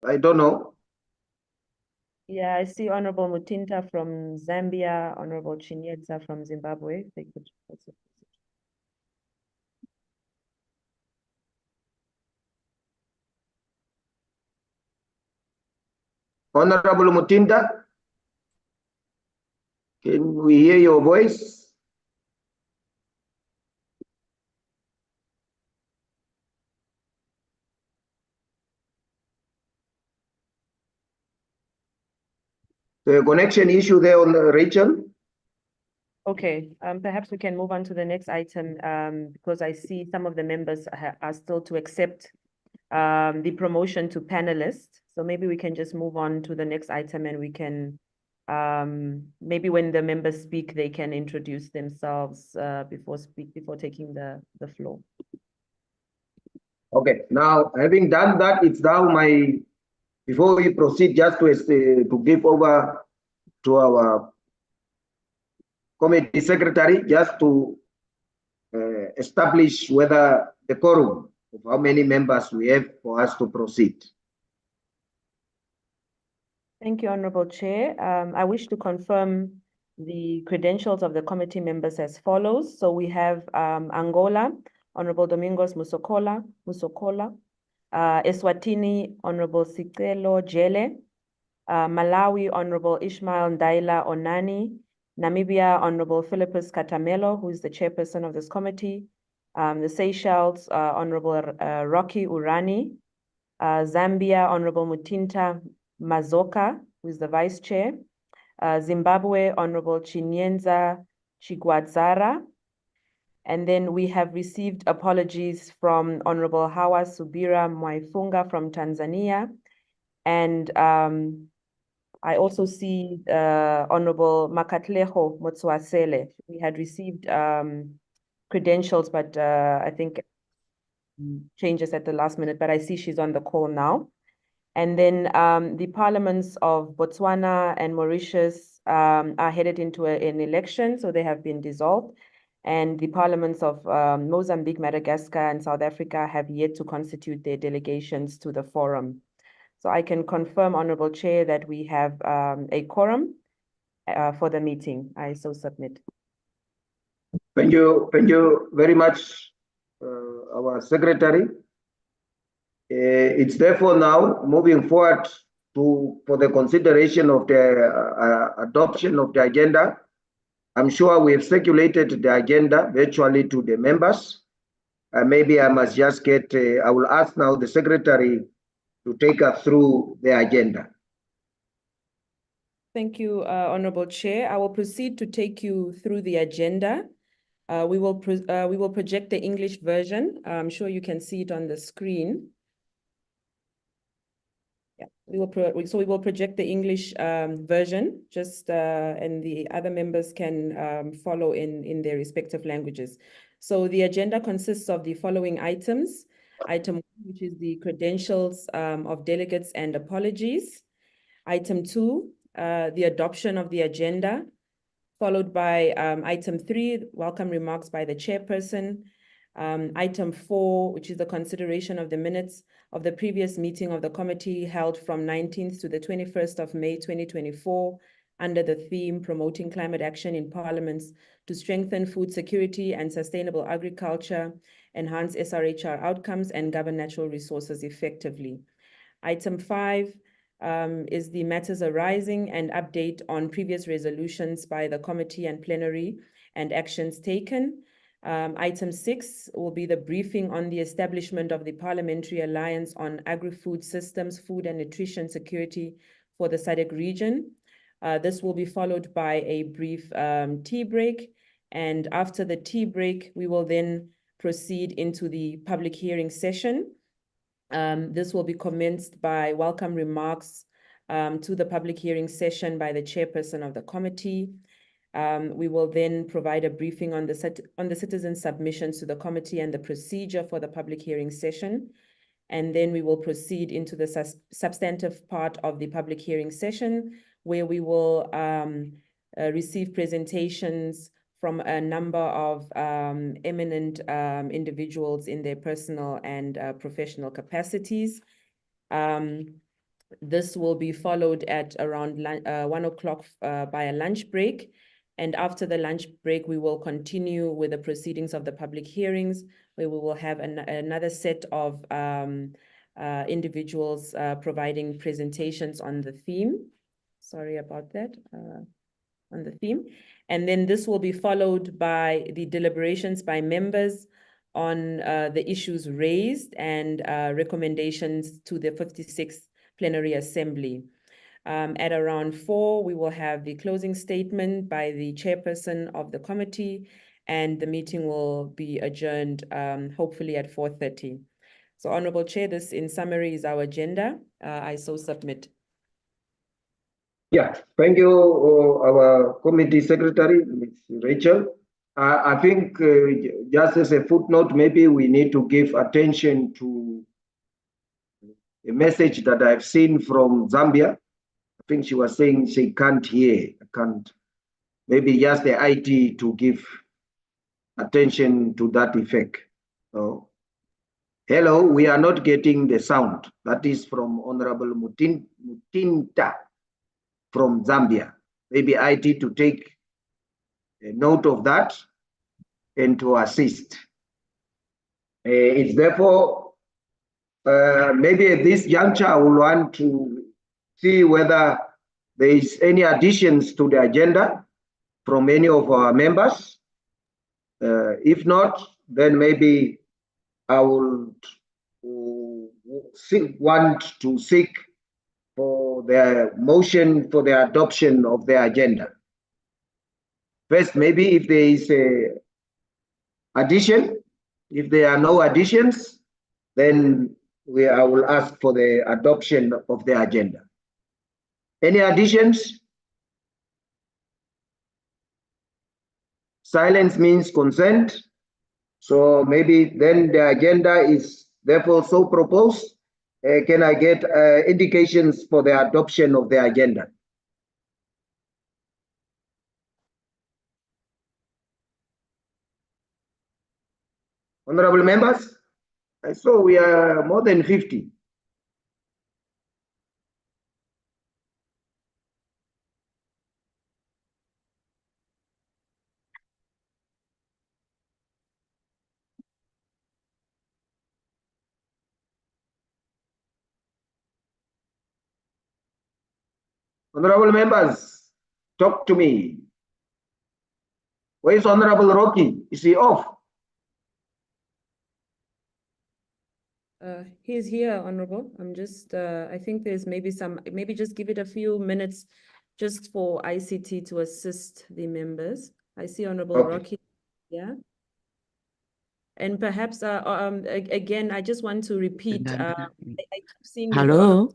I don't know. Yeah, I see Honorable Mutinta from Zambia, Honorable Chinyetsa from Zimbabwe. They could also. Honorable Mutinda, can we hear your voice? The connection issue there on the Rachel. Okay, perhaps we can move on to the next item because I see some of the members are still to accept the promotion to panelists. So maybe we can just move on to the next item and we can, maybe when the members speak, they can introduce themselves before taking the floor. Okay, now having done that, it's now before we proceed, just to give over to our committee secretary, just to establish whether the quorum of how many members we have for us to proceed. Thank you, Honorable Chair. I wish to confirm the credentials of the committee members as follows. So we have Angola, Honorable Domingos Musokola, Eswatini, Honorable Sicelo Jele, Malawi, Honorable Ishmael Ndaila Onani, Namibia, Honorable Philippus Katamelo, who is the chairperson of this committee, the Seychelles, Honorable Rocky Urani, Zambia, Honorable Mutinta Mazoka, who is the vice chair, Zimbabwe, Honorable Chinyenza Chigwadzara, and then we have received apologies from Honorable Hawa Subira Mwaifunga from Tanzania, and I also see Honorable Makatleho Motswasele. We had received credentials, but I think changes at the last minute, but I see she's on the call now. And then the parliaments of Botswana and Mauritius are headed into an election, so they have been dissolved. And the parliaments of Mozambique, Madagascar, and South Africa have yet to constitute their delegations to the forum. So I can confirm, Honorable Chair, that we have a quorum for the meeting. I so submit. Thank you very much, our secretary. It's therefore now moving forward for the consideration of the adoption of the agenda. I'm sure we have circulated the agenda virtually to the members. Maybe I must just I will ask now the secretary to take us through the agenda. Thank you, Honorable Chair. I will proceed to take you through the agenda. We will project the English version. I'm sure you can see it on the screen. Yeah, we will project the English version, and the other members can follow in their respective languages. So the agenda consists of the following items. Item 1, which is the credentials of delegates and apologies. Item 2, the adoption of the agenda, followed by item 3, welcome remarks by the chairperson. Item 4, which is the consideration of the minutes of the previous meeting of the committee held from 19th to the 21st of May 2024 under the theme Promoting Climate Action in Parliaments to Strengthen Food Security and Sustainable Agriculture, Enhance SRHR Outcomes, and Govern Natural Resources Effectively. Item 5 is the matters arising and update on previous resolutions by the committee and plenary and actions taken. Item 6 will be the briefing on the establishment of the Parliamentary Alliance on Agri-Food Systems, Food and Nutrition Security for the SADC region. This will be followed by a brief tea break. And after the tea break, we will then proceed into the public hearing session. This will be commenced by welcome remarks to the public hearing session by the chairperson of the committee. We will then provide a briefing on the citizen submissions to the committee and the procedure for the public hearing session. And then we will proceed into the substantive part of the public hearing session, where we will receive presentations from a number of eminent individuals in their personal and professional capacities. This will be followed at around 1 o'clock by a lunch break. And after the lunch break, we will continue with the proceedings of the public hearings, where we will have another set of individuals providing presentations on the theme. Sorry about that, on the theme. And then this will be followed by the deliberations by members on the issues raised and recommendations to the 56th Plenary Assembly. At around 4, we will have the closing statement by the chairperson of the committee, and the meeting will be adjourned hopefully at 4:30. So, Honorable Chair, this in summary is our agenda. I so submit. Yeah, thank you, our committee secretary, Ms. Rachel. I think just as a footnote, maybe we need to give attention to a message that I've seen from Zambia. I think she was saying she can't hear, maybe just the IT to give attention to that effect. So, hello, we are not getting the sound. That is from Honorable Mutinta from Zambia. Maybe IT to take a note of that and to assist. It's therefore, maybe at this juncture, I will want to see whether there is any additions to the agenda from any of our members. If not, then maybe I will want to seek for the motion for the adoption of the agenda. First, maybe if there is a addition, if there are no additions, then I will ask for the adoption of the agenda. Any additions? Silence means consent. So maybe then the agenda is therefore so proposed. Can I get indications for the adoption of the agenda? Honorable members, I saw we are more than 50. Honorable members, talk to me. Where is Honorable Rocky? Is he off? He's here, Honorable. I'm just, I think there's maybe just give it a few minutes just for ICT to assist the members. I see Honorable Rocky, yeah. And perhaps, again, I just want to repeat, I keep seeing hello.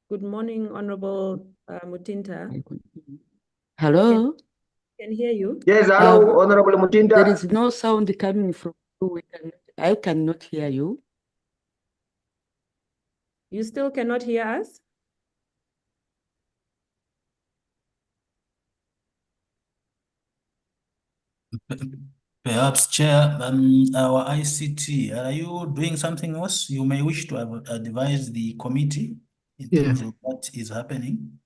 Good morning, Honorable Mutinta. Hello. Can hear you. Yes, hello, Honorable Mutinta. There is no sound coming from you. I cannot hear you. You still cannot hear us? Perhaps, Chair, our ICT, are you doing something else? You may wish to advise the committee in terms of what is happening.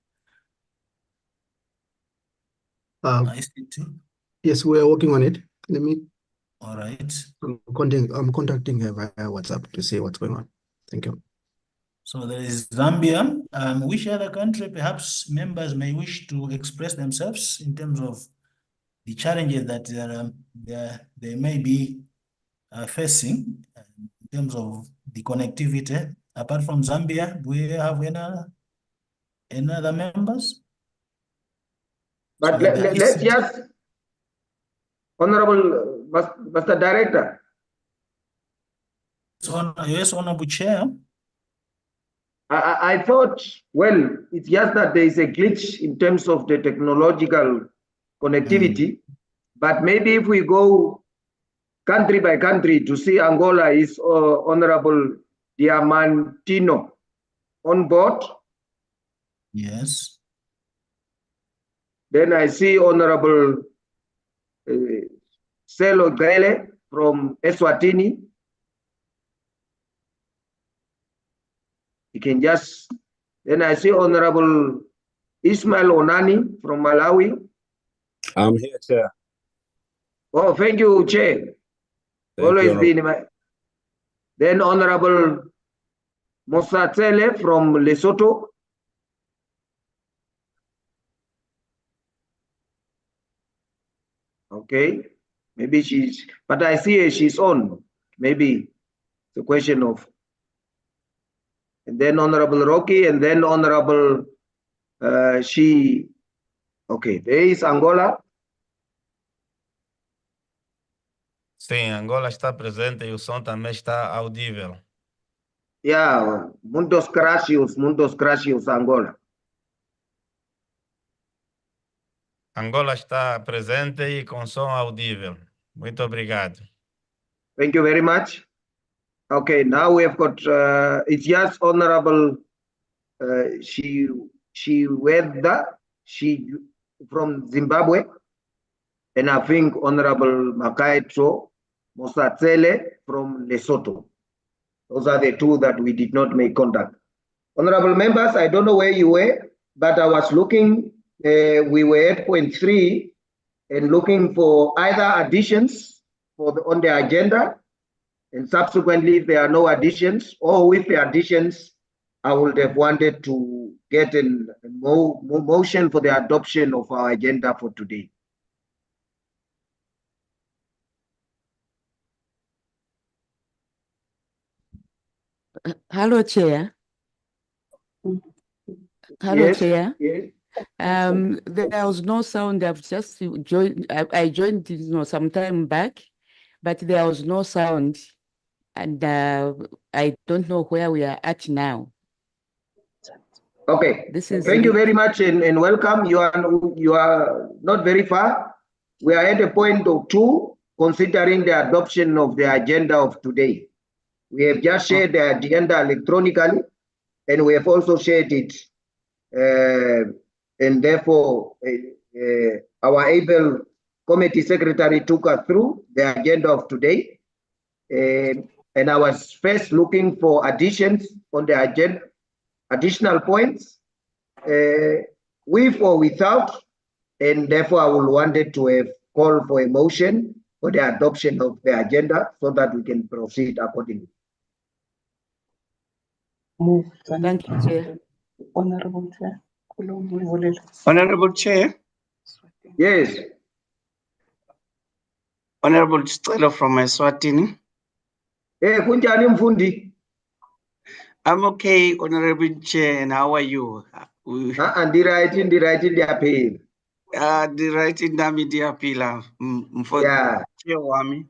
ICT? Yes, we are working on it. Let me. All right. I'm contacting her via WhatsApp to see what's going on. Thank you. So there is Zambia. Which other country perhaps members may wish to express themselves in terms of the challenges that they may be facing in terms of the connectivity? Apart from Zambia, do we have any other members? But So let's just, Honorable Mr. Director. Yes, Honorable Chair. I thought, well, it's just that there is a glitch in terms of the technological connectivity, but maybe if we go country by country to see Angola is Honorable Diamantino on board. Yes. Then I see Honorable Selo Grele from Eswatini. You can just, then I see Honorable Ismail Onani from Malawi. I'm here, Chair. Oh, thank you, Chair. Thank Always you. been in my. Then Honorable Mosatele from Lesotho. Okay, maybe she's, but I see her, she's on. Maybe it's a question of, and then Honorable Rocky, and then Honorable she. Okay, there is Angola. Sim, Angola está presente e o som também está audível. Yeah, Mundos Gracios, Angola. Angola está presente e com som audível. Muito obrigado. Thank you very much. Okay, now we have got, it's just Honorable she from Zimbabwe, and I think Honorable Makaitso Mosatsele from Lesotho. Those are the two that we did not make contact. Honorable members, I don't know where you were, but I was looking, we were at point 3 and looking for either additions on the agenda, and subsequently if there are no additions, or with the additions, I would have wanted to get a motion for the adoption of our agenda for today. Hello, Chair. Hello, Yes, Chair. yes. There was no sound. I've just joined. I joined, some time back, but there was no sound, and I don't know where we are at now. Okay. This is Thank you very much and welcome. You are not very far. We are at a point of 2, considering the adoption of the agenda of today. We have just shared the agenda electronically, and we have also shared it, and therefore our able committee secretary took us through the agenda of today. And I was first looking for additions on the agenda, additional points, with or without, and therefore I would wanted to have called for a motion for the adoption of the agenda so that we can proceed accordingly. Thank you, Chair. Honorable Chair. Honorable Chair. Yes. Honorable Stella from Eswatini. Kunjani Mfundi? I'm okay, Honorable Chair, and how are you? The writing The writing nami ndiyaphila for yeah. Chair wami.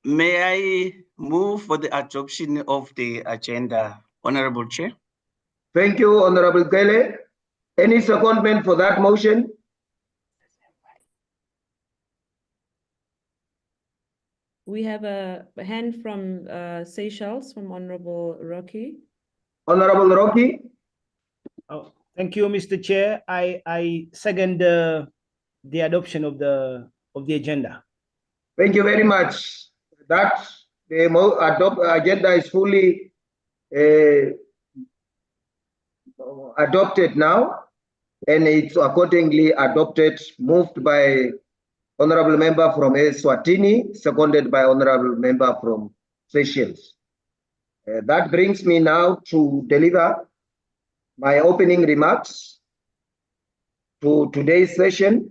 May I move for the adoption of the agenda, Honorable Chair? Thank you, Honorable Kele. Any secondment for that motion? We have a hand from Seychelles, from Honorable Rocky. Honorable Rocky? Oh, thank you, Mr. Chair. I second the adoption of the agenda. Thank you very much. That the agenda is fully adopted now, and it's accordingly adopted, moved by Honorable Member from Eswatini, seconded by Honorable Member from Seychelles. That brings me now to deliver my opening remarks to today's session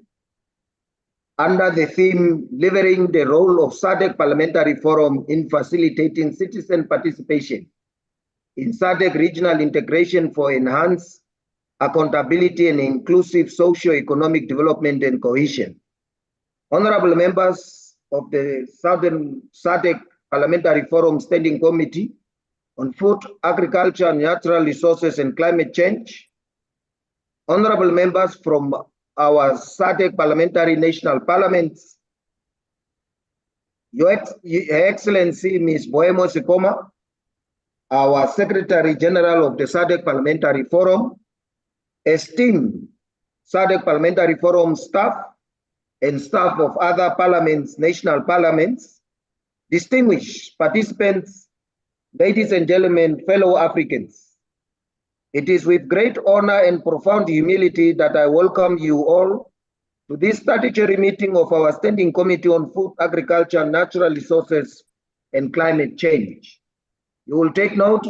under the theme, Levering the Role of SADC Parliamentary Forum in Facilitating Citizen Participation in SADC Regional Integration for Enhanced Accountability and Inclusive Socio-Economic Development and Cohesion. Honorable members of the Southern SADC Parliamentary Forum Standing Committee on Food, Agriculture, Natural Resources and Climate Change, honorable members from our SADC Parliamentary National Parliaments, Your Excellency Ms. Boemo Sikoma, our Secretary General of the SADC Parliamentary Forum, esteemed SADC Parliamentary Forum staff and staff of other parliaments, national parliaments, distinguished participants ladies and gentlemen, fellow Africans, it is with great honor and profound humility that I welcome you all to this statutory meeting of our Standing Committee on Food, Agriculture, Natural Resources, and Climate Change. You will take note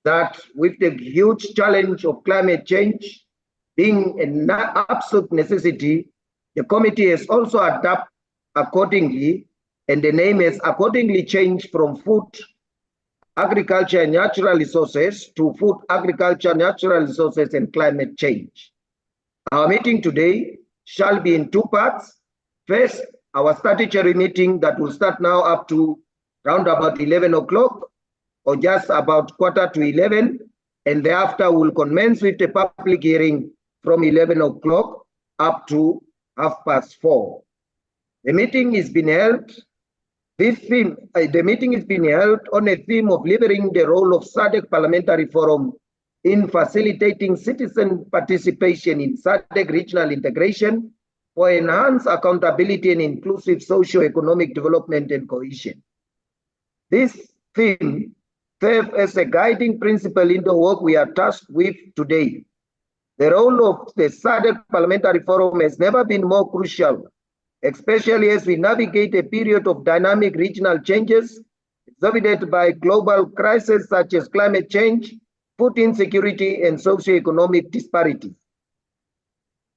that with the huge challenge of climate change being an absolute necessity, the committee has also adapted accordingly, and the name has accordingly changed from Food, Agriculture and Natural Resources to Food, Agriculture, Natural Resources and Climate Change. Our meeting today shall be in two parts. First, our statutory meeting that will start now up to round about 11 o'clock or just about 11:15, and thereafter we'll commence with the public hearing from 11 o'clock up to 4:30. The meeting is being held. The meeting is being held on a theme of leveraging the role of SADC Parliamentary Forum in facilitating citizen participation in SADC regional integration for enhanced accountability and inclusive socio-economic development and cohesion. This theme serves as a guiding principle in the work we are tasked with today. The role of the SADC Parliamentary Forum has never been more crucial, especially as we navigate a period of dynamic regional changes exhibited by global crises such as climate change, food insecurity, and socio-economic disparities.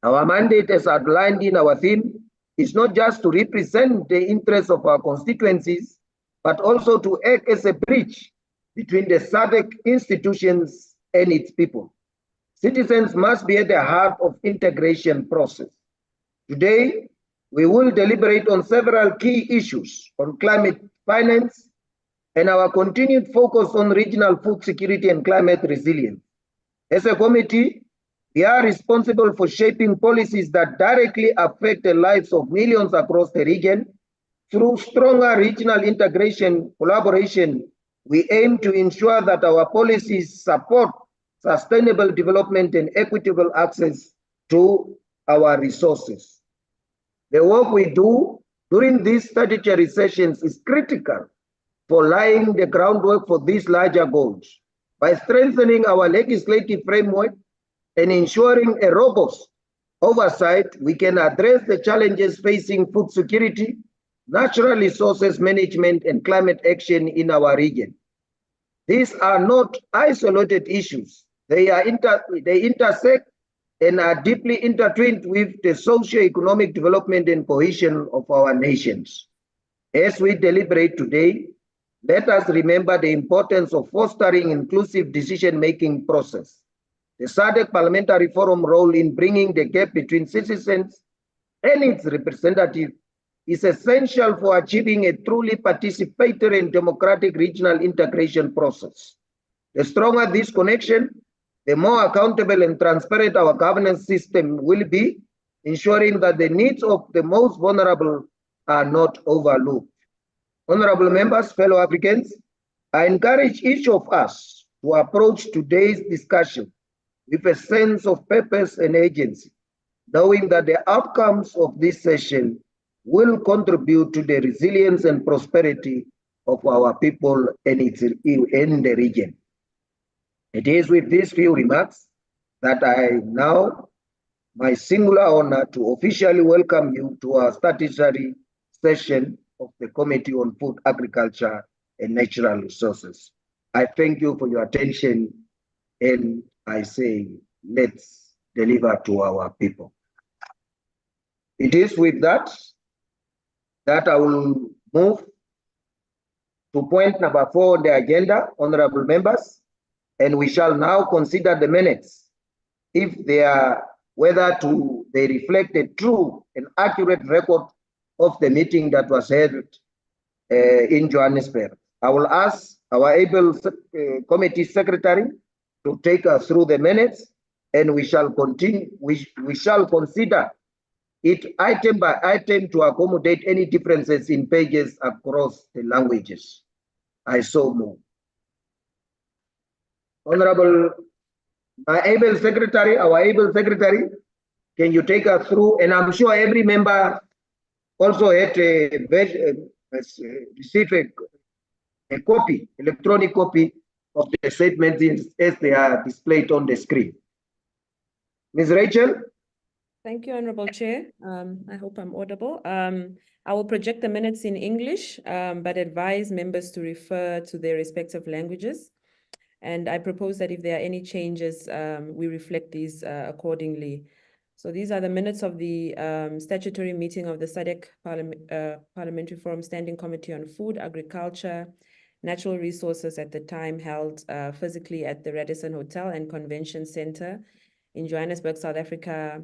Our mandate, as outlined in our theme, is not just to represent the interests of our constituencies, but also to act as a bridge between the SADC institutions and its people. Citizens must be at the heart of integration process. Today, we will deliberate on several key issues on climate finance and our continued focus on regional food security and climate resilience. As a committee, we are responsible for shaping policies that directly affect the lives of millions across the region. Through stronger regional integration collaboration, we aim to ensure that our policies support sustainable development and equitable access to our resources. The work we do during these statutory sessions is critical for laying the groundwork for these larger goals. By strengthening our legislative framework and ensuring a robust oversight, we can address the challenges facing food security, natural resources management, and climate action in our region. These are not isolated issues. They intersect and are deeply intertwined with the socio-economic development and cohesion of our nations. As we deliberate today, let us remember the importance of fostering inclusive decision-making process. The SADC Parliamentary Forum role in bringing the gap between citizens and its representatives is essential for achieving a truly participatory and democratic regional integration process. The stronger this connection, the more accountable and transparent our governance system will be, ensuring that the needs of the most vulnerable are not overlooked. Honorable members, fellow Africans, I encourage each of us to approach today's discussion with a sense of purpose and agency, knowing that the outcomes of this session will contribute to the resilience and prosperity of our people and the region. It is with these few remarks that I now, my singular honor to officially welcome you to our statutory session of the Committee on Food, Agriculture and Natural Resources. I thank you for your attention, and I say, let's deliver to our people. It is with that I will move to point number 4 on the agenda, honorable members, and we shall now consider the minutes, if they are, they reflect a true and accurate record of the meeting that was held in Johannesburg. I will ask our able committee secretary to take us through the minutes, and we shall continue. We shall consider it item by item to accommodate any differences in pages across the languages. I so move. Honorable, our able secretary, can you take us through? And I'm sure every member also had received a copy, electronic copy of the statements as they are displayed on the screen. Ms. Rachel? Thank you, Honorable Chair. I hope I'm audible. I will project the minutes in English, but advise members to refer to their respective languages. And I propose that if there are any changes, we reflect these accordingly. So these are the minutes of the statutory meeting of the SADC Parliamentary Forum Standing Committee on Food, Agriculture, Natural Resources at the time held physically at the Radisson Hotel and Convention Center in Johannesburg, South Africa,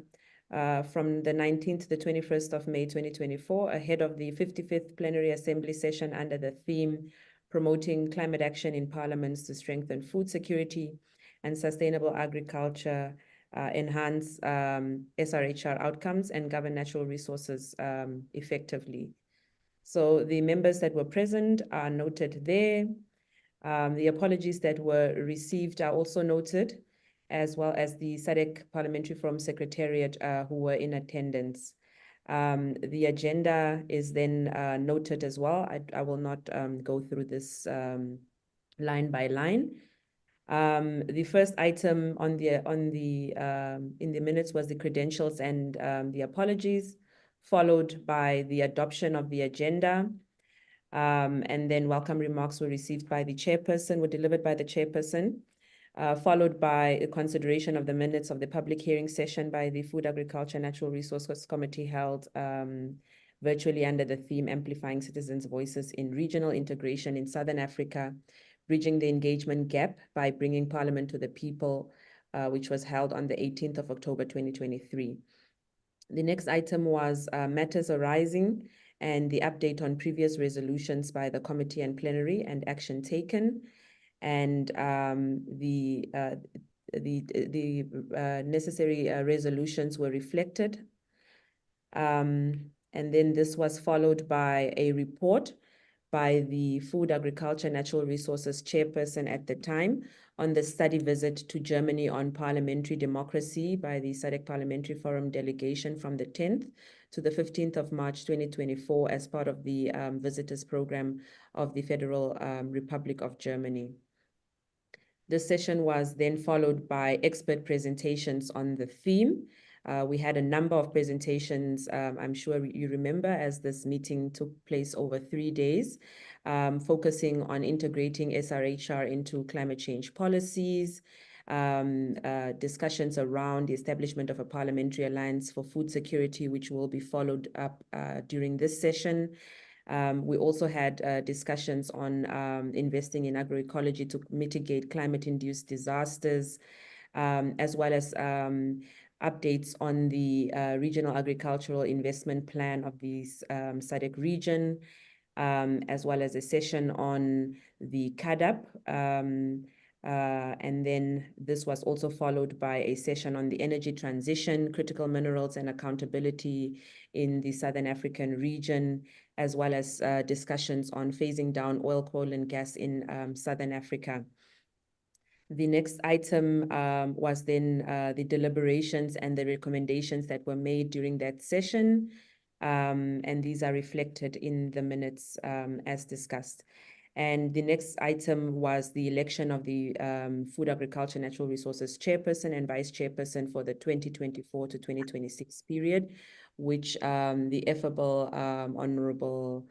from the 19th to the 21st of May 2024, ahead of the 55th Plenary Assembly session under the theme Promoting Climate Action in Parliaments to Strengthen Food Security and Sustainable Agriculture, enhance SRHR outcomes and govern natural resources effectively. So the members that were present are noted there. The apologies that were received are also noted, as well as the SADC Parliamentary Forum Secretariat who were in attendance. The agenda is then noted as well. I will not go through this line by line. The first item on the in the minutes was the credentials and the apologies, followed by the adoption of the agenda. And then welcome remarks were received by the chairperson, were delivered by the chairperson, followed by a consideration of the minutes of the public hearing session by the Food, Agriculture, Natural Resources Committee held virtually under the theme Amplifying Citizens' Voices in Regional Integration in Southern Africa, Bridging the Engagement Gap by Bringing Parliament to the People, which was held on the 18th of October 2023. The next item was matters arising and the update on previous resolutions by the committee and plenary and action taken, and the necessary resolutions were reflected. And then this was followed by a report by the Food, Agriculture, Natural Resources chairperson at the time on the study visit to Germany on parliamentary democracy by the SADC Parliamentary Forum delegation from the 10th to the 15th of March 2024 as part of the visitors program of the Federal Republic of Germany. This session was then followed by expert presentations on the theme. We had a number of presentations, I'm sure you remember, as this meeting took place over 3 days, focusing on integrating SRHR into climate change policies, discussions around the establishment of a parliamentary alliance for food security, which will be followed up during this session. We also had discussions on investing in agroecology to mitigate climate-induced disasters, as well as updates on the Regional Agricultural Investment Plan of the SADC region, as well as a session on the CADAP. And then this was also followed by a session on the energy transition, critical minerals and accountability in the Southern African region, as well as discussions on phasing down oil, coal and gas in Southern Africa. The next item was then the deliberations and the recommendations that were made during that session. And these are reflected in the minutes as discussed. And the next item was the election of the Food, Agriculture, Natural Resources Chairperson and Vice Chairperson for the 2024 to 2026 period, which the effable Honorable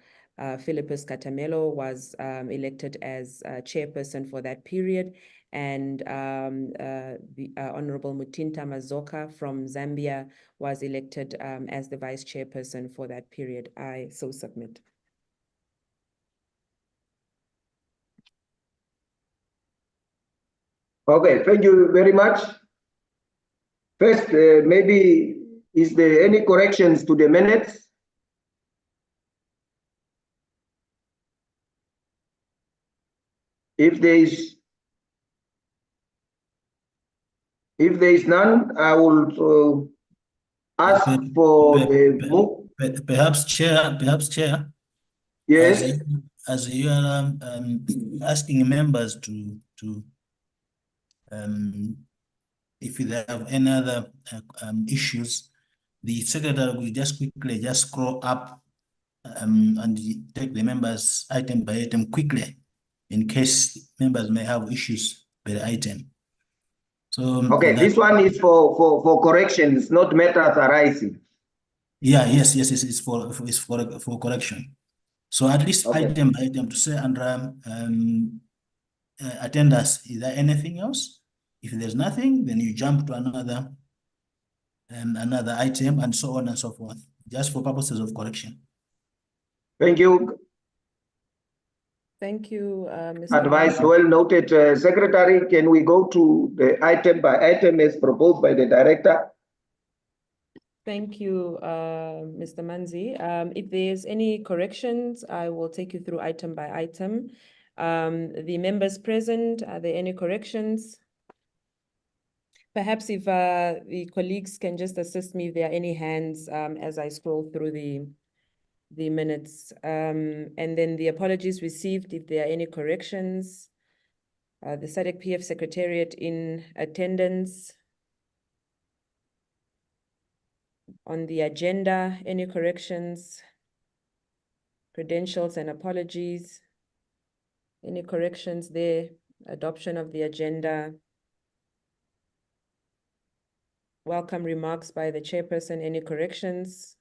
Philippus Katamelo was elected as chairperson for that period. And the Honorable Mutinta Mazoka from Zambia was elected as the vice chairperson for that period. I so submit. Okay, thank you very much. First, maybe, is there any corrections to the minutes? If there is none, I will ask for the move. Perhaps chair. Yes. As you are asking members to if they have any other issues, the secretary will just quickly scroll up and take the members item by item quickly. in case members may have issues with the item. So Okay, this one is for corrections, not matters arising. yeah, yes, it's for correction. So at least Okay. item to say under attendance, is there anything else? If there's nothing, then you jump to another item and so on and so forth, just for purposes of correction. Thank you. Thank you, Mr. Advice Manzi. well noted. Secretary, can we go to the item by item as proposed by the director? Thank you, Mr. Manzi. If there's any corrections, I will take you through item by item. The members present, are there any corrections? Perhaps if the colleagues can just assist me if there are any hands as I scroll through the minutes. And then the apologies received if there are any corrections. The SADC PF Secretariat in attendance. On the agenda, any corrections? Credentials and apologies. Any corrections there? Adoption of the agenda. Welcome remarks by the chairperson. Any corrections?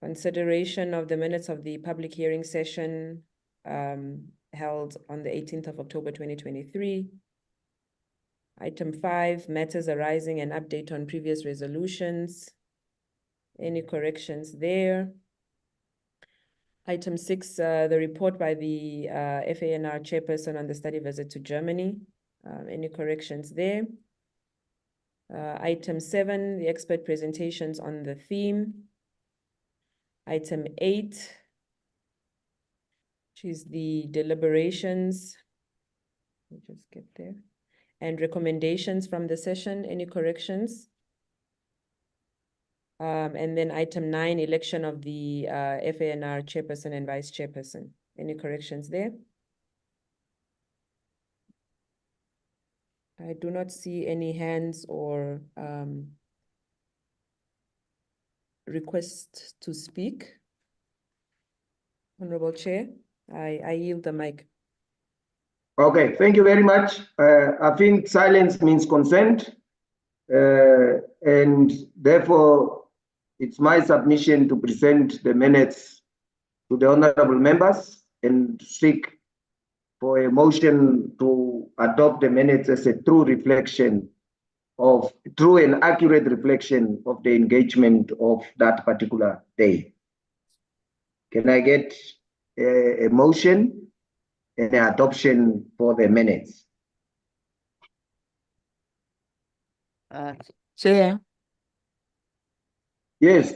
Consideration of the minutes of the public hearing session held on the 18th of October 2023. Item 5, matters arising and update on previous resolutions. Any corrections there? Item 6, the report by the FANR chairperson on the study visit to Germany. Any corrections there? Item 7, the expert presentations on the theme. Item 8, which is the deliberations. Let me just get there. And recommendations from the session. Any corrections? And then item 9, election of the FANR chairperson and vice chairperson. Any corrections there? I do not see any hands or requests to speak. Honorable Chair, I yield the mic. Okay, thank you very much. I think silence means consent. And therefore, it's my submission to present the minutes to the honorable members and seek for a motion to adopt the minutes as a true and accurate reflection of the engagement of that particular day. Can I get a motion and an adoption for the minutes? Chair, Yes,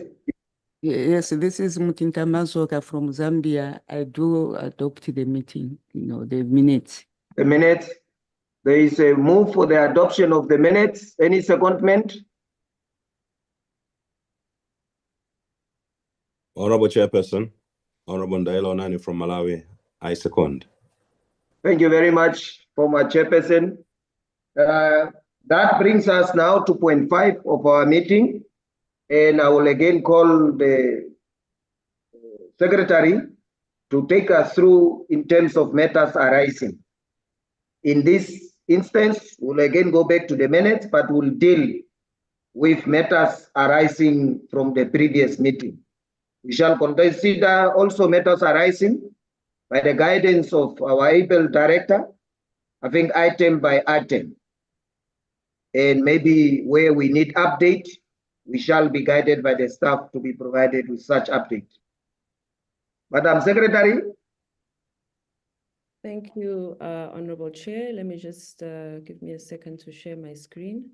yes, this is Mutinta Masoka from Zambia. I do adopt the meeting, the minutes. the minutes. There is a move for the adoption of the minutes. Any secondment? Honorable Chairperson, Honorable Ndailo Nani from Malawi, I second. Thank you very much, former chairperson. That brings us now to point 5 of our meeting. And I will again call the secretary to take us through in terms of matters arising. In this instance, we'll again go back to the minutes, but we'll deal with matters arising from the previous meeting. We shall consider also matters arising by the guidance of our able director, I think item by item. And maybe where we need update, we shall be guided by the staff to be provided with such update. Madam Secretary. Thank you, Honorable Chair. Let me just give me a second to share my screen.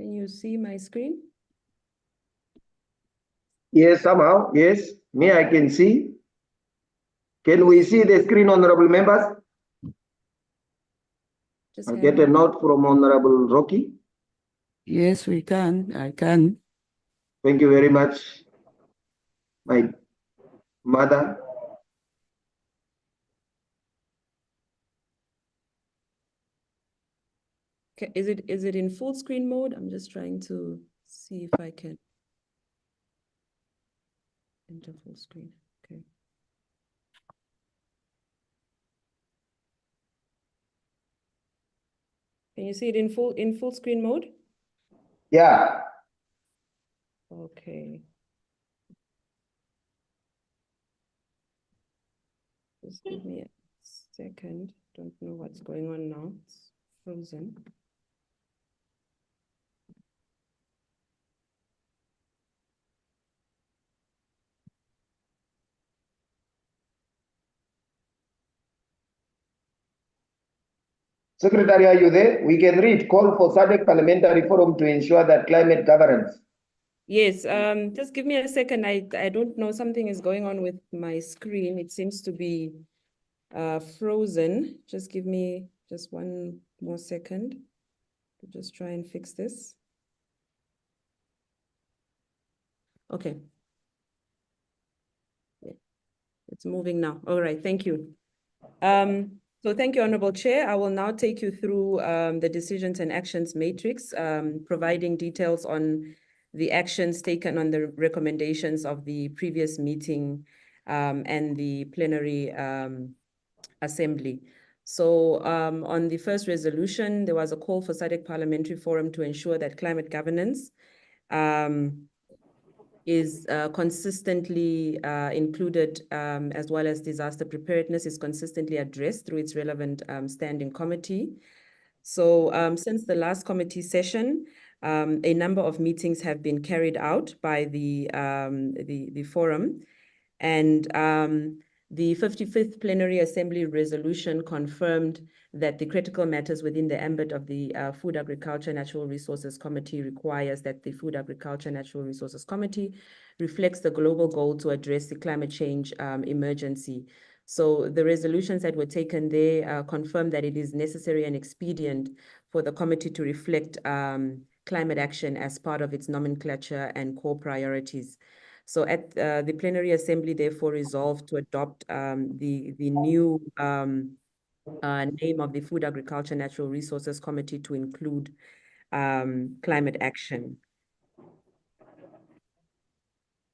Can you see my screen? Yes, somehow, yes. Me, I can see. Can we see the screen, honorable members? Just I hand get a me- note from Honorable Rocky. Yes, we can. I can. Thank you very much, my mother. Okay, is it in full screen mode? I'm just trying to see if I can enter full screen. Okay. Can you see it in full screen mode? Yeah. Okay. Just give me a second. Don't know what's going on now. It's frozen. Secretary, are you there? We can read call for SADC Parliamentary Forum to ensure that climate governance. Yes, just give me a second. I don't know, something is going on with my screen. It seems to be frozen. Just give me just one more second to just try and fix this. Okay. Yeah. It's moving now. All right, thank you. So thank you, Honorable Chair. I will now take you through the decisions and actions matrix, providing details on the actions taken on the recommendations of the previous meeting and the plenary assembly. So on the first resolution, there was a call for SADC Parliamentary Forum to ensure that climate governance is consistently included, as well as disaster preparedness is consistently addressed through its relevant standing committee. So since the last committee session, a number of meetings have been carried out by the forum, and the 55th Plenary Assembly resolution confirmed that the critical matters within the ambit of the Food, Agriculture, Natural Resources Committee requires that the Food, Agriculture, Natural Resources Committee reflects the global goal to address the climate change emergency. So the resolutions that were taken there confirm that it is necessary and expedient for the committee to reflect climate action as part of its nomenclature and core priorities. So at the plenary assembly, therefore, resolved to adopt the new name of the Food, Agriculture, Natural Resources Committee to include climate action.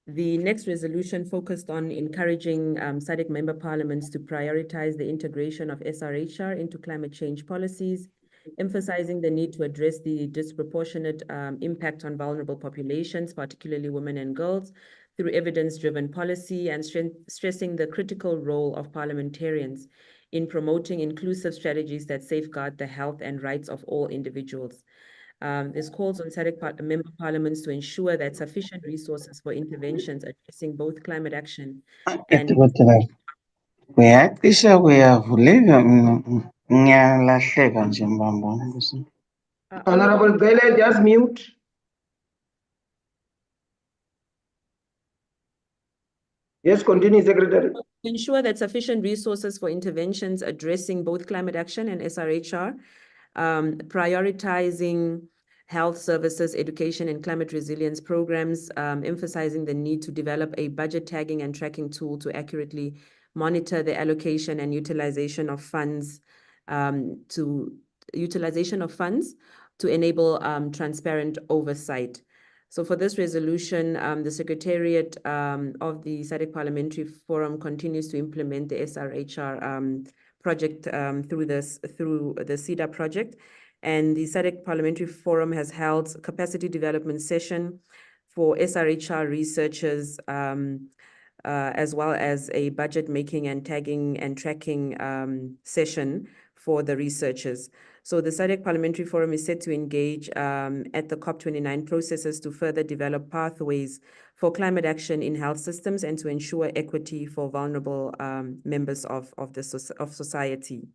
The next resolution focused on encouraging SADC member parliaments to prioritize the integration of SRHR into climate change policies, emphasizing the need to address the disproportionate impact on vulnerable populations, particularly women and girls, through evidence-driven policy, and stressing the critical role of parliamentarians in promoting inclusive strategies that safeguard the health and rights of all individuals. This calls on SADC member parliaments to ensure that sufficient resources for interventions addressing both climate action and Uyacisha uyavuleka ngiyalahleka nje mbambona. Honorable Bele, just mute. Yes, continue, Secretary. ensure that sufficient resources for interventions addressing both climate action and SRHR, prioritizing health services, education, and climate resilience programs, emphasizing the need to develop a budget tagging and tracking tool to accurately monitor the allocation and utilization of funds to enable transparent oversight. So for this resolution, the Secretariat of the SADC Parliamentary Forum continues to implement the SRHR project through the CEDA project. And the SADC Parliamentary Forum has held a capacity development session for SRHR researchers, as well as a budget making and tagging and tracking session for the researchers. So the SADC Parliamentary Forum is set to engage at the COP29 processes to further develop pathways for climate action in health systems and to ensure equity for vulnerable members of society.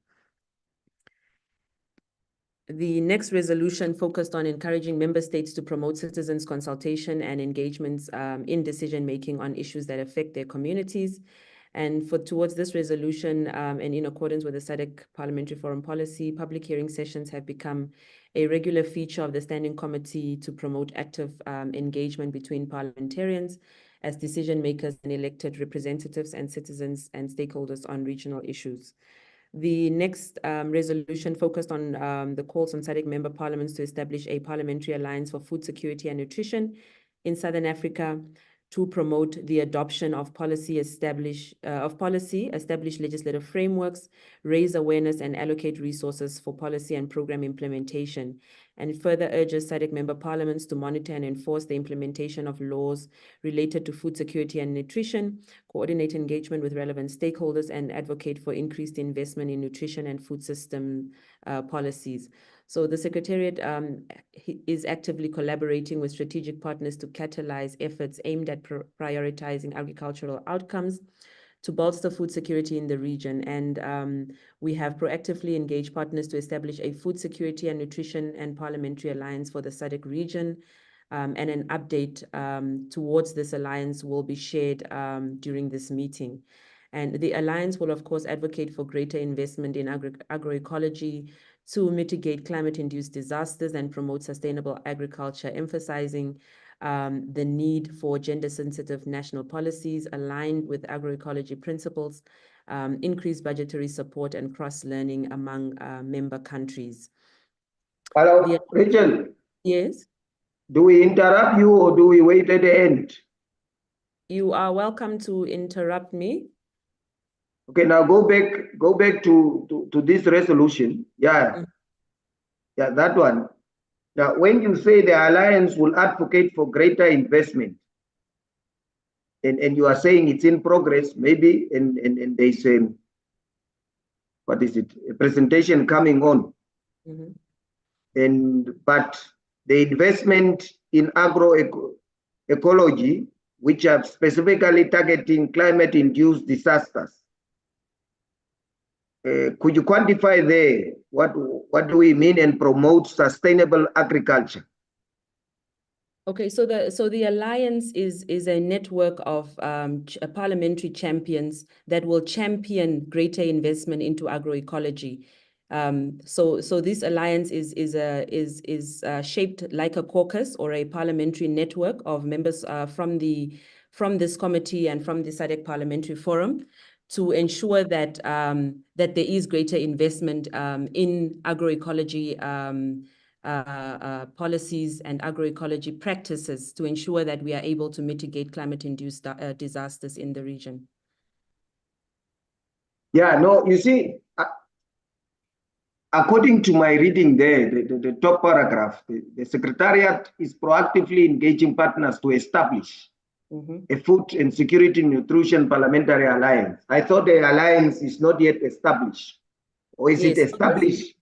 The next resolution focused on encouraging member states to promote citizens' consultation and engagements in decision-making on issues that affect their communities. And towards this resolution, and in accordance with the SADC Parliamentary Forum policy, public hearing sessions have become a regular feature of the Standing Committee to promote active engagement between parliamentarians as decision makers and elected representatives and citizens and stakeholders on regional issues. The next resolution focused on the calls on SADC member parliaments to establish a parliamentary alliance for food security and nutrition in Southern Africa to promote the adoption of establish legislative frameworks, raise awareness and allocate resources for policy and program implementation. And it further urges SADC member parliaments to monitor and enforce the implementation of laws related to food security and nutrition, coordinate engagement with relevant stakeholders, and advocate for increased investment in nutrition and food system policies. So the Secretariat is actively collaborating with strategic partners to catalyze efforts aimed at prioritizing agricultural outcomes to bolster food security in the region. And we have proactively engaged partners to establish a food security and nutrition and parliamentary alliance for the SADC region. And an update towards this alliance will be shared during this meeting. And the alliance will, of course, advocate for greater investment in agroecology to mitigate climate-induced disasters and promote sustainable agriculture, emphasizing the need for gender-sensitive national policies aligned with agroecology principles, increased budgetary support, and cross-learning among member countries. Hello, Rachel. Yes? Do we interrupt you or do we wait at the end? You are welcome to interrupt me. Okay, now go back to this resolution. Yeah. Yeah, that one. Now, when you say the alliance will advocate for greater investment, and you are saying it's in progress, maybe, and there's what is it, a presentation coming on. But the investment in agroecology, which are specifically targeting climate-induced disasters, could you quantify there what do we mean and promote sustainable agriculture? Okay, so the alliance is a network of parliamentary champions that will champion greater investment into agroecology. So this alliance is shaped like a caucus or a parliamentary network of members from this committee and from the SADC Parliamentary Forum, to ensure that that there is greater investment in agroecology policies and agroecology practices to ensure that we are able to mitigate climate-induced disasters in the region. Yeah, no, you see, according to my reading there, the top paragraph, the Secretariat is proactively engaging partners to establish a food and security nutrition parliamentary alliance. I thought the alliance is not yet established. Or is it established?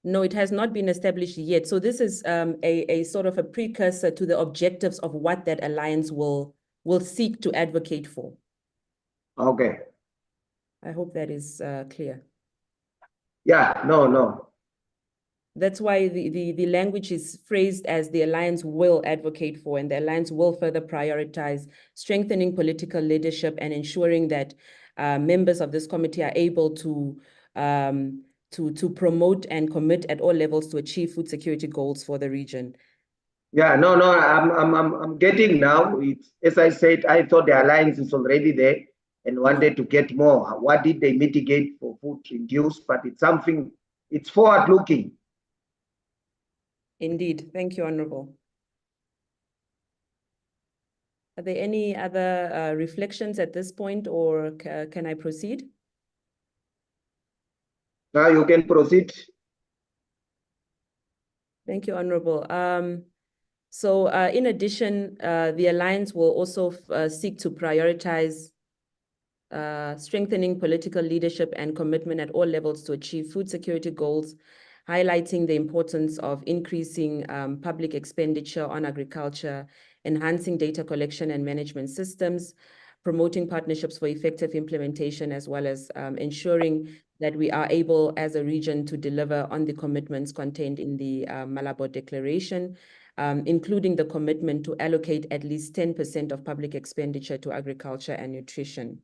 No, it has not been established yet. So this is a sort of a precursor to the objectives of what that alliance will seek to advocate for. Okay. I hope that is clear. Yeah, no. That's why the language is phrased as the alliance will advocate for, and the alliance will further prioritize strengthening political leadership and ensuring that members of this committee are able to promote and commit at all levels to achieve food security goals for the region. Yeah, no, I'm getting now. It's, as I said, I thought the alliance is already there and wanted to get more. What did they mitigate for food induced? But it's something, it's forward-looking. Indeed. Thank you, Honorable. Are there any other reflections at this point, or can I proceed? Now you can proceed. Thank you, Honorable. So in addition, the Alliance will also seek to prioritize strengthening political leadership and commitment at all levels to achieve food security goals, highlighting the importance of increasing public expenditure on agriculture, enhancing data collection and management systems, promoting partnerships for effective implementation, as well as ensuring that we are able as a region to deliver on the commitments contained in the Malabo Declaration, including the commitment to allocate at least 10% of public expenditure to agriculture and nutrition.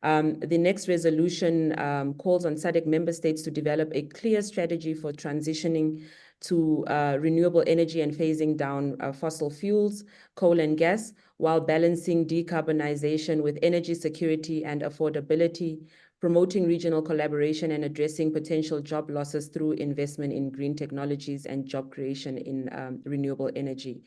The next resolution calls on SADC member states to develop a clear strategy for transitioning to renewable energy and phasing down fossil fuels, coal and gas, while balancing decarbonization with energy security and affordability, promoting regional collaboration and addressing potential job losses through investment in green technologies and job creation in renewable energy.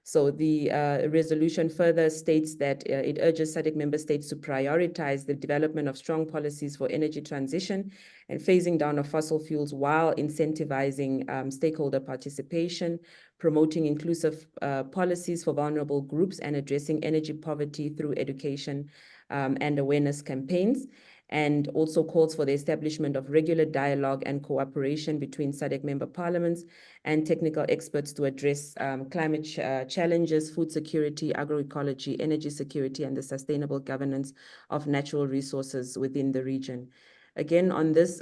So the resolution further states that it urges SADC member states to prioritize the development of strong policies for energy transition and phasing down of fossil fuels while incentivizing stakeholder participation, promoting inclusive policies for vulnerable groups, and addressing energy poverty through education and awareness campaigns, and also calls for the establishment of regular dialogue and cooperation between SADC member parliaments and technical experts to address climate challenges, food security, agroecology, energy security, and the sustainable governance of natural resources within the region. Again, on this,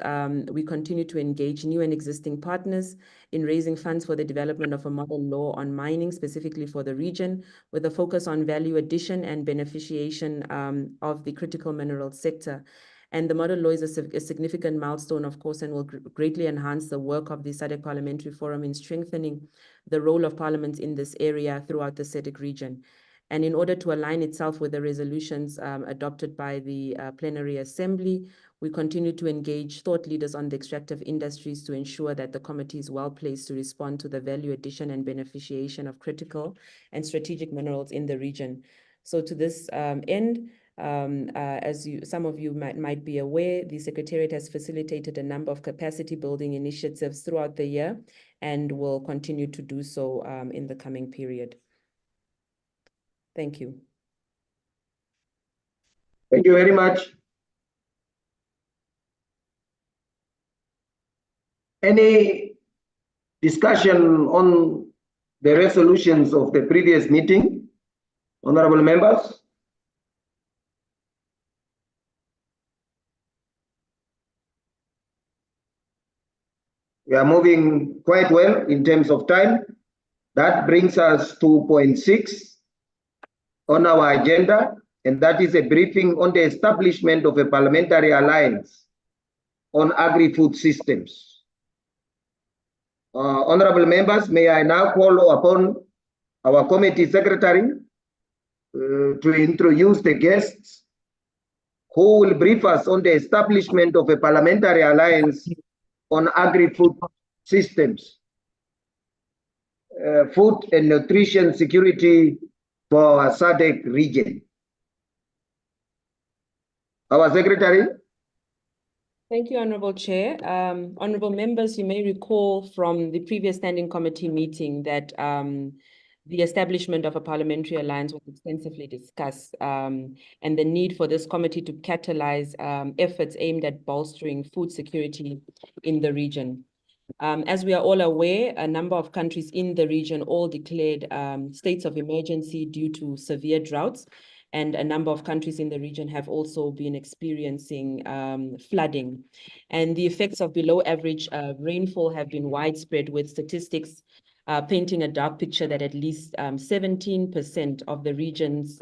we continue to engage new and existing partners in raising funds for the development of a model law on mining, specifically for the region, with a focus on value addition and beneficiation of the critical mineral sector. And the model law is a significant milestone, of course, and will greatly enhance the work of the SADC Parliamentary Forum in strengthening the role of parliaments in this area throughout the SADC region. And in order to align itself with the resolutions adopted by the Plenary Assembly, we continue to engage thought leaders on the extractive industries to ensure that the committee is well placed to respond to the value addition and beneficiation of critical and strategic minerals in the region. So to this end, as some of you might be aware, the Secretariat has facilitated a number of capacity building initiatives throughout the year and will continue to do so in the coming period. Thank you. Thank you very much. Any discussion on the resolutions of the previous meeting, honorable members? We are moving quite well in terms of time. That brings us to point 6 on our agenda, and that is a briefing on the establishment of a parliamentary alliance on agri-food systems. Honorable members, may I now call upon our committee secretary to introduce the guests who will brief us on the establishment of a parliamentary alliance on agri-food systems, food and nutrition security for our SADC region. Our secretary. Thank you, Honorable Chair. Honorable members, you may recall from the previous standing committee meeting that the establishment of a parliamentary alliance was extensively discussed, and the need for this committee to catalyze efforts aimed at bolstering food security in the region. As we are all aware, a number of countries in the region all declared states of emergency due to severe droughts, and a number of countries in the region have also been experiencing flooding. And the effects of below average rainfall have been widespread, with statistics painting a dark picture that at least 17% of the region's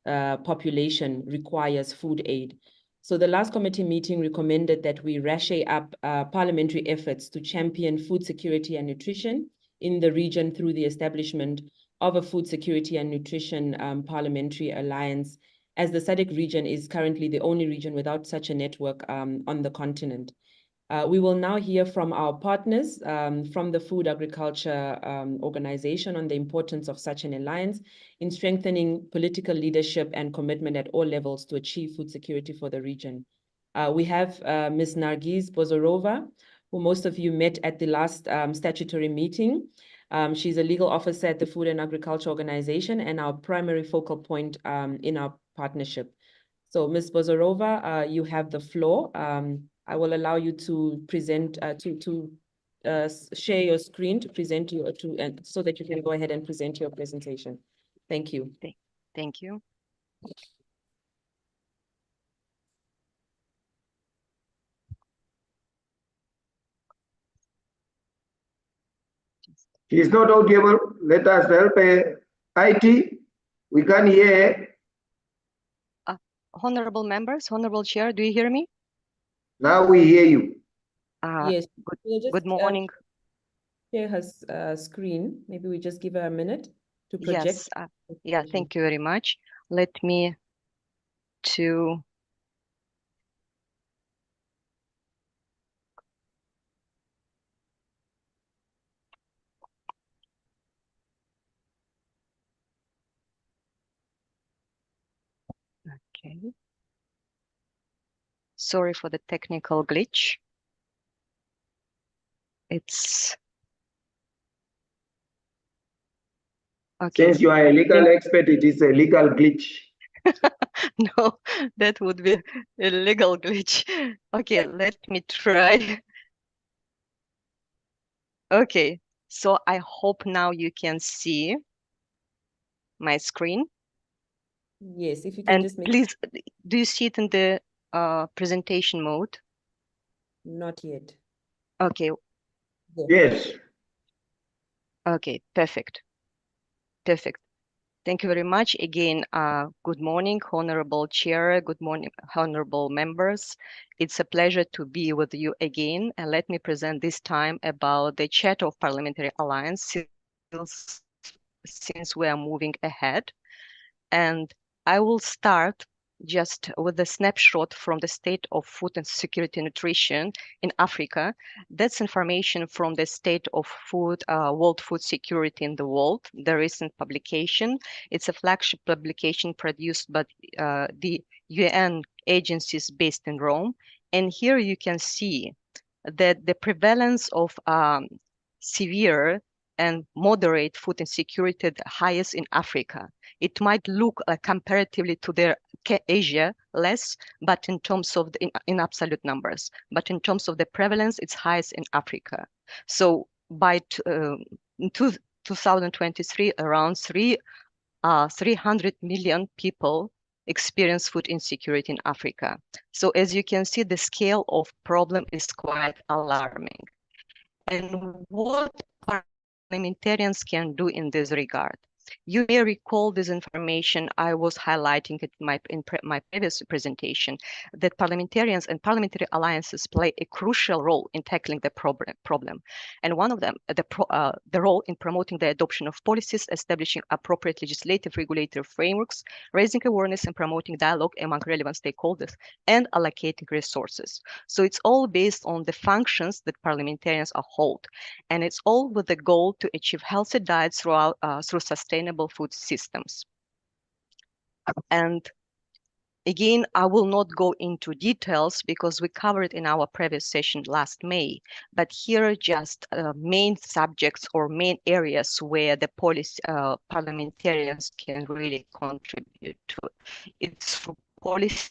population requires food aid. So the last committee meeting recommended that we ratchet up parliamentary efforts to champion food security and nutrition in the region through the establishment of a food security and nutrition parliamentary alliance, as the SADC region is currently the only region without such a network on the continent. We will now hear from our partners from the Food Agriculture Organization on the importance of such an alliance in strengthening political leadership and commitment at all levels to achieve food security for the region. We have Ms. Nargiz Bozorova, who most of you met at the last statutory meeting. She's a legal officer at the Food and Agriculture Organization and our primary focal point in our partnership. So Ms. Bozorova, you have the floor. I will allow you to present, share your screen to present so that you can go ahead and present your presentation. Thank you. Thank you. She is not audible. Let us help IT. We can hear. Honorable members, honorable chair, do you hear me? Now we hear you. Yes. We'll just, Good morning. share her screen. Maybe we just give her a minute to project. Yes, yeah, thank you very much. Let me to okay. Sorry for the technical glitch. It's okay. Since you are a legal expert, it is a legal glitch. No, that would be a legal glitch. Okay, let me try. Okay, so I hope now you can see my screen. Yes, if you can And just make. please, do you see it in the presentation mode? Not yet. Okay, Yes. okay, perfect. Perfect. Thank you very much. Again, good morning, Honorable Chair. Good morning, honorable members. It's a pleasure to be with you again. And let me present this time about the Charter of Parliamentary Alliance since we are moving ahead. And I will start just with a snapshot from the state of food and security and nutrition in Africa. That's information from the state of food, world food security in the world, the recent publication. It's a flagship publication produced by the UN agencies based in Rome. And here you can see that the prevalence of severe and moderate food insecurity the highest in Africa. It might look comparatively to the Asia less, but in terms of in absolute numbers, but in terms of the prevalence, it's highest in Africa. So by 2023, around 300 million people experience food insecurity in Africa. So as you can see, the scale of problem is quite alarming. And what parliamentarians can do in this regard? You may recall this information I was highlighting in my previous presentation, that parliamentarians and parliamentary alliances play a crucial role in tackling the problem. And one of them, the role in promoting the adoption of policies, establishing appropriate legislative regulatory frameworks, raising awareness and promoting dialogue among relevant stakeholders, and allocating resources. So it's all based on the functions that parliamentarians hold. And it's all with the goal to achieve healthy diets through sustainable food systems. And again, I will not go into details because we covered in our previous session last May, but here are just main subjects or main areas where the policy parliamentarians can really contribute to. It's for policy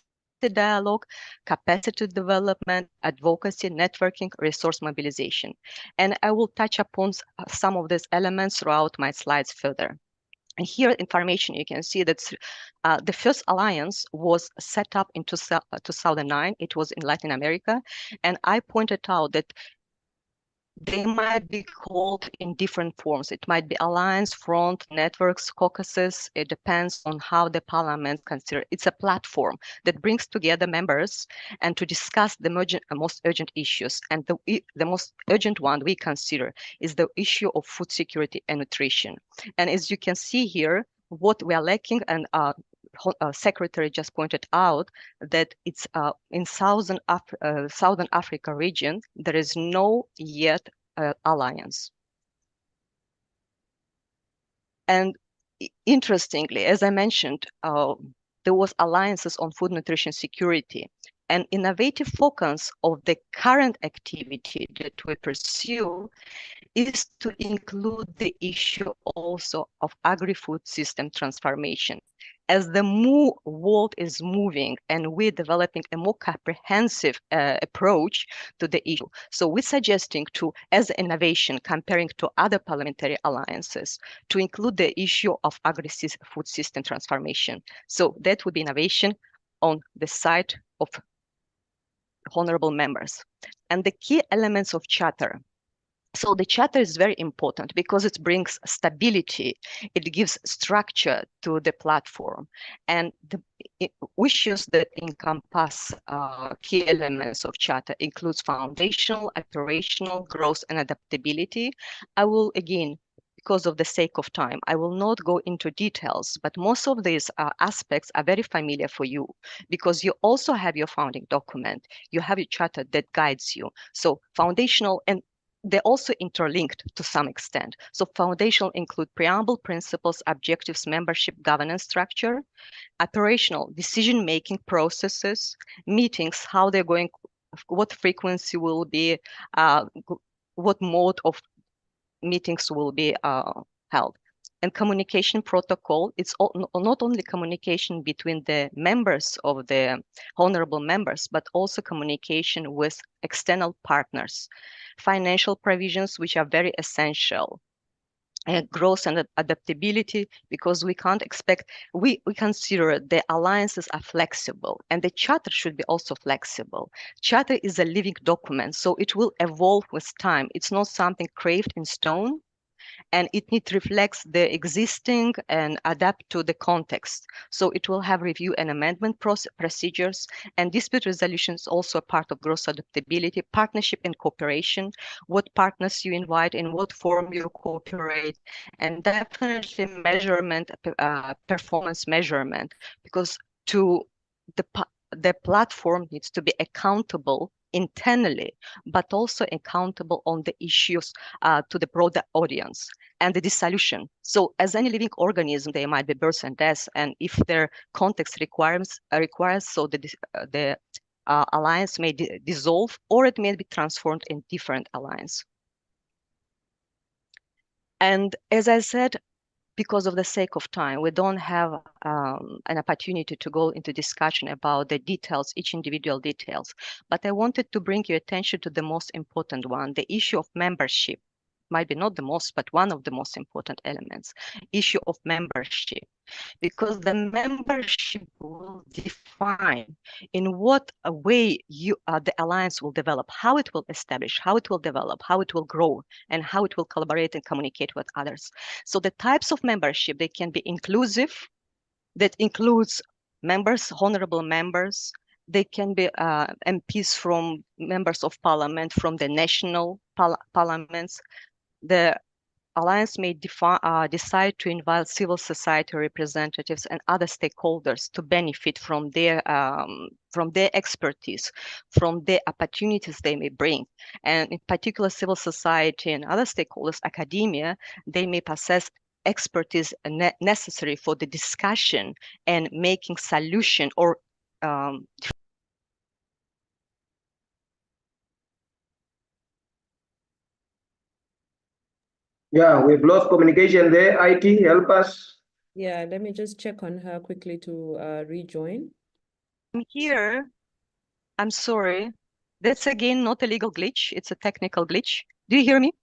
dialogue, capacity development, advocacy, networking, resource mobilization. And I will touch upon some of these elements throughout my slides further. And here information, you can see that the first alliance was set up in 2009. It was in Latin America. And I pointed out that they might be called in different forms. It might be alliance, front, networks, caucuses. It depends on how the parliament considers. It's a platform that brings together members and to discuss the most urgent issues. And the most urgent one we consider is the issue of food security and nutrition. And as you can see here, what we are lacking, and Secretary just pointed out that it's in Southern Africa region, there is no yet alliance. And interestingly, as I mentioned, there was alliances on food nutrition security. An innovative focus of the current activity that we pursue is to include the issue also of agri-food system transformation. As the world is moving and we're developing a more comprehensive approach to the issue. So we're suggesting to, as innovation, comparing to other parliamentary alliances, to include the issue of agri-food system transformation. So that would be innovation on the side of honorable members. And the key elements of charter So the charter is very important because it brings stability. It gives structure to the platform, and the issues that encompass key elements of charter includes foundational, operational, growth, and adaptability. I will again, because of the sake of time, I will not go into details, but most of these aspects are very familiar for you because you also have your founding document. You have your charter that guides you. So foundational, and they're also interlinked to some extent. So foundational include preamble, principles, objectives, membership, governance structure, operational, decision-making processes, meetings, how they're going, what frequency will be, what mode of meetings will be held. And communication protocol, it's not only communication between the members of the honorable members, but also communication with external partners. Financial provisions, which are very essential. Growth and adaptability, because we can't expect, we consider the alliances are flexible, and the charter should be also flexible. Charter is a living document, so it will evolve with time. It's not something carved in stone, and it reflects the existing and adapt to the context. So it will have review and amendment procedures, and dispute resolution is also a part of growth adaptability, partnership and cooperation, what partners you invite, in what form you cooperate, and definitely measurement, performance measurement, because the platform needs to be accountable internally, but also accountable on the issues to the broader audience and the dissolution. So as any living organism, there might be birth and death, and if their context requires so the alliance may dissolve, or it may be transformed in different alliance. And as I said, because of the sake of time, we don't have an opportunity to go into discussion about the details, each individual details. But I wanted to bring your attention to the most important one, the issue of membership. Might be not the most, but one of the most important elements, issue of membership. Because the membership will define in what way the alliance will develop, how it will establish, how it will develop, how it will grow, and how it will collaborate and communicate with others. So the types of membership, they can be inclusive, that includes members, honorable members. They can be MPs from members of parliament, from the national parliaments. The alliance may decide to invite civil society representatives and other stakeholders to benefit from their expertise, from the opportunities they may bring. And in particular, civil society and other stakeholders, academia, they may possess expertise necessary for the discussion and making solution or Yeah, we've lost communication there. IT, help us. Yeah, let me just check on her quickly to rejoin. I'm here. I'm sorry. That's again not a legal glitch. It's a technical glitch. Do you hear me?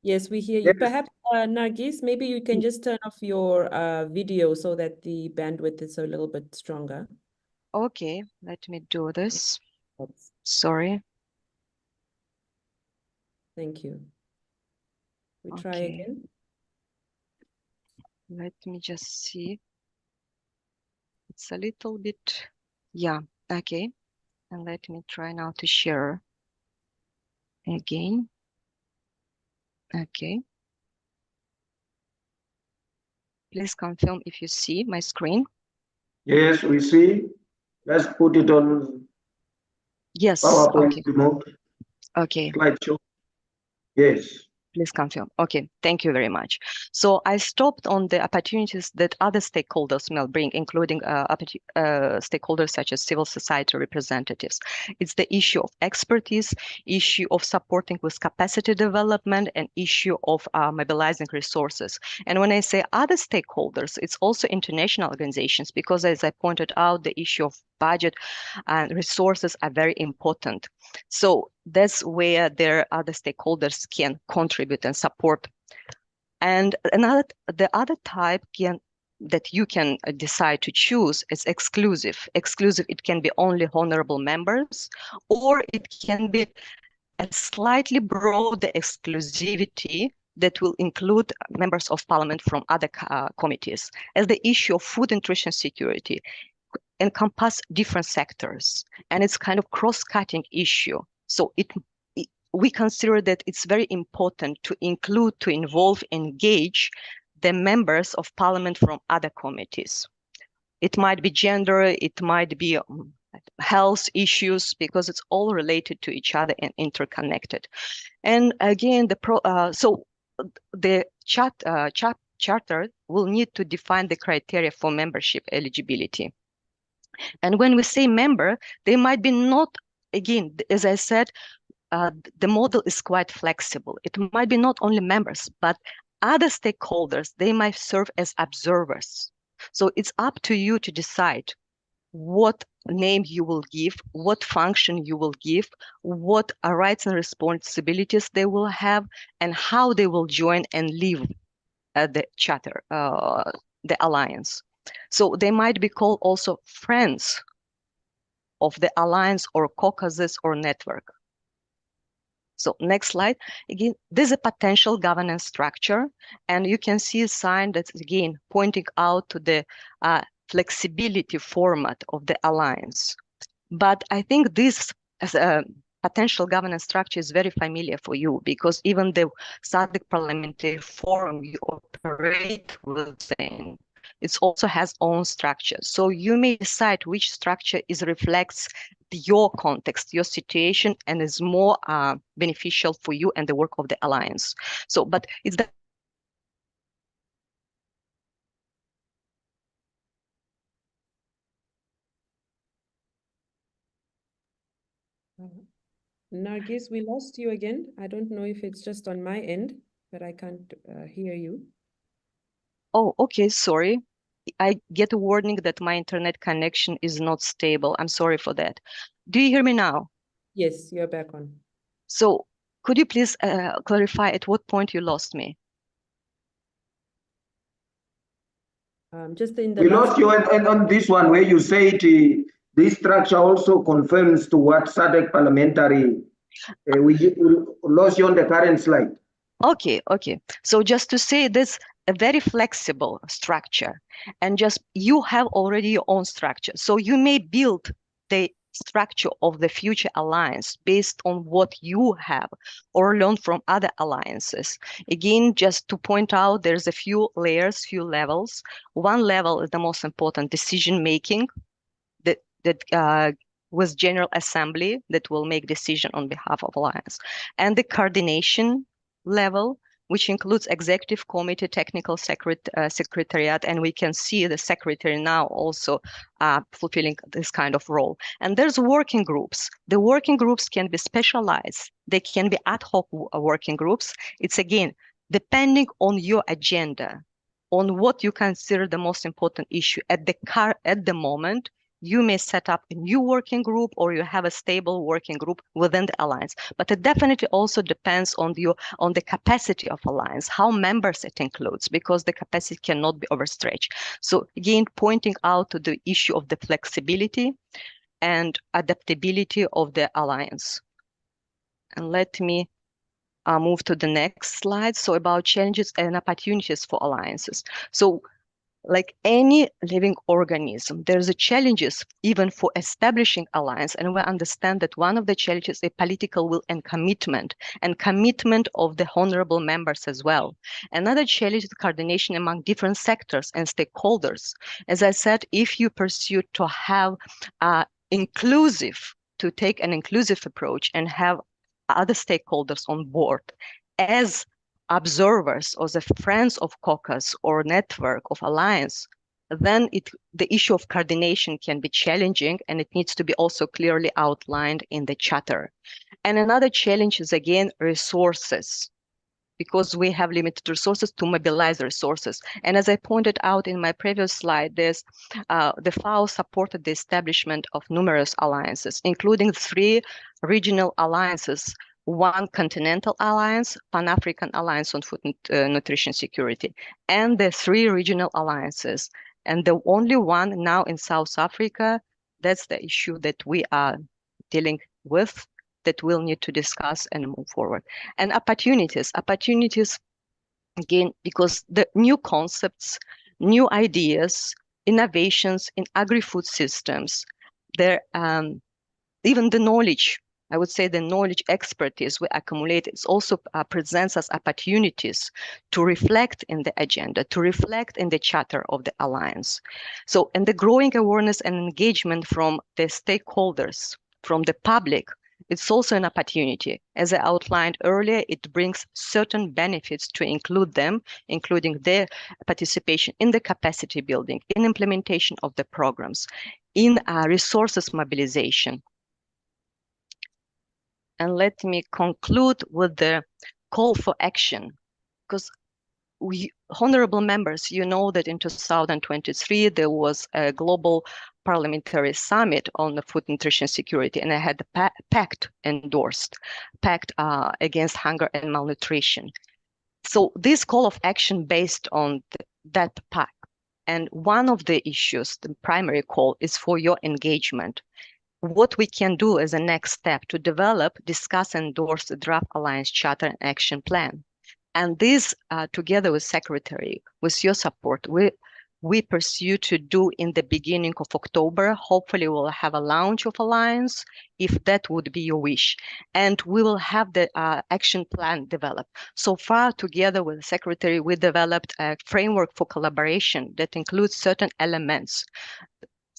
Yes, we hear you. Yes. Perhaps, Nargis, maybe you can just turn off your video so that the bandwidth is a little bit stronger. Okay, let me do this. Oops. Sorry. Thank you. We try Okay. again. Let me just see. It's a little bit, yeah, okay. And let me try now to share again. Okay. Please confirm if you see my screen. Yes, we see. Let's put it on Yes, PowerPoint okay. remote Okay. slideshow. Yes. Please confirm. Okay, thank you very much. So I stopped on the opportunities that other stakeholders may bring, including stakeholders such as civil society representatives. It's the issue of expertise, issue of supporting with capacity development, and issue of mobilizing resources. And when I say other stakeholders, it's also international organizations, because as I pointed out, the issue of budget and resources are very important. So that's where their other stakeholders can contribute and support. And the other type that you can decide to choose is exclusive. Exclusive, it can be only honorable members, or it can be a slightly broader exclusivity that will include members of parliament from other committees, as the issue of food and nutrition security encompass different sectors, and it's kind of cross-cutting issue. So we consider that it's very important to include, to involve, engage the members of parliament from other committees. It might be gender, it might be health issues, because it's all related to each other and interconnected. And again, the charter will need to define the criteria for membership eligibility. And when we say member, they might be not, again, as I said, the model is quite flexible. It might be not only members, but other stakeholders, they might serve as observers. So it's up to you to decide what name you will give, what function you will give, what rights and responsibilities they will have, and how they will join and live the charter, the alliance. So they might be called also friends of the alliance or caucuses or network. So next slide. Again, this is a potential governance structure, and you can see a sign that's again pointing out to the flexibility format of the alliance. But I think this as a potential governance structure is very familiar for you, because even the SADC Parliamentary Forum you operate within, it also has own structure. So you may decide which structure reflects your context, your situation, and is more beneficial for you and the work of the alliance. So, but it's that. Nargis, we lost you again. I don't know if it's just on my end, but I can't hear you. Oh, okay, sorry. I get a warning that my internet connection is not stable. I'm sorry for that. Do you hear me now? Yes, you're back on. So could you please clarify at what point you lost me? Just in the We last. lost you on this one where you said this structure also confirms to what SADC parliamentary. We lost you on the current slide. Okay. So just to say this, a very flexible structure, and just you have already your own structure. So you may build the structure of the future alliance based on what you have or learn from other alliances. Again, just to point out, there's a few layers, few levels. One level is the most important, decision making, that with General Assembly that will make decision on behalf of alliance, and the coordination level, which includes executive committee, technical secretariat, and we can see the secretary now also fulfilling this kind of role. And there's working groups. The working groups can be specialized. They can be ad hoc working groups. It's again, depending on your agenda, on what you consider the most important issue at the moment. You may set up a new working group, or you have a stable working group within the alliance. But it definitely also depends on the capacity of alliance, how members it includes, because the capacity cannot be overstretched. So again, pointing out to the issue of the flexibility and adaptability of the alliance. And let me move to the next slide. So about challenges and opportunities for alliances. So like any living organism, there's a challenges even for establishing alliance, and we understand that one of the challenges is political will and commitment of the honorable members as well. Another challenge is coordination among different sectors and stakeholders. As I said, if you pursue to have to take an inclusive approach and have other stakeholders on board as observers or the friends of caucus or network of alliance, then the issue of coordination can be challenging, and it needs to be also clearly outlined in the charter. And another challenge is again resources, because we have limited resources to mobilize resources. And as I pointed out in my previous slide, the FAO supported the establishment of numerous alliances, including 3 regional alliances, 1 continental alliance, Pan-African Alliance on Food and Nutrition Security, and the 3 regional alliances. And the only one now in South Africa, that's the issue that we are dealing with, that we'll need to discuss and move forward. And opportunities, again, because the new concepts, new ideas, innovations in agri-food systems, even the knowledge, I would say the knowledge expertise we accumulate is also presents us opportunities to reflect in the agenda, to reflect in the charter of the alliance. So, and the growing awareness and engagement from the stakeholders, from the public, it's also an opportunity. As I outlined earlier, it brings certain benefits to include them, including their participation in the capacity building, in implementation of the programs, in resources mobilization. And let me conclude with the call for action, because honorable members, you know that in 2023, there was a global parliamentary summit on the food nutrition security, and I had the pact endorsed, pact against hunger and malnutrition. So this call of action based on that pact, and one of the issues, the primary call, is for your engagement. What we can do as a next step to develop, discuss, and endorse the draft Alliance Charter and Action Plan. And this, together with Secretary, with your support, we pursue to do in the beginning of October. Hopefully we'll have a launch of Alliance, if that would be your wish. And we will have the action plan developed. So far, together with the Secretary, we developed a framework for collaboration that includes certain elements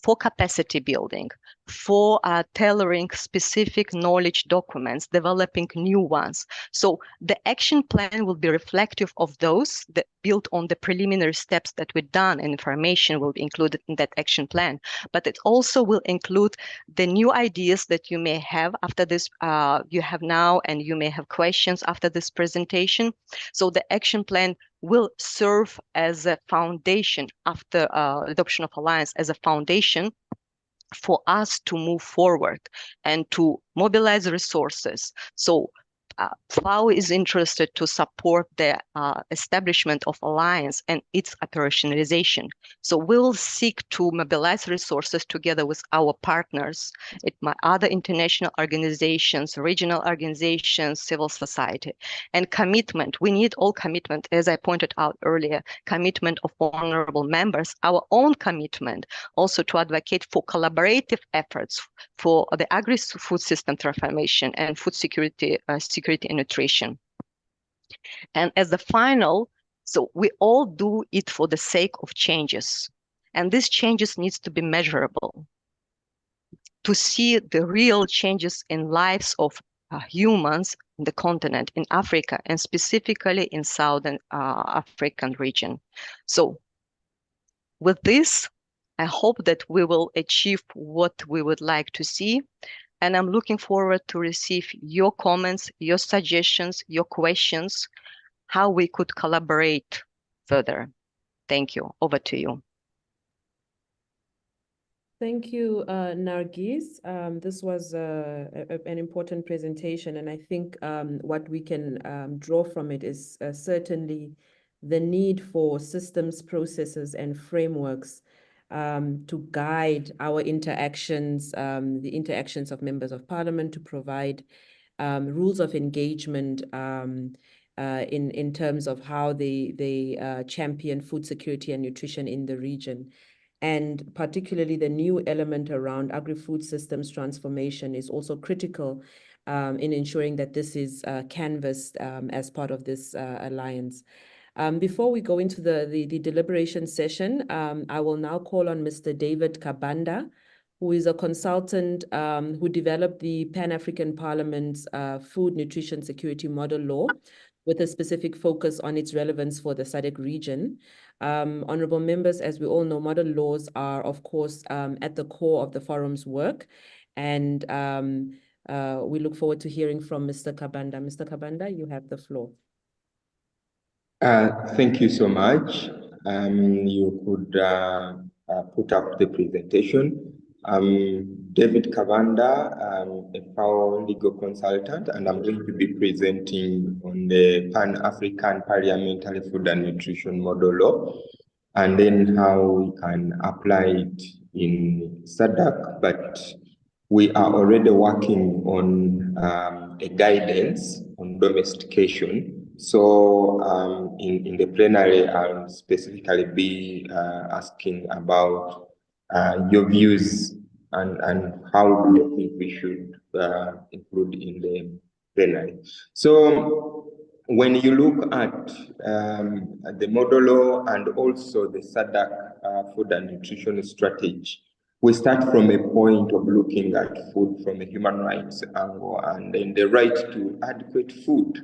for capacity building, for tailoring specific knowledge documents, developing new ones. So the action plan will be reflective of those that built on the preliminary steps that we've done, and information will be included in that action plan. But it also will include the new ideas that you may have after this, you have now, and you may have questions after this presentation. So the action plan will serve as a foundation after adoption of Alliance, as a foundation for us to move forward and to mobilize resources. So FAO is interested to support the establishment of Alliance and its operationalization. So we will seek to mobilize resources together with our partners, other international organizations, regional organizations, civil society, and commitment. We need all commitment, as I pointed out earlier, commitment of honorable members, our own commitment also to advocate for collaborative efforts for the agri-food system transformation and food security, security and nutrition. And as the final, so we all do it for the sake of changes. And these changes needs to be measurable, to see the real changes in lives of humans in the continent, in Africa, and specifically in Southern African region. So with this, I hope that we will achieve what we would like to see. And I'm looking forward to receive your comments, your suggestions, your questions, how we could collaborate further. Thank you. Over to you. Thank you, Nargis. This was an important presentation, and I think what we can draw from it is certainly the need for systems, processes, and frameworks to guide our interactions, the interactions of members of parliament, to provide rules of engagement in terms of how they champion food security and nutrition in the region. And particularly the new element around agri-food systems transformation is also critical in ensuring that this is canvassed as part of this alliance. Before we go into the deliberation session, I will now call on Mr. David Kabanda, who is a consultant who developed the Pan-African Parliament's Food Nutrition Security Model Law, with a specific focus on its relevance for the SADC region. Honorable members, as we all know, model laws are, of course, at the core of the forum's work. And we look forward to hearing from Mr. Kabanda. Mr. Kabanda, you have the floor. Thank you so much. You could put up the presentation. David Kabanda, a FAO legal consultant, and I'm going to be presenting on the Pan-African Parliamentary Food and Nutrition Model Law, and then how we can apply it in SADC, but we are already working on a guidance on domestication. So in the plenary, I'll specifically be asking about your views and how do you think we should include in the plenary. So when you look at the model law and also the SADC food and nutrition strategy, we start from a point of looking at food from a human rights angle, and then the right to adequate food,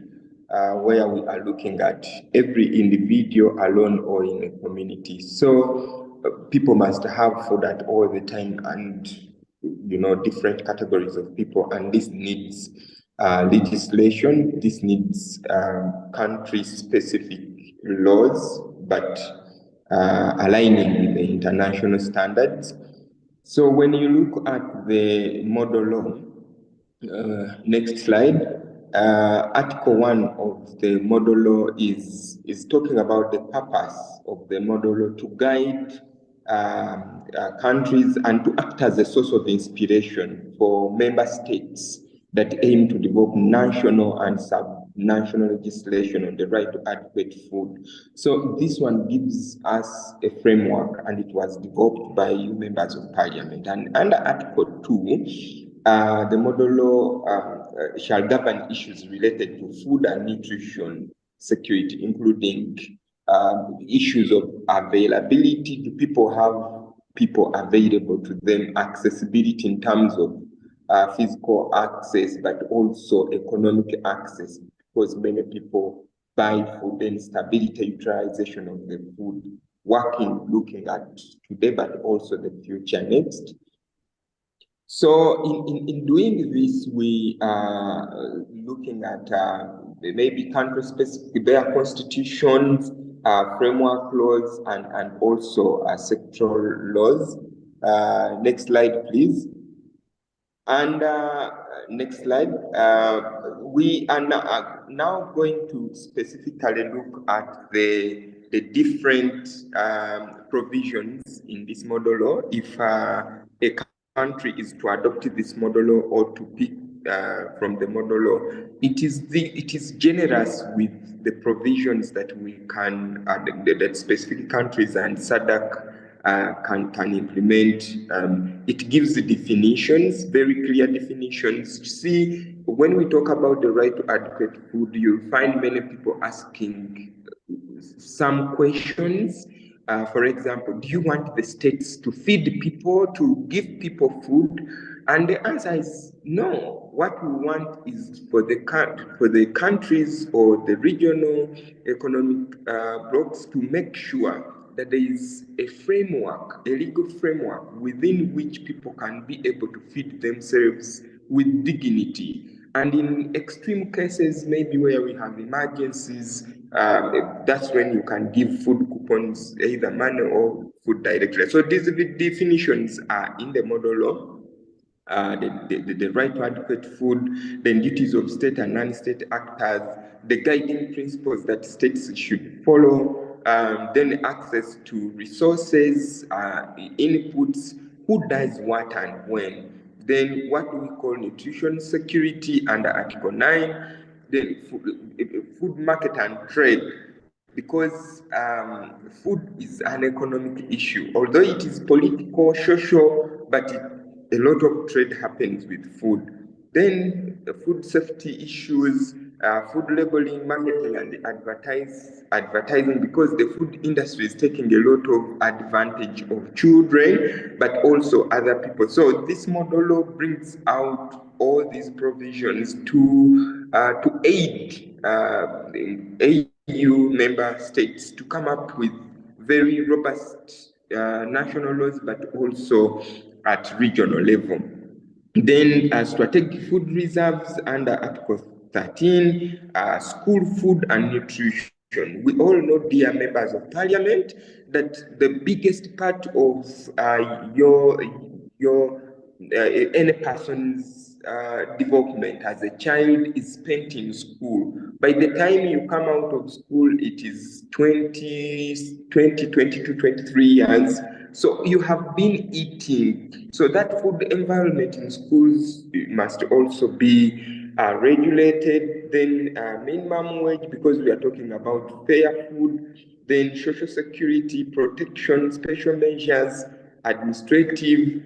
where we are looking at every individual alone or in a community. So people must have food at all the time, and different categories of people, and this needs legislation, this needs country-specific laws, but aligning with the international standards. So when you look at the model law, next slide, Article 1 of the model law is talking about the purpose of the model law to guide countries and to act as a source of inspiration for member states that aim to develop national and sub-national legislation on the right to adequate food. So this one gives us a framework, and it was developed by you members of parliament. And under Article 2, the model law shall govern issues related to food and nutrition security, including issues of availability. Do people have people available to them? Accessibility in terms of physical access, but also economic access, because many people buy food, and stability utilization of the food, looking at today, but also the future next. So in doing this, we are looking at maybe country-specific, their constitutions, framework laws, and also sectoral laws. Next slide, please. And next slide. We are now going to specifically look at the different provisions in this model law. If a country is to adopt this model law or to pick from the model law, it is generous with the provisions that we can that specific countries and SADC can implement. It gives the definitions, very clear definitions. See, when we talk about the right to adequate food, you'll find many people asking some questions. For example, do you want the states to feed people, to give people food? And the answer is no. What we want is for the countries or the regional economic blocks to make sure that there is a framework, a legal framework within which people can be able to feed themselves with dignity. And in extreme cases, maybe where we have emergencies, that's when you can give food coupons, either money or food directly. So these definitions are in the model law. The right to adequate food, the duties of state and non-state actors, the guiding principles that states should follow, then access to resources, inputs, who does what and when. Then what we call nutrition security under Article 9, then food market and trade, because food is an economic issue, although it is political, social, but a lot of trade happens with food. Then food safety issues, food labeling, marketing, and advertising, because the food industry is taking a lot of advantage of children, but also other people. So this model law brings out all these provisions to aid EU member states to come up with very robust national laws, but also at regional level. Then strategic food reserves under Article 13, school food and nutrition. We all know, dear members of parliament, that the biggest part of any person's development as a child is spent in school. By the time you come out of school, it is 22, 23 years, So you have been eating. So that food environment in schools must also be regulated. Then minimum wage, because we are talking about fair food. Then social security protection, special measures, administrative,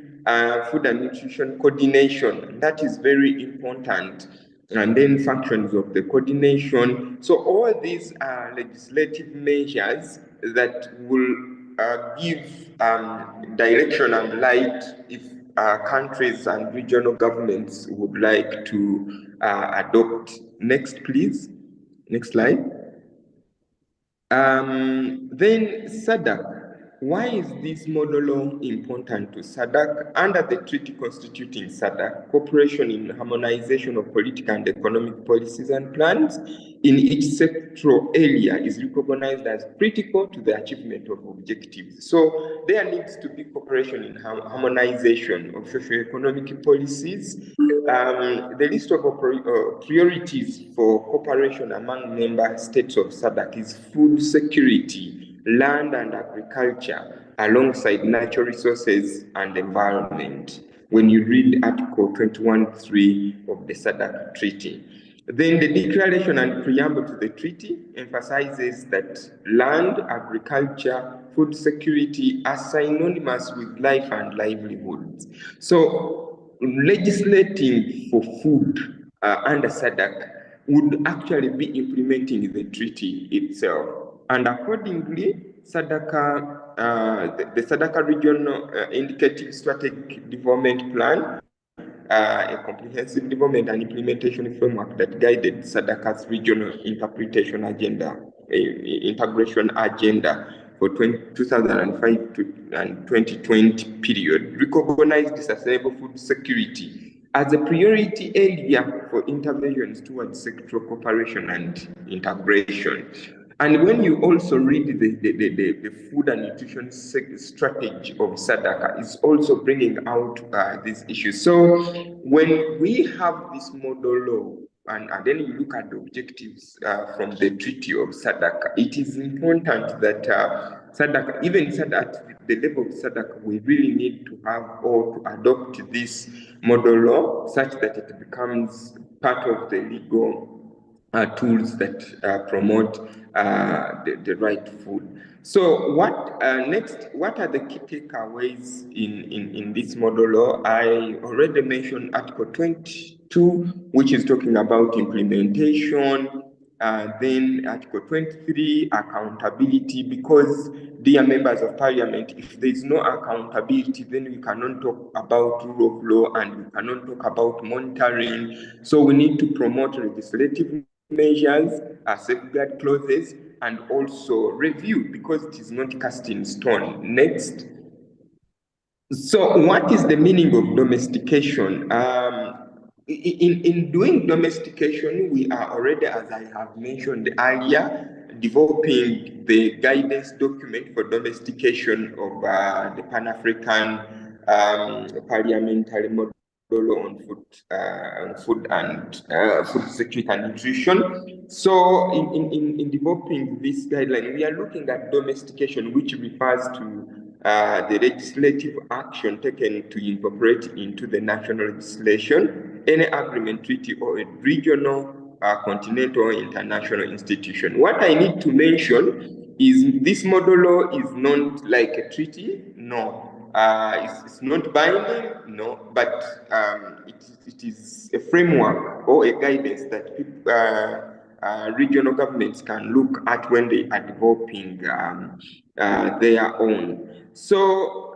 food and nutrition coordination. That is very important. And then functions of the coordination. So all these are legislative measures that will give direction and light if countries and regional governments would like to adopt. Next, please. Next slide. Then SADC. Why is this model law important to SADC? Under the treaty constituting SADC, cooperation in harmonization of political and economic policies and plans in each sectoral area is recognized as critical to the achievement of objectives. So there needs to be cooperation in harmonization of socio-economic policies. The list of priorities for cooperation among member states of SADC is food security, land and agriculture, alongside natural resources and environment, when you read Article 21.3 of the SADC Treaty. Then the declaration and preamble to the treaty emphasizes that land, agriculture, food security are synonymous with life and livelihoods. So legislating for food under SADC would actually be implementing the treaty itself. And accordingly, SADC, the SADC Regional Indicative Strategic Development Plan, a comprehensive development and implementation framework that guided SADC's regional integration agenda for 2005 to 2020 period, recognized sustainable food security as a priority area for interventions towards sectoral cooperation and integration. And when you also read the food and nutrition strategy of SADC, is also bringing out these issues. So when we have this model law, and then you look at the objectives from the treaty of SADC, it is important that SADC, even at the level of SADC, we really need to have or to adopt this model law such that it becomes part of the legal tools that promote the right food. So what next? What are the key takeaways in this model law? I already mentioned Article 22, which is talking about implementation. Then Article 23, accountability, because, dear members of parliament, if there is no accountability, then we cannot talk about rule of law and we cannot talk about monitoring. So we need to promote legislative measures, safeguard clauses, and also review, because it is not cast in stone. Next. So what is the meaning of domestication? In doing domestication, we are already, as I have mentioned earlier, developing the guidance document for domestication of the Pan-African parliamentary model on food and food security and nutrition. So in developing this guideline, we are looking at domestication, which refers to the legislative action taken to incorporate into the national legislation any agreement, treaty, or a regional, continental, or international institution. What I need to mention is this model law is not like a treaty, no. It's not binding, no, but it is a framework or a guidance that people, regional governments can look at when they are developing their own. So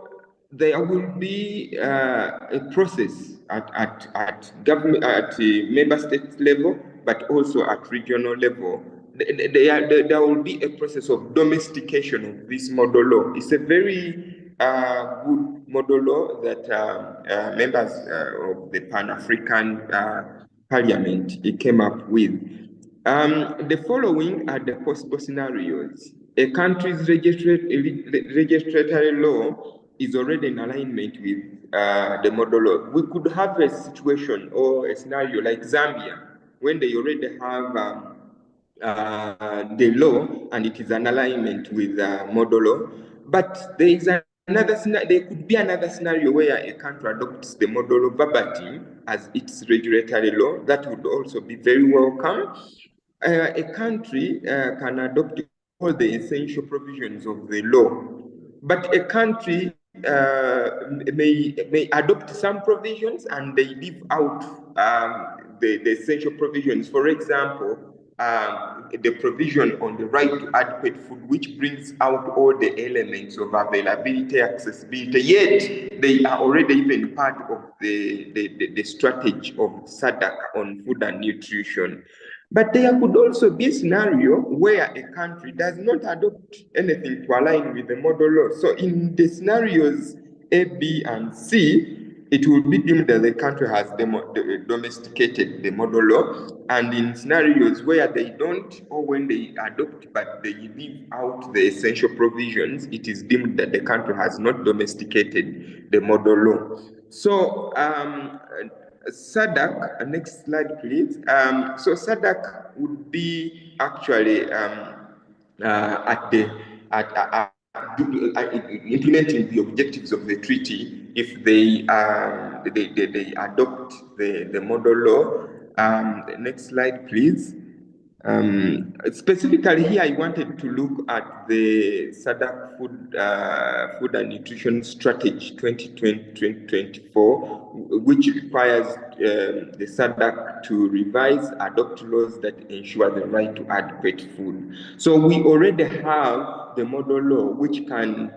there will be a process at government, at member state level, but also at regional level. There will be a process of domestication of this model law. It's a very good model law that members of the Pan-African Parliament came up with. The following are the possible scenarios. A country's registratory law is already in alignment with the model law. We could have a situation or a scenario like Zambia, when they already have the law and it is an alignment with model law, but there is an there could be another scenario where a country adopts the model of verbatim as its regulatory law. That would also be very welcome. A country can adopt all the essential provisions of the law, but a country may adopt some provisions and they leave out the essential provisions. For example, the provision on the right to adequate food, which brings out all the elements of availability, accessibility, yet they are already even part of the strategy of SADC on food and nutrition. But there could also be a scenario where a country does not adopt anything to align with the model law. So in the scenarios A, B, and C, it will be deemed that the country has domesticated the model law. And in scenarios where they don't, or when they adopt but they leave out the essential provisions, it is deemed that the country has not domesticated the model law. So SADC, next slide, please. So SADC would be actually implementing the objectives of the treaty if they adopt the model law. The next slide, please. Specifically here, I wanted to look at the SADC Food and Nutrition Strategy 2020-2024, which requires the SADC to revise, adopt laws that ensure the right to adequate food. So we already have the model law, which can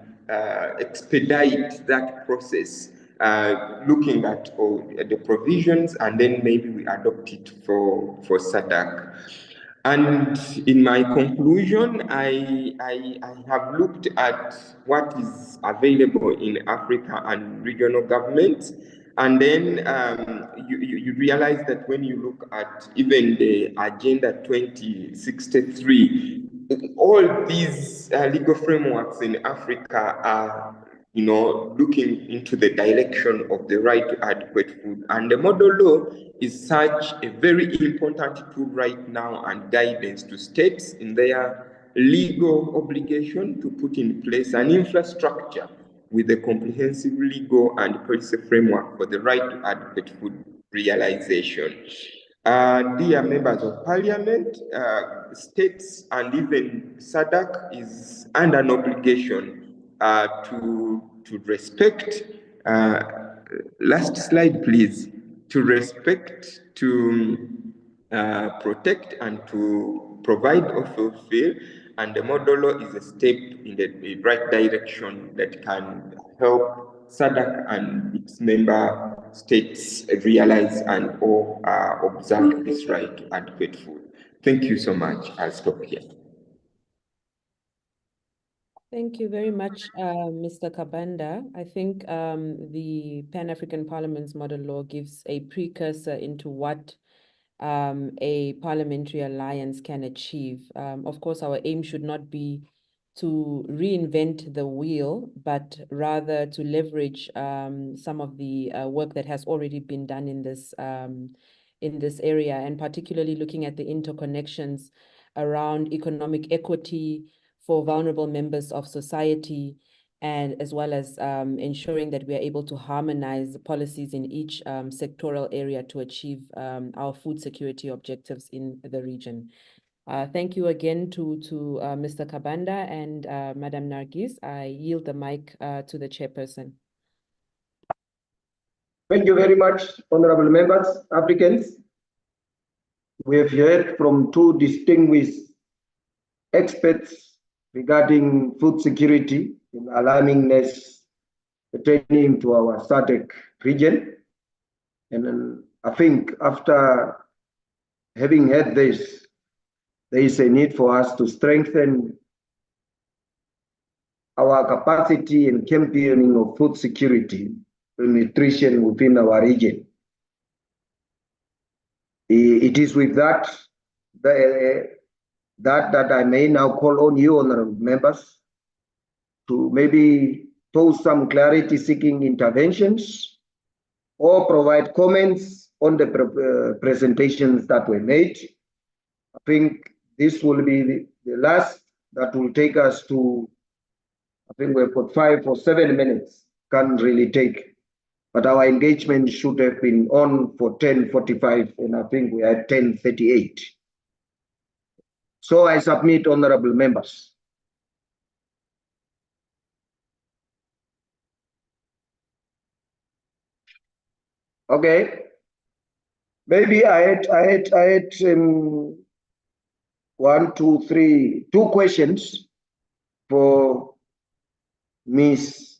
expedite that process, looking at the provisions, and then maybe we adopt it for SADC. And in my conclusion, I have looked at what is available in Africa and regional governments. And then you realize that when you look at even the Agenda 2063, all these legal frameworks in Africa are looking into the direction of the right to adequate food. And the model law is such a very important tool right now and guidance to states in their legal obligation to put in place an infrastructure with a comprehensive legal and policy framework for the right to adequate food realization. Dear members of parliament, states and even SADC is under an obligation to respect, last slide please, to respect, to protect, and to provide or fulfill, and the model law is a step in the right direction that can help SADC and its member states realize and or observe this right to adequate food. Thank you so much. I'll stop here. Thank you very much, Mr. Kabanda. I think the Pan-African Parliament's model law gives a precursor into what a parliamentary alliance can achieve. Of course, our aim should not be to reinvent the wheel, but rather to leverage some of the work that has already been done in this area, and particularly looking at the interconnections around economic equity for vulnerable members of society, and as well as ensuring that we are able to harmonize the policies in each sectoral area to achieve our food security objectives in the region. Thank you again to Mr. Kabanda and Madam Nargis. I yield the mic to the chairperson. Thank you very much, honorable members, Africans. We have heard from two distinguished experts regarding food security and alarmingness pertaining to our SADC region. And I think after having heard this, there is a need for us to strengthen our capacity in championing of food security and nutrition within our region. It is with that that I may now call on you, honorable members, to maybe pose some clarity-seeking interventions or provide comments on the presentations that were made. I think this will be the last that will take us to I think we've got 5 or 7 minutes, can't really take. But our engagement should have been on for 10:45, and I think we are at 10:38. So I submit, honorable members. Okay. Maybe I had 1, 2, 3, 2 questions for Miss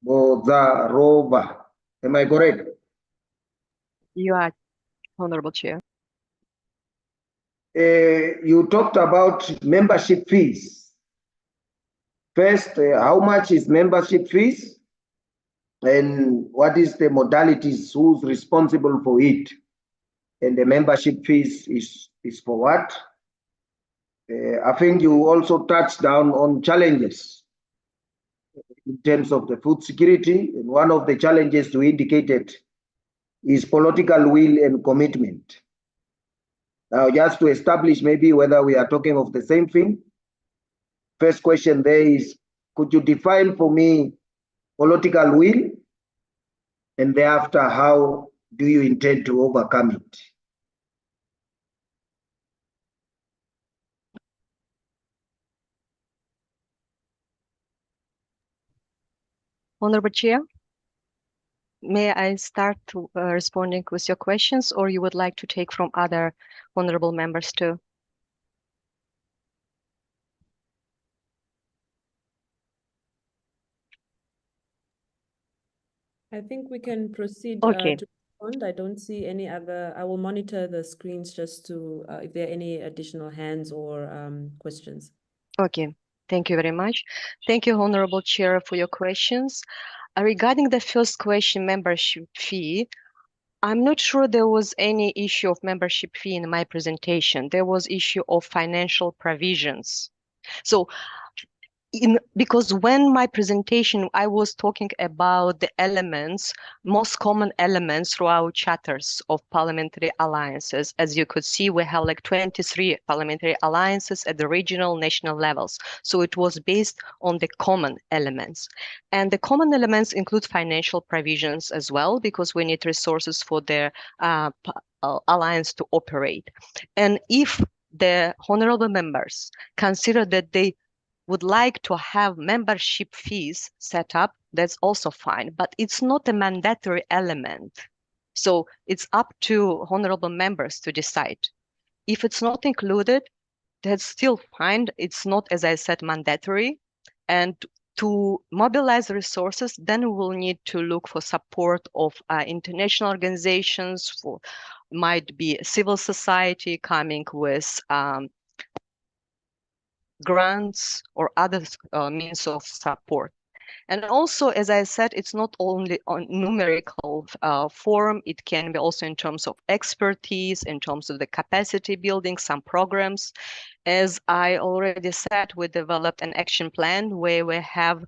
Bozarova. Am I correct? You are, Honorable Chair. You talked about membership fees. First, how much is membership fees? And what is the modalities? Who's responsible for it? And the membership fees is for what? I think you also touched down on challenges in terms of the food security. And one of the challenges you indicated is political will and commitment. Now, just to establish maybe whether we are talking of the same thing, first question there is, could you define for me political will? And thereafter, how do you intend to overcome it? Honorable Chair, may I start to, responding with your questions, or you would like to take from other honorable members too? I think we can proceed Okay. to respond. I don't see any other. I will monitor the screens just to if there are any additional hands or questions. Okay, thank you very much. Thank you, Honorable Chair, for your questions. Regarding the first question, membership fee, I'm not sure there was any issue of membership fee in my presentation. There was issue of financial provisions. So because when my presentation, I was talking about the elements, most common elements throughout charters of parliamentary alliances. As you could see, we have like 23 parliamentary alliances at the regional, national levels. So it was based on the common elements. And the common elements include financial provisions as well, because we need resources for the alliance to operate. And if the honorable members consider that they would like to have membership fees set up, that's also fine, but it's not a mandatory element. So it's up to honorable members to decide. If it's not included, that's still fine. It's not, as I said, mandatory. And to mobilize resources, then we will need to look for support of international organizations, for might be civil society coming with grants or other means of support. And also, as I said, it's not only on numerical form, it can be also in terms of expertise, in terms of the capacity building, some programs. As I already said, we developed an action plan where we have,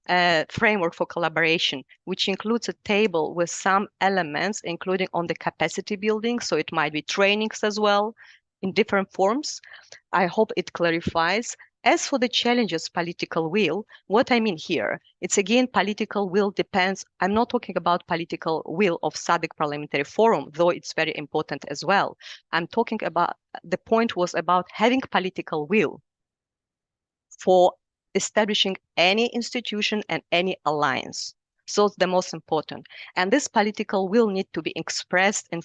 a framework for collaboration, which includes a table with some elements, including on the capacity building. So it might be trainings as well in different forms. I hope it clarifies. As for the challenges, political will, what I mean here, it's again, political will depends. I'm not talking about political will of SADC Parliamentary Forum, though it's very important as well. I'm talking about, the point was about having political will for establishing any institution and any alliance. So it's the most important. And this political will need to be expressed in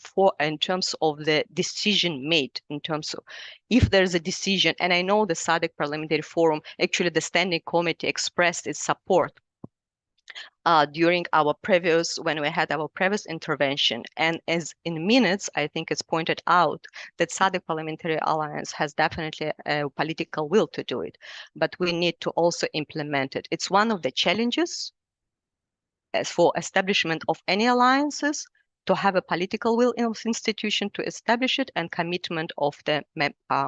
terms of the decision made, in terms of if there's a decision, and I know the SADC Parliamentary Forum, actually the Standing Committee expressed its support during when we had our previous intervention. And as in minutes, I think it's pointed out that SADC Parliamentary Alliance has definitely a political will to do it, but we need to also implement it. It's one of the challenges as for establishment of any alliances, to have a political will in the institution to establish it, and commitment of the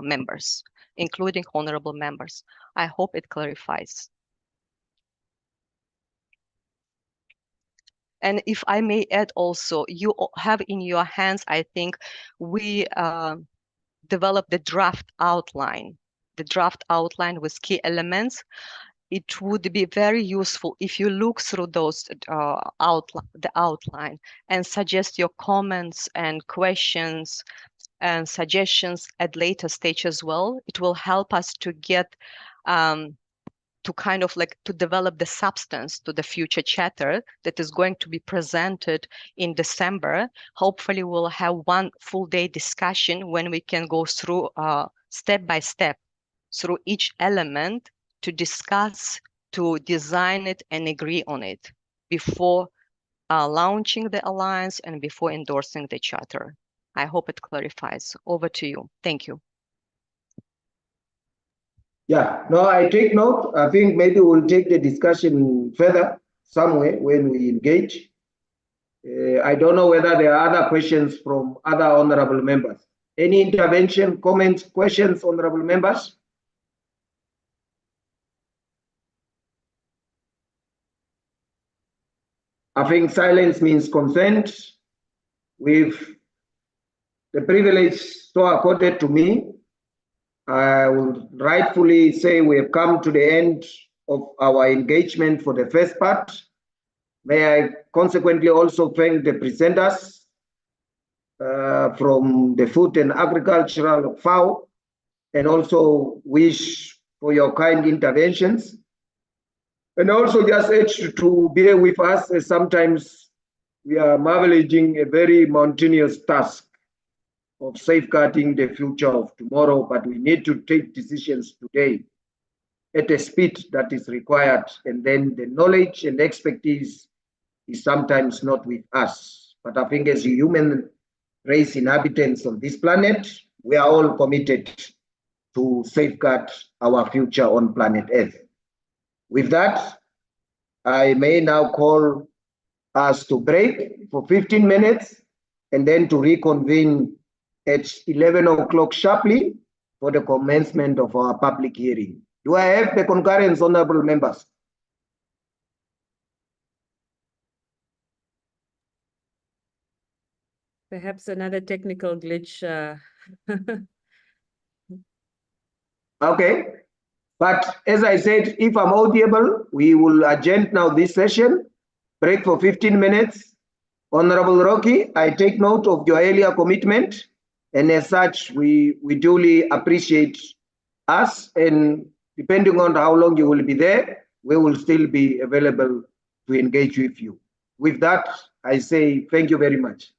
members, including honorable members. I hope it clarifies. And if I may add also, you have in your hands, I think we developed the draft outline the draft outline with key elements. It would be very useful if you look through those the outline and suggest your comments and questions and suggestions at later stage as well. It will help us to get to kind of like to develop the substance to the future charter that is going to be presented in December. Hopefully we'll have one full day discussion when we can go through step by step through each element to discuss, to design it and agree on it before launching the alliance and before endorsing the charter. I hope it clarifies. Over to you. Thank you. Yeah, no, I take note. I think maybe we'll take the discussion further somewhere when we engage. I don't know whether there are other questions from other honorable members. Any intervention, comments, questions, honorable members? I think silence means consent. With the privilege so accorded to me, I would rightfully say we have come to the end of our engagement for the first part. May I consequently also thank the presenters from the Food and Agricultural FAO, and also wish for your kind interventions. And also just urge to bear with us, as sometimes we are marveling a very mountainous task of safeguarding the future of tomorrow, but we need to take decisions today at a speed that is required, and then the knowledge and expertise is sometimes not with us. But I think as human race inhabitants on this planet, we are all committed to safeguard our future on planet Earth. With that, I may now call us to break for 15 minutes and then to reconvene at 11 o'clock sharply for the commencement of our public hearing. Do I have the concurrence, honorable members? Perhaps another technical glitch. Okay. But as I said, if I'm audible, we will adjourn now this session, break for 15 minutes. Honorable Rocky, I take note of your earlier commitment, and as such, we duly appreciate us, and depending on how long you will be there, we will still be available to engage with you. With that, I say thank you very much.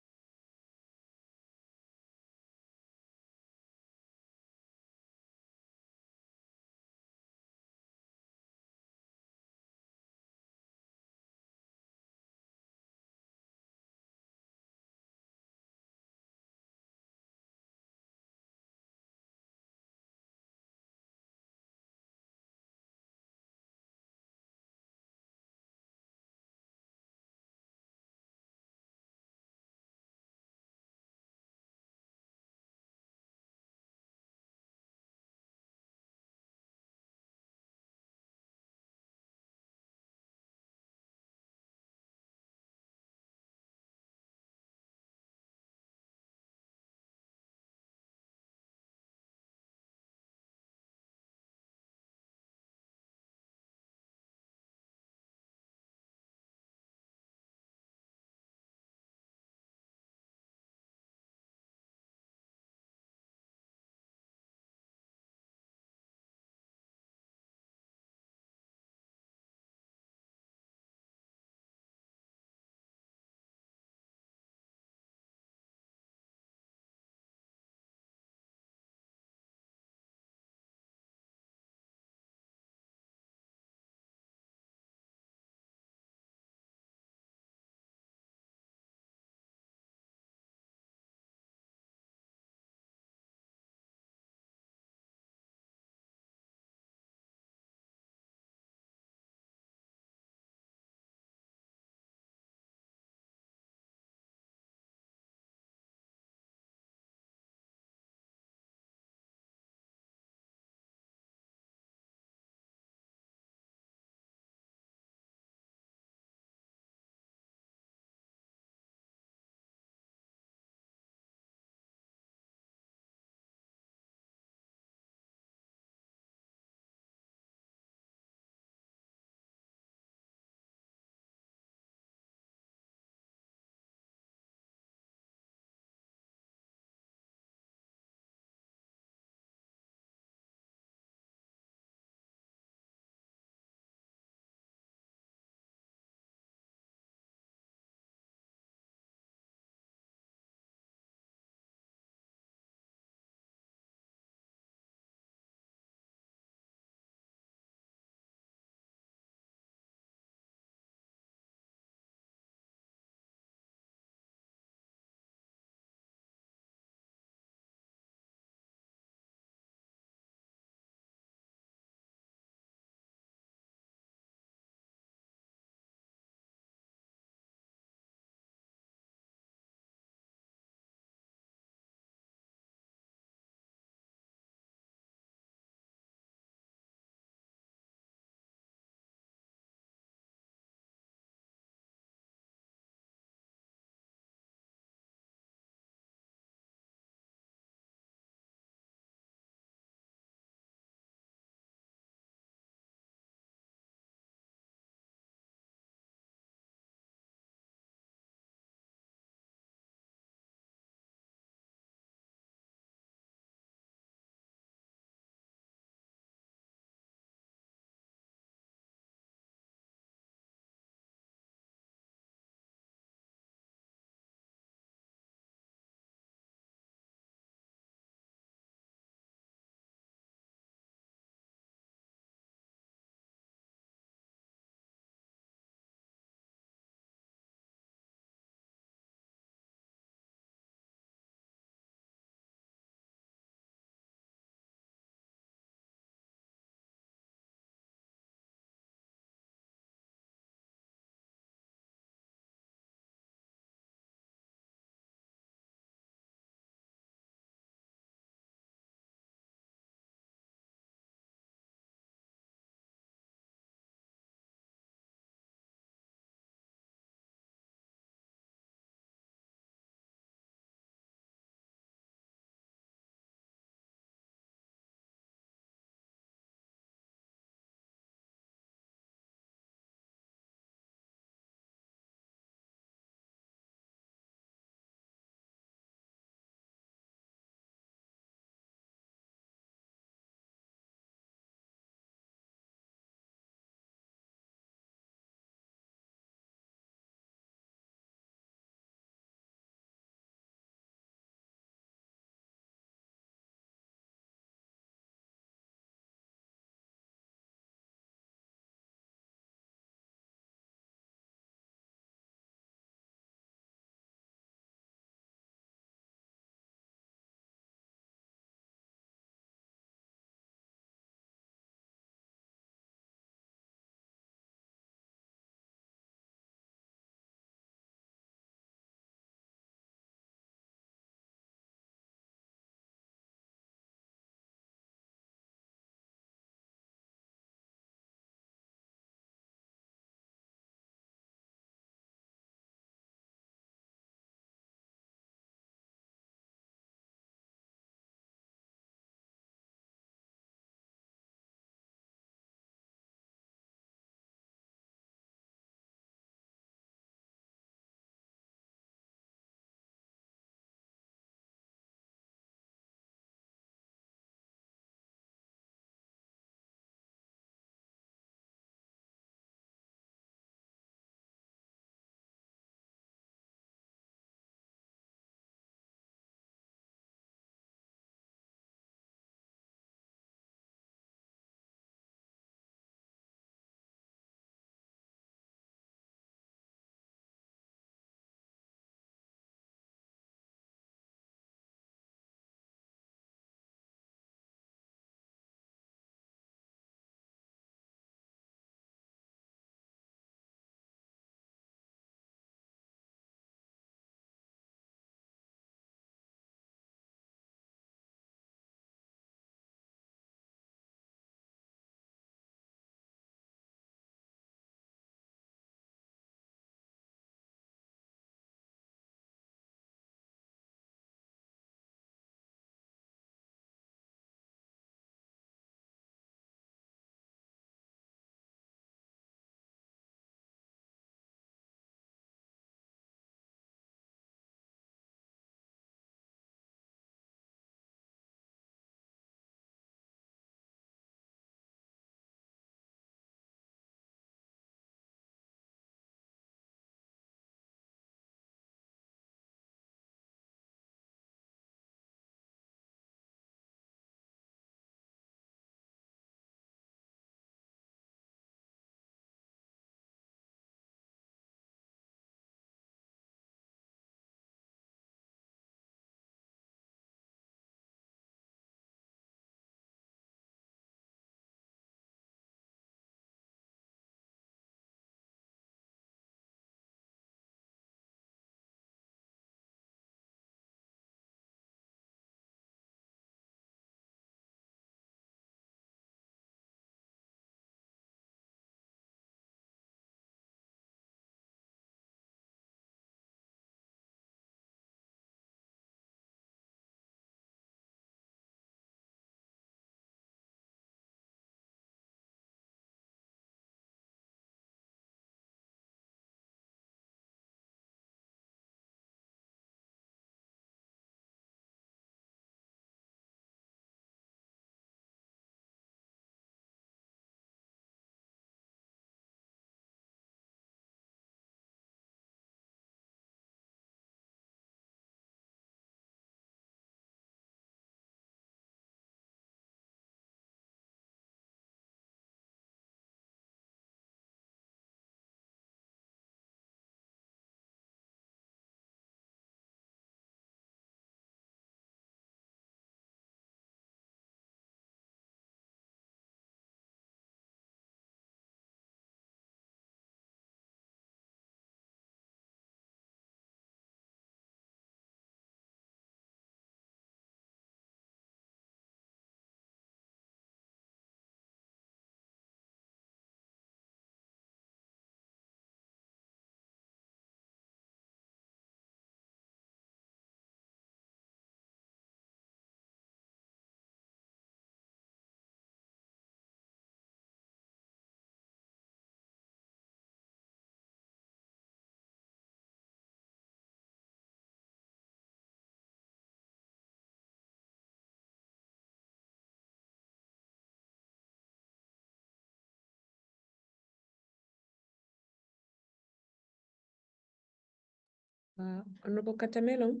Honorable Katamelo?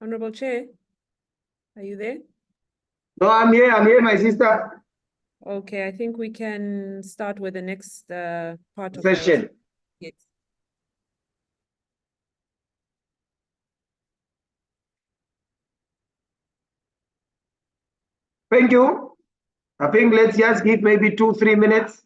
Honorable Chair, are you there? No, I'm here, my sister. Okay, I think we can start with the next part of Session. Yes. Thank you. I think let's just give maybe 2-3 minutes.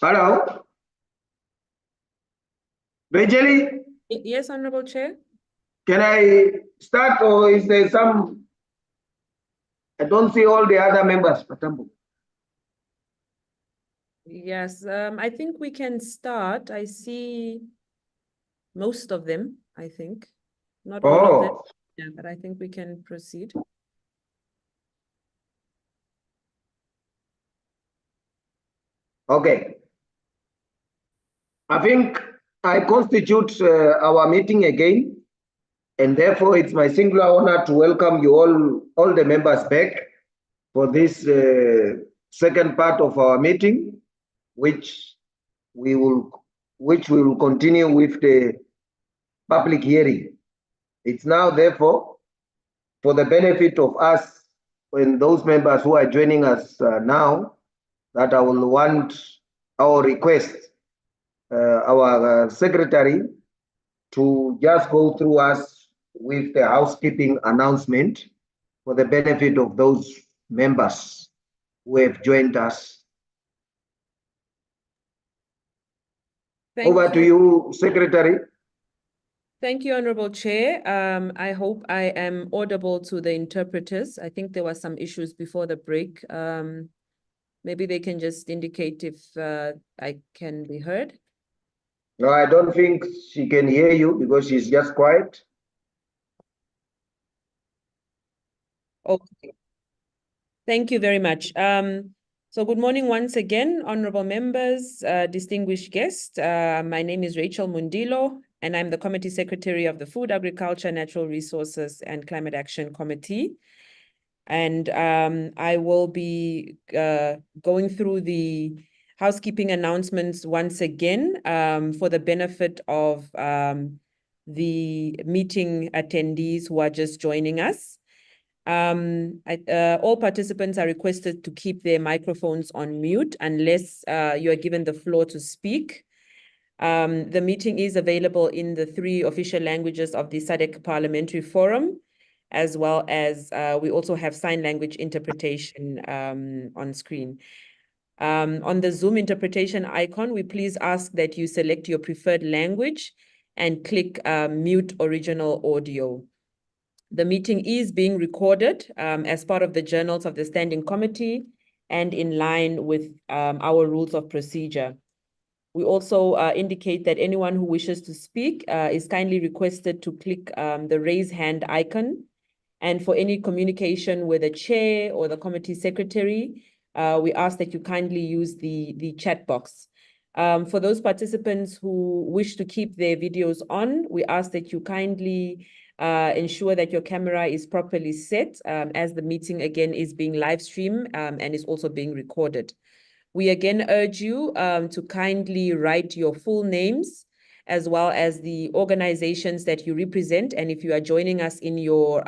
Hello? Vejeli, Yes, Honorable Chair. can I start or is there some? I don't see all the other members, Patambu. Yes, I think we can start. I see most of them, I think. Not all of them. Oh, Yeah, but I think we can proceed. okay. I think I constitute our meeting again, and therefore it's my singular honor to welcome you all the members back for this second part of our meeting, which we will continue with the public hearing. It's now therefore for the benefit of us and those members who are joining us now that I will want our request our secretary to just go through us with the housekeeping announcement for the benefit of those members who have joined us. Over to you, Secretary. Thank you, Honorable Chair. I hope I am audible to the interpreters. I think there were some issues before the break. Maybe they can just indicate if I can be heard. No, I don't think she can hear you because she's just quiet. Okay. Thank you very much. So good morning once again, honorable members, distinguished guests. My name is Rachel Mundilo, and I'm the Committee Secretary of the Food, Agriculture, Natural Resources, and Climate Action Committee. And I will be going through the housekeeping announcements once again for the benefit of the meeting attendees who are just joining us. All participants are requested to keep their microphones on mute unless you are given the floor to speak. The meeting is available in the 3 official languages of the SADC Parliamentary Forum, as well as we also have sign language interpretation on screen. On the Zoom interpretation icon, we please ask that you select your preferred language and click mute original audio. The meeting is being recorded as part of the journals of the Standing Committee and in line with our rules of procedure. We also indicate that anyone who wishes to speak is kindly requested to click the raise hand icon. And for any communication with the chair or the committee secretary, we ask that you kindly use the chat box. For those participants who wish to keep their videos on, we ask that you kindly ensure that your camera is properly set as the meeting again is being live streamed and is also being recorded. We again urge you to kindly write your full names as well as the organizations that you represent. And if you are joining us in your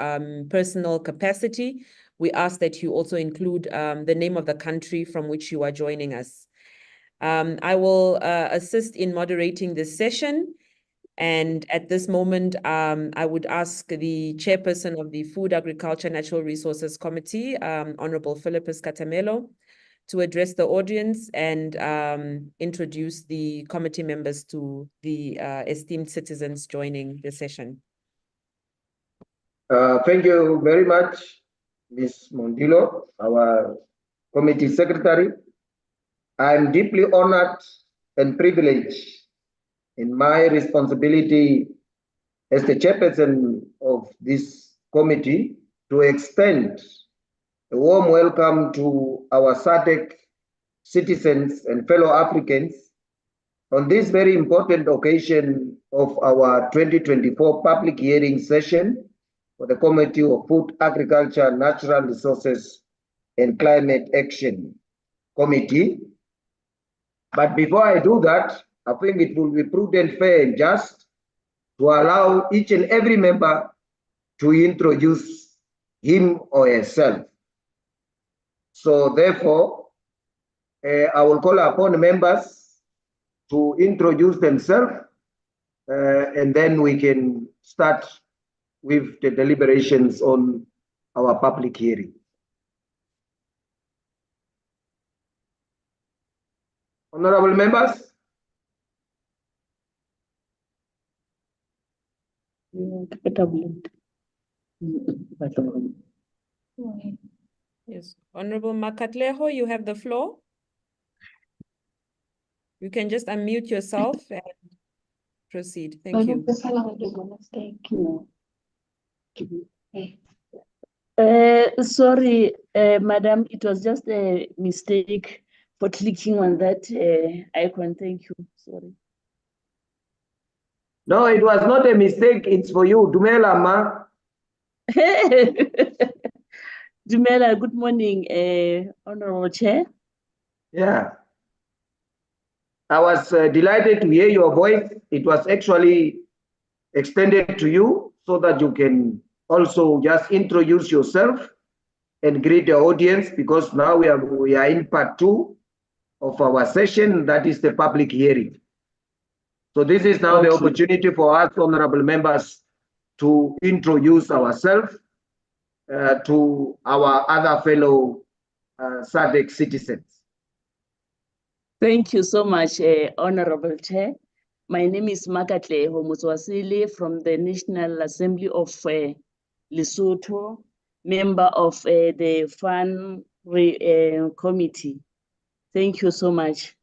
personal capacity, we ask that you also include the name of the country from which you are joining us. I will assist in moderating this session. And at this moment, I would ask the chairperson of the Food, Agriculture, Natural Resources Committee, Honorable Philippus Katamelo, to address the audience and introduce the committee members to the esteemed citizens joining the session. Thank you very much, Ms. Mondilo, our committee secretary. I'm deeply honored and privileged in my responsibility as the chairperson of this committee to extend a warm welcome to our SADC citizens and fellow Africans on this very important occasion of our 2024 public hearing session for the Committee of Food, Agriculture, Natural Resources and Climate Action Committee. But before I do that, I think it will be prudent, fair and just to allow each and every member to introduce him or herself. So therefore, I will call upon members to introduce themselves and then we can start with the deliberations on our public hearing. Honorable members. Yes, Honorable Makatleho, you have the floor. You can just unmute yourself and proceed. Thank you. Sorry, madam, it was just a mistake for clicking on that icon. Thank you. Sorry. No, it was not a mistake. It's for you, Dumela Ma. Dumela, good morning, Honorable Chair. Yeah. I was delighted to hear your voice. It was actually extended to you so that you can also just introduce yourself and greet the audience, because now we are in part 2 of our session, that is the public hearing. So this is now the opportunity for us, honorable members, to introduce ourselves to our other fellow SADC citizens. Thank you so much, Honorable Chair. My name is Makatleho Mutswasili from the National Assembly of Lesotho, member of the FANRCA committee. Thank you so much.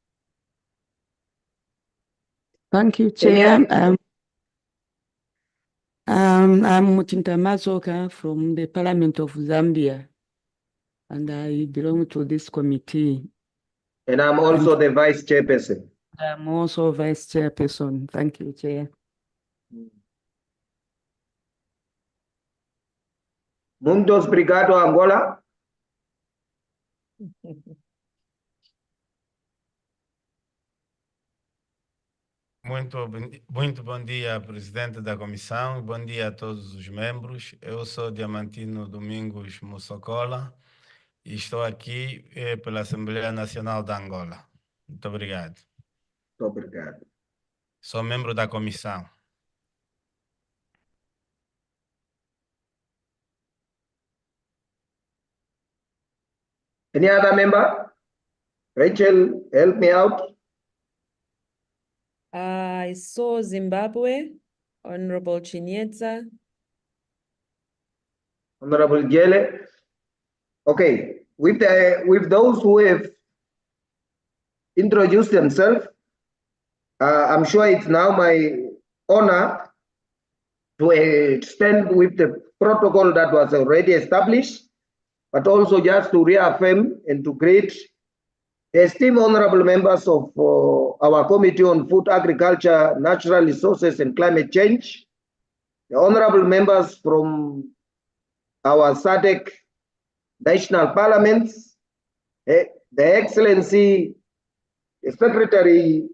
Thank you, Chair. I'm Mutinta Mazoka from the Parliament of Zambia, and I belong to this committee. And I'm also the vice chairperson. I'm also vice chairperson. Thank you, Chair. Mundos Brigado Angola. Muito bom dia, presidente da comissão. Bom dia a todos os membros. Eu sou Diamantino Domingos Mussocola e estou aqui pela Assembleia Nacional da Angola. Muito obrigado. Muito obrigado. Sou membro da comissão. Any other member? Rachel, help me out. I saw Zimbabwe, Honorable Chinyetsa. Honorable Gele. Okay, with those who have introduced themselves, I'm sure it's now my honor to extend with the protocol that was already established, but also just to reaffirm and to greet the esteemed honorable members of our Committee on Food, Agriculture, Natural Resources and Climate Change, the honorable members from our SADC national parliaments, the Excellency, the Secretary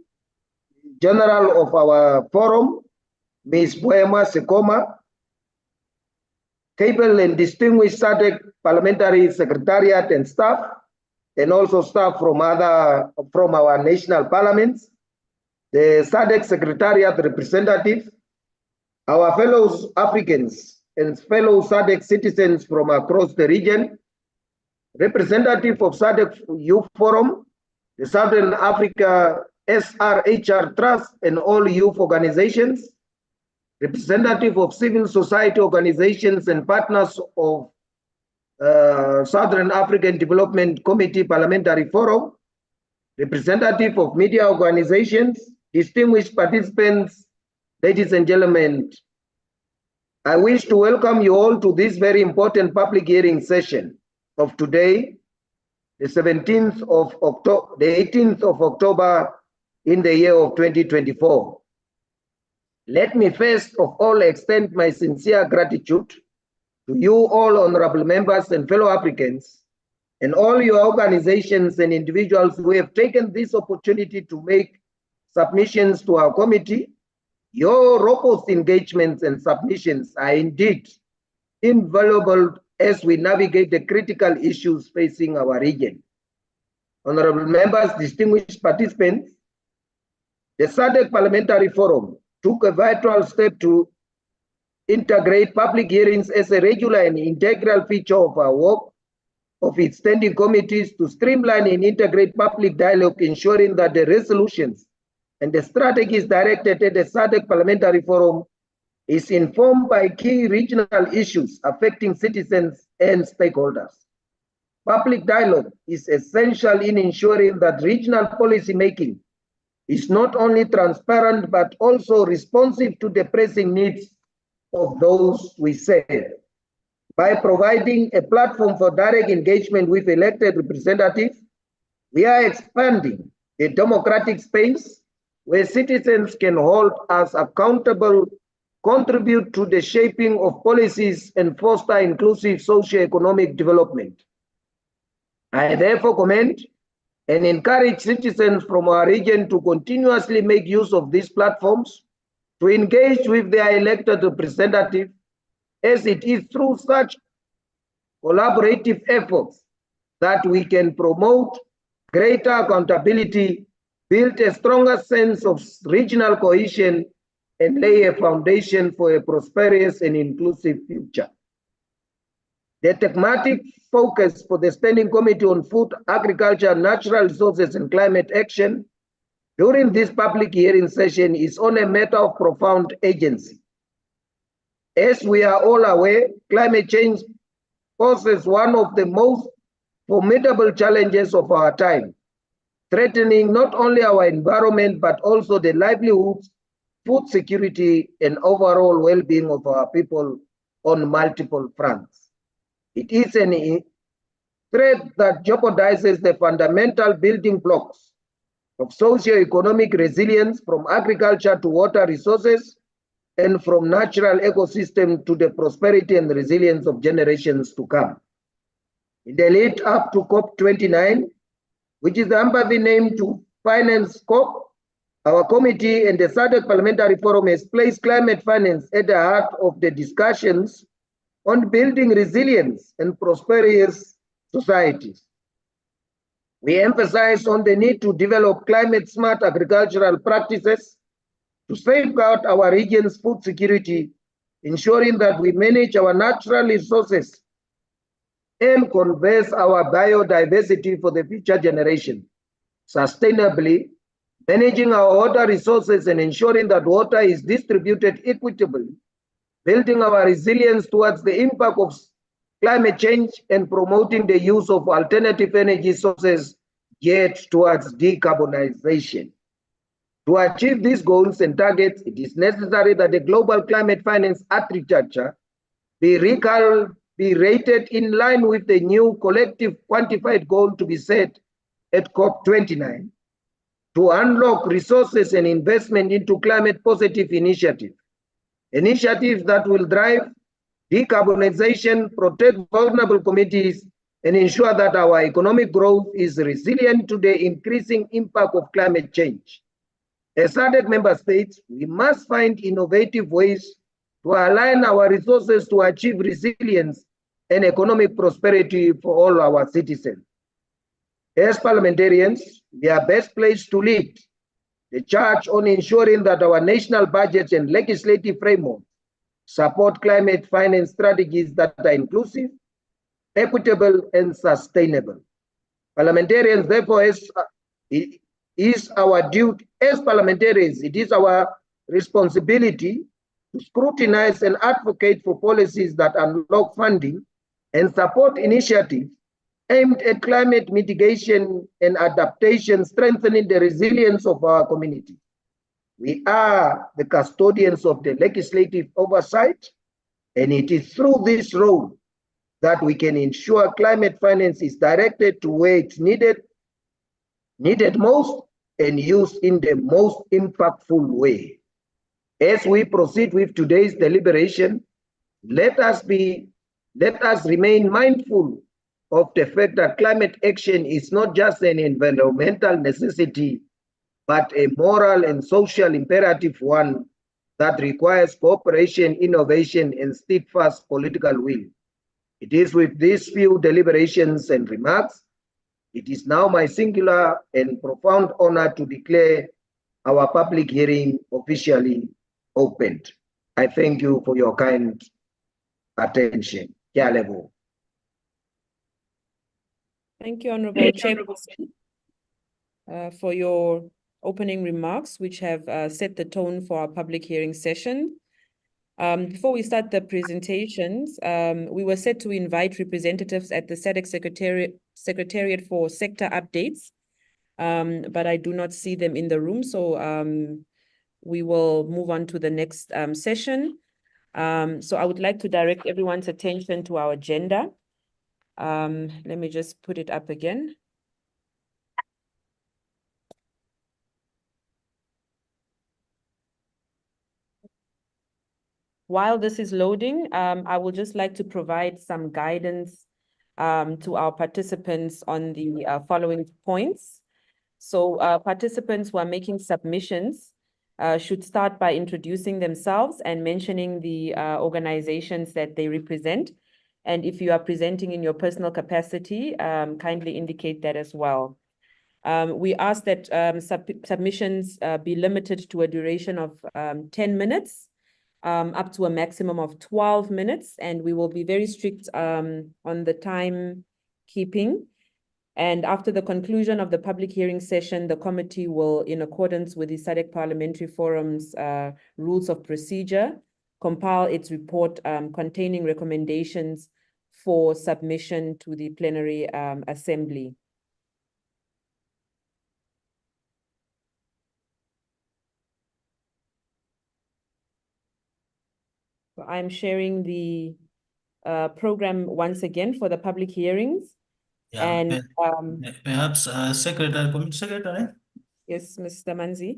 General of our forum, Ms. Poema Sekoma, capable and distinguished SADC parliamentary secretariat and staff, and also staff from our national parliaments, the SADC secretariat representative, our fellow Africans and fellow SADC citizens from across the region, representative of SADC Youth Forum, the Southern Africa SRHR Trust and all youth organizations, representative of civil society organizations and partners of Southern African Development Committee Parliamentary Forum, representative of media organizations, distinguished participants, ladies and gentlemen, I wish to welcome you all to this very important public hearing session of today, the 18th of October in the year of 2024. Let me first of all extend my sincere gratitude to you all honorable members and fellow Africans and all your organizations and individuals who have taken this opportunity to make submissions to our committee. Your robust engagements and submissions are indeed invaluable as we navigate the critical issues facing our region. Honorable members, distinguished participants, the SADC Parliamentary Forum took a vital step to integrate public hearings as a regular and integral feature of our work of its standing committees to streamline and integrate public dialogue, ensuring that the resolutions and the strategies directed at the SADC Parliamentary Forum is informed by key regional issues affecting citizens and stakeholders. Public dialogue is essential in ensuring that regional policy making is not only transparent but also responsive to the pressing needs of those we serve. By providing a platform for direct engagement with elected representatives, we are expanding the democratic space where citizens can hold us accountable, contribute to the shaping of policies, and foster inclusive socio-economic development. I therefore commend and encourage citizens from our region to continuously make use of these platforms to engage with their elected representatives, as it is through such collaborative efforts that we can promote greater accountability, build a stronger sense of regional cohesion, and lay a foundation for a prosperous and inclusive future. The thematic focus for the Standing Committee on Food, Agriculture, Natural Resources and Climate Action during this public hearing session is on a matter of profound urgency. As we are all aware, climate change poses one of the most formidable challenges of our time, threatening not only our environment but also the livelihoods, food security, and overall well-being of our people on multiple fronts. It is a threat that jeopardizes the fundamental building blocks of socio-economic resilience, from agriculture to water resources, and from natural ecosystem to the prosperity and resilience of generations to come. In the lead up to COP29, which is the empathy name to finance COP, our committee and the SADC Parliamentary Forum has placed climate finance at the heart of the discussions on building resilience and prosperous societies. We emphasize on the need to develop climate-smart agricultural practices to safeguard our region's food security, ensuring that we manage our natural resources and conserve our biodiversity for the future generation sustainably, managing our water resources and ensuring that water is distributed equitably, building our resilience towards the impact of climate change, and promoting the use of alternative energy sources geared towards decarbonization. To achieve these goals and targets, it is necessary that the global climate finance architecture be rated in line with the new collective quantified goal to be set at COP29 to unlock resources and investment into climate positive initiatives that will drive decarbonization, protect vulnerable communities, and ensure that our economic growth is resilient to the increasing impact of climate change. As SADC member states, we must find innovative ways to align our resources to achieve resilience and economic prosperity for all our citizens. As parliamentarians, we are best placed to lead the charge on ensuring that our national budgets and legislative framework support climate finance strategies that are inclusive, equitable, and sustainable. Parliamentarians, therefore, it is our duty as parliamentarians, it is our responsibility to scrutinize and advocate for policies that unlock funding and support initiatives aimed at climate mitigation and adaptation, strengthening the resilience of our community. We are the custodians of the legislative oversight, and it is through this role that we can ensure climate finance is directed to where it's needed most and used in the most impactful way. As we proceed with today's deliberation, let us remain mindful of the fact that climate action is not just an environmental necessity, but a moral and social imperative one that requires cooperation, innovation, and steadfast political will. It is with these few deliberations and remarks, it is now my singular and profound honor to declare our public hearing officially opened. I thank you for your kind attention. Kyalebo. Thank you, Honorable Chairperson, for your opening remarks, which have set the tone for our public hearing session. Before we start the presentations, we were set to invite representatives at the SADC Secretariat for sector updates, but I do not see them in the room, so we will move on to the next session. So I would like to direct everyone's attention to our agenda. Let me just put it up again. While this is loading, I would just like to provide some guidance to our participants on the following points. So participants who are making submissions should start by introducing themselves and mentioning the organizations that they represent. And if you are presenting in your personal capacity, kindly indicate that as well. We ask that submissions be limited to a duration of 10 minutes. Up to a maximum of 12 minutes, and we will be very strict on the time keeping. And after the conclusion of the public hearing session, the committee will, in accordance with the SADC Parliamentary Forum's rules of procedure, compile its report containing recommendations for submission to the plenary assembly. So I'm sharing the program once again for the public hearings. Yeah, And perhaps Committee Secretary. yes, Mr. Manzi.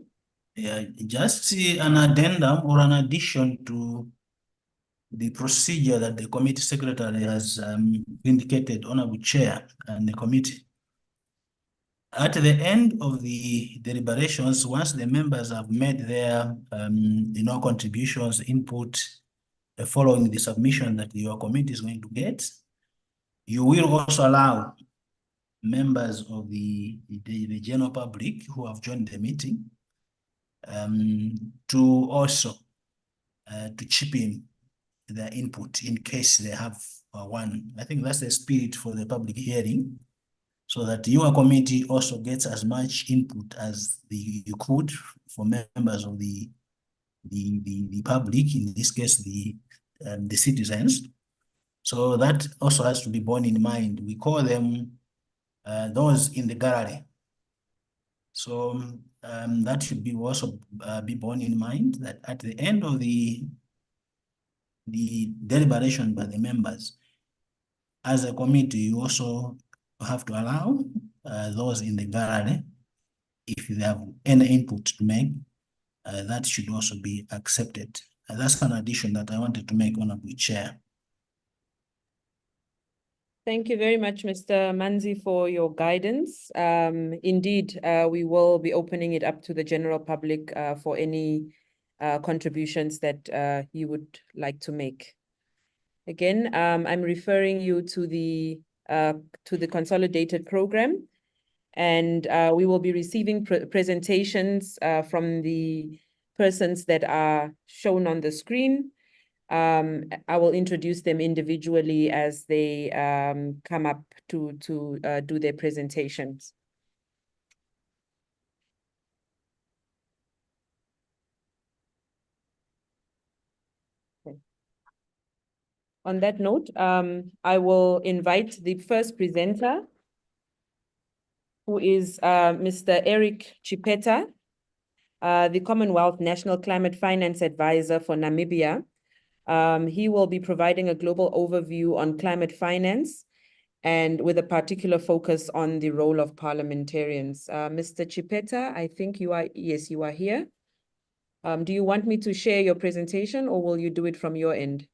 Yeah, just an addendum or an addition to the procedure that the committee secretary has indicated, Honorable Chair and the committee. At the end of the deliberations, once the members have made their contributions, input, following the submission that your committee is going to get, you will also allow members of the general public who have joined the meeting to also to chip in their input in case they have one. I think that's the spirit for the public hearing, so that your committee also gets as much input as you could for members of the public, in this case the citizens. So that also has to be borne in mind. We call them those in the gallery. So that should be also be borne in mind, that at the end of the deliberation by the members, as a committee, you also have to allow those in the gallery, if they have any input to make, that should also be accepted. That's an addition that I wanted to make, Honorable Chair. Thank you very much, Mr. Manzi, for your guidance. Indeed, we will be opening it up to the general public for any contributions that you would like to make. Again, I'm referring you to the consolidated program, and we will be receiving presentations from the persons that are shown on the screen. I will introduce them individually as they come up to do their presentations. Okay. on that note, I will invite the first presenter, who is Mr. Eric Chipeta, the Commonwealth National Climate Finance Advisor for Namibia. He will be providing a global overview on climate finance and with a particular focus on the role of parliamentarians. Mr. Chipeta, I think you are here. Do you want me to share your presentation or will you do it from your end?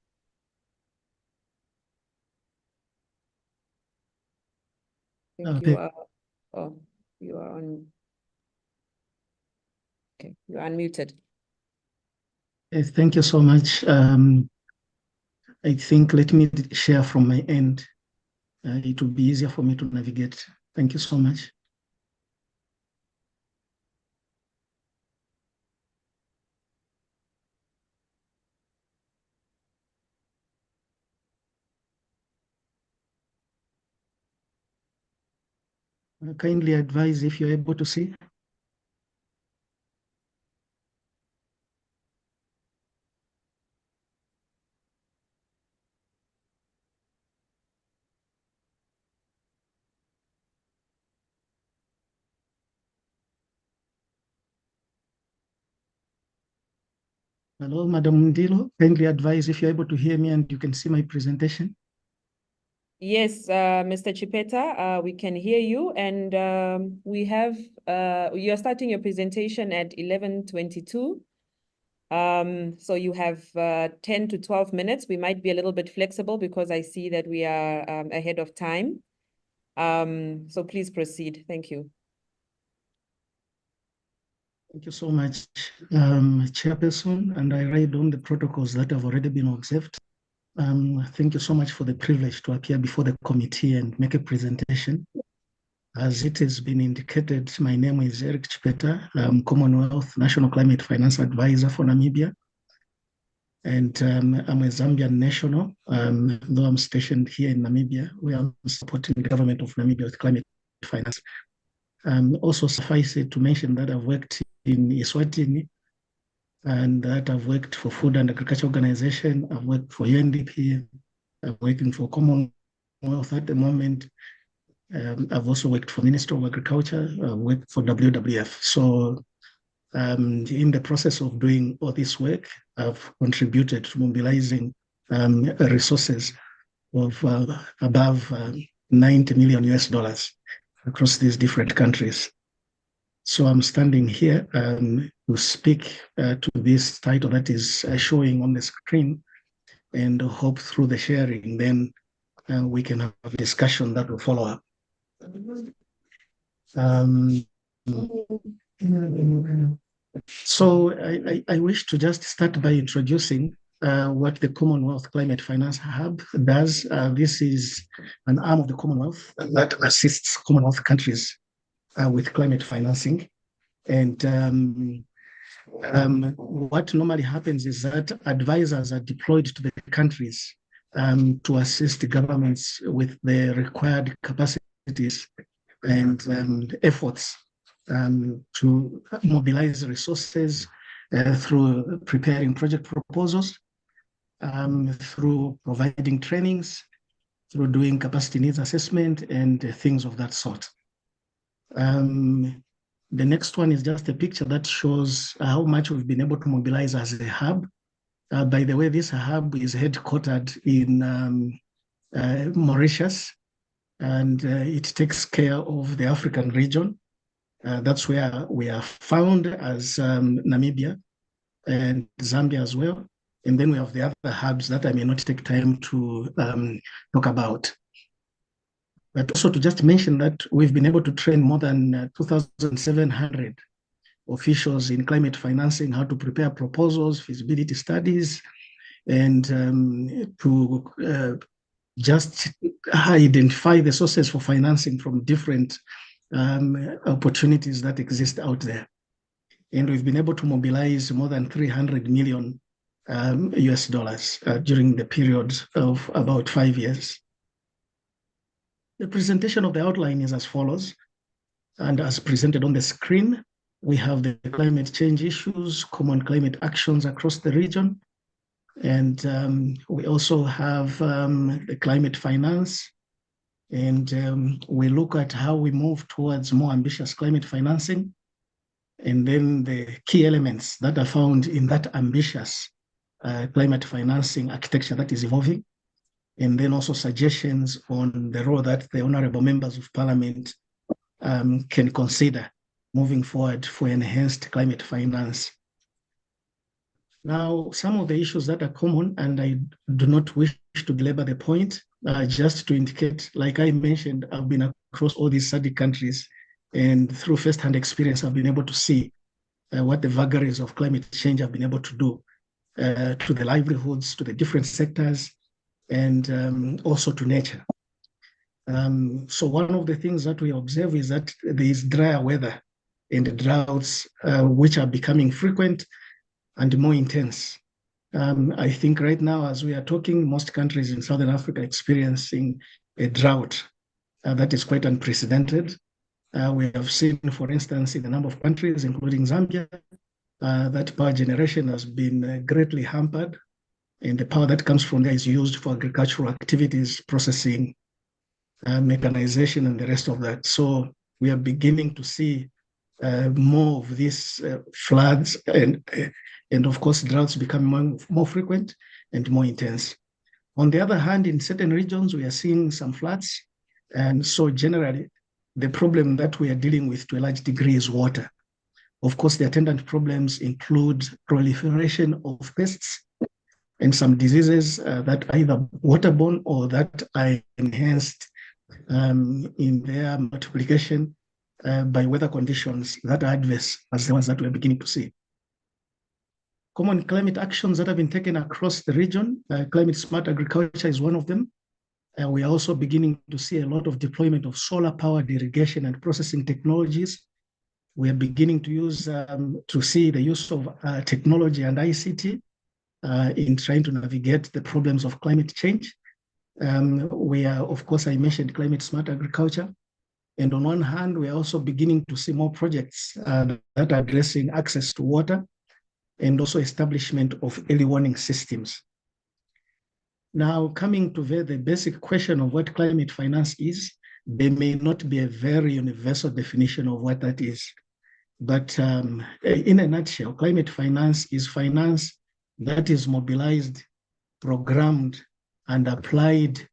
I think you are on. Okay, you're unmuted. Yes, thank you so much. I think let me share from my end. It will be easier for me to navigate. Thank you so much. Kindly advise if you're able to see. Hello, Madam Ndilo. Kindly advise if you're able to hear me and you can see my presentation. Yes, Mr. Chipeta, we can hear you, and we have you're starting your presentation at 11:22. So you have 10 to 12 minutes. We might be a little bit flexible because I see that we are ahead of time. So please proceed. Thank you. Thank you so much, Chairperson, and I read on the protocols that have already been observed. Thank you so much for the privilege to appear before the committee and make a presentation. As it has been indicated, my name is Eric Chipeta. I'm Commonwealth National Climate Finance Advisor for Namibia. And I'm a Zambian national, though I'm stationed here in Namibia, where I'm supporting the government of Namibia with climate finance. Also suffice it to mention that I've worked in Eswatini, and that I've worked for Food and Agriculture Organization. I've worked for UNDP. I'm working for Commonwealth at the moment. I've also worked for Ministry of Agriculture. I've worked for WWF. So in the process of doing all this work, I've contributed to mobilizing resources of above 90 million US dollars across these different countries. So I'm standing here to speak to this title that is showing on the screen, and hope through the sharing, then we can have a discussion that will follow up. So I wish to just start by introducing what the Commonwealth Climate Finance Hub does. This is an arm of the Commonwealth that assists Commonwealth countries with climate financing. And what normally happens is that advisors are deployed to the countries to assist governments with the required capacities and efforts to mobilize resources through preparing project proposals, through providing trainings, through doing capacity needs assessment and things of that sort. The next one is just a picture that shows how much we've been able to mobilize as a hub. By the way, this hub is headquartered in Mauritius, and it takes care of the African region. That's where we are found as Namibia and Zambia as well. And then we have the other hubs that I may not take time to talk about. But also to just mention that we've been able to train more than 2,700 officials in climate financing, how to prepare proposals, feasibility studies, and to just identify the sources for financing from different opportunities that exist out there. And we've been able to mobilize more than 300 million US dollars during the period of about 5 years. The presentation of the outline is as follows, and as presented on the screen, we have the climate change issues, common climate actions across the region, And we also have the climate finance. And we look at how we move towards more ambitious climate financing. And then the key elements that are found in that ambitious climate financing architecture that is evolving. And then also suggestions on the role that the honorable members of parliament can consider moving forward for enhanced climate finance. Now, some of the issues that are common, and I do not wish to belabor the point, just to indicate, like I mentioned, I've been across all these SADC countries, and through first-hand experience, I've been able to see what the vagaries of climate change have been able to do to the livelihoods, to the different sectors, and also to nature. So one of the things that we observe is that there is drier weather and droughts, which are becoming frequent and more intense. I think right now, as we are talking, most countries in Southern Africa are experiencing a drought that is quite unprecedented. We have seen, for instance, in a number of countries, including Zambia, that power generation has been greatly hampered, and the power that comes from there is used for agricultural activities, processing, mechanization, and the rest of that. So we are beginning to see more of these floods and of course droughts becoming more frequent and more intense. On the other hand, in certain regions, we are seeing some floods. And so generally, the problem that we are dealing with to a large degree is water. Of course, the attendant problems include proliferation of pests and some diseases that are either waterborne or that are enhanced in their multiplication by weather conditions that are adverse as the ones that we're beginning to see. Common climate actions that have been taken across the region, climate smart agriculture is one of them. We are also beginning to see a lot of deployment of solar powered irrigation and processing technologies. We are beginning to see the use of technology and ICT in trying to navigate the problems of climate change. We are, of course, I mentioned climate smart agriculture. And on one hand, we are also beginning to see more projects that are addressing access to water and also establishment of early warning systems. Now, coming to the basic question of what climate finance is, there may not be a very universal definition of what that is. But in a nutshell, climate finance is finance that is mobilized, programmed, and applied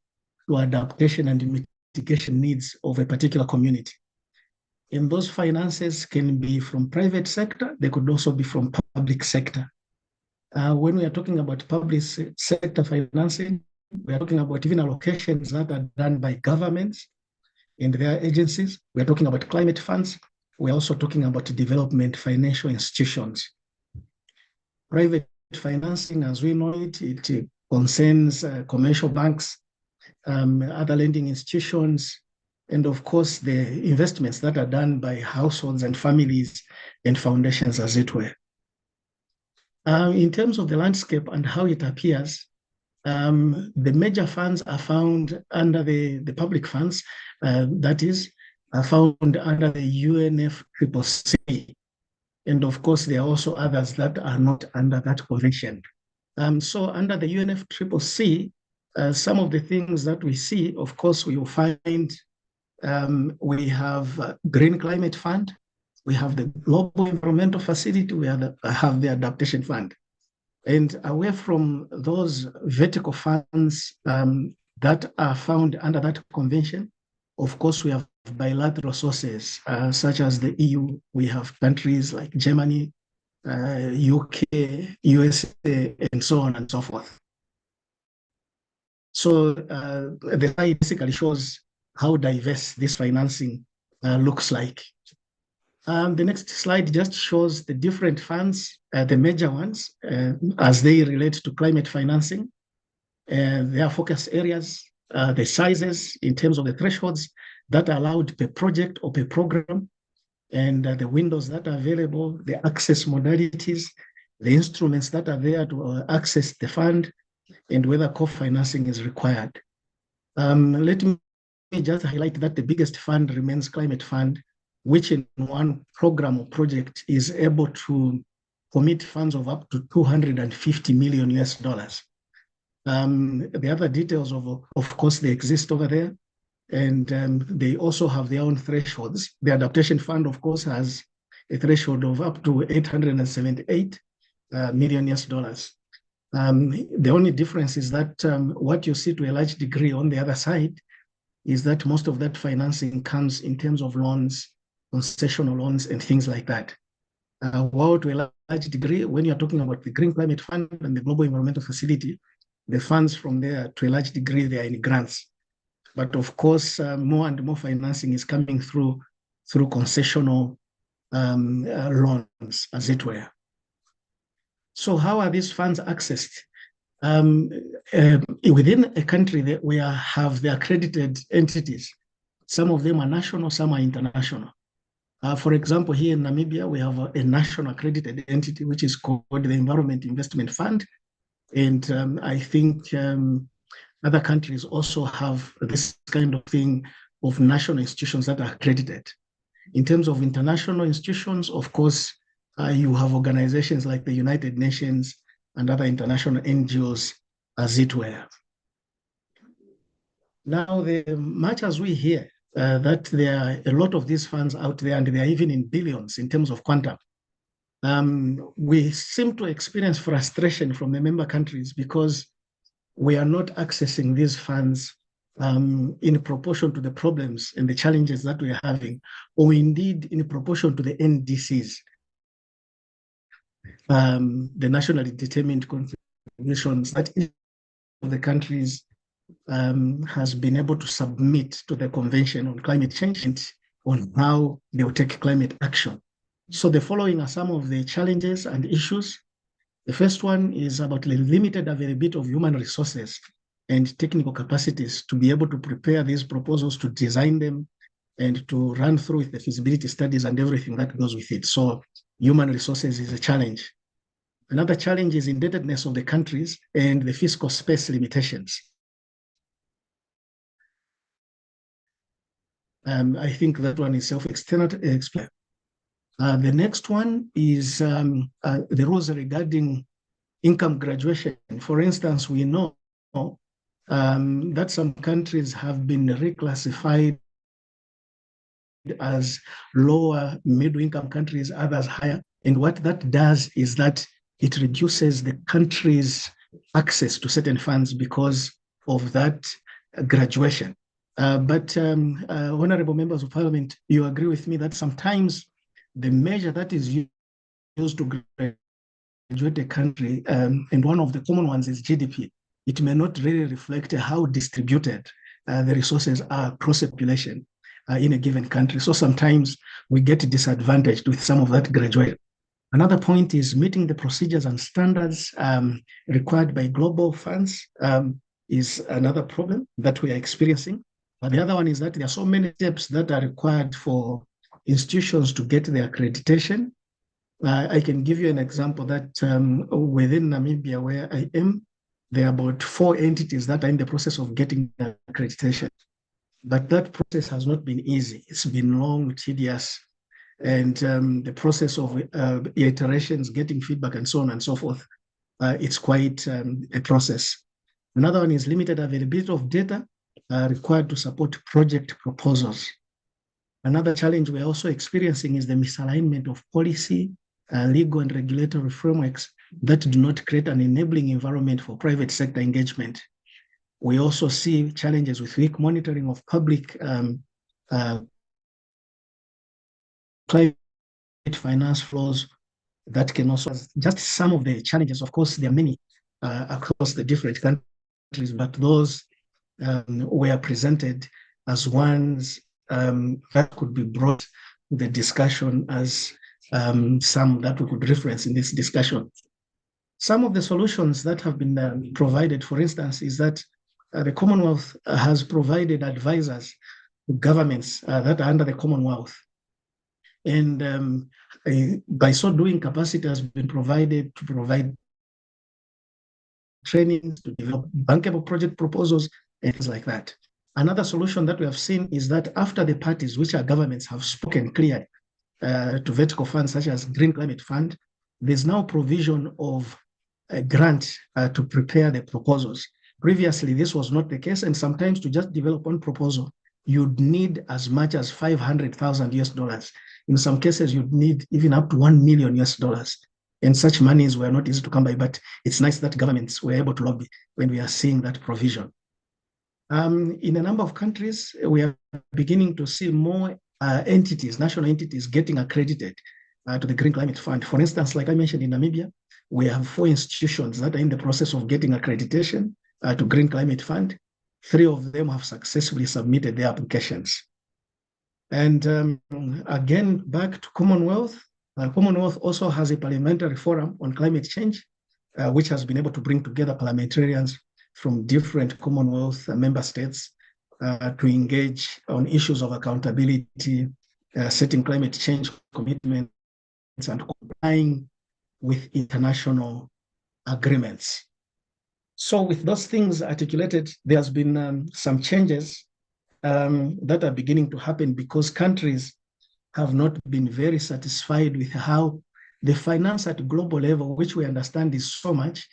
to adaptation and mitigation needs of a particular community. And those finances can be from private sector, they could also be from public sector. When we are talking about public sector financing, we are talking about even allocations that are done by governments and their agencies. We are talking about climate funds. We're also talking about development financial institutions. Private financing, as we know it, it concerns commercial banks, other lending institutions, and of course, the investments that are done by households and families and foundations, as it were. In terms of the landscape and how it appears, the major funds are found under the public funds, that is, are found under the UNFCCC. And of course, there are also others that are not under that convention. So under the UNFCCC, some of the things that we see, of course, we will find we have Green Climate Fund, we have the Global Environmental Facility, we have the Adaptation Fund. And away from those vertical funds that are found under that convention, of course, we have bilateral sources such as the EU. We have countries like Germany, UK, USA, and so on and so forth. So the slide basically shows how diverse this financing looks like. The next slide just shows the different funds, the major ones, as they relate to climate financing, their focus areas, the sizes in terms of the thresholds that are allowed per project or per program, and the windows that are available, the access modalities, the instruments that are there to access the fund, and whether co-financing is required. Let me just highlight that the biggest fund remains Climate Fund, which in one program or project is able to commit funds of up to 250 million US dollars. The other details of course, they exist over there, and they also have their own thresholds. The adaptation fund, of course, has a threshold of up to 878 million US dollars. The only difference is that what you see to a large degree on the other side is that most of that financing comes in terms of loans, concessional loans, and things like that. While to a large degree, when you're talking about the Green Climate Fund and the Global Environmental Facility, the funds from there, to a large degree, they are in grants. But of course, more and more financing is coming through concessional loans, as it were. So how are these funds accessed? Within a country that we have the accredited entities. Some of them are national, some are international. For example, here in Namibia, we have a national accredited entity, which is called the Environment Investment Fund. And I think other countries also have this kind of thing of national institutions that are accredited. In terms of international institutions, of course, you have organizations like the United Nations and other international NGOs, as it were. Now, much as we hear that there are a lot of these funds out there, and they are even in billions in terms of quantum, we seem to experience frustration from the member countries because we are not accessing these funds in proportion to the problems and the challenges that we are having, or indeed in proportion to the NDCs, the nationally determined contributions that each of the countries has been able to submit to the Convention on Climate Change and on how they will take climate action. So the following are some of the challenges and issues. The first one is about the limited availability of human resources and technical capacities to be able to prepare these proposals, to design them, and to run through the feasibility studies and everything that goes with it. So human resources is a challenge. Another challenge is indebtedness of the countries and the fiscal space limitations. I think that one is self-explanatory. The next one is the rules regarding income graduation. For instance, we know that some countries have been reclassified as lower middle-income countries, others higher. And what that does is that it reduces the country's access to certain funds because of that graduation. But honorable members of parliament, you agree with me that sometimes the measure that is used to graduate a country, and one of the common ones is GDP, it may not really reflect how distributed the resources are across the population in a given country. So sometimes we get disadvantaged with some of that graduation. Another point is meeting the procedures and standards required by global funds is another problem that we are experiencing. But the other one is that there are so many steps that are required for institutions to get their accreditation. I can give you an example that within Namibia, where I am, there are about 4 entities that are in the process of getting accreditation. But that process has not been easy. It's been long, tedious, and the process of iterations, getting feedback, and so on and so forth, it's quite a process. Another one is limited availability of data required to support project proposals. Another challenge we're also experiencing is the misalignment of policy, legal and regulatory frameworks that do not create an enabling environment for private sector engagement. We also see challenges with weak monitoring of public climate finance flows that can also, just some of the challenges. Of course, there are many across the different countries, but those were presented as ones that could be brought to the discussion as some that we could reference in this discussion. Some of the solutions that have been provided, for instance, is that the Commonwealth has provided advisors to governments that are under the Commonwealth. And by so doing, capacity has been provided to provide trainings, to develop bankable project proposals, and things like that. Another solution that we have seen is that after the parties, which are governments, have spoken clearly to vertical funds such as Green Climate Fund, there's now provision of a grant to prepare the proposals. Previously, this was not the case, and sometimes to just develop one proposal, you'd need as much as 500,000 US dollars. In some cases, you'd need even up to 1 million US dollars. And such monies were not easy to come by, but it's nice that governments were able to lobby when we are seeing that provision. In a number of countries, we are beginning to see more entities, national entities, getting accredited to the Green Climate Fund. For instance, like I mentioned in Namibia, we have 4 institutions that are in the process of getting accreditation to Green Climate Fund. 3 of them have successfully submitted their applications. And again, back to Commonwealth. Commonwealth also has a parliamentary forum on climate change, which has been able to bring together parliamentarians from different Commonwealth member states to engage on issues of accountability, setting climate change commitments, and complying with international agreements. So with those things articulated, there's been some changes that are beginning to happen because countries have not been very satisfied with how the finance at global level, which we understand is so much,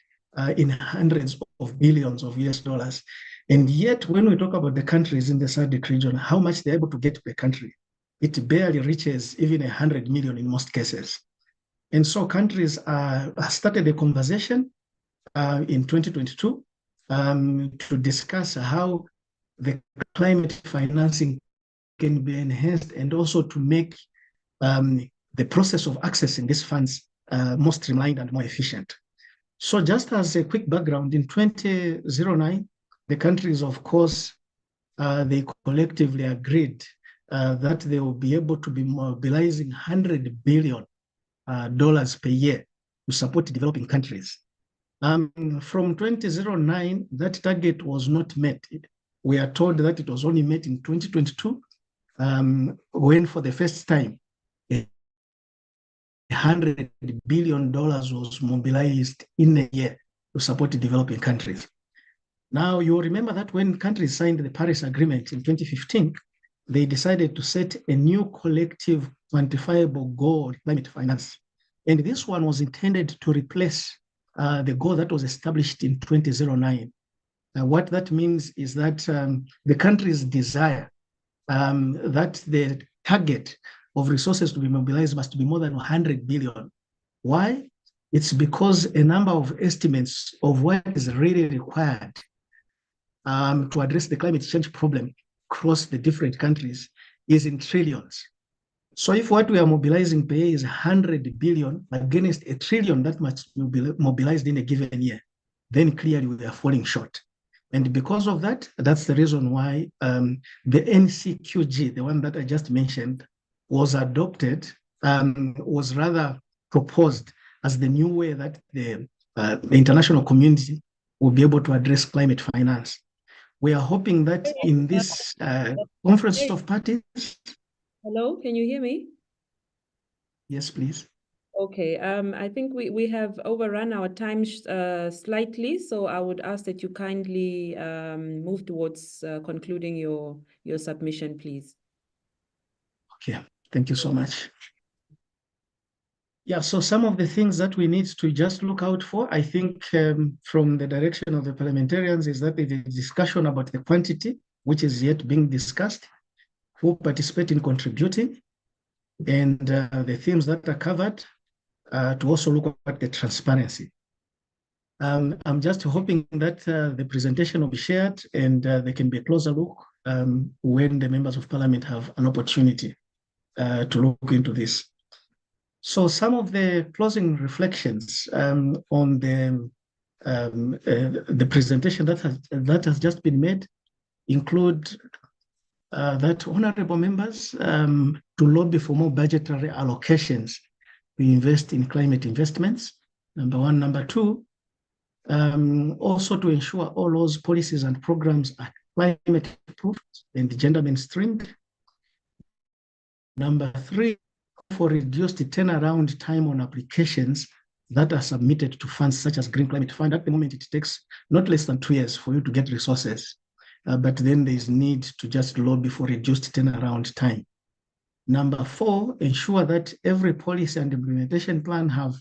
in hundreds of billions of US dollars. And yet, when we talk about the countries in the SADC region, how much they're able to get per country, it barely reaches even 100 million in most cases. And so countries started a conversation in 2022 to discuss how the climate financing can be enhanced and also to make the process of accessing these funds more streamlined and more efficient. So just as a quick background, in 2009, the countries, of course, they collectively agreed that they will be able to be mobilizing $100 billion per year to support developing countries. From 2009, that target was not met. We are told that it was only met in 2022, when for the first time, $100 billion was mobilized in a year to support developing countries. Now, you remember that when countries signed the Paris Agreement in 2015, they decided to set a new collective quantifiable goal on climate finance. And this one was intended to replace the goal that was established in 2009. What that means is that the countries desire that the target of resources to be mobilized must be more than 100 billion. Why? It's because a number of estimates of what is really required to address the climate change problem across the different countries is in trillions. So if what we are mobilizing per year is 100 billion against a trillion that must be mobilized in a given year, then clearly we are falling short. And because of that, that's the reason why the NCQG, the one that I just mentioned, was adopted, was rather proposed as the new way that the international community will be able to address climate finance. We are hoping that in this conference of parties. Hello, can you hear me? Yes, please. Okay, I think we have overrun our time slightly, so I would ask that you kindly move towards concluding your submission, please. Okay, thank you so much. Yeah, so some of the things that we need to just look out for, I think from the direction of the parliamentarians, is that there's a discussion about the quantity, which is yet being discussed, who participate in contributing, and the themes that are covered, to also look at the transparency. I'm just hoping that the presentation will be shared and there can be a closer look when the members of parliament have an opportunity to look into this. So some of the closing reflections on the presentation that has just been made include that honorable members to lobby for more budgetary allocations to invest in climate investments, number one. Number two, also to ensure all those policies and programs are climate proof and gender mainstreamed. Number three, for reduced turnaround time on applications that are submitted to funds such as Green Climate Fund. At the moment, it takes not less than 2 years for you to get resources, but then there is need to just lobby for reduced turnaround time. Number four, ensure that every policy and implementation plan have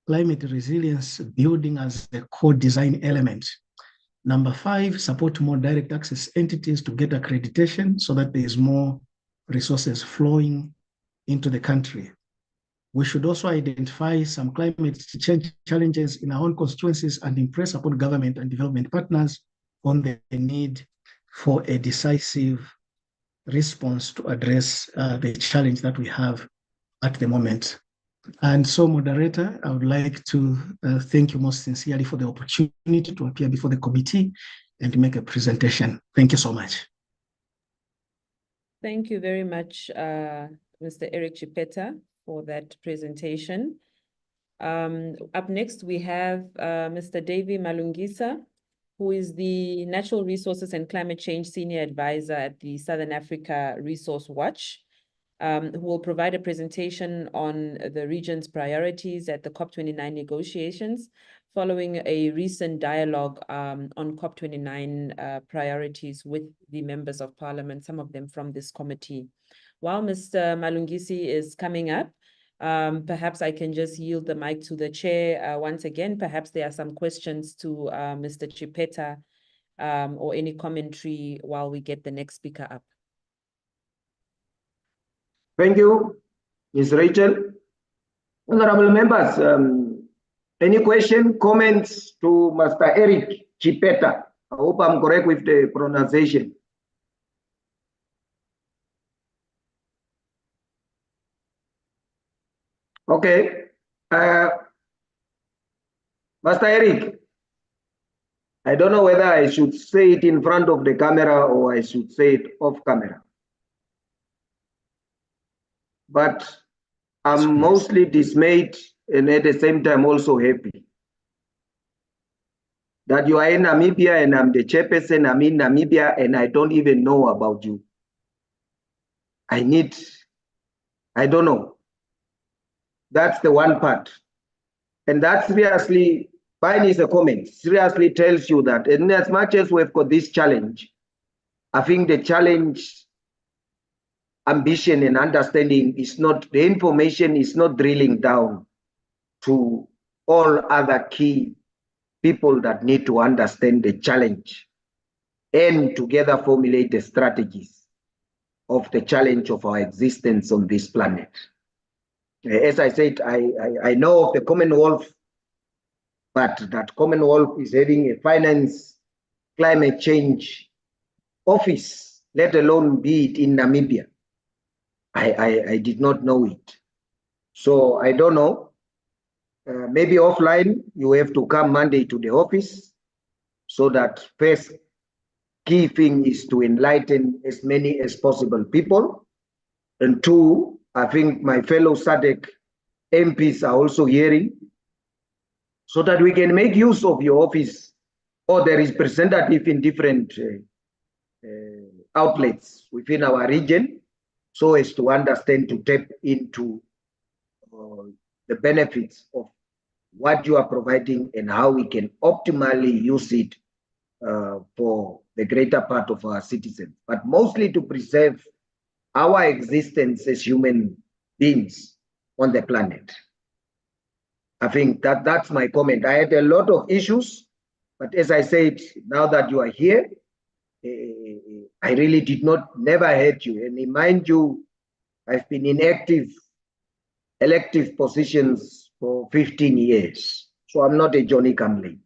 climate resilience building as a core design element. Number 5, support more direct access entities to get accreditation so that there is more resources flowing into the country. We should also identify some climate change challenges in our own constituencies and impress upon government and development partners on the need for a decisive response to address the challenge that we have at the moment. And so, moderator, I would like to thank you most sincerely for the opportunity to appear before the committee and make a presentation. Thank you so much. Thank you very much, Mr. Eric Chipeta, for that presentation. Up next, we have Mr. Davy Malungisa, who is the Natural Resources and Climate Change Senior Advisor at the Southern Africa Resource Watch, who will provide a presentation on the region's priorities at the COP29 negotiations, following a recent dialogue on COP29 priorities with the members of parliament, some of them from this committee. While Mr. Malungisi is coming up, perhaps I can just yield the mic to the chair once again. Perhaps there are some questions to Mr. Chipeta or any commentary while we get the next speaker up. Thank you, Ms. Rachel. Honorable members, any question, comments to Master Eric Chipeta? I hope I'm correct with the pronunciation. Okay. Master Eric, I don't know whether I should say it in front of the camera or I should say it off camera. But I'm mostly dismayed and at the same time also happy that you are in Namibia and I'm the chairperson. I'm in Namibia and I don't even know about you. I don't know. That's the one part. And that seriously, mine is a comment, seriously tells you that in as much as we've got this challenge, I think the challenge, ambition and understanding is not, the information is not drilling down to all other key people that need to understand the challenge and together formulate the strategies of the challenge of our existence on this planet. As I said, I know of the Commonwealth, but that Commonwealth is having a finance climate change office, let alone be it in Namibia. I did not know it. So I don't know. Maybe offline, you have to come Monday to the office so that first key thing is to enlighten as many as possible people. And two, I think my fellow SADC MPs are also hearing so that we can make use of your office or the representative in different outlets within our region so as to understand, to tap into the benefits of what you are providing and how we can optimally use it for the greater part of our citizens, but mostly to preserve our existence as human beings on the planet. I think that's my comment. I had a lot of issues, but as I said, now that you are here, I really never heard you. And mind you, I've been in elective positions for 15 years. So I'm not a Johnny come late.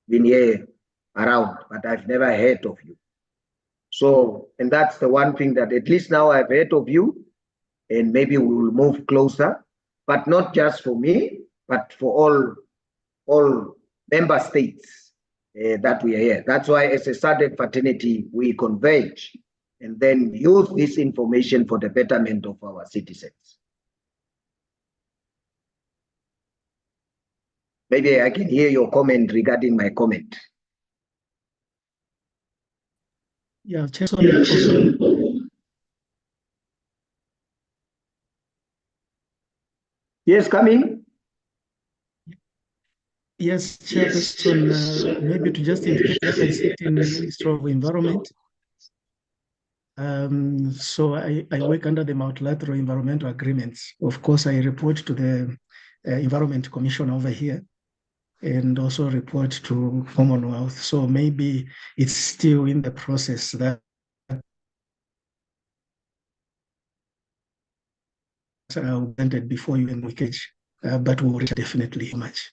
Been here around, but I've never heard of you. So, and that's the one thing that at least now I've heard of you, and maybe we will move closer, but not just for me, but for all member states that we are here. That's why as a SADC fraternity, we converge and then use this information for the betterment of our citizens. Maybe I can hear your comment regarding my comment. Yeah, Chairperson. Yes, come in. Yes, Chairperson, maybe to just indicate that I sit in the Ministry of Environment. So I work under the multilateral environmental agreements. Of course, I report to the Environment Commission over here, and also report to Commonwealth. So maybe it's still in the process that presented before you in the cage, but we'll reach definitely much.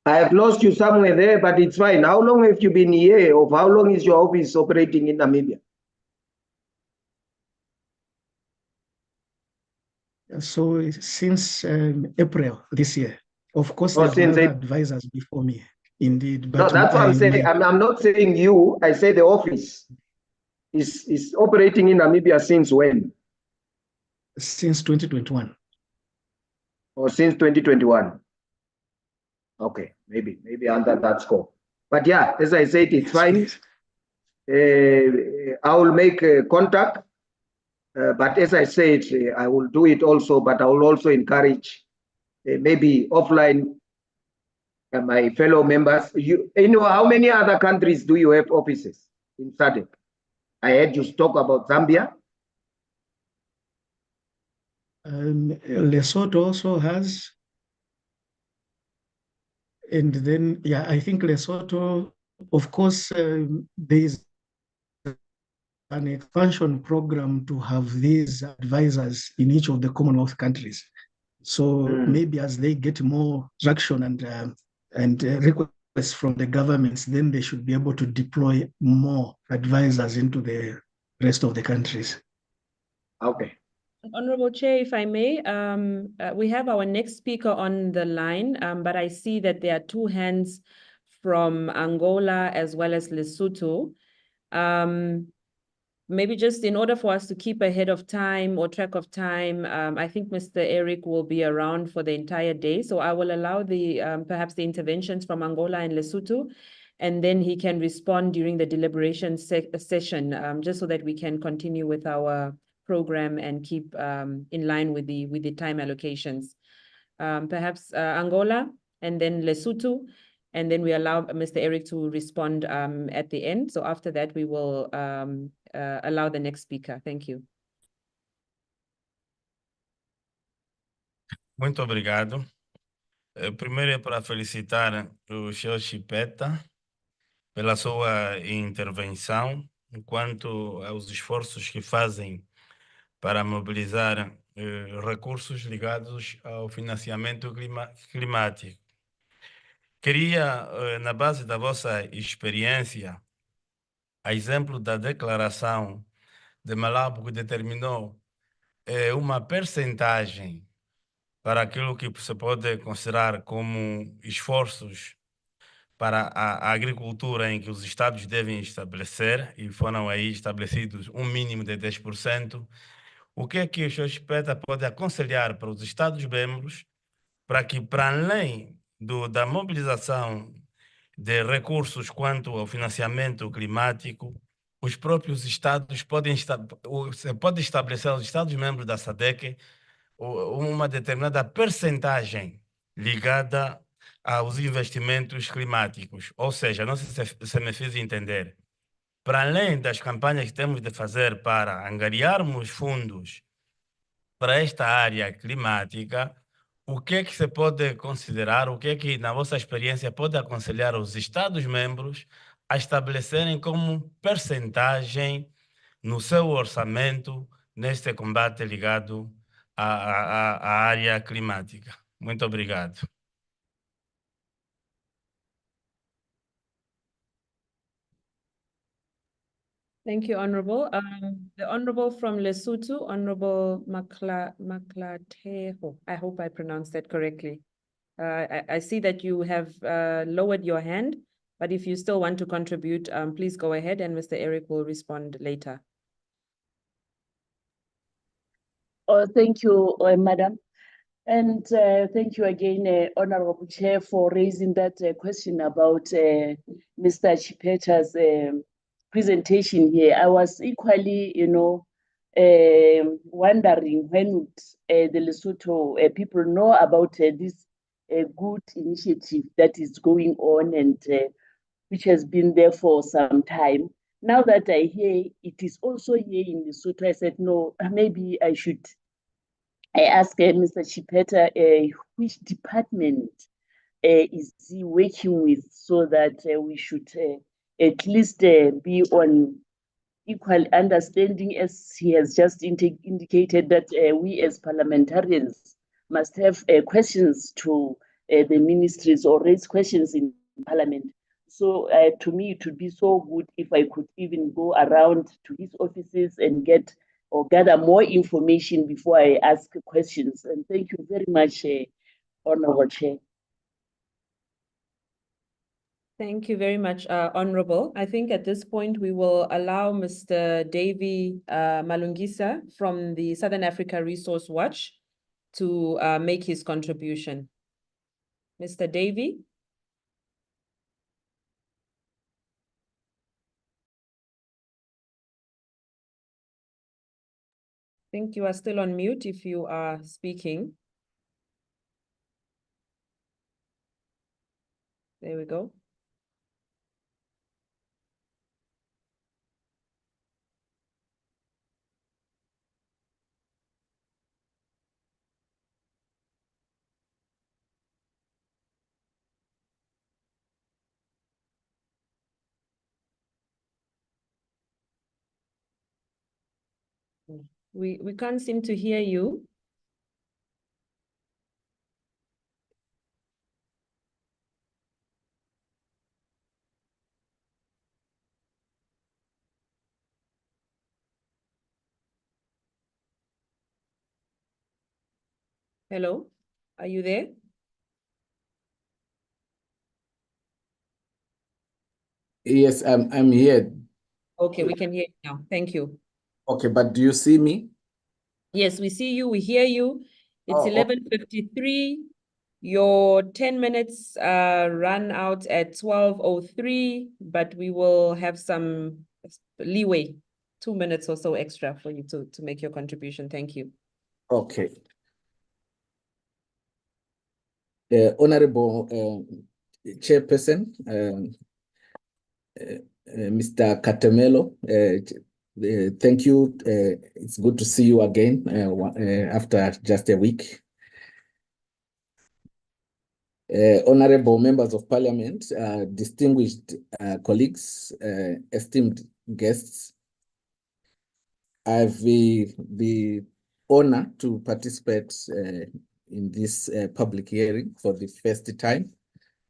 I have lost you somewhere there, but it's fine. How long have you been here, or how long is your office operating in Namibia? So since April this year, of course, Oh, there since were other April. advisors before me, indeed. No, But that's what I'm saying. I'm not saying you. I say the office is operating in Namibia since when? Since 2021. Or since 2021? Okay, maybe under that scope. But yeah, as I said, it's fine. I will make contact. But as I said, I will do it also, but I will also encourage maybe offline my fellow members. You know, how many other countries do you have offices in SADC? I heard you talk about Zambia. Lesotho also has. And then, yeah, I think Lesotho, of course, there is an expansion program to have these advisors in each of the Commonwealth countries. So maybe as they get more traction and requests from the governments, then they should be able to deploy more advisors into the rest of the countries. Okay. Honorable Chair, if I may, we have our next speaker on the line, but I see that there are two hands from Angola as well as Lesotho. Maybe just in order for us to keep ahead of time or track of time, I think Mr. Eric will be around for the entire day. So I will allow the perhaps the interventions from Angola and Lesotho, and then he can respond during the deliberation session, just so that we can continue with our program and keep in line with the time allocations. Perhaps Angola and then Lesotho, and then we allow Mr. Eric to respond at the end. So after that, we will allow the next speaker. Thank you. Muito obrigado. Primeiro é para felicitar o senhor Chipeta pela sua intervenção, quanto aos esforços que fazem para mobilizar recursos ligados ao financiamento climático. Queria, na base da vossa experiência, a exemplo da declaração de Malabo, que determinou uma percentagem para aquilo que se pode considerar como esforços para a agricultura em que os Estados devem estabelecer, e foram aí estabelecidos um mínimo de 10%, o que é que o senhor Chipeta pode aconselhar para os Estados-membros para que, para além da mobilização de recursos quanto ao financiamento climático, os próprios Estados podem estabelecer aos Estados-membros da SADC uma determinada percentagem ligada aos investimentos climáticos. Ou seja, não sei se me fiz entender. Para além das campanhas que temos de fazer para angariarmos fundos para esta área climática, o que é que se pode considerar, o que é que, na vossa experiência, pode aconselhar os Estados-membros a estabelecerem como percentagem no seu orçamento neste combate ligado à área climática? Muito obrigado. Thank you, Honorable. The Honorable from Lesotho, Honorable Maklateho. I hope I pronounced that correctly. I see that you have lowered your hand, but if you still want to contribute, please go ahead and Mr. Eric will respond later. Oh, thank you, Madam. And thank you again, Honorable Chair, for raising that question about Mr. Chipeta's presentation here. I was equally, wondering when would the Lesotho people know about this good initiative that is going on and which has been there for some time. Now that I hear it is also here in Lesotho, I said, no, maybe I should I asked Mr. Chipeta which department is he working with so that we should at least be on equal understanding, as he has just indicated that we as parliamentarians must have questions to the ministries or raise questions in parliament. So to me, it would be so good if I could even go around to his offices and get or gather more information before I ask questions. And thank you very much, Honorable Chair. Thank you very much, Honorable. I think at this point we will allow Mr. Davy Malungisa from the Southern Africa Resource Watch to make his contribution. Mr. Davy? I think you are still on mute if you are speaking. There we go. We can't seem to hear you. Hello, are you there? Yes, I'm here. Okay, we can hear you now. Thank you. Okay, but do you see me? Yes, we see you, we hear you. It's Oh, okay. 11:53. Your 10 minutes run out at 12:03, but we will have some leeway, 2 minutes or so extra for you to make your contribution. Thank you. Okay. Honorable Chairperson, Mr. Katemelo, thank you. It's good to see you again after just a week. Honorable members of parliament, distinguished colleagues, esteemed guests, I have the honor to participate in this public hearing for the first time.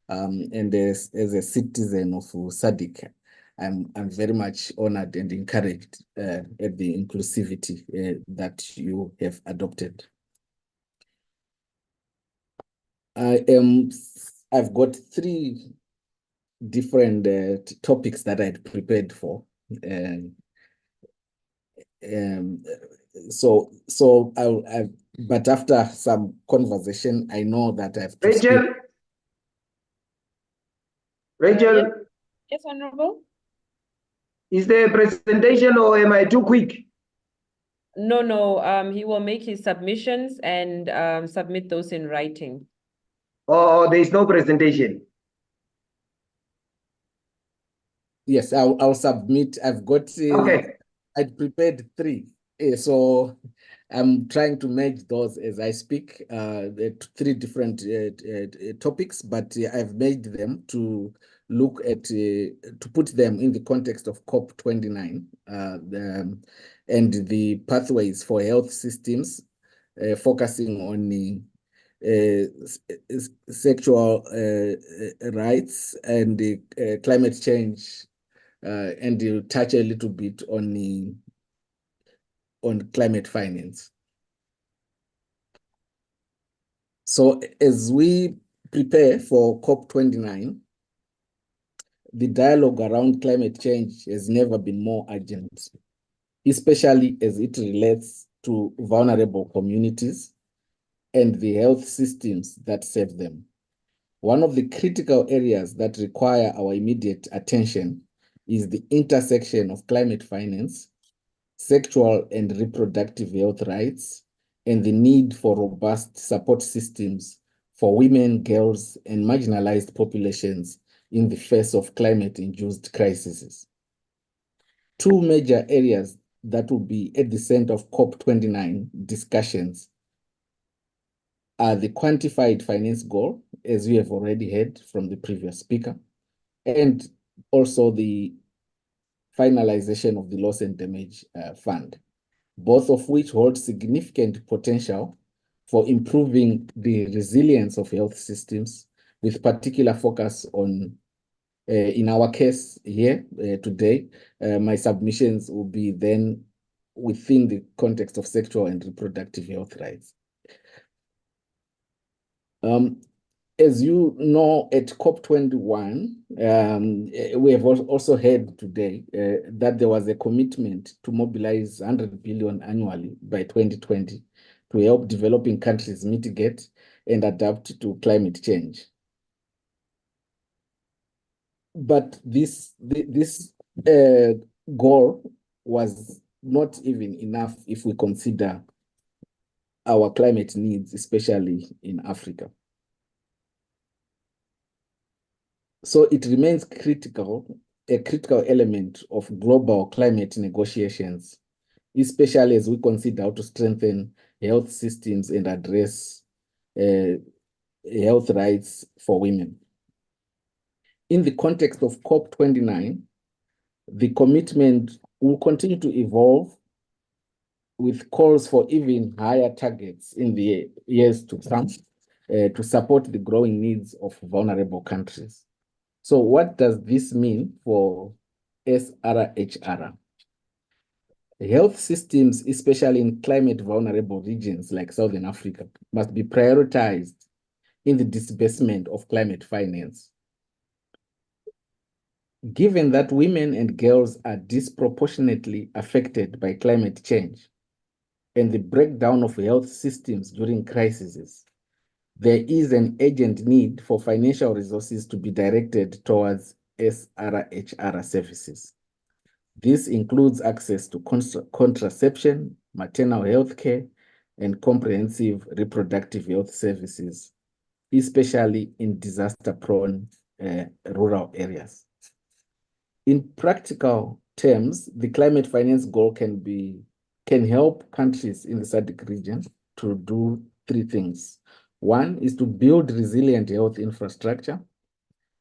And as a citizen of SADC, I'm very much honored and encouraged at the inclusivity that you have adopted. I've got three different topics that I'd prepared for. But after some conversation, I know that I have to Rachel? speak. Rachel, Yes, Honorable. is there a presentation or am I too quick? No, he will make his submissions and submit those in writing. Or there is no presentation? Yes, I'll submit. I've got, Okay. I'd prepared three. So I'm trying to merge those as I speak, the three different topics, but I've made them to look at, to put them in the context of COP29 and the pathways for health systems, focusing on the sexual rights and climate change, and you touch a little bit on climate finance. So as we prepare for COP29, the dialogue around climate change has never been more urgent, especially as it relates to vulnerable communities and the health systems that serve them. One of the critical areas that require our immediate attention is the intersection of climate finance, sexual and reproductive health rights, and the need for robust support systems for women, girls, and marginalized populations in the face of climate-induced crises. Two major areas that will be at the center of COP29 discussions are the quantified finance goal, as we have already heard from the previous speaker, and also the finalization of the loss and damage fund, both of which hold significant potential for improving the resilience of health systems, with particular focus on, in our case here today, my submissions will be then within the context of sexual and reproductive health rights. As you know, at COP21, we have also heard today that there was a commitment to mobilize 100 billion annually by 2020 to help developing countries mitigate and adapt to climate change. But this goal was not even enough if we consider our climate needs, especially in Africa. So it remains a critical element of global climate negotiations, especially as we consider how to strengthen health systems and address health rights for women. In the context of COP29, the commitment will continue to evolve with calls for even higher targets in the years to come to support the growing needs of vulnerable countries. So what does this mean for SRHR? Health systems, especially in climate vulnerable regions like Southern Africa, must be prioritized in the disbursement of climate finance. Given that women and girls are disproportionately affected by climate change and the breakdown of health systems during crises, there is an urgent need for financial resources to be directed towards SRHR services. This includes access to contraception, maternal health care, and comprehensive reproductive health services, especially in disaster-prone rural areas. In practical terms, the climate finance goal can help countries in the SADC region to do three things. One is to build resilient health infrastructure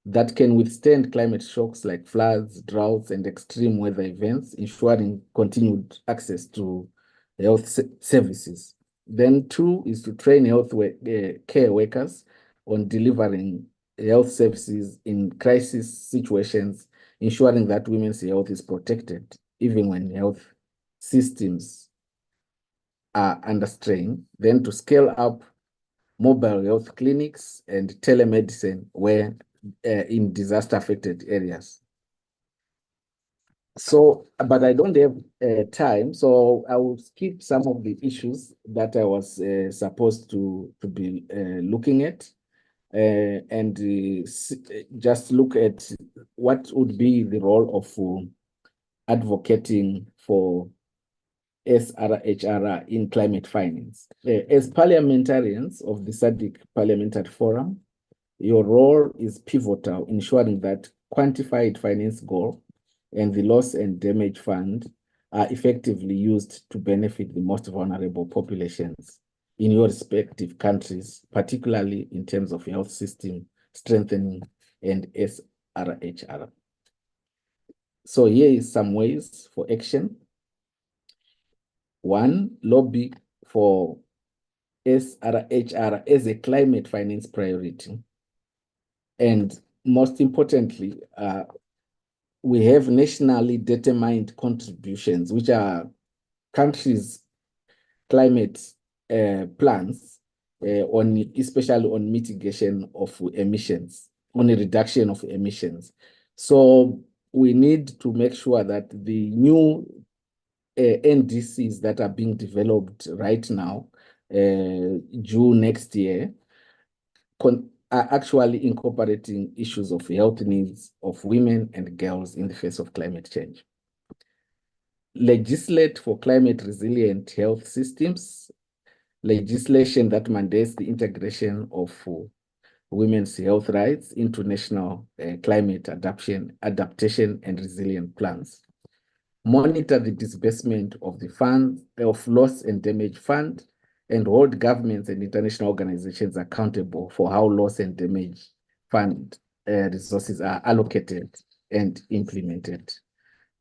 that can withstand climate shocks like floods, droughts, and extreme weather events, ensuring continued access to health services. Then two is to train health care workers on delivering health services in crisis situations, ensuring that women's health is protected, even when health systems are under strain. Then to scale up mobile health clinics and telemedicine where in disaster-affected areas. So, but I don't have time, so I will skip some of the issues that I was supposed to be looking at and just look at what would be the role of advocating for SRHR in climate finance. As parliamentarians of the SADC Parliamentary Forum, your role is pivotal, ensuring that quantified finance goal and the loss and damage fund are effectively used to benefit the most vulnerable populations in your respective countries, particularly in terms of health system strengthening and SRHR. So here is some ways for action. One, lobby for SRHR as a climate finance priority. And most importantly, we have nationally determined contributions, which are countries' climate plans, especially on mitigation of emissions, on a reduction of emissions. So we need to make sure that the new NDCs that are being developed right now, June next year, are actually incorporating issues of health needs of women and girls in the face of climate change. Legislate for climate resilient health systems, legislation that mandates the integration of women's health rights into national climate adaptation and resilient plans. Monitor the disbursement of the fund of loss and damage fund and hold governments and international organizations accountable for how loss and damage fund resources are allocated and implemented,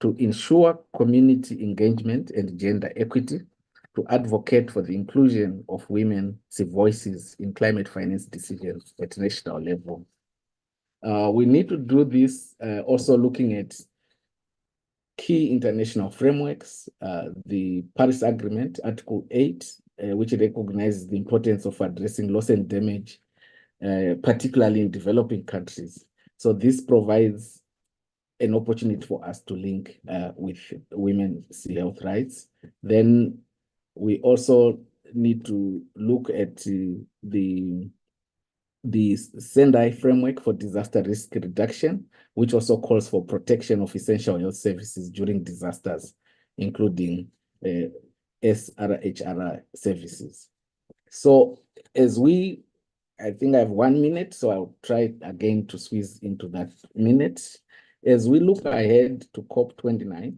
to ensure community engagement and gender equity, to advocate for the inclusion of women's voices in climate finance decisions at national level. We need to do this also looking at key international frameworks, the Paris Agreement, Article 8, which recognizes the importance of addressing loss and damage, particularly in developing countries. So this provides an opportunity for us to link with women's health rights. Then we also need to look at the Sendai framework for disaster risk reduction, which also calls for protection of essential health services during disasters, including SRHR services. So I think I have 1 minute, so I'll try again to squeeze into that minute. As we look ahead to COP29,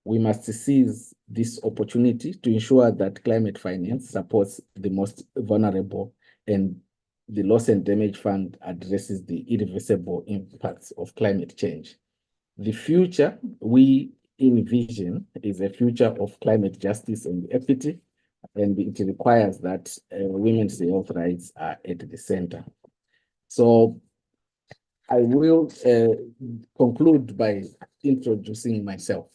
we must seize this opportunity to ensure that climate finance supports the most vulnerable, and the Loss and Damage Fund addresses the irreversible impacts of climate change. The future we envision is a future of climate justice and equity, and it requires that women's health rights are at the center. So I will conclude by introducing myself.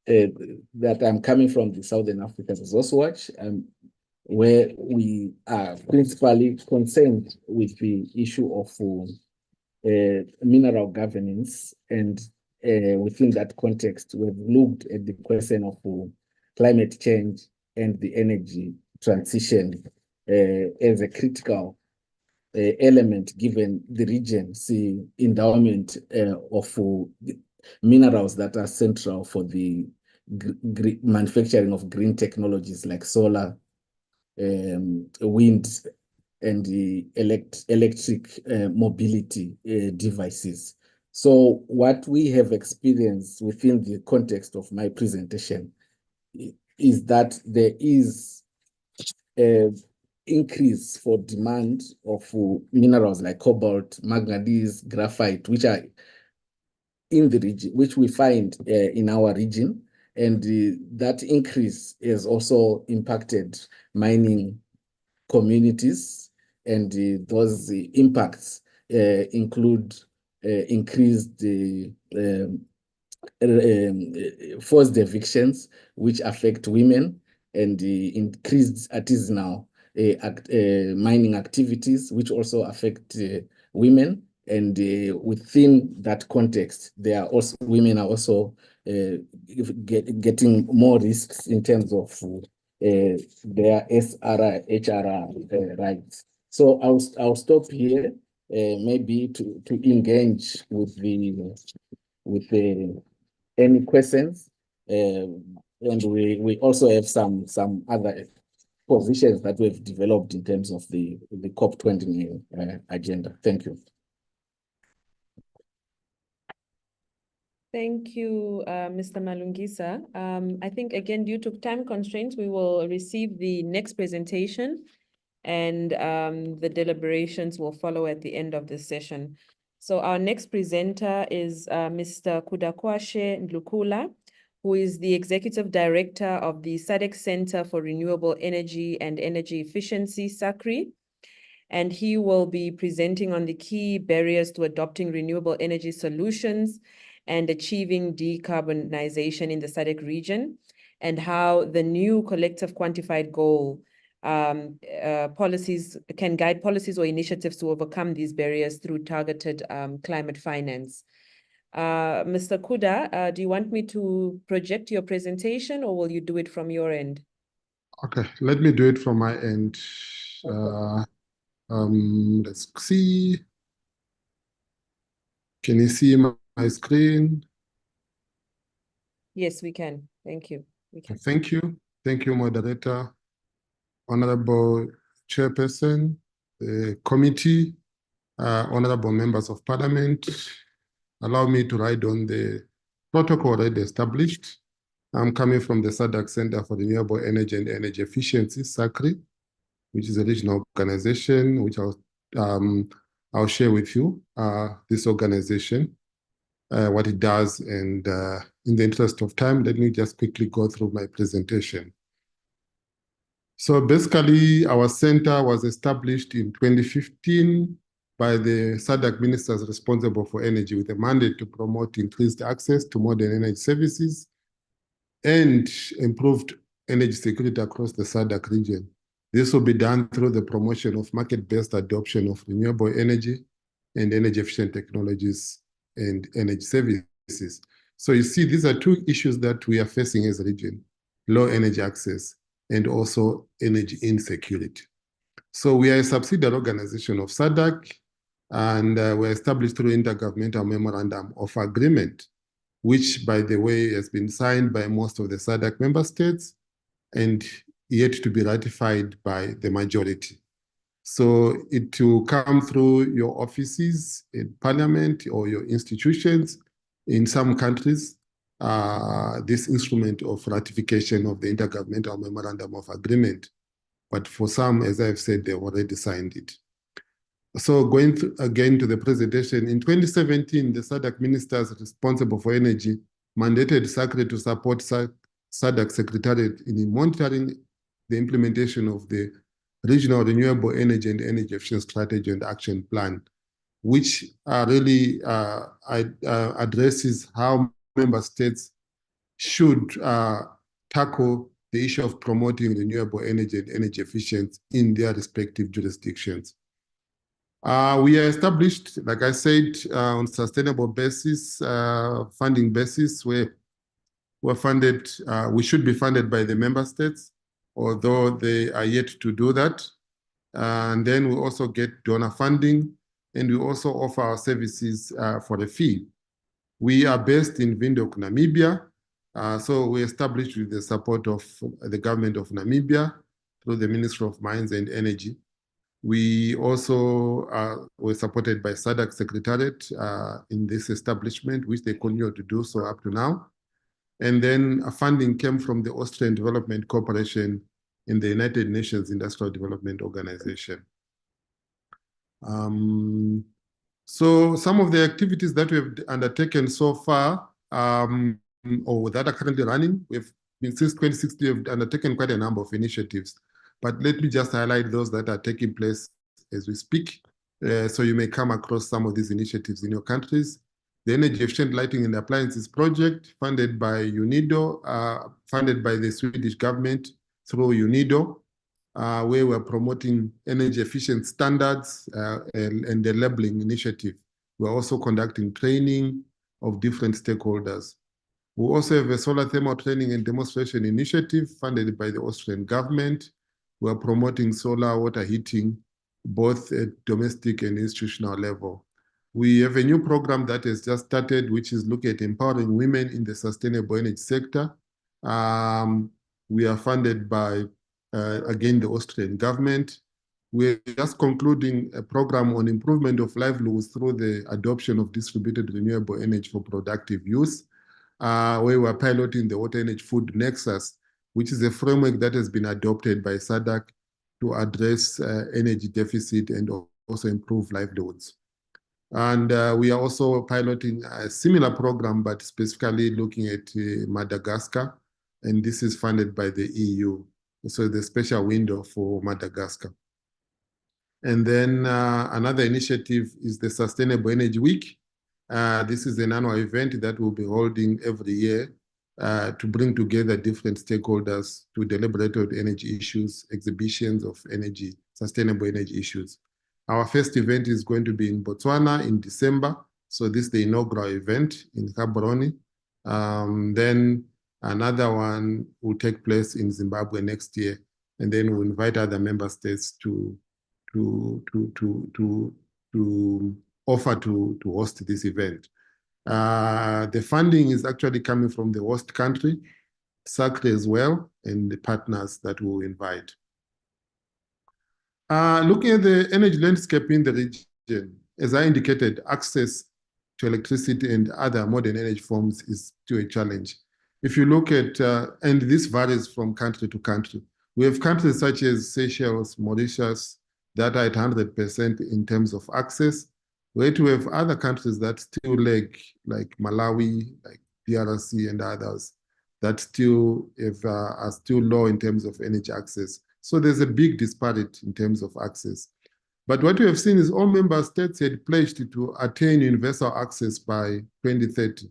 That I'm coming from the Southern African Resource Watch, where we are principally concerned with the issue of mineral governance. And within that context, we've looked at the question of climate change and the energy transition as a critical element, given the region's endowment of minerals that are central for the manufacturing of green technologies like solar, wind, and the electric mobility devices. So what we have experienced within the context of my presentation is that there is an increase for demand of minerals like cobalt, manganese, graphite, which are in the region, which we find in our region. And that increase has also impacted mining communities, and those impacts include increased forced evictions, which affect women, and increased artisanal mining activities, which also affect women. And within that context, women are also getting more risks in terms of their SRHR rights. So I'll stop here, maybe to engage with any questions, and we also have some other positions that we've developed in terms of the COP29 agenda. Thank you. Thank you, Mr. Malungisa. I think, again, due to time constraints, we will receive the next presentation, and the deliberations will follow at the end of this session. So our next presenter is Mr. Kudakwashe Ndlukula, who is the Executive Director of the SADC Center for Renewable Energy and Energy Efficiency, SACRI. And he will be presenting on the key barriers to adopting renewable energy solutions and achieving decarbonization in the SADC region, and how the new collective quantified goal policies can guide policies or initiatives to overcome these barriers through targeted climate finance. Mr. Kuda, do you want me to project your presentation, or will you do it from your end? Okay, let me do it from my end. Let's see. Can you see my screen? Yes, we can. Thank you. We can. Thank you. Thank you, moderator, honorable chairperson, the committee, honorable members of parliament. Allow me to write on the protocol already established. I'm coming from the SADC Center for Renewable Energy and Energy Efficiency, SACRI, which is a regional organization, which I'll share with you this organization, what it does, and in the interest of time, let me just quickly go through my presentation. So basically, our center was established in 2015 by the SADC ministers responsible for energy with a mandate to promote increased access to modern energy services and improved energy security across the SADC region. This will be done through the promotion of market-based adoption of renewable energy and energy-efficient technologies and energy services. So you see, these are two issues that we are facing as a region: low energy access and also energy insecurity. So we are a subsidiary organization of SADC, and we're established through Intergovernmental Memorandum of Agreement, which, by the way, has been signed by most of the SADC member states and yet to be ratified by the majority. So it will come through your offices in parliament or your institutions in some countries, this instrument of ratification of the Intergovernmental Memorandum of Agreement. But for some, as I've said, they've already signed it. So going again to the presentation, in 2017, the SADC ministers responsible for energy mandated SACRI to support SADC Secretariat in monitoring the implementation of the Regional Renewable Energy and Energy Efficient Strategy and Action Plan, which really addresses how member states should tackle the issue of promoting renewable energy and energy efficiency in their respective jurisdictions. We are established, like I said, on sustainable basis, funding basis, where we're funded, we should be funded by the member states, although they are yet to do that. And then we also get donor funding, and we also offer our services for a fee. We are based in Windhoek, Namibia. So we established with the support of the government of Namibia through the Ministry of Mines and Energy. We also were supported by SADC Secretariat in this establishment, which they continue to do so up to now. And then funding came from the Austrian Development Corporation in the United Nations Industrial Development Organization. So some of the activities that we've undertaken so far, or that are currently running, since 2016, we've undertaken quite a number of initiatives. But let me just highlight those that are taking place as we speak, so you may come across some of these initiatives in your countries. The Energy Efficient Lighting and Appliances Project, funded by UNIDO, funded by the Swedish government through UNIDO, where we're promoting energy efficient standards and the labeling initiative. We're also conducting training of different stakeholders. We also have a solar thermal training and demonstration initiative funded by the Austrian government. We're promoting solar water heating, both at domestic and institutional level. We have a new program that has just started, which is looking at empowering women in the sustainable energy sector. We are funded by, again, the Austrian government. We're just concluding a program on improvement of livelihoods through the adoption of distributed renewable energy for productive use, where we're piloting the Water Energy Food Nexus, which is a framework that has been adopted by SADC to address energy deficit and also improve livelihoods. And we are also piloting a similar program, but specifically looking at Madagascar, and this is funded by the EU. So the special window for Madagascar. And then another initiative is the Sustainable Energy Week. This is an annual event that we'll be holding every year to bring together different stakeholders to deliberate on energy issues, exhibitions of energy, sustainable energy issues. Our first event is going to be in Botswana in December. So this is the inaugural event in Gaborone. Then another one will take place in Zimbabwe next year. And then we'll invite other member states to offer to host this event. The funding is actually coming from the host country, SACRI as well, and the partners that we'll invite. Looking at the energy landscape in the region, as I indicated, access to electricity and other modern energy forms is still a challenge. if you look at, and this varies from country to country, we have countries such as Seychelles, Mauritius, that are at 100% in terms of access, where we have other countries that still lag, like Malawi, like DRC and others, that still have, are still low in terms of energy access. So there's a big disparity in terms of access. But what we have seen is all member states had pledged to attain universal access by 2030.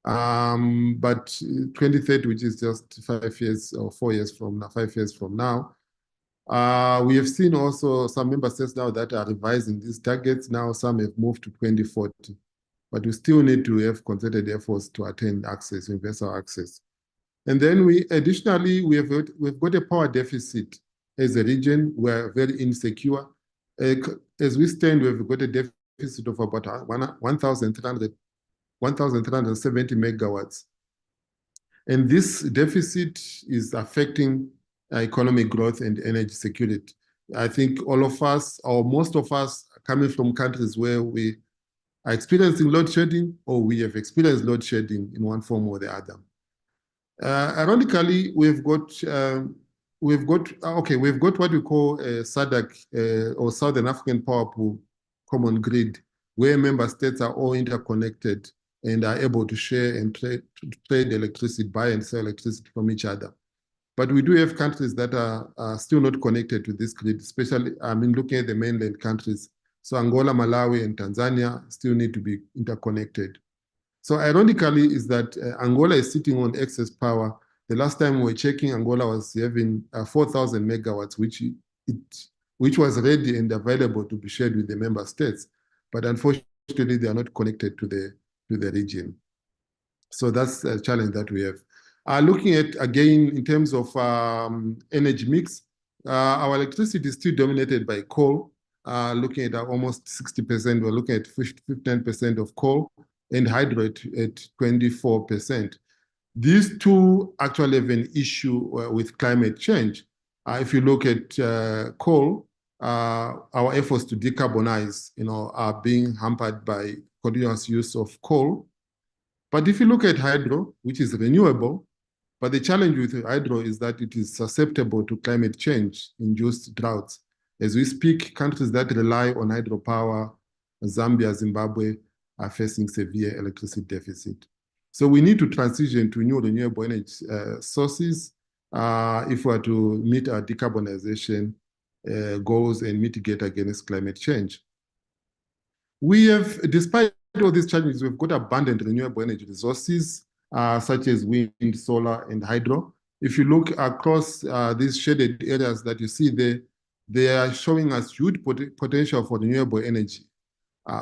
But 2030, which is just 5 years or 4 years from now, 5 years from now, we have seen also some member states now that are revising these targets. Now some have moved to 2040, but we still need to have concerted efforts to attain access, universal access. And then additionally, we've got a power deficit as a region. We're very insecure. As we stand, we've got a deficit of about 1,370 megawatts. And this deficit is affecting economic growth and energy security. I think all of us, or most of us, are coming from countries where we are experiencing load shedding, or we have experienced load shedding in one form or the other. Ironically, we've got what we call a SADC or Southern African Power Pool common grid, where member states are all interconnected and are able to share and trade electricity, buy and sell electricity from each other. But we do have countries that are still not connected to this grid, especially, looking at the mainland countries. So Angola, Malawi, and Tanzania still need to be interconnected. So ironically is that Angola is sitting on excess power. The last time we were checking, Angola was having 4,000 megawatts, which was ready and available to be shared with the member states. But unfortunately, they are not connected to the region. So that's a challenge that we have. Looking at, again, in terms of energy mix, our electricity is still dominated by coal. Looking at almost 60%, we're looking at 15% of coal, and hydro at 24%. These two actually have an issue with climate change. If you look at coal, our efforts to decarbonize, are being hampered by continuous use of coal. But if you look at hydro, which is renewable, but the challenge with hydro is that it is susceptible to climate change-induced droughts. As we speak, countries that rely on hydropower, Zambia, Zimbabwe, are facing severe electricity deficit. So we need to transition to new renewable energy sources if we are to meet our decarbonization goals and mitigate against climate change. We have, despite all these challenges, we've got abundant renewable energy resources, such as wind, solar, and hydro. If you look across these shaded areas that you see there, they are showing us huge potential for renewable energy,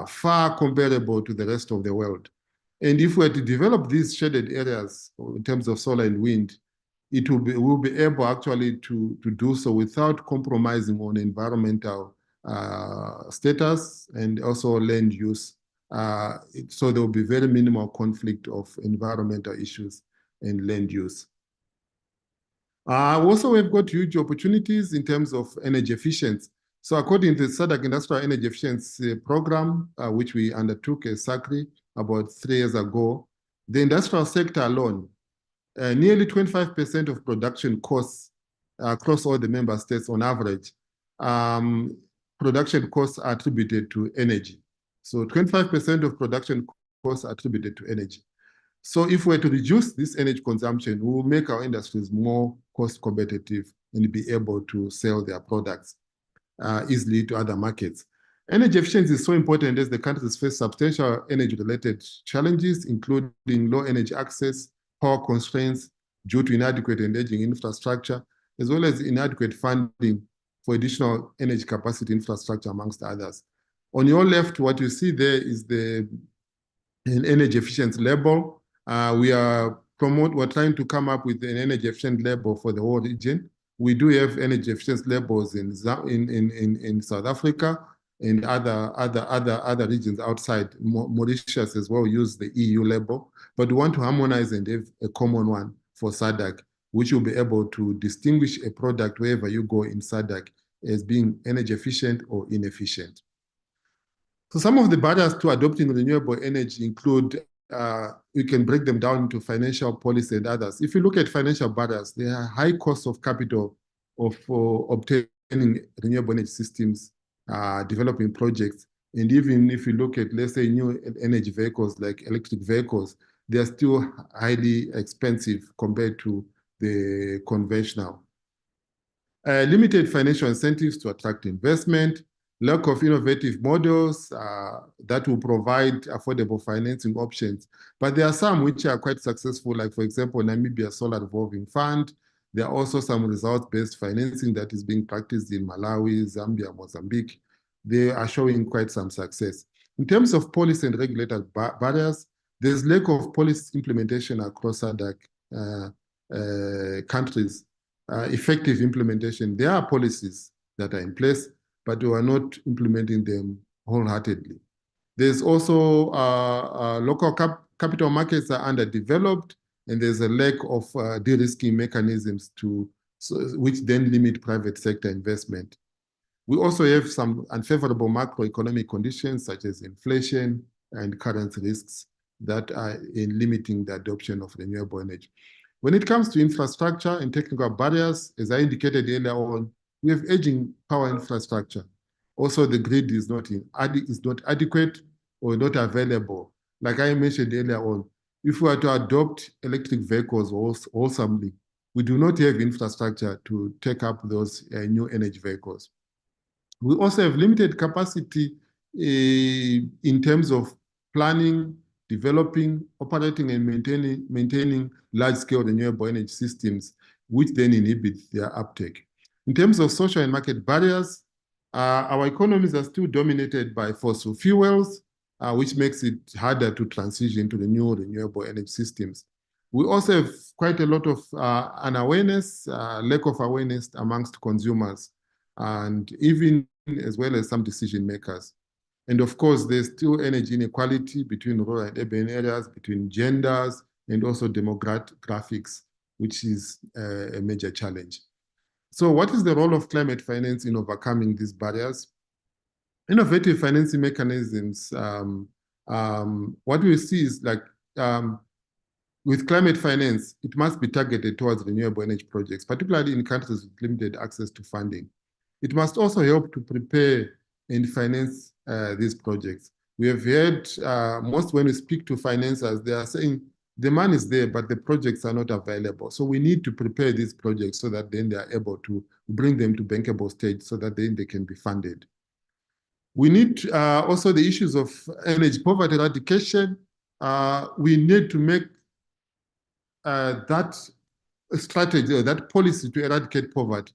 far comparable to the rest of the world. And if we were to develop these shaded areas in terms of solar and wind, we'll be able actually to do so without compromising on environmental status and also land use. So there will be very minimal conflict of environmental issues and land use. Also, we've got huge opportunities in terms of energy efficiency. So according to the SADC Industrial Energy Efficiency Program, which we undertook as SACRI about 3 years ago, the industrial sector alone, nearly 25% of production costs across all the member states on average, production costs are attributed to energy. So 25% of production costs are attributed to energy. So if we're to reduce this energy consumption, we will make our industries more cost competitive and be able to sell their products easily to other markets. Energy efficiency is so important as the countries face substantial energy-related challenges, including low energy access, power constraints due to inadequate and aging infrastructure, as well as inadequate funding for additional energy capacity infrastructure, amongst others. On your left, what you see there is an energy efficiency label. We're trying to come up with an energy efficient label for the whole region. We do have energy efficiency labels in South Africa and other regions outside. Mauritius as well use the EU label, but we want to harmonize and have a common one for SADC, which will be able to distinguish a product wherever you go in SADC as being energy efficient or inefficient. So some of the barriers to adopting renewable energy include we can break them down into financial policy and others. If you look at financial barriers, there are high costs of capital of obtaining renewable energy systems, developing projects. And even if you look at, let's say, new energy vehicles like electric vehicles, they are still highly expensive compared to the conventional. Limited financial incentives to attract investment, lack of innovative models that will provide affordable financing options. But there are some which are quite successful, like, for example, Namibia Solar Revolving Fund. There are also some results-based financing that is being practiced in Malawi, Zambia, Mozambique. They are showing quite some success. In terms of policy and regulatory barriers, there's lack of policy implementation across SADC countries. Effective implementation. There are policies that are in place, but we are not implementing them wholeheartedly. There's also local capital markets are underdeveloped, and there's a lack of de-risking mechanisms which then limit private sector investment. We also have some unfavorable macroeconomic conditions such as inflation and currency risks that are in limiting the adoption of renewable energy. When it comes to infrastructure and technical barriers, as I indicated earlier on, we have aging power infrastructure. Also, the grid is not adequate or not available. Like I mentioned earlier on, if we are to adopt electric vehicles wholesomely, we do not have infrastructure to take up those new energy vehicles. We also have limited capacity in terms of planning, developing, operating, and maintaining large-scale renewable energy systems, which then inhibit their uptake. In terms of social and market barriers, our economies are still dominated by fossil fuels, which makes it harder to transition to the new renewable energy systems. We also have quite a lot of unawareness, lack of awareness amongst consumers, and even as well as some decision makers. And of course, there's still energy inequality between rural and urban areas, between genders, and also demographics, which is a major challenge. So what is the role of climate finance in overcoming these barriers? Innovative financing mechanisms, what we see is like, with climate finance, it must be targeted towards renewable energy projects, particularly in countries with limited access to funding. It must also help to prepare and finance these projects. We have heard most when we speak to financiers, they are saying the money is there, but the projects are not available. So we need to prepare these projects so that then they are able to bring them to bankable stage so that then they can be funded. We need also the issues of energy poverty eradication. We need to make that strategy or that policy to eradicate poverty.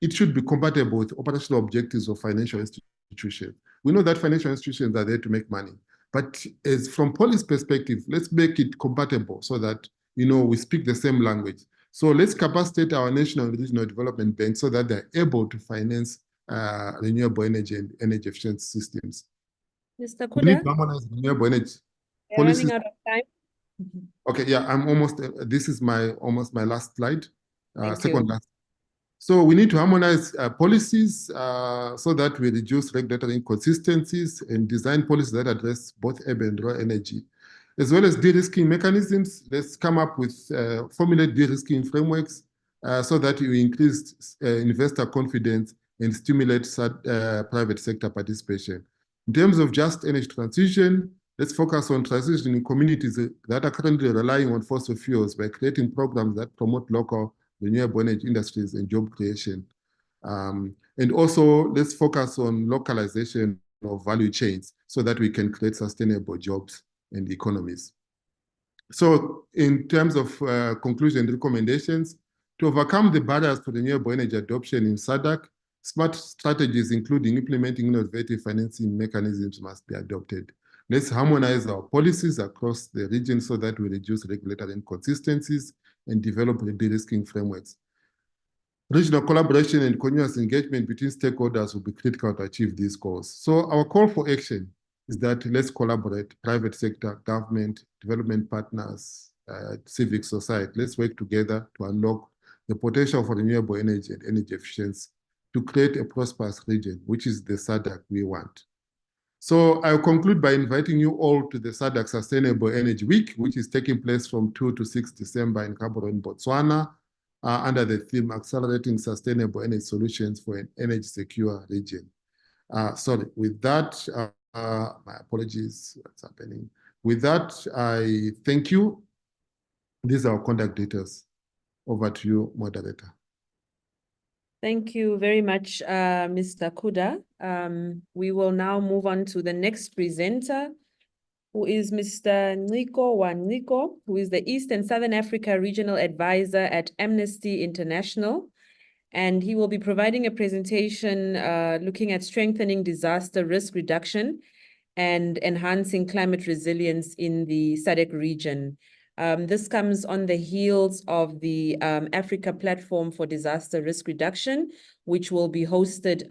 It should be compatible with operational objectives of financial institutions. We know that financial institutions are there to make money, but as from policy perspective, let's make it compatible so that we speak the same language. So let's capacitate our national and regional development banks so that they're able to finance renewable energy and energy efficient systems. Mr. We need Kuda, to harmonize renewable energy we're policies. running out of time. Okay, yeah, I'm almost. This is almost my last slide, second you. last. So we need to harmonize policies so that we reduce regulatory inconsistencies and design policies that address both urban and rural energy, as well as de-risking mechanisms. Let's come up with formulate de-risking frameworks so that we increase investor confidence and stimulate private sector participation. In terms of just energy transition, let's focus on transitioning communities that are currently relying on fossil fuels by creating programs that promote local renewable energy industries and job creation. And also, let's focus on localization of value chains so that we can create sustainable jobs and economies. So in terms of conclusion and recommendations, to overcome the barriers to renewable energy adoption in SADC, smart strategies, including implementing innovative financing mechanisms, must be adopted. Let's harmonize our policies across the region so that we reduce regulatory inconsistencies and develop de-risking frameworks. Regional collaboration and continuous engagement between stakeholders will be critical to achieve these goals. So our call for action is that let's collaborate, private sector, government, development partners, civic society. Let's work together to unlock the potential for renewable energy and energy efficiency to create a prosperous region, which is the SADC we want. So I'll conclude by inviting you all to the SADC Sustainable Energy Week, which is taking place from 2 to 6 December in Gaborone, Botswana, under the theme Accelerating Sustainable Energy Solutions for an Energy Secure Region. Sorry, with that, my apologies, what's happening. With that, I thank you. These are our contact details. Over to you, moderator. Thank you very much, Mr. Kuda. We will now move on to the next presenter, who is Mr. Nciko Waniko, who is the East and Southern Africa Regional Advisor at Amnesty International. And he will be providing a presentation looking at strengthening disaster risk reduction and enhancing climate resilience in the SADC region. This comes on the heels of the Africa Platform for Disaster Risk Reduction, which will be hosted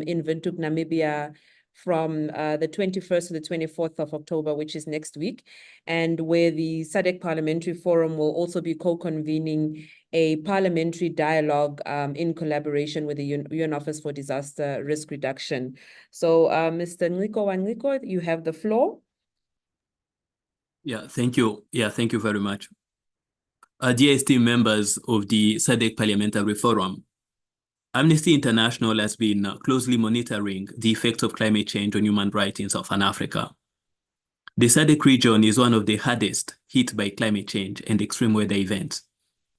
in Windhoek, Namibia, from the 21st to the 24th of October, which is next week, and where the SADC Parliamentary Forum will also be co-convening a parliamentary dialogue in collaboration with the UN Office for Disaster Risk Reduction. So, Mr. Nciko Waniko, you have the floor. Yeah, thank you. Yeah, thank you very much. Dear esteemed members of the SADC Parliamentary Forum, Amnesty International has been closely monitoring the effects of climate change on human rights in Southern Africa. The SADC region is one of the hardest hit by climate change and extreme weather events,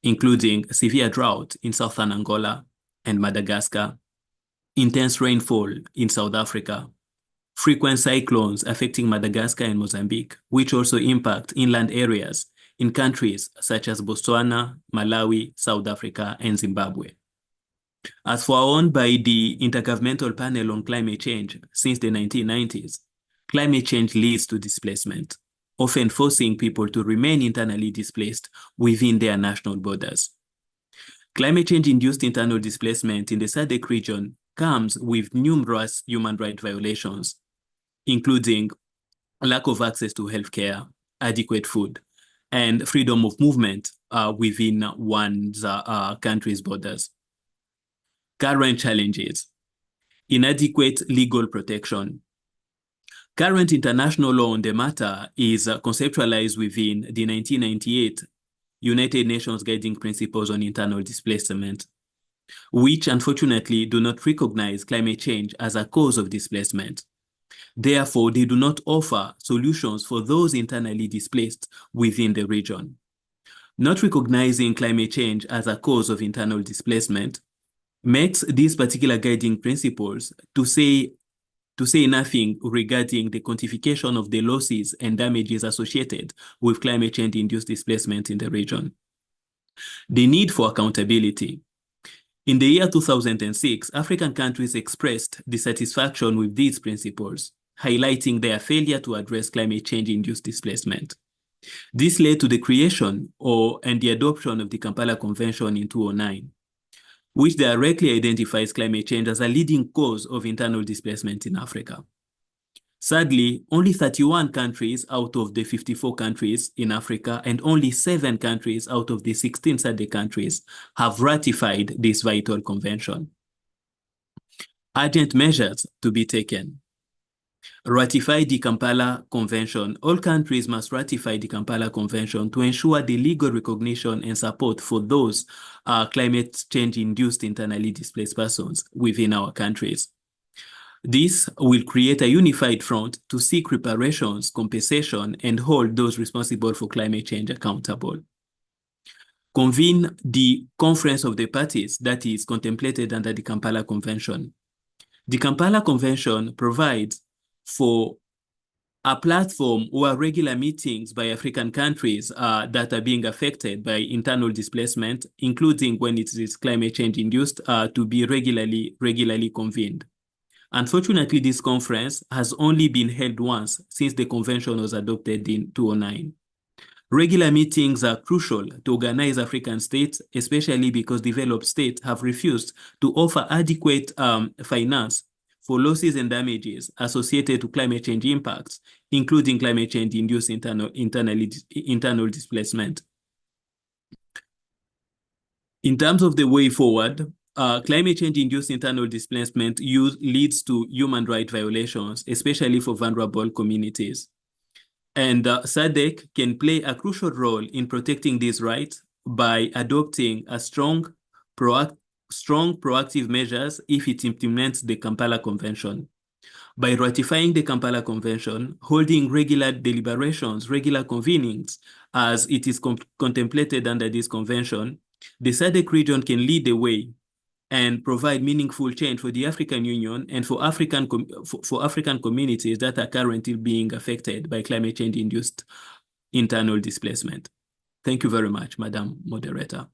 including severe drought in southern Angola and Madagascar, intense rainfall in South Africa, frequent cyclones affecting Madagascar and Mozambique, which also impact inland areas in countries such as Botswana, Malawi, South Africa, and Zimbabwe. As forewarned by the Intergovernmental Panel on Climate Change since the 1990s, climate change leads to displacement, often forcing people to remain internally displaced within their national borders. Climate change-induced internal displacement in the SADC region comes with numerous human rights violations, including lack of access to healthcare, adequate food, and freedom of movement within one's country's borders. Current challenges: inadequate legal protection. Current international law on the matter is conceptualized within the 1998 United Nations Guiding Principles on Internal Displacement, which unfortunately do not recognize climate change as a cause of displacement. Therefore, they do not offer solutions for those internally displaced within the region. Not recognizing climate change as a cause of internal displacement makes these particular guiding principles to say nothing regarding the quantification of the losses and damages associated with climate change-induced displacement in the region. The need for accountability. In the year 2006, African countries expressed dissatisfaction with these principles, highlighting their failure to address climate change-induced displacement. This led to the creation and the adoption of the Kampala Convention in 2009, which directly identifies climate change as a leading cause of internal displacement in Africa. Sadly, only 31 countries out of the 54 countries in Africa and only 7 countries out of the 16 SADC countries have ratified this vital convention. Urgent measures to be taken. Ratify the Kampala Convention. All countries must ratify the Kampala Convention to ensure the legal recognition and support for those climate change-induced internally displaced persons within our countries. This will create a unified front to seek reparations, compensation, and hold those responsible for climate change accountable. Convene the Conference of the Parties that is contemplated under the Kampala Convention. The Kampala Convention provides for a platform or regular meetings by African countries that are being affected by internal displacement, including when it is climate change induced, to be regularly convened. Unfortunately, this conference has only been held once since the convention was adopted in 2009. Regular meetings are crucial to organize African states, especially because developed states have refused to offer adequate finance for losses and damages associated to climate change impacts, including climate change-induced internal displacement. In terms of the way forward, climate change-induced internal displacement leads to human rights violations, especially for vulnerable communities. And SADC can play a crucial role in protecting these rights by adopting a strong proactive measures if it implements the Kampala Convention. By ratifying the Kampala Convention, holding regular deliberations, regular convenings, as it is contemplated under this convention, the SADC region can lead the way and provide meaningful change for the African Union and for African communities that are currently being affected by climate change-induced internal displacement. Thank you very much, Madam Moderator.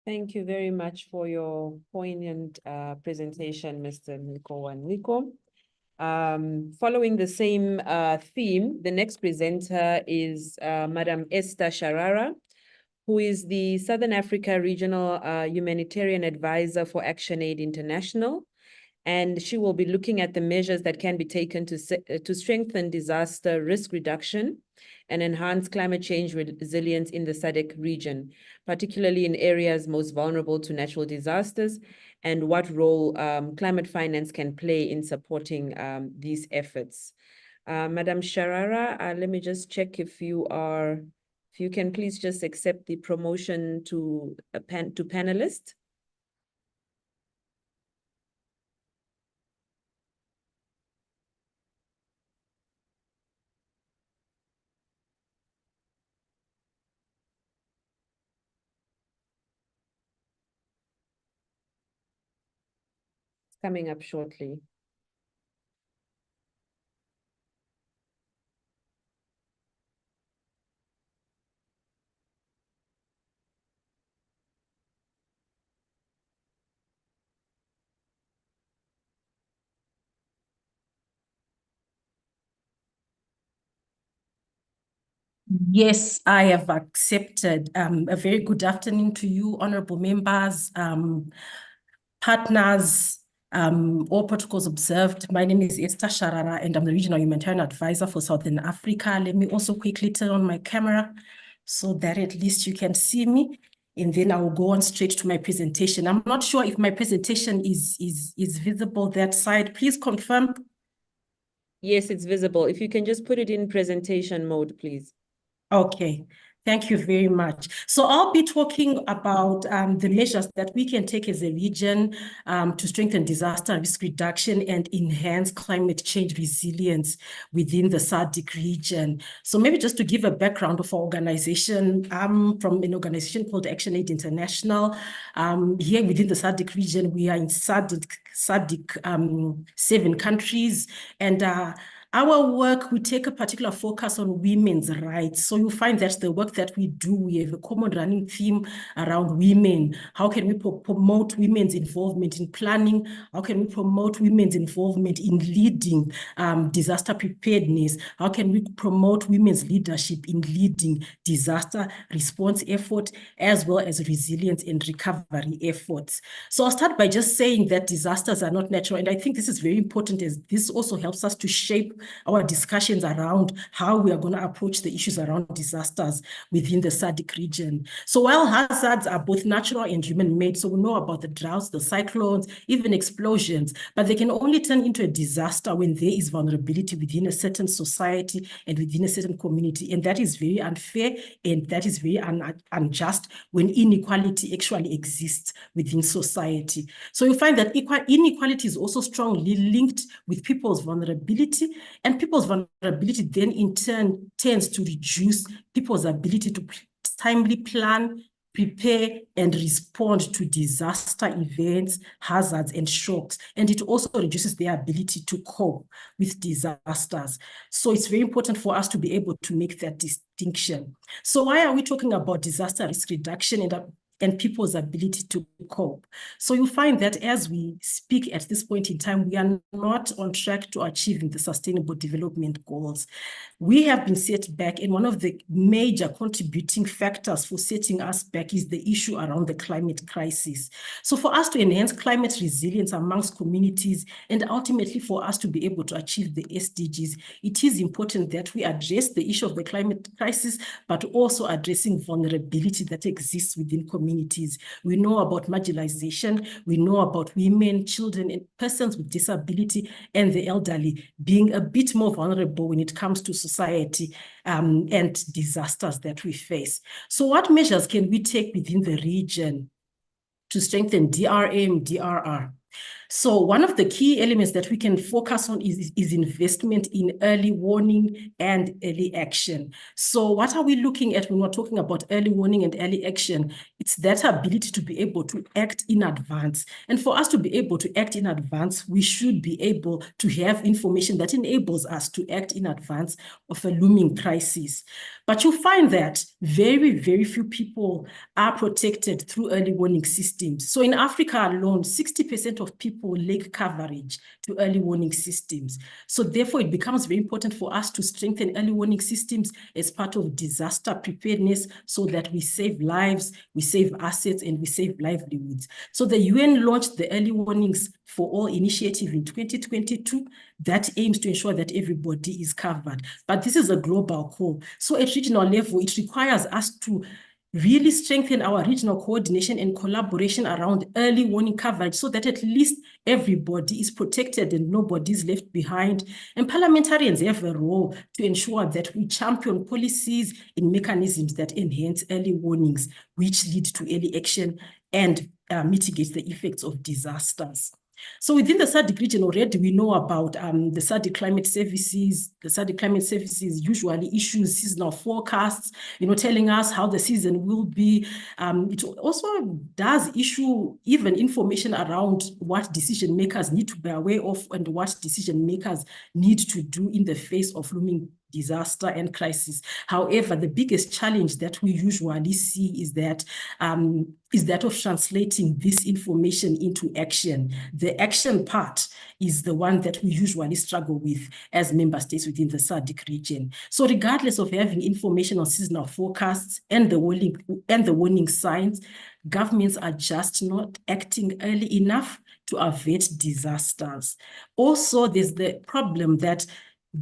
Thank you very much for your poignant presentation, Mr. Niko Wanwiko. Following the same theme, the next presenter is Madam Esther Sharara, who is the Southern Africa Regional Humanitarian Advisor for ActionAid International. And she will be looking at the measures that can be taken to strengthen disaster risk reduction and enhance climate change resilience in the SADC region, particularly in areas most vulnerable to natural disasters, and what role climate finance can play in supporting these efforts. Madam Sharara, let me just check if you can please just accept the promotion to panelist. Coming up shortly. Yes, I have accepted. A very good afternoon to you, honorable members, partners, all protocols observed. My name is Esther Sharara, and I'm the Regional Humanitarian Advisor for Southern Africa. Let me also quickly turn on my camera so that at least you can see me, and then I will go on straight to my presentation. I'm not sure if my presentation is visible that side. Please confirm. Yes, it's visible. If you can just put it in presentation mode, please. Okay, thank you very much. So I'll be talking about the measures that we can take as a region to strengthen disaster risk reduction and enhance climate change resilience within the SADC region. So maybe just to give a background of our organization, I'm from an organization called ActionAid International. Here within the SADC region, we are in SADC 7 countries, and our work, we take a particular focus on women's rights. So you find that the work that we do, we have a common running theme around women. How can we promote women's involvement in planning? How can we promote women's involvement in leading disaster preparedness? How can we promote women's leadership in leading disaster response effort, as well as resilience and recovery efforts? So I'll start by just saying that disasters are not natural. And I think this is very important, as this also helps us to shape our discussions around how we are going to approach the issues around disasters within the SADC region. So while hazards are both natural and human-made, so we know about the droughts, the cyclones, even explosions, but they can only turn into a disaster when there is vulnerability within a certain society and within a certain community. And that is very unfair, and that is very unjust when inequality actually exists within society. So you find that inequality is also strongly linked with people's vulnerability, and people's vulnerability then in turn tends to reduce people's ability to timely plan, prepare, and respond to disaster events, hazards, and shocks. And it also reduces their ability to cope with disasters. So it's very important for us to be able to make that distinction. So why are we talking about disaster risk reduction and people's ability to cope? So you find that as we speak at this point in time, we are not on track to achieving the Sustainable Development Goals. We have been set back, and one of the major contributing factors for setting us back is the issue around the climate crisis. So for us to enhance climate resilience amongst communities, and ultimately for us to be able to achieve the SDGs, it is important that we address the issue of the climate crisis, but also addressing vulnerability that exists within communities. communities. We know about marginalization, we know about women, children, and persons with disability, and the elderly being a bit more vulnerable when it comes to society and disasters that we face. So what measures can we take within the region to strengthen DRM, DRR? So one of the key elements that we can focus on is investment in early warning and early action. So what are we looking at when we're talking about early warning and early action? It's that ability to be able to act in advance. And for us to be able to act in advance, we should be able to have information that enables us to act in advance of a looming crisis. But you'll find that very, very few people are protected through early warning systems. So in Africa alone, 60% of people lack coverage to early warning systems. So therefore, it becomes very important for us to strengthen early warning systems as part of disaster preparedness so that we save lives, we save assets, and we save livelihoods. So the UN launched the Early Warnings for All initiative in 2022 that aims to ensure that everybody is covered. But this is a global call. So at regional level, it requires us to really strengthen our regional coordination and collaboration around early warning coverage so that at least everybody is protected and nobody is left behind. And parliamentarians have a role to ensure that we champion policies and mechanisms that enhance early warnings, which lead to early action and mitigate the effects of disasters. So within the SADC region already, we know about the SADC climate services. The SADC climate services usually issues seasonal forecasts, telling us how the season will be. It also does issue even information around what decision makers need to be aware of and what decision makers need to do in the face of looming disaster and crisis. However, the biggest challenge that we usually see is that of translating this information into action. The action part is the one that we usually struggle with as member states within the SADC region. So regardless of having information on seasonal forecasts and the warning signs, governments are just not acting early enough to avert disasters. Also, there's the problem that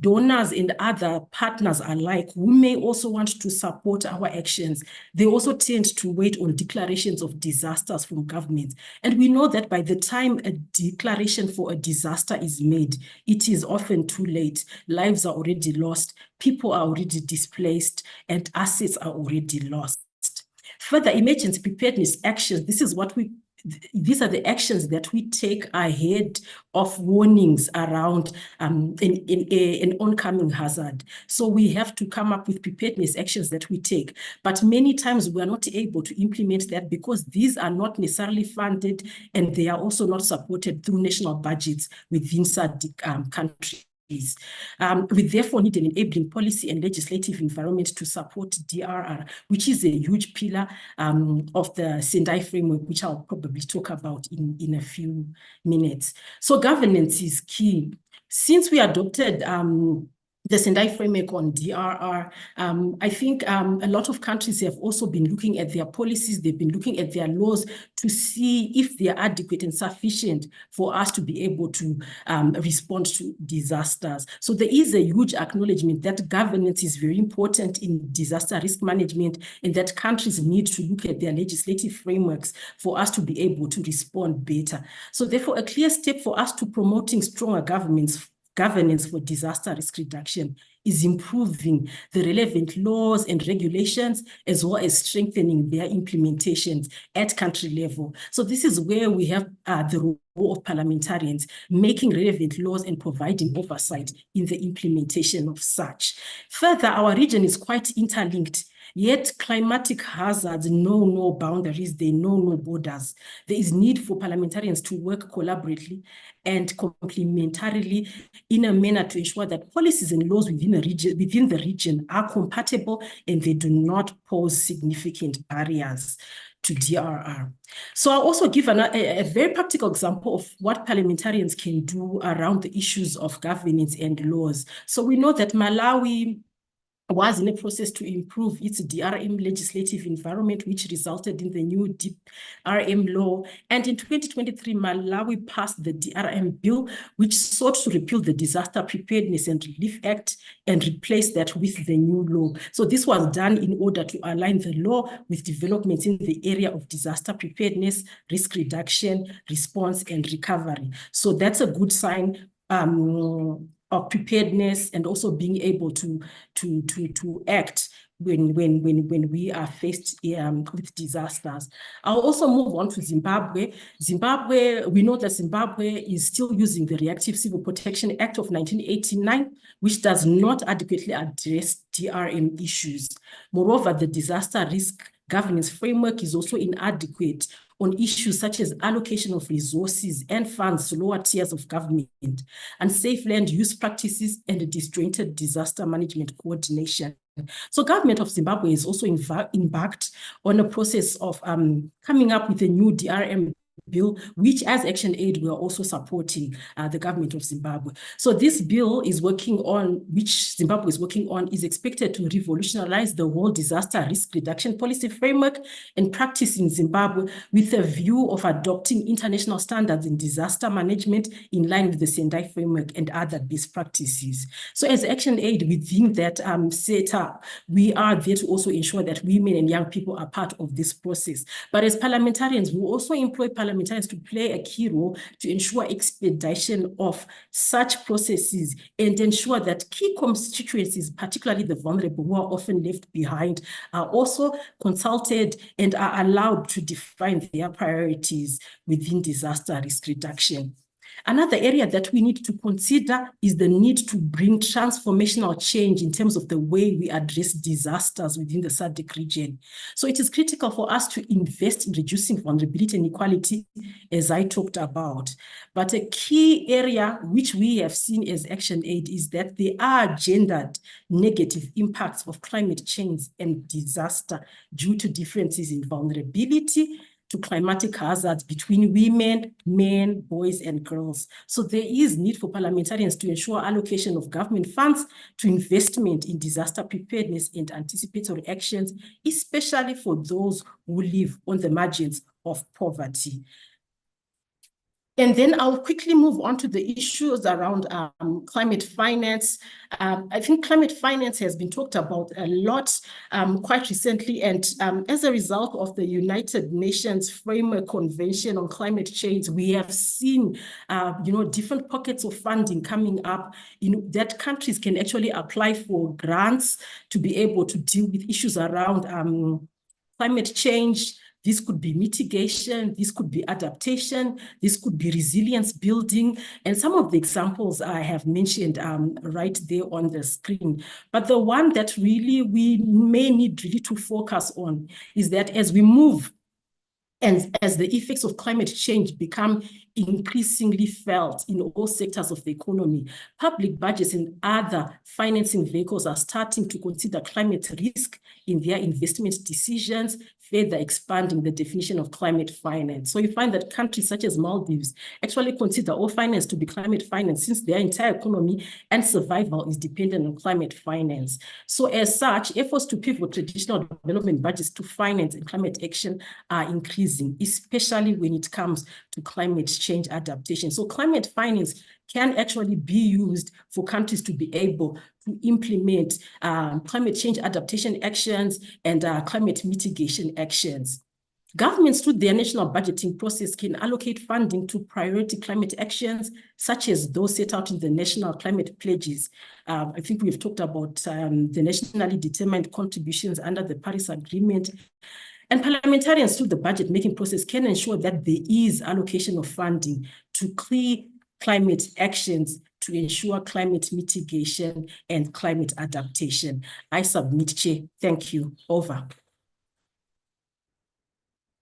donors and other partners alike who may also want to support our actions, they also tend to wait on declarations of disasters from governments. And we know that by the time a declaration for a disaster is made, it is often too late. Lives are already lost, people are already displaced, and assets are already lost. Further emergency preparedness actions, these are the actions that we take ahead of warnings around an oncoming hazard. So we have to come up with preparedness actions that we take. But many times we are not able to implement that because these are not necessarily funded and they are also not supported through national budgets within SADC countries. We therefore need an enabling policy and legislative environment to support DRR, which is a huge pillar of the Sendai framework, which I'll probably talk about in a few minutes. So governance is key. Since we adopted the Sendai framework on DRR, I think a lot of countries have also been looking at their policies, they've been looking at their laws to see if they are adequate and sufficient for us to be able to respond to disasters. So there is a huge acknowledgement that governance is very important in disaster risk management and that countries need to look at their legislative frameworks for us to be able to respond better. So therefore, a clear step for us to promoting stronger governance for disaster risk reduction is improving the relevant laws and regulations as well as strengthening their implementations at country level. So this is where we have the role of parliamentarians making relevant laws and providing oversight in the implementation of such. Further, our region is quite interlinked. Yet climatic hazards know no boundaries, they know no borders. There is need for parliamentarians to work collaboratively and complementarily in a manner to ensure that policies and laws within the region are compatible and they do not pose significant barriers to DRR. So I'll also give a very practical example of what parliamentarians can do around the issues of governance and laws. So we know that Malawi was in a process to improve its DRM legislative environment, which resulted in the new DRM law. And in 2023, Malawi passed the DRM bill, which sought to repeal the Disaster Preparedness and Relief Act and replace that with the new law. So this was done in order to align the law with developments in the area of disaster preparedness, risk reduction, response, and recovery. So that's a good sign of preparedness and also being able to act when we are faced with disasters. I'll also move on to Zimbabwe. We know that Zimbabwe is still using the Reactive Civil Protection Act of 1989, which does not adequately address DRM issues. Moreover, the disaster risk governance framework is also inadequate on issues such as allocation of resources and funds to lower tiers of government, unsafe land use practices, and disjointed disaster management coordination. So government of Zimbabwe is also embarked on a process of coming up with a new DRM bill, which as Action Aid, we are also supporting the government of Zimbabwe. So this bill is working on, which Zimbabwe is working on, is expected to revolutionize the whole disaster risk reduction policy framework and practice in Zimbabwe with a view of adopting international standards in disaster management in line with the Sendai framework and other best practices. So as Action Aid, within that setup, we are there to also ensure that women and young people are part of this process. But as parliamentarians, we also employ parliamentarians to play a key role to ensure expedition of such processes and ensure that key constituencies, particularly the vulnerable who are often left behind, are also consulted and are allowed to define their priorities within disaster risk reduction. Another area that we need to consider is the need to bring transformational change in terms of the way we address disasters within the SADC region. So it is critical for us to invest in reducing vulnerability and inequality, as I talked about. But a key area which we have seen as Action Aid is that there are gendered negative impacts of climate change and disaster due to differences in vulnerability to climatic hazards between women, men, boys, and girls. So there is need for parliamentarians to ensure allocation of government funds to investment in disaster preparedness and anticipatory actions, especially for those who live on the margins of poverty. And then I'll quickly move on to the issues around climate finance. I think climate finance has been talked about a lot quite recently. And as a result of the United Nations Framework Convention on Climate Change, we have seen different pockets of funding coming up that countries can actually apply for grants to be able to deal with issues around climate change. This could be mitigation, this could be adaptation, this could be resilience building, and some of the examples I have mentioned right there on the screen. But the one that really we may need really to focus on is that as we move and as the effects of climate change become increasingly felt in all sectors of the economy, public budgets and other financing vehicles are starting to consider climate risk in their investment decisions, further expanding the definition of climate finance. So you find that countries such as Maldives actually consider all finance to be climate finance since their entire economy and survival is dependent on climate finance. So as such, efforts to pivot traditional development budgets to finance and climate action are increasing, especially when it comes to climate change adaptation. So climate finance can actually be used for countries to be able to implement climate change adaptation actions and climate mitigation actions. Governments, through their national budgeting process, can allocate funding to priority climate actions, such as those set out in the national climate pledges. I think we've talked about the nationally determined contributions under the Paris Agreement. And parliamentarians, through the budget making process, can ensure that there is allocation of funding to key climate actions to ensure climate mitigation and climate adaptation. I submit, Chair. Thank you. Over.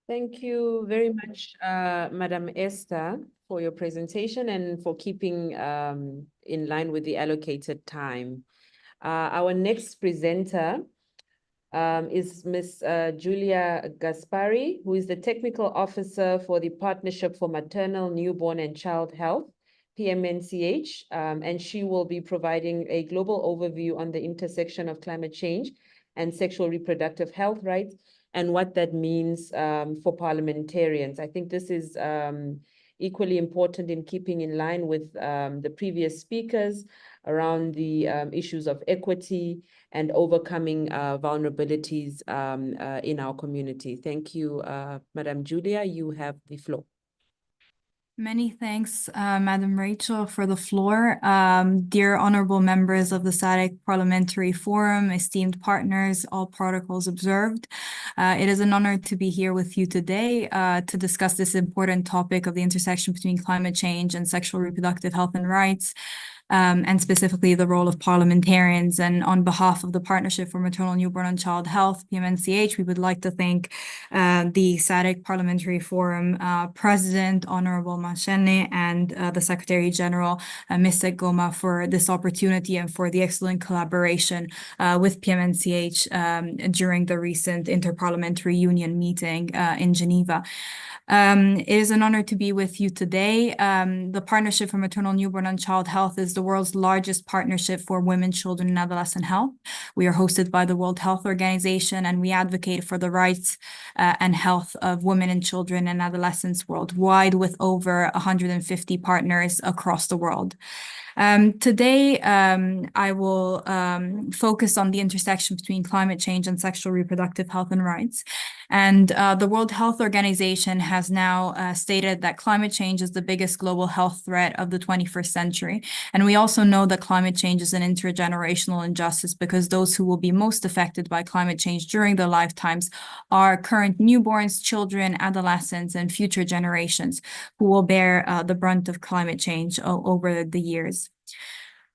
Thank you very much, Madam Esther, for your presentation and for keeping in line with the allocated time. Our next presenter is Ms. Julia Gaspari, who is the Technical Officer for the Partnership for Maternal, Newborn and Child Health PMNCH, and she will be providing a global overview on the intersection of climate change and sexual reproductive health rights and what that means for parliamentarians. I think this is equally important in keeping in line with the previous speakers around the issues of equity and overcoming vulnerabilities in our community. Thank you, Madam Julia. You have the floor. Many thanks, Madam Rachel, for the floor. Dear honorable members of the SADC Parliamentary Forum, esteemed partners, all protocols observed. It is an honor to be here with you today to discuss this important topic of the intersection between climate change and sexual reproductive health and rights. And specifically the role of parliamentarians. And on behalf of the Partnership for Maternal, Newborn and Child Health, PMNCH, we would like to thank the SADC Parliamentary Forum President, Honorable Mashene, and the Secretary General, Mr. Goma, for this opportunity and for the excellent collaboration with PMNCH during the recent Interparliamentary Union meeting in Geneva. It is an honor to be with you today. The Partnership for Maternal, Newborn and Child Health is the world's largest partnership for women, children, and adolescent health. We are hosted by the World Health Organization, and we advocate for the rights and health of women and children and adolescents worldwide with over 150 partners across the world. Today, I will focus on the intersection between climate change and sexual reproductive health and rights. And the World Health Organization has now stated that climate change is the biggest global health threat of the 21st century. And we also know that climate change is an intergenerational injustice because those who will be most affected by climate change during their lifetimes are current newborns, children, adolescents, and future generations who will bear the brunt of climate change over the years.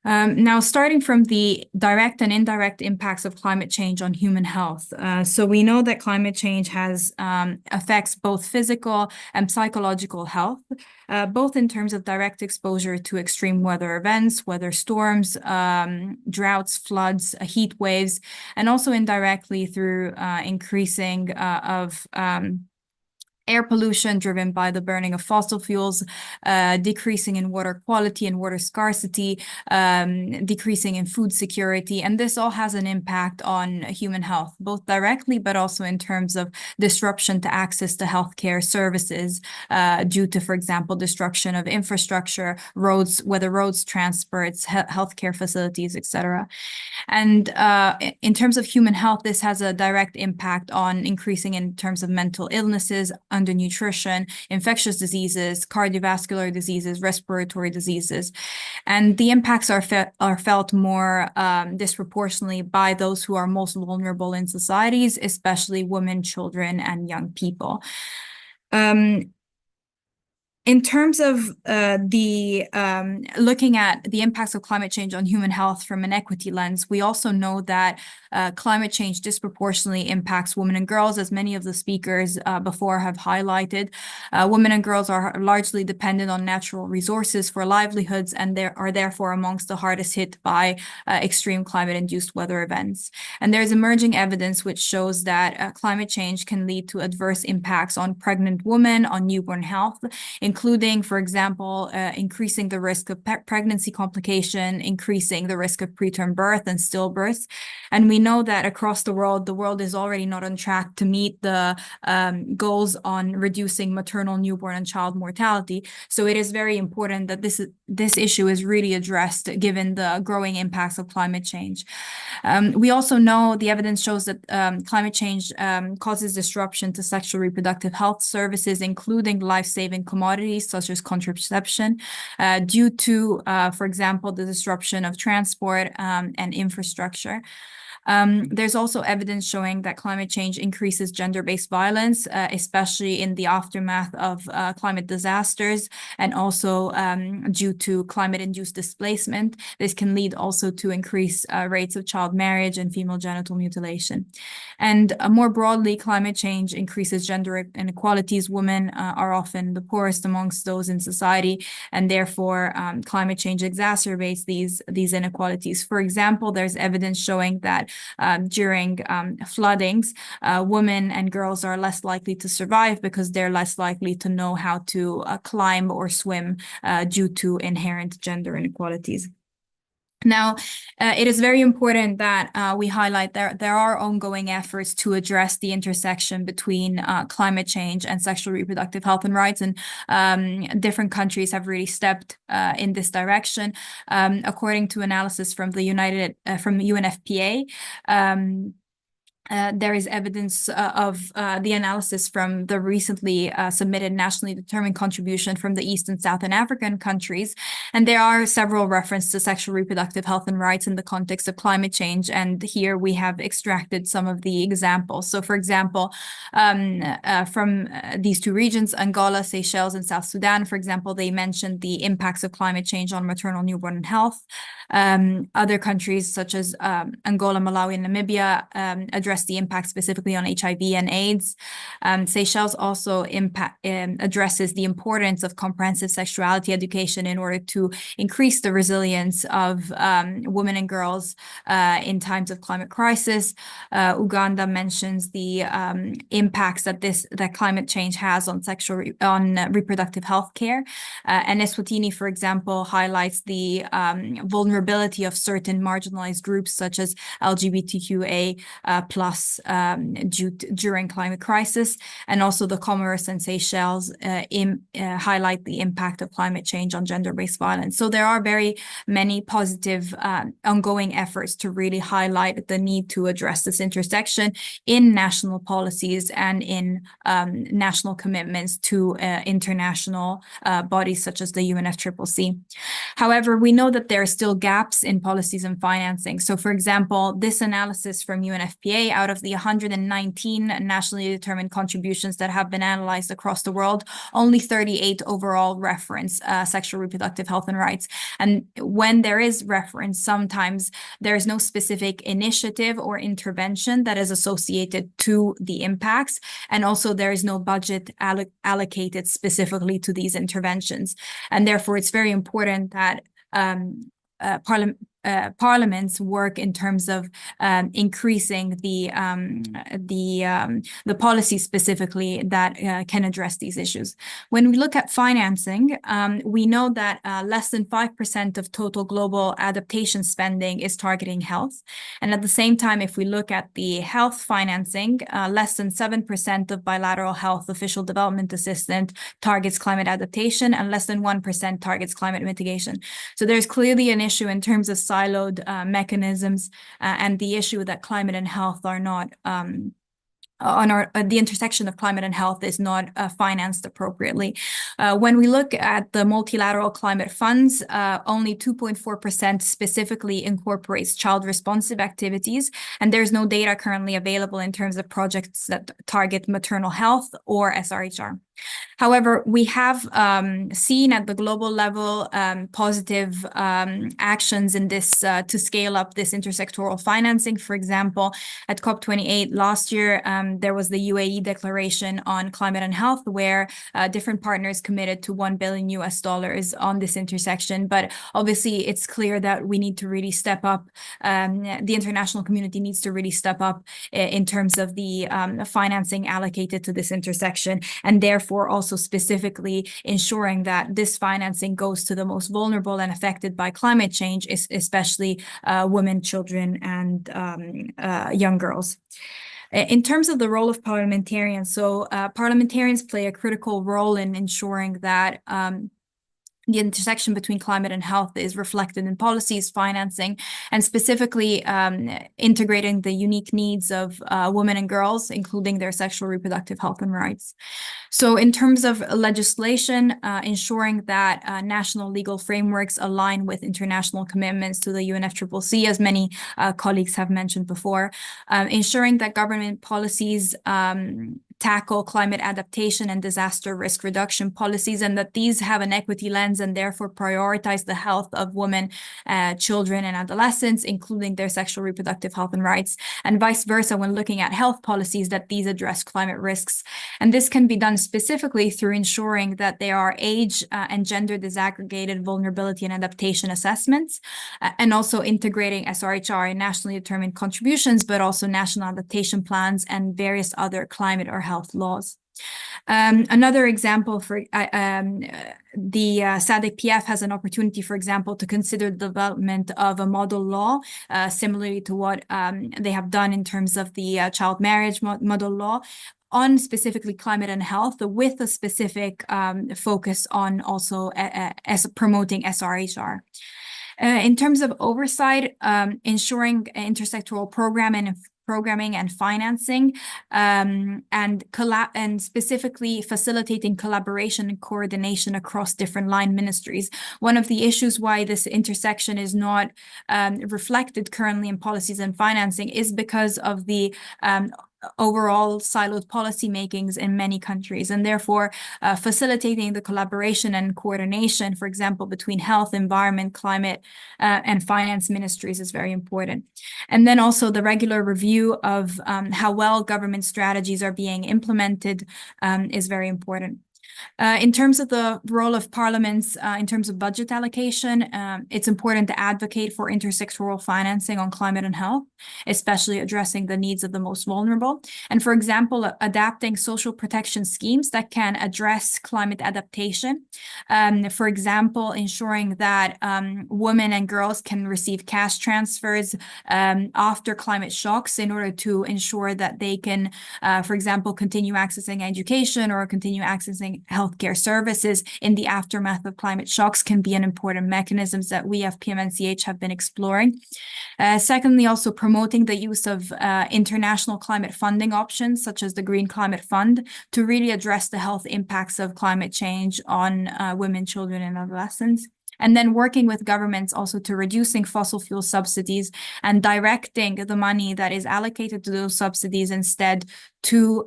Now, starting from the direct and indirect impacts of climate change on human health. So we know that climate change has affects both physical and psychological health, both in terms of direct exposure to extreme weather events, weather storms, droughts, floods, heat waves, and also indirectly through increasing of air pollution driven by the burning of fossil fuels, decreasing in water quality and water scarcity, decreasing in food security. And this all has an impact on human health, both directly, but also in terms of disruption to access to healthcare services due to, for example, disruption of infrastructure, roads, whether roads, transports, healthcare facilities, etc. And in terms of human health, this has a direct impact on increasing in terms of mental illnesses, undernutrition, infectious diseases, cardiovascular diseases, respiratory diseases. And the impacts are felt more disproportionately by those who are most vulnerable in societies, especially women, children, and young people. In terms of looking at the impacts of climate change on human health from an equity lens, we also know that climate change disproportionately impacts women and girls, as many of the speakers before have highlighted. Women and girls are largely dependent on natural resources for livelihoods and are therefore amongst the hardest hit by extreme climate-induced weather events. And there's emerging evidence which shows that climate change can lead to adverse impacts on pregnant women, on newborn health, including, for example, increasing the risk of pregnancy complication, increasing the risk of preterm birth and stillbirth. And we know that across the world is already not on track to meet the goals on reducing maternal, newborn, and child mortality. So it is very important that this issue is really addressed given the growing impacts of climate change. We also know the evidence shows that climate change causes disruption to sexual reproductive health services, including life-saving commodities such as contraception, due to, for example, the disruption of transport and infrastructure. There's also evidence showing that climate change increases gender-based violence, especially in the aftermath of climate disasters, and also due to climate-induced displacement. This can lead also to increased rates of child marriage and female genital mutilation. And more broadly, climate change increases gender inequalities. Women are often the poorest amongst those in society, and therefore climate change exacerbates these inequalities. For example, there's evidence showing that during floodings, women and girls are less likely to survive because they're less likely to know how to climb or swim due to inherent gender inequalities. Now, it is very important that we highlight there are ongoing efforts to address the intersection between climate change and sexual reproductive health and rights, and different countries have really stepped in this direction. According to analysis from the UNFPA, there is evidence of the analysis from the recently submitted nationally determined contribution from the East and Southern African countries. And there are several references to sexual reproductive health and rights in the context of climate change. And here we have extracted some of the examples. So for example, from these two regions, Angola, Seychelles, and South Sudan, for example, they mentioned the impacts of climate change on maternal, newborn health. Other countries such as Angola, Malawi, and Namibia address the impact specifically on HIV and AIDS. Seychelles also addresses the importance of comprehensive sexuality education in order to increase the resilience of women and girls in times of climate crisis. Uganda mentions the impacts that climate change has on reproductive health care. And Eswatini, for example, highlights the vulnerability of certain marginalized groups such as LGBTQA plus during climate crisis. And also the Comoros and Seychelles highlight the impact of climate change on gender-based violence. So there are very many positive ongoing efforts to really highlight the need to address this intersection in national policies and in national commitments to international bodies such as the UNFCCC. However, we know that there are still gaps in policies and financing. So for example, this analysis from UNFPA, out of the 119 nationally determined contributions that have been analyzed across the world, only 38 overall reference sexual reproductive health and rights. And when there is reference, sometimes there is no specific initiative or intervention that is associated to the impacts. And also there is no budget allocated specifically to these interventions. And therefore, it's very important that parliaments work in terms of increasing the policy specifically that can address these issues. When we look at financing, we know that less than 5% of total global adaptation spending is targeting health. And at the same time, if we look at the health financing, less than 7% of bilateral health official development assistance targets climate adaptation, and less than 1% targets climate mitigation. So there's clearly an issue in terms of siloed mechanisms and the issue that climate and health are not the intersection of climate and health is not financed appropriately. When we look at the multilateral climate funds, only 2.4% specifically incorporates child responsive activities, and there's no data currently available in terms of projects that target maternal health or SRHR. However, we have seen at the global level positive actions in this to scale up this intersectoral financing. For example, at COP28 last year, there was the UAE Declaration on Climate and Health, where different partners committed to $1 billion on this intersection. But obviously, it's clear that we need to really step up. The international community needs to really step up in terms of the financing allocated to this intersection, and therefore also specifically ensuring that this financing goes to the most vulnerable and affected by climate change, especially women, children, and young girls. In terms of the role of parliamentarians, so parliamentarians play a critical role in ensuring that the intersection between climate and health is reflected in policies, financing, and specifically integrating the unique needs of women and girls, including their sexual reproductive health and rights. So in terms of legislation, ensuring that national legal frameworks align with international commitments to the UNFCCC, as many colleagues have mentioned before, ensuring that government policies tackle climate adaptation and disaster risk reduction policies, and that these have an equity lens and therefore prioritize the health of women, children, and adolescents, including their sexual reproductive health and rights, and vice versa when looking at health policies, that these address climate risks. And this can be done specifically through ensuring that there are age and gender disaggregated vulnerability and adaptation assessments, and also integrating SRHR in nationally determined contributions, but also national adaptation plans and various other climate or health laws. Another example for the SADC-PF has an opportunity, for example, to consider the development of a model law, similarly to what they have done in terms of the child marriage model law, on specifically climate and health, with a specific focus on also as promoting SRHR. In terms of oversight, ensuring intersectoral programming and financing, and specifically facilitating collaboration and coordination across different line ministries. One of the issues why this intersection is not reflected currently in policies and financing is because of the overall siloed policy makings in many countries, and therefore facilitating the collaboration and coordination, for example, between health, environment, climate, and finance ministries is very important. And then also the regular review of how well government strategies are being implemented is very important. In terms of the role of parliaments, in terms of budget allocation, it's important to advocate for intersectoral financing on climate and health, especially addressing the needs of the most vulnerable. And for example, adapting social protection schemes that can address climate adaptation. For example, ensuring that women and girls can receive cash transfers after climate shocks in order to ensure that they can, for example, continue accessing education or continue accessing healthcare services in the aftermath of climate shocks can be an important mechanisms that we at PMNCH have been exploring. Secondly, also promoting the use of international climate funding options, such as the Green Climate Fund, to really address the health impacts of climate change on women, children, and adolescents. And then working with governments also to reducing fossil fuel subsidies and directing the money that is allocated to those subsidies instead to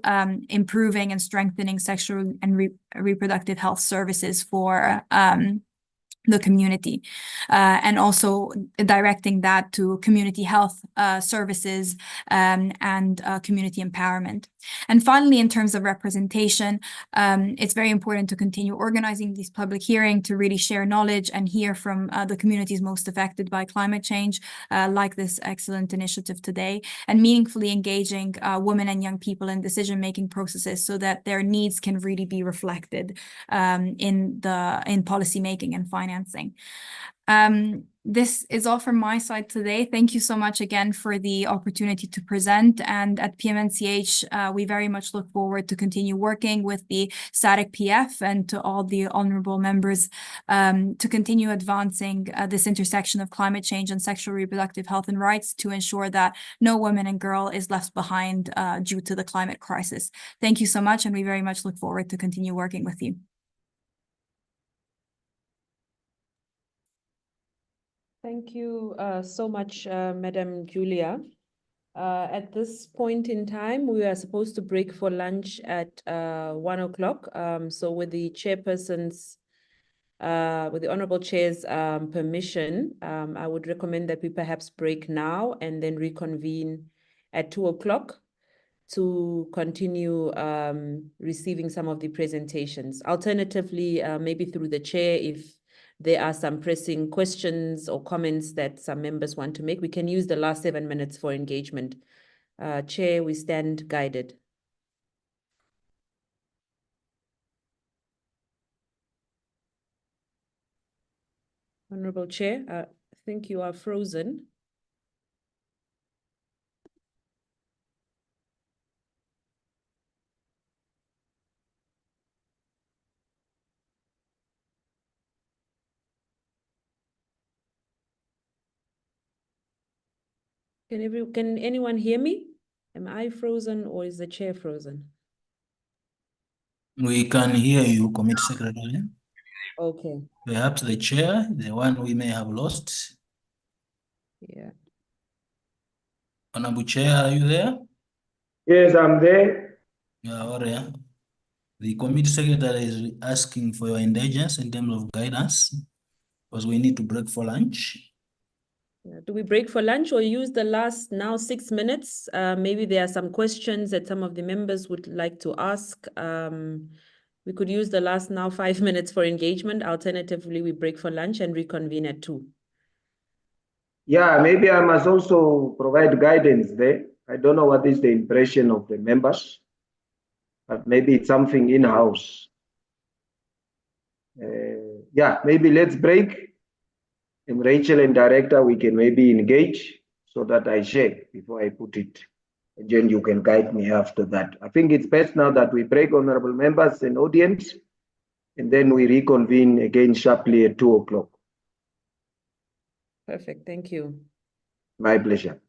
improving and strengthening sexual and reproductive health services for the community, and also directing that to community health services and community empowerment. And finally, in terms of representation, it's very important to continue organizing these public hearings to really share knowledge and hear from the communities most affected by climate change, like this excellent initiative today, and meaningfully engaging women and young people in decision-making processes so that their needs can really be reflected in policymaking and financing. This is all from my side today. Thank you so much again for the opportunity to present. And at PMNCH, we very much look forward to continue working with the SADC-PF and to all the honorable members to continue advancing this intersection of climate change and sexual reproductive health and rights to ensure that no woman and girl is left behind due to the climate crisis. Thank you so much, and we very much look forward to continue working with you. Thank you so much, Madam Julia. At this point in time, we are supposed to break for lunch at 1 o'clock. So with the chairperson's, with the Honorable Chair's permission, I would recommend that we perhaps break now and then reconvene at 2 o'clock to continue receiving some of the presentations. Alternatively, maybe through the chair, if there are some pressing questions or comments that some members want to make, we can use the last 7 minutes for engagement. Chair, we stand guided. Honorable Chair, I think you are frozen. Can anyone hear me? Am I frozen or is the chair frozen? We can hear you, Committee Secretary. Okay. Perhaps the chair, the one we may have lost. Yeah. Honorable Chair, are you there? Yes, I'm there. Aurea. The committee secretary is asking for your indulgence in terms of guidance because we need to break for lunch. Yeah, do we break for lunch or use the last now 6 minutes? Maybe there are some questions that some of the members would like to ask. We could use the last now 5 minutes for engagement. Alternatively, we break for lunch and reconvene at 2. Yeah, maybe I must also provide guidance there. I don't know what is the impression of the members, but maybe it's something in-house. Yeah, maybe let's break. And Rachel and director, we can maybe engage so that I share before I put it. And then you can guide me after that. I think it's best now that we break, honorable members and audience, and then we reconvene again sharply at 2 o'clock. Perfect. Thank you. My pleasure.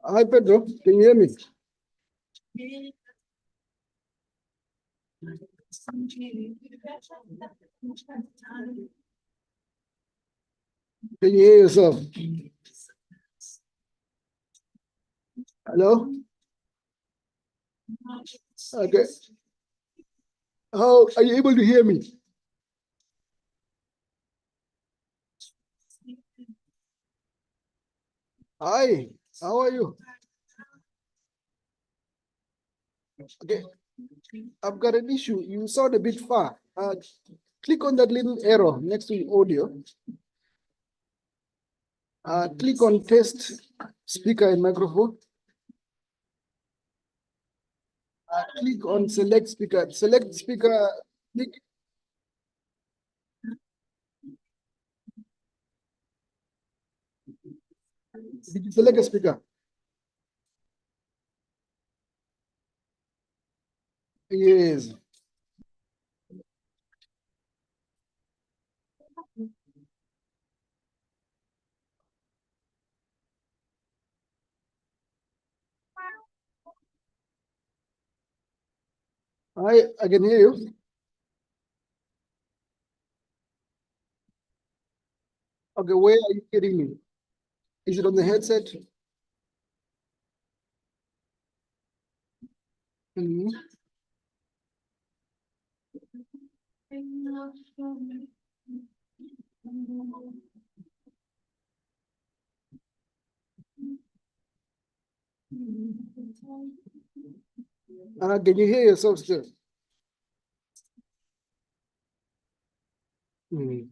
Hi, Pedro. Can you hear me? Can you hear yourself? Hello? Okay. How are you able to hear me? Hi, how are you? Okay, I've got an issue. You sound a bit far. Click on that little arrow next to the audio. Click on test speaker and microphone. Click on select speaker. Select speaker. Click. Did you select a speaker? Yes. I can hear you. Okay, where are you hearing me? Is it on the headset? Mhm. Can you hear yourself still? Mhm.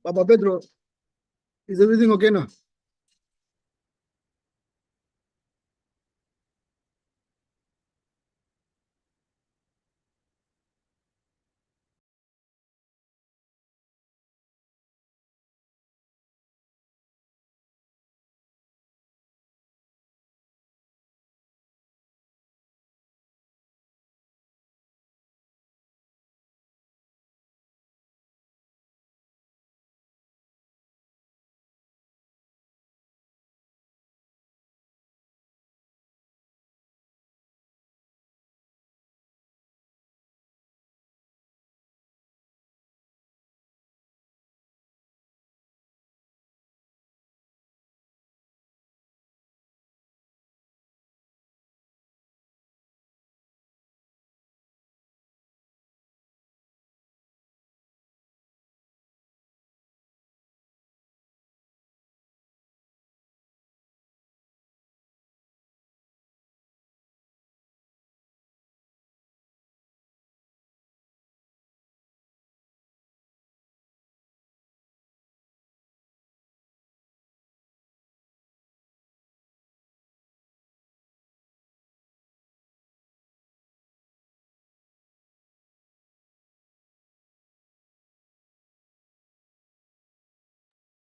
Papa Pedro, is everything okay now?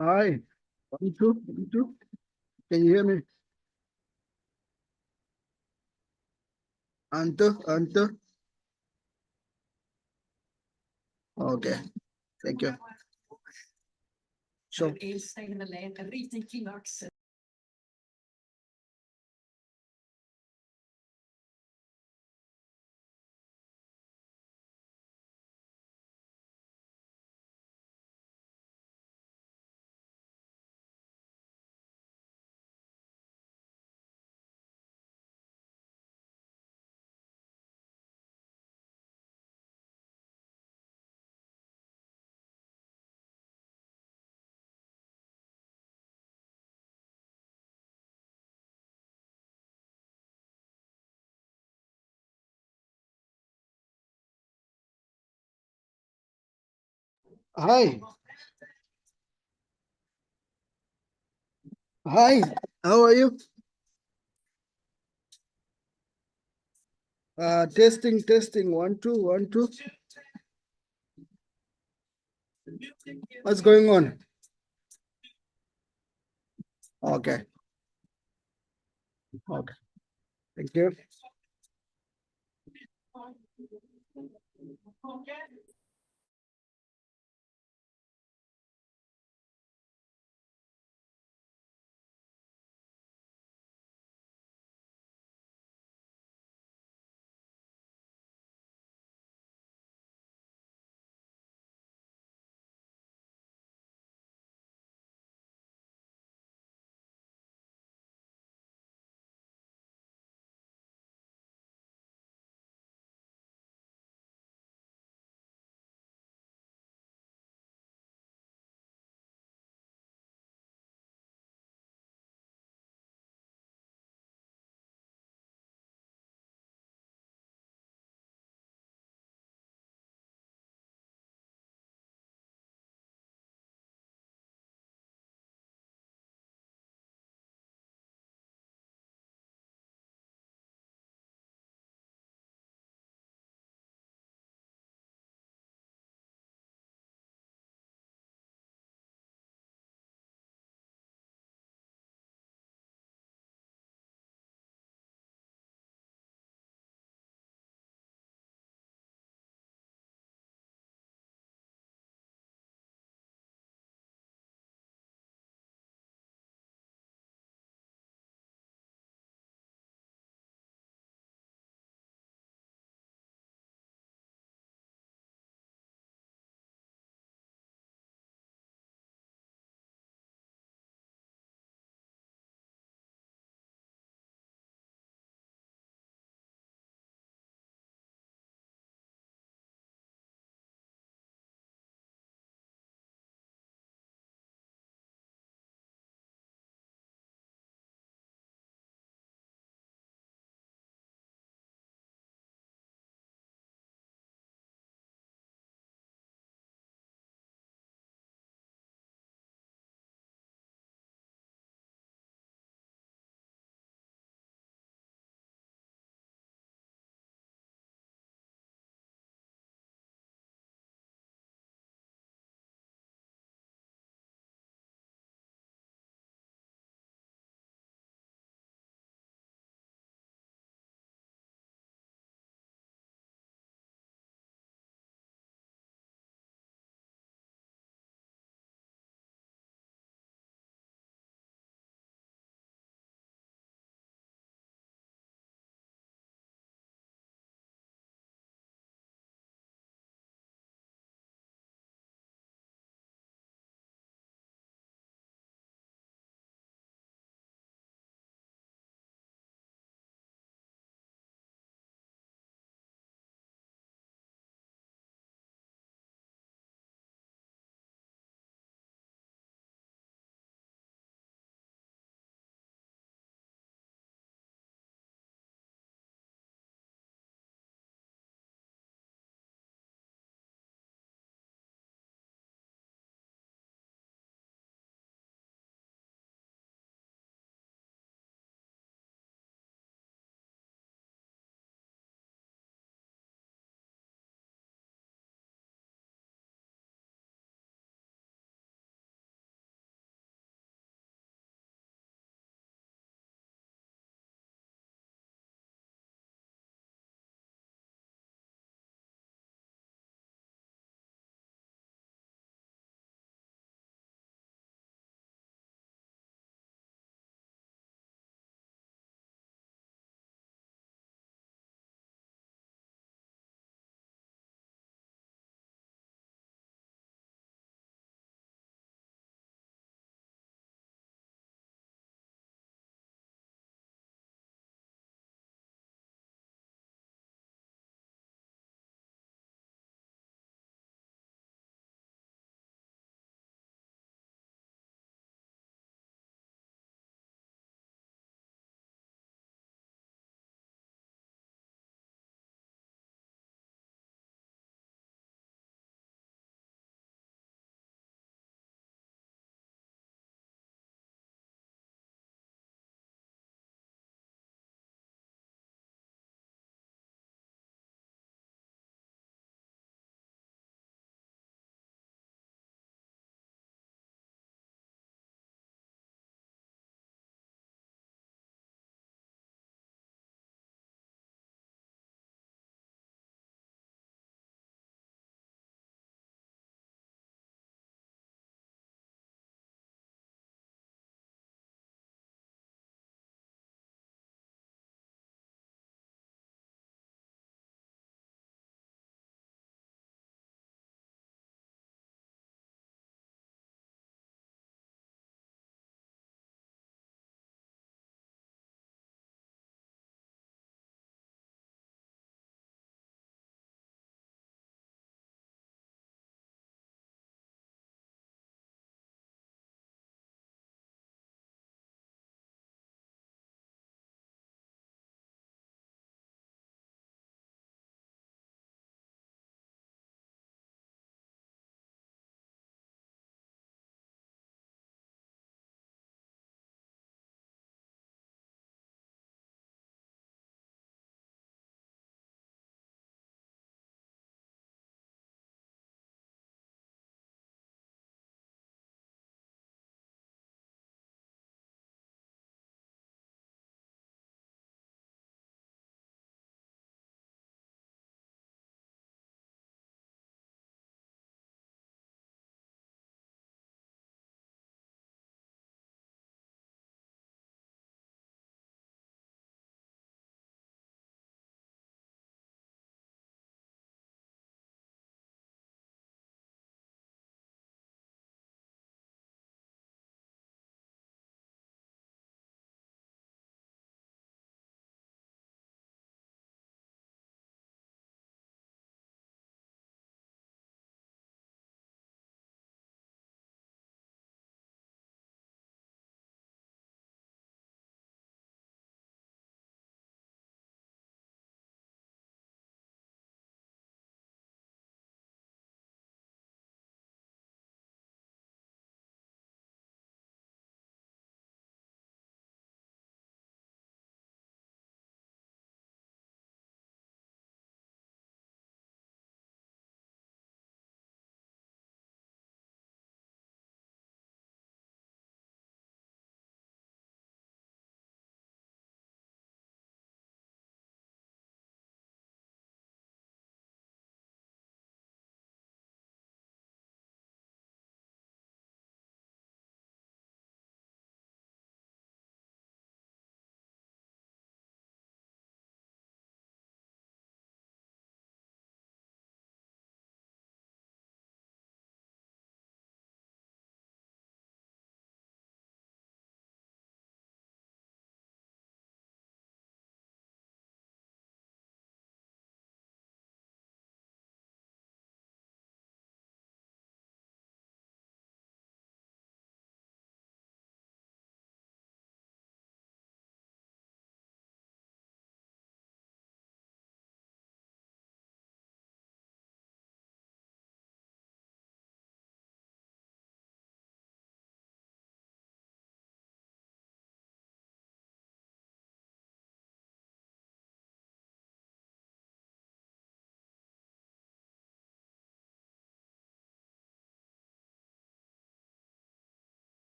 Hi, me too, me too. Can you hear me? Ante. Okay, thank you. Sure. Hi. Hi, how are you? Testing, 1, 2, 1, 2. What's going on? Okay. Okay. Thank you.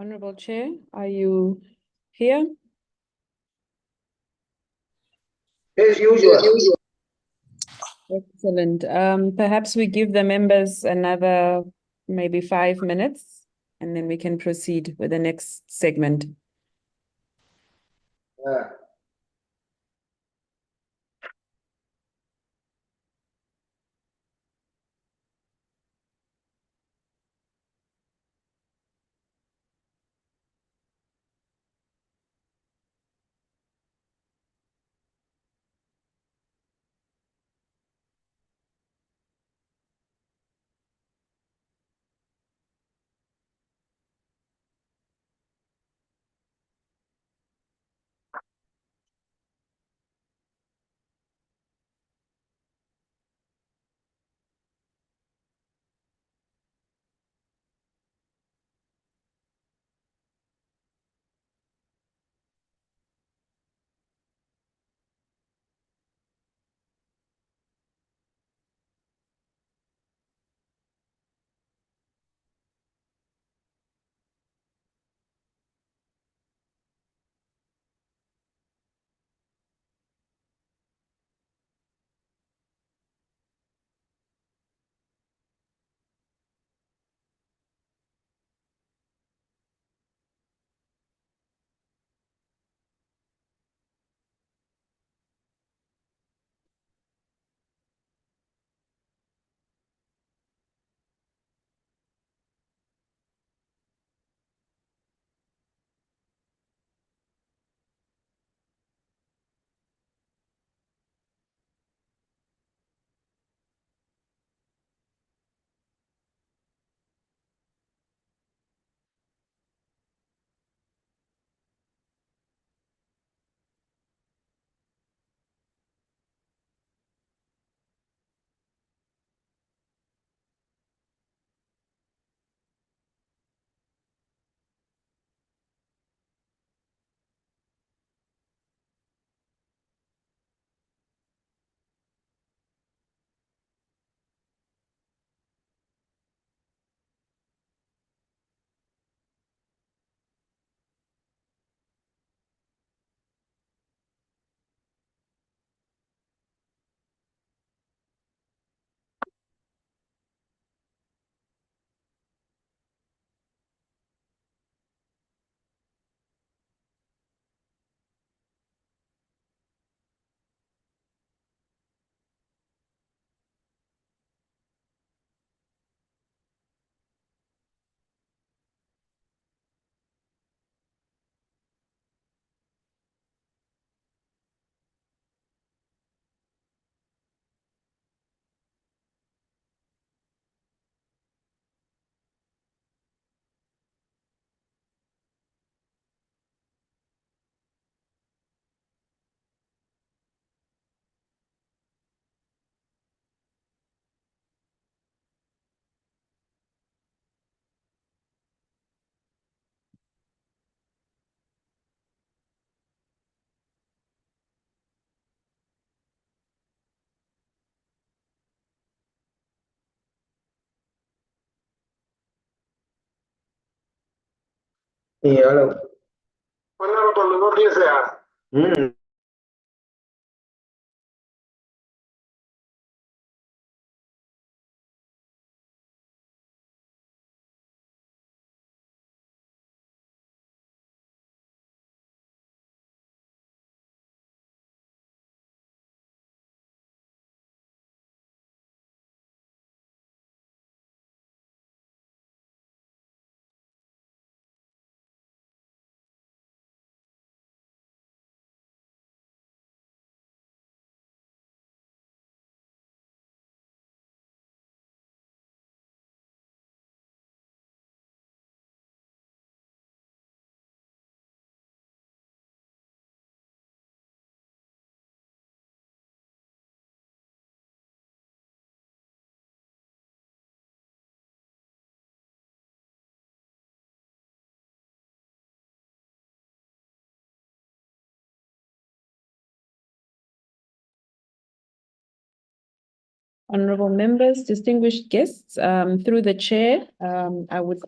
Honorable Chair, are you here? As usual. Excellent. Perhaps we give the members another maybe 5 minutes, and then we can proceed with the next segment. Yeah, hello. Honorable Notice. Honorable members, distinguished guests, through the chair, I would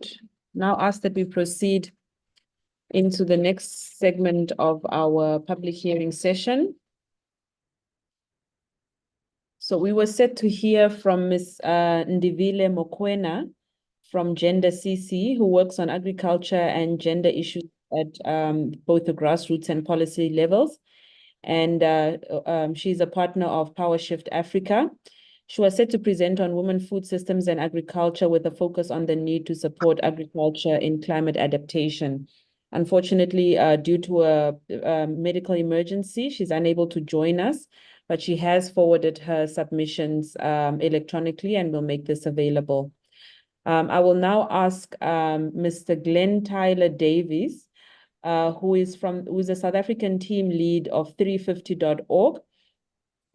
now ask that we proceed into the next segment of our public hearing session. So we were set to hear from Ms. Ndivile Mokoena from Gender CC, who works on agriculture and gender issues at both the grassroots and policy levels. And she's a partner of Power Shift Africa. She was set to present on women, food systems, and agriculture with a focus on the need to support agriculture in climate adaptation. Unfortunately, due to a medical emergency, she's unable to join us, but she has forwarded her submissions electronically and will make this available. I will now ask Mr. Glenn Tyler Davies, who is a South African team lead of 350.org,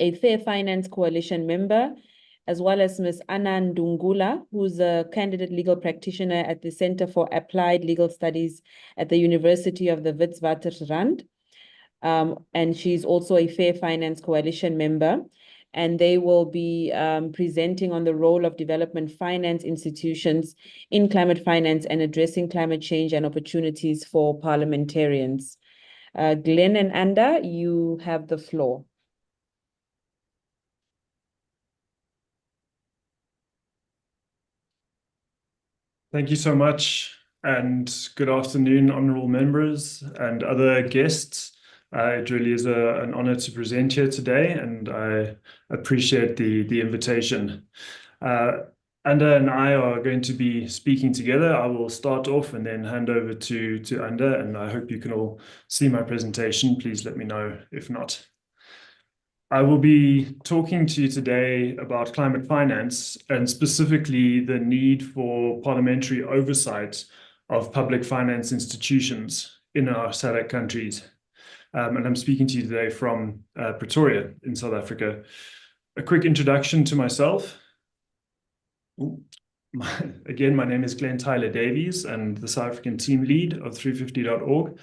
a Fair Finance Coalition member, as well as Ms. Anna Ndungula, who's a candidate legal practitioner at the Center for Applied Legal Studies at the University of the Witwatersrand. And she's also a Fair Finance Coalition member. And they will be presenting on the role of development finance institutions in climate finance and addressing climate change and opportunities for parliamentarians. Glenn and Anda, you have the floor. Thank you so much, and good afternoon, honorable members and other guests. It really is an honor to present here today, and I appreciate the invitation. Anda and I are going to be speaking together. I will start off and then hand over to Anda, and I hope you can all see my presentation. Please let me know if not. I will be talking to you today about climate finance and specifically the need for parliamentary oversight of public finance institutions in our SADC countries. And I'm speaking to you today from Pretoria in South Africa. A quick introduction to myself. Again, my name is Glenn Tyler Davies and the South African team lead of 350.org.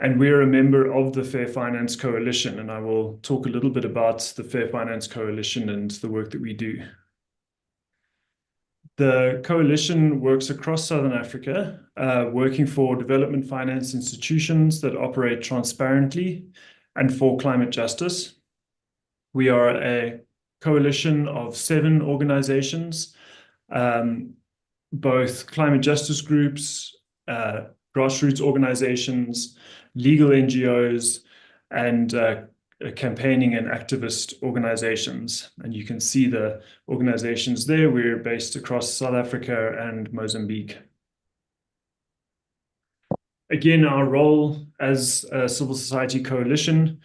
And we're a member of the Fair Finance Coalition, and I will talk a little bit about the Fair Finance Coalition and the work that we do. The coalition works across Southern Africa, working for development finance institutions that operate transparently and for climate justice. We are a coalition of 7 organizations, both climate justice groups, grassroots organizations, legal NGOs, and campaigning and activist organizations. And you can see the organizations there. We're based across South Africa and Mozambique. Again, our role as a civil society coalition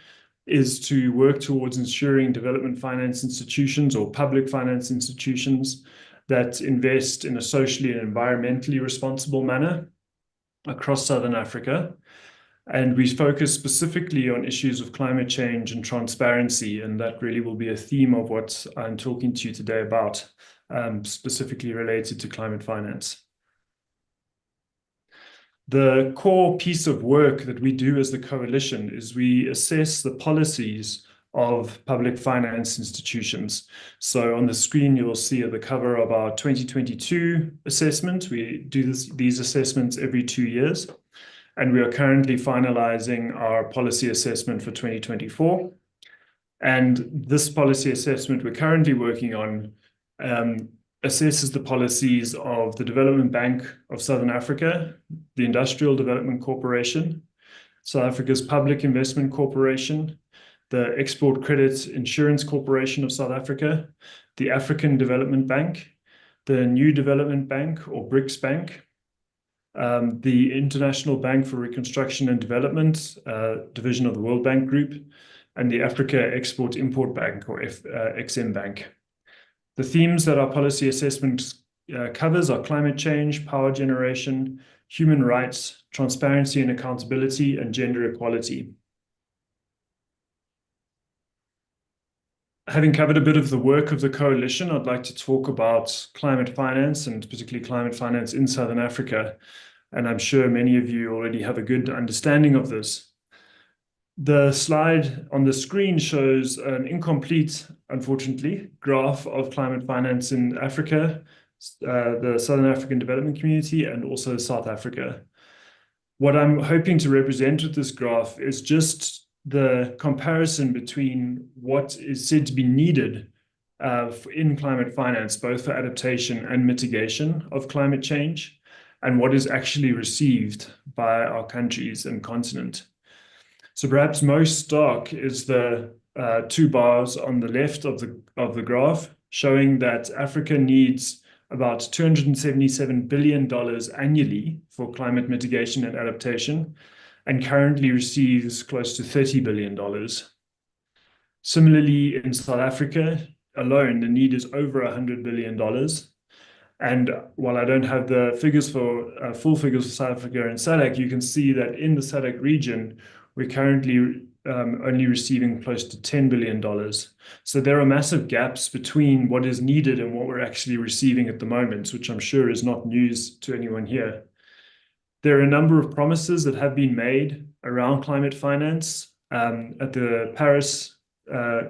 is to work towards ensuring development finance institutions or public finance institutions that invest in a socially and environmentally responsible manner across Southern Africa. And we focus specifically on issues of climate change and transparency, and that really will be a theme of what I'm talking to you today about, specifically related to climate finance. The core piece of work that we do as the coalition is we assess the policies of public finance institutions. So on the screen, you'll see at the cover of our 2022 assessment. We do these assessments every 2 years. And we are currently finalizing our policy assessment for 2024. And this policy assessment we're currently working on assesses the policies of the Development Bank of Southern Africa, the Industrial Development Corporation, South Africa's Public Investment Corporation, the Export Credit Insurance Corporation of South Africa, the African Development Bank, the New Development Bank or BRICS Bank, the International Bank for Reconstruction and Development, division of the World Bank Group, and the Africa Export-Import Bank or XM Bank. The themes that our policy assessment covers are climate change, power generation, human rights, transparency and accountability, and gender equality. Having covered a bit of the work of the coalition, I'd like to talk about climate finance and particularly climate finance in Southern Africa. And I'm sure many of you already have a good understanding of this. The slide on the screen shows an incomplete, unfortunately, graph of climate finance in Africa, the Southern African Development Community, and also South Africa. What I'm hoping to represent with this graph is just the comparison between what is said to be needed in climate finance, both for adaptation and mitigation of climate change, and what is actually received by our countries and continent. So perhaps most stark is the two bars on the left of the graph, showing that Africa needs about $277 billion annually for climate mitigation and adaptation, and currently receives close to $30 billion. Similarly, in South Africa alone, the need is over $100 billion. And while I don't have the figures for full figures for South Africa and SADC, you can see that in the SADC region, we're currently only receiving close to $10 billion. So there are massive gaps between what is needed and what we're actually receiving at the moment, which I'm sure is not news to anyone here. There are a number of promises that have been made around climate finance at the Paris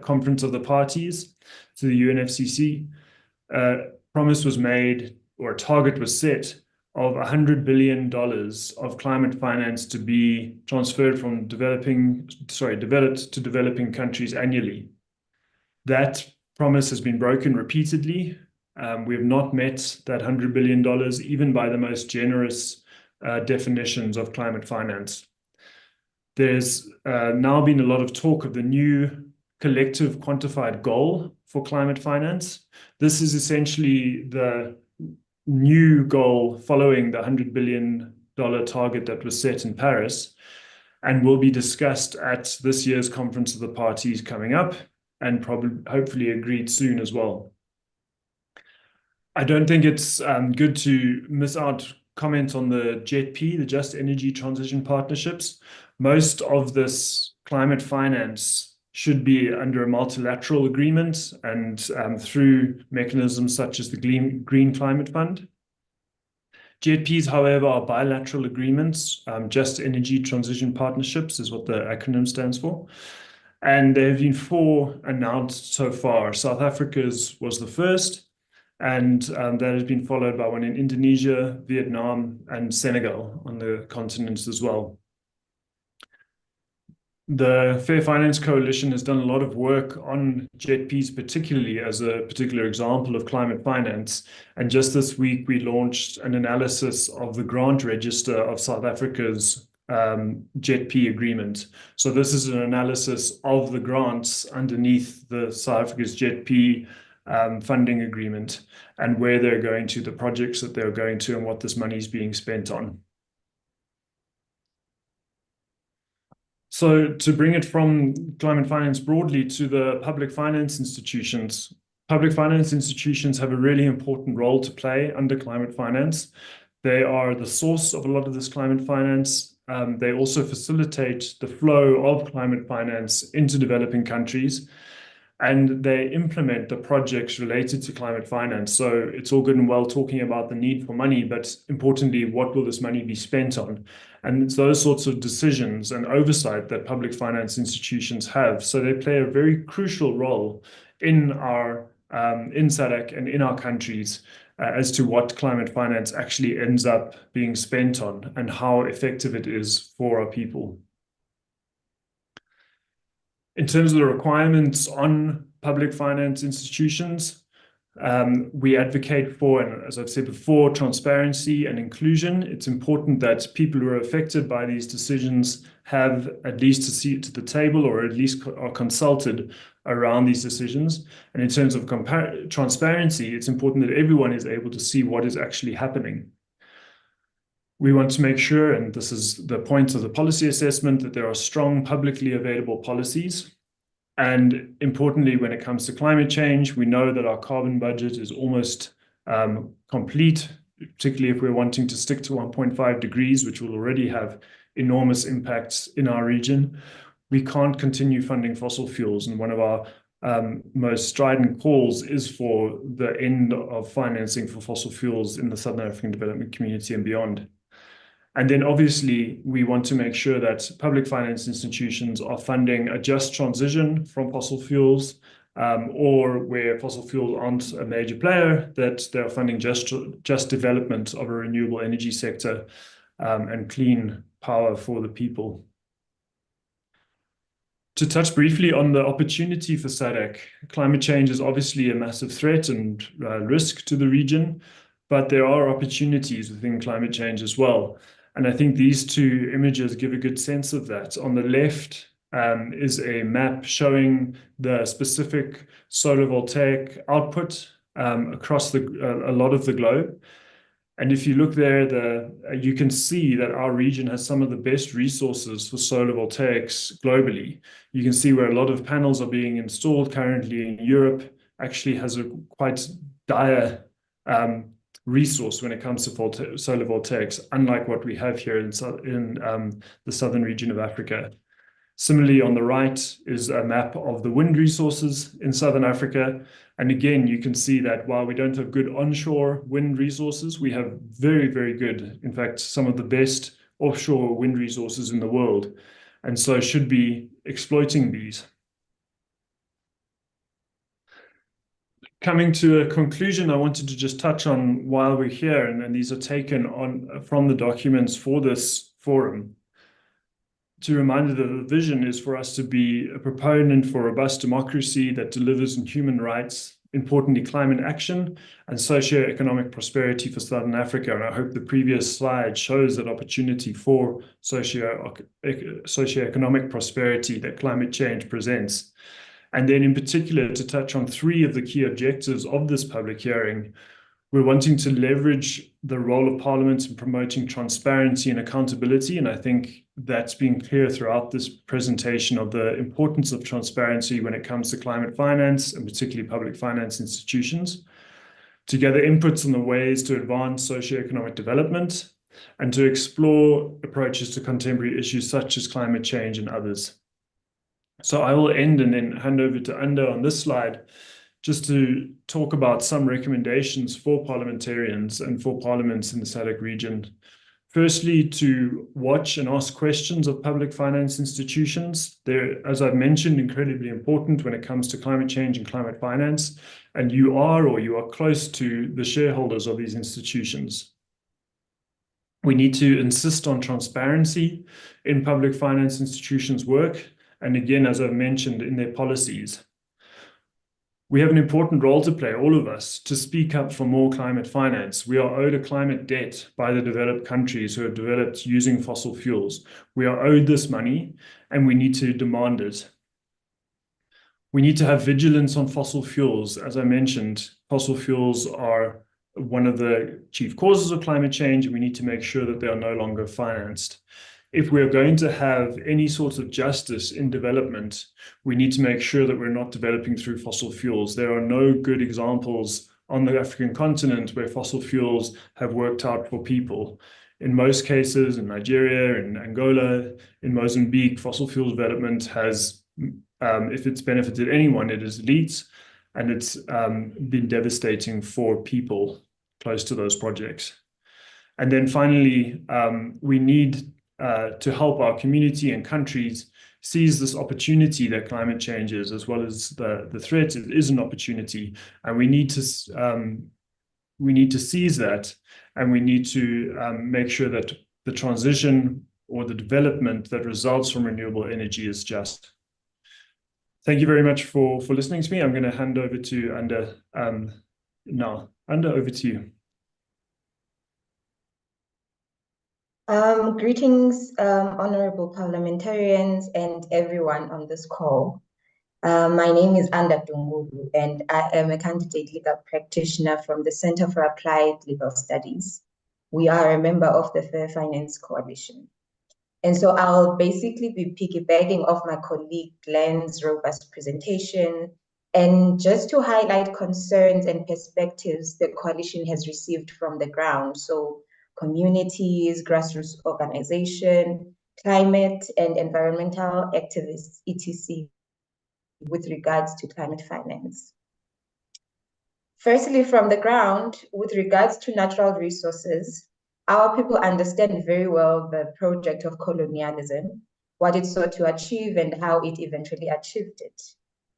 Conference of the Parties to the UNFCCC. Promise was made, or a target was set, of $100 billion of climate finance to be transferred from developed to developing countries annually. That promise has been broken repeatedly. We have not met that $100 billion, even by the most generous definitions of climate finance. There's now been a lot of talk of the new collective quantified goal for climate finance. This is essentially the new goal following the $100 billion target that was set in Paris, and will be discussed at this year's Conference of the Parties coming up, and hopefully agreed soon as well. I don't think it's good to miss out comment on the JETP, the Just Energy Transition Partnerships. Most of this climate finance should be under a multilateral agreement and through mechanisms such as the Green Climate Fund. JETPs, however, are bilateral agreements. Just Energy Transition Partnerships is what the acronym stands for. And there have been 4 announced so far. South Africa's was the first, and that has been followed by one in Indonesia, Vietnam, and Senegal on the continent as well. The Fair Finance Coalition has done a lot of work on JETPs, particularly as a particular example of climate finance. And just this week, we launched an analysis of the grant register of South Africa's JETP agreement. So this is an analysis of the grants underneath the South Africa's JETP funding agreement, and where they're going to, the projects that they're going to, and what this money is being spent on. So to bring it from climate finance broadly to the public finance institutions have a really important role to play under climate finance. They are the source of a lot of this climate finance. They also facilitate the flow of climate finance into developing countries, and they implement the projects related to climate finance. So it's all good and well talking about the need for money, but importantly, what will this money be spent on? And it's those sorts of decisions and oversight that public finance institutions have. So they play a very crucial role in our in SADC and in our countries as to what climate finance actually ends up being spent on and how effective it is for our people. In terms of the requirements on public finance institutions, we advocate for, and as I've said before, transparency and inclusion. It's important that people who are affected by these decisions have at least a seat at the table, or at least are consulted around these decisions. And in terms of transparency, it's important that everyone is able to see what is actually happening. We want to make sure, and this is the point of the policy assessment, that there are strong publicly available policies. And importantly, when it comes to climate change, we know that our carbon budget is almost complete, particularly if we're wanting to stick to 1.5 degrees, which will already have enormous impacts in our region. We can't continue funding fossil fuels. And one of our most strident calls is for the end of financing for fossil fuels in the Southern African development community and beyond. And then obviously, we want to make sure that public finance institutions are funding a just transition from fossil fuels, or where fossil fuels aren't a major player, that they're funding just development of a renewable energy sector and clean power for the people. To touch briefly on the opportunity for SADC, climate change is obviously a massive threat and risk to the region, but there are opportunities within climate change as well. And I think these two images give a good sense of that. On the left is a map showing the specific solar voltaic output across a lot of the globe. And if you look there, you can see that our region has some of the best resources for solar voltaics globally. You can see where a lot of panels are being installed currently in Europe actually has a quite dire resource when it comes to solar voltaics, unlike what we have here in the southern region of Africa. Similarly, on the right is a map of the wind resources in southern Africa. And again, you can see that while we don't have good onshore wind resources, we have very, very good, in fact, some of the best offshore wind resources in the world. And so should be exploiting these. Coming to a conclusion, I wanted to just touch on while we're here, and these are taken from the documents for this forum, to remind that the vision is for us to be a proponent for robust democracy that delivers on human rights, importantly climate action, and socio-economic prosperity for Southern Africa. And I hope the previous slide shows that opportunity for socio-economic prosperity that climate change presents. And then in particular, to touch on three of the key objectives of this public hearing, we're wanting to leverage the role of Parliament in promoting transparency and accountability. And I think that's been clear throughout this presentation of the importance of transparency when it comes to climate finance, and particularly public finance institutions, to gather inputs on the ways to advance socioeconomic development, and to explore approaches to contemporary issues such as climate change and others. So I will end and then hand over to Anda on this slide, just to talk about some recommendations for parliamentarians and for parliaments in the SADC region. Firstly, to watch and ask questions of public finance institutions. They're, as I've mentioned, incredibly important when it comes to climate change and climate finance, and you are close to the shareholders of these institutions. We need to insist on transparency in public finance institutions' work, and again, as I've mentioned, in their policies. We have an important role to play, all of us, to speak up for more climate finance. We are owed a climate debt by the developed countries who have developed using fossil fuels. We are owed this money, and we need to demand it. We need to have vigilance on fossil fuels. As I mentioned, fossil fuels are one of the chief causes of climate change, and we need to make sure that they are no longer financed. If we're going to have any sort of justice in development, we need to make sure that we're not developing through fossil fuels. There are no good examples on the African continent where fossil fuels have worked out for people. In most cases, in Nigeria, in Angola, in Mozambique, fossil fuel development has, if it's benefited anyone, it is elites, and it's been devastating for people close to those projects. And then finally, we need to help our community and countries seize this opportunity that climate change is, as well as the threat. It is an opportunity, and we need to seize that, and we need to make sure that the transition or the development that results from renewable energy is just. Thank you very much for listening to me. I'm going to hand over to Anda now. Anda, over to you. Greetings, honorable parliamentarians and everyone on this call. My name is Anda Dungulu, and I am a candidate legal practitioner from the Center for Applied Legal Studies. We are a member of the Fair Finance Coalition. And so I'll basically be piggybacking off my colleague Glenn's robust presentation, and just to highlight concerns and perspectives the coalition has received from the ground. So communities, grassroots organization, climate and environmental activists, etc., with regards to climate finance. Firstly, from the ground, with regards to natural resources, our people understand very well the project of colonialism, what it sought to achieve and how it eventually achieved it.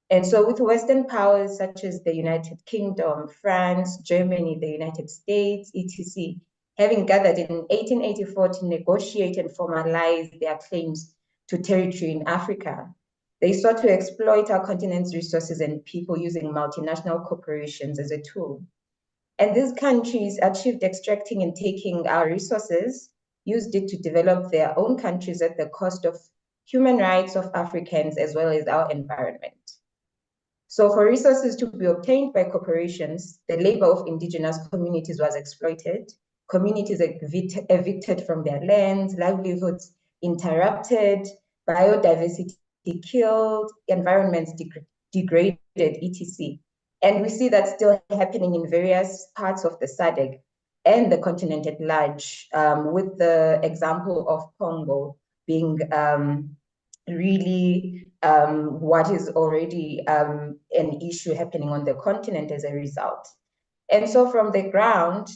And so with Western powers such as the United Kingdom, France, Germany, the United States, etc., having gathered in 1884 to negotiate and formalize their claims to territory in Africa. They sought to exploit our continent's resources and people using multinational corporations as a tool. And these countries achieved extracting and taking our resources, used it to develop their own countries at the cost of human rights of Africans as well as our environment. So for resources to be obtained by corporations, the labor of indigenous communities was exploited, communities evicted from their lands, livelihoods interrupted, biodiversity killed, environments degraded, etc. And we see that still happening in various parts of the SADC and the continent at large, with the example of Congo being really what is already an issue happening on the continent as a result. And so from the ground,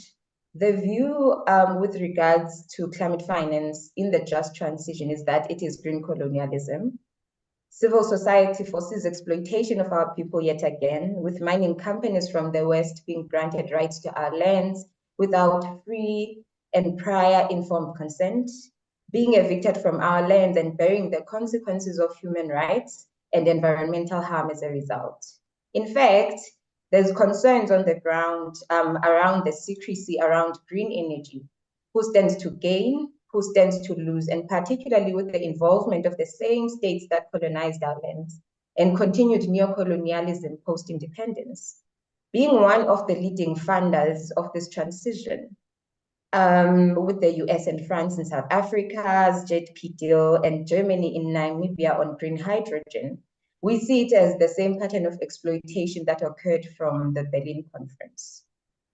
the view with regards to climate finance in the just transition is that it is green colonialism. Civil society forces exploitation of our people yet again, with mining companies from the West being granted rights to our lands without free and prior informed consent, being evicted from our lands and bearing the consequences of human rights and environmental harm as a result. In fact, there's concerns on the ground around the secrecy around green energy, who stands to gain, who stands to lose, and particularly with the involvement of the same states that colonized our lands and continued neocolonialism post-independence. Being one of the leading funders of this transition, with the US and France in South Africa's JETP deal and Germany in Namibia on green hydrogen, we see it as the same pattern of exploitation that occurred from the Berlin Conference.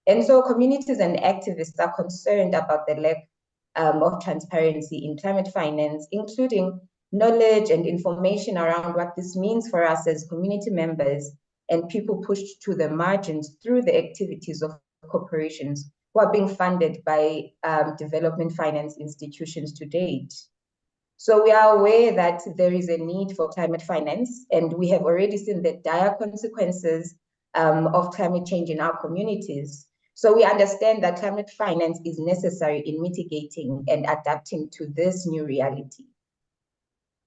And so communities and activists are concerned about the lack of transparency in climate finance, including knowledge and information around what this means for us as community members and people pushed to the margins through the activities of corporations who are being funded by development finance institutions to date. So we are aware that there is a need for climate finance, and we have already seen the dire consequences of climate change in our communities. So we understand that climate finance is necessary in mitigating and adapting to this new reality.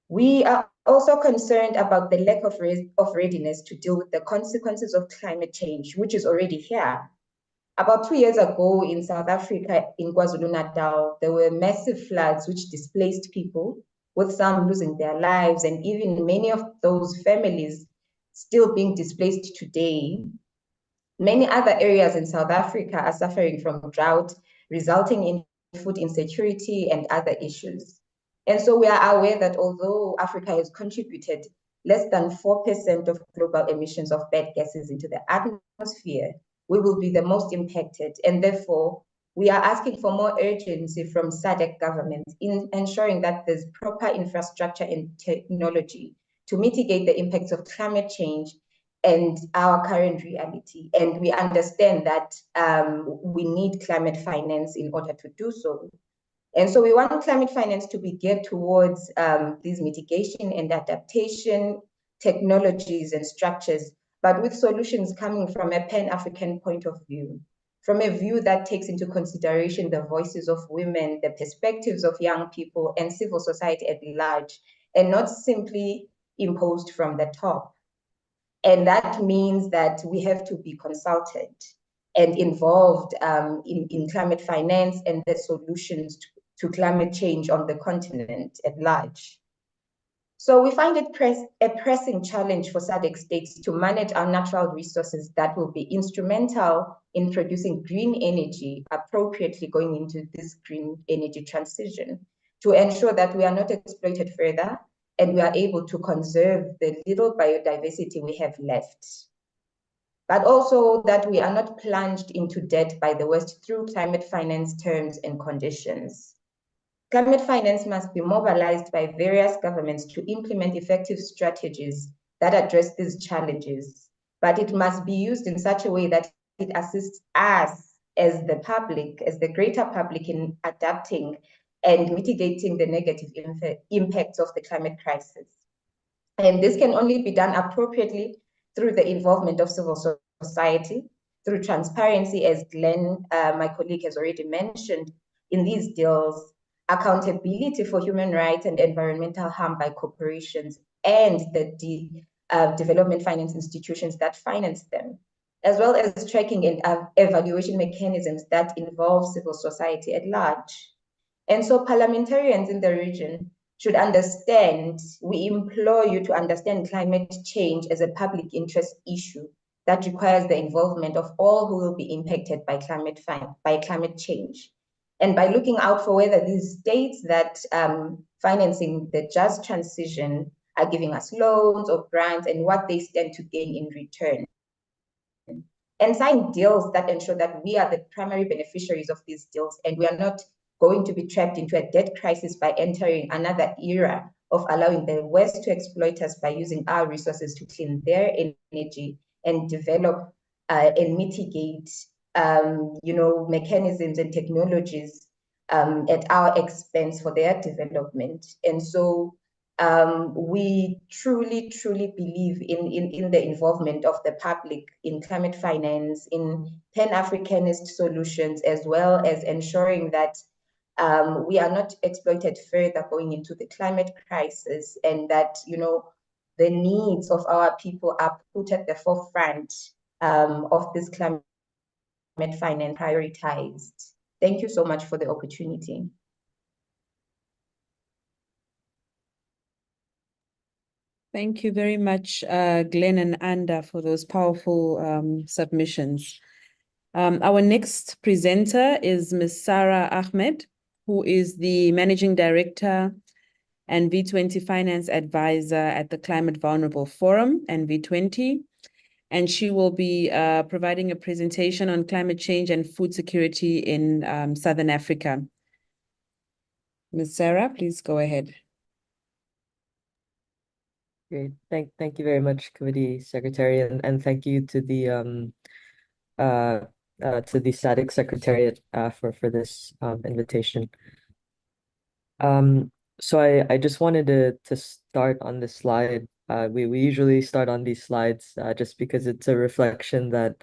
We are also concerned about the lack of readiness to deal with the consequences of climate change, which is already here. About 2 years ago in South Africa, in KwaZulu-Natal, there were massive floods which displaced people, with some losing their lives, and even many of those families still being displaced today. Many other areas in South Africa are suffering from drought, resulting in food insecurity and other issues. And so we are aware that although Africa has contributed less than 4% of global emissions of bad gases into the atmosphere, we will be the most impacted. And therefore, we are asking for more urgency from SADC governments in ensuring that there's proper infrastructure and technology to mitigate the impacts of climate change and our current reality. And we understand that we need climate finance in order to do so. And so we want climate finance to be geared towards these mitigation and adaptation technologies and structures, but with solutions coming from a Pan-African point of view, from a view that takes into consideration the voices of women, the perspectives of young people and civil society at large, and not simply imposed from the top. And that means that we have to be consulted and involved in climate finance and the solutions to climate change on the continent at large. So we find it a pressing challenge for SADC states to manage our natural resources that will be instrumental in producing green energy appropriately going into this green energy transition, to ensure that we are not exploited further and we are able to conserve the little biodiversity we have left. But also that we are not plunged into debt by the West through climate finance terms and conditions. Climate finance must be mobilized by various governments to implement effective strategies that address these challenges, but it must be used in such a way that it assists us as the public, as the greater public, in adapting and mitigating the negative impacts of the climate crisis. And this can only be done appropriately through the involvement of civil society, through transparency, as Glenn, my colleague, has already mentioned, in these deals, accountability for human rights and environmental harm by corporations and the development finance institutions that finance them, as well as tracking and evaluation mechanisms that involve civil society at large. And so parliamentarians in the region should understand, we implore you to understand climate change as a public interest issue that requires the involvement of all who will be impacted by climate change. And by looking out for whether these states that financing the just transition are giving us loans or grants and what they stand to gain in return. And sign deals that ensure that we are the primary beneficiaries of these deals and we are not going to be trapped into a debt crisis by entering another era of allowing the West to exploit us by using our resources to clean their energy and develop and mitigate mechanisms and technologies at our expense for their development. And so we truly believe in the involvement of the public in climate finance, in Pan-Africanist solutions, as well as ensuring that we are not exploited further going into the climate crisis, and that the needs of our people are put at the forefront of this climate finance prioritized. Thank you so much for the opportunity. Thank you very much, Glenn and Anda, for those powerful submissions. Our next presenter is Ms. Sarah Ahmed, who is the Managing Director and V20 Finance Advisor at the Climate Vulnerable Forum and V20. And she will be providing a presentation on climate change and food security in Southern Africa. Ms. Sarah, please go ahead. Great. Thank you very much, Committee Secretary, and thank you to the SADC Secretariat for this invitation. So I just wanted to start on this slide. We usually start on these slides just because it's a reflection that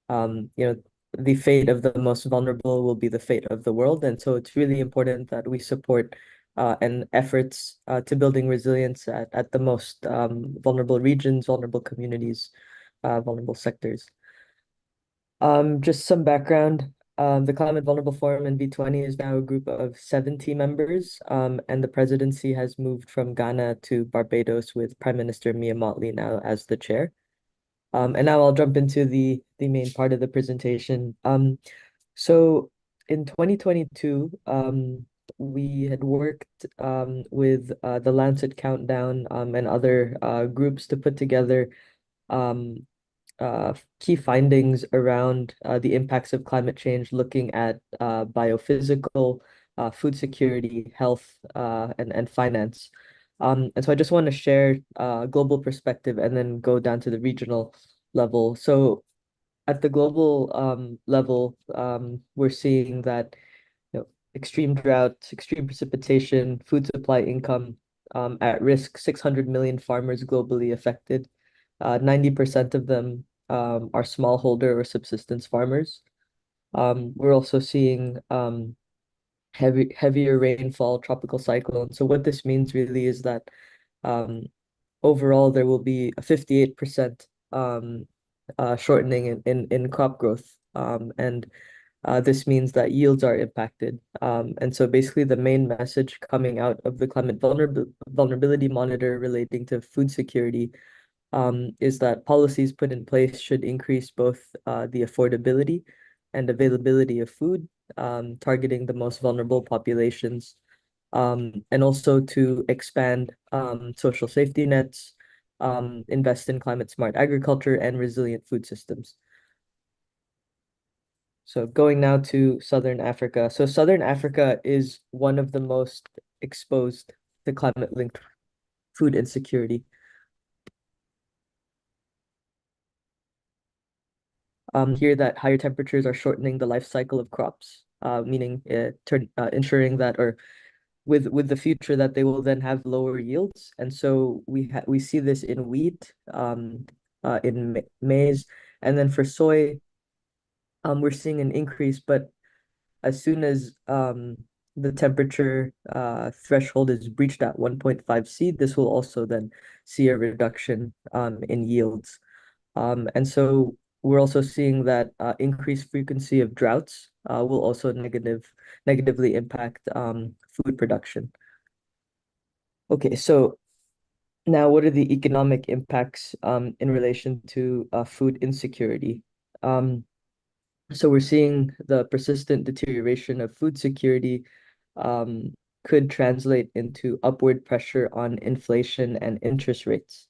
the fate of the most vulnerable will be the fate of the world, and so it's really important that we support and efforts to building resilience at the most vulnerable regions, vulnerable communities, vulnerable sectors. Just some background. The Climate Vulnerable Forum in V20 is now a group of 70 members, and the presidency has moved from Ghana to Barbados with Prime Minister Mia Mottley now as the chair. And now I'll jump into the main part of the presentation. So in 2022, we had worked with the Lancet Countdown and other groups to put together key findings around the impacts of climate change, looking at biophysical, food security, health, and finance. And so I just want to share a global perspective and then go down to the regional level. So at the global level, we're seeing that extreme drought, extreme precipitation, food supply income at risk, 600 million farmers globally affected. 90% of them are smallholder or subsistence farmers. We're also seeing heavier rainfall, tropical cyclone. So what this means really is that overall there will be a 58% shortening in crop growth, and this means that yields are impacted. And so basically the main message coming out of the climate vulnerability monitor relating to food security is that policies put in place should increase both the affordability and availability of food, targeting the most vulnerable populations, and also to expand social safety nets, invest in climate smart agriculture and resilient food systems. So going now to Southern Africa. So Southern Africa is one of the most exposed to climate-linked food insecurity. Here that higher temperatures are shortening the life cycle of crops, meaning ensuring that, or with the future, that they will then have lower yields. And so we see this in wheat, in maize, and then for soy, we're seeing an increase, but as soon as the temperature threshold is breached at 1.5 C, this will also then see a reduction in yields. And so we're also seeing that increased frequency of droughts will also negatively impact food production. Okay, so now what are the economic impacts in relation to food insecurity? So we're seeing the persistent deterioration of food security could translate into upward pressure on inflation and interest rates.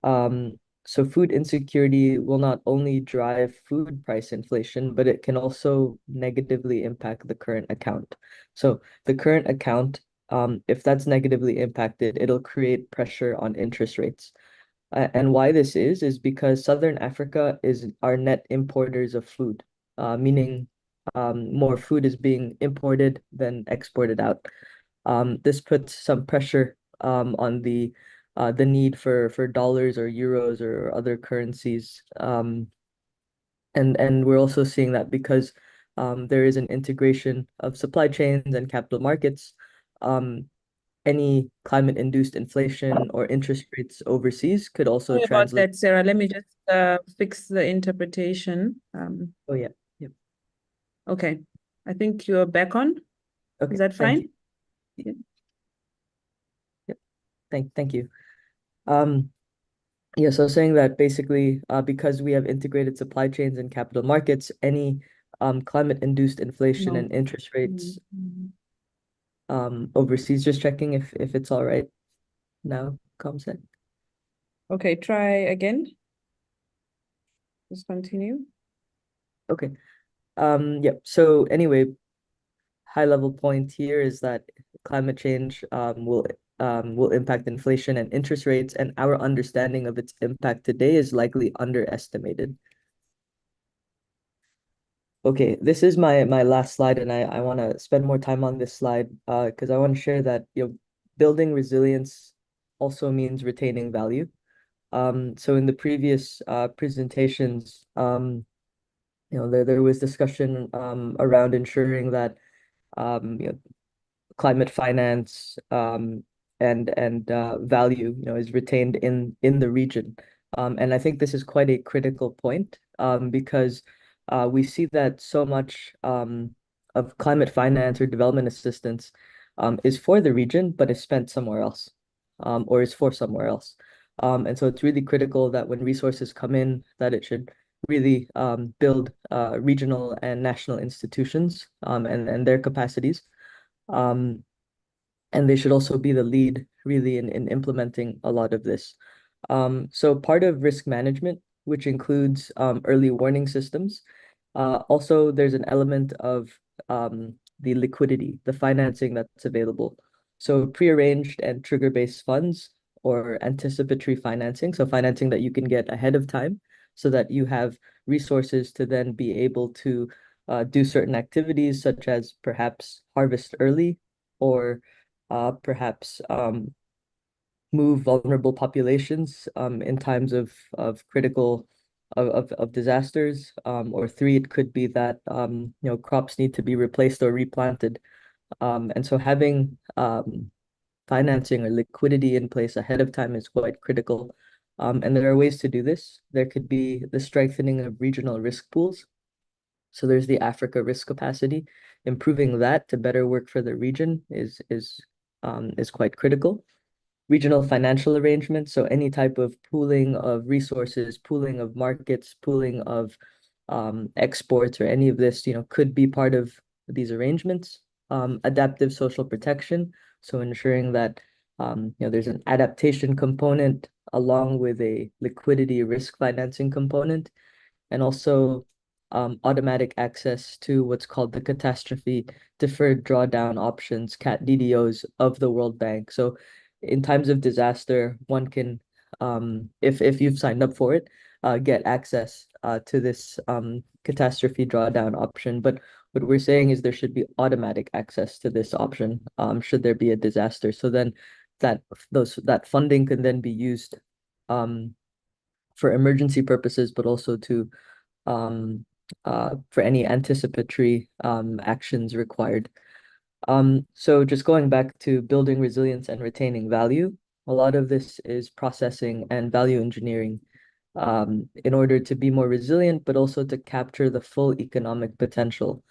So food insecurity will not only drive food price inflation, but it can also negatively impact the current account. So the current account, if that's negatively impacted, it'll create pressure on interest rates. And why this is because Southern Africa is our net importers of food, meaning more food is being imported than exported out. This puts some pressure on the need for dollars or euros or other currencies. And we're also seeing that because there is an integration of supply chains and capital markets, any climate-induced inflation or interest rates overseas could also Sorry about translate. that, Sarah. Let me just fix the interpretation. Oh yeah. Yep. Okay. I think you're back on. Okay. Is that Thank fine? you. Yep. Thank you. Yeah, so saying that basically because we have integrated supply chains and capital markets, any climate-induced inflation No. and interest rates Mhm. overseas, just checking if it's all right now, Comsec. Okay, try again. Just continue. Okay. Yep. So anyway, high level point here is that climate change will impact inflation and interest rates, and our understanding of its impact today is likely underestimated. Okay, this is my last slide, and I want to spend more time on this slide because I want to share that building resilience also means retaining value. So in the previous presentations, there was discussion around ensuring that climate finance and value is retained in the region. And I think this is quite a critical point because we see that so much of climate finance or development assistance is for the region, but is spent somewhere else or is for somewhere else. And so it's really critical that when resources come in, that it should really build regional and national institutions and their capacities. And they should also be the lead really in implementing a lot of this. So part of risk management, which includes early warning systems, also there's an element of the liquidity, the financing that's available. So prearranged and trigger-based funds or anticipatory financing, so financing that you can get ahead of time so that you have resources to then be able to do certain activities such as perhaps harvest early or perhaps move vulnerable populations in times of critical of disasters. Or three, it could be that crops need to be replaced or replanted. And so having financing or liquidity in place ahead of time is quite critical. And there are ways to do this. There could be the strengthening of regional risk pools. So there's the Africa risk capacity. Improving that to better work for the region is quite critical. Regional financial arrangements, so any type of pooling of resources, pooling of markets, pooling of exports, or any of this, could be part of these arrangements. Adaptive social protection, so ensuring that there's an adaptation component along with a liquidity risk financing component, and also automatic access to what's called the catastrophe deferred drawdown options, CAT DDOs of the World Bank. So in times of disaster, one can, if you've signed up for it, get access to this catastrophe drawdown option. But what we're saying is there should be automatic access to this option should there be a disaster. So then that funding can then be used for emergency purposes, but also to for any anticipatory actions required. So just going back to building resilience and retaining value, a lot of this is processing and value engineering in order to be more resilient, but also to capture the full economic potential.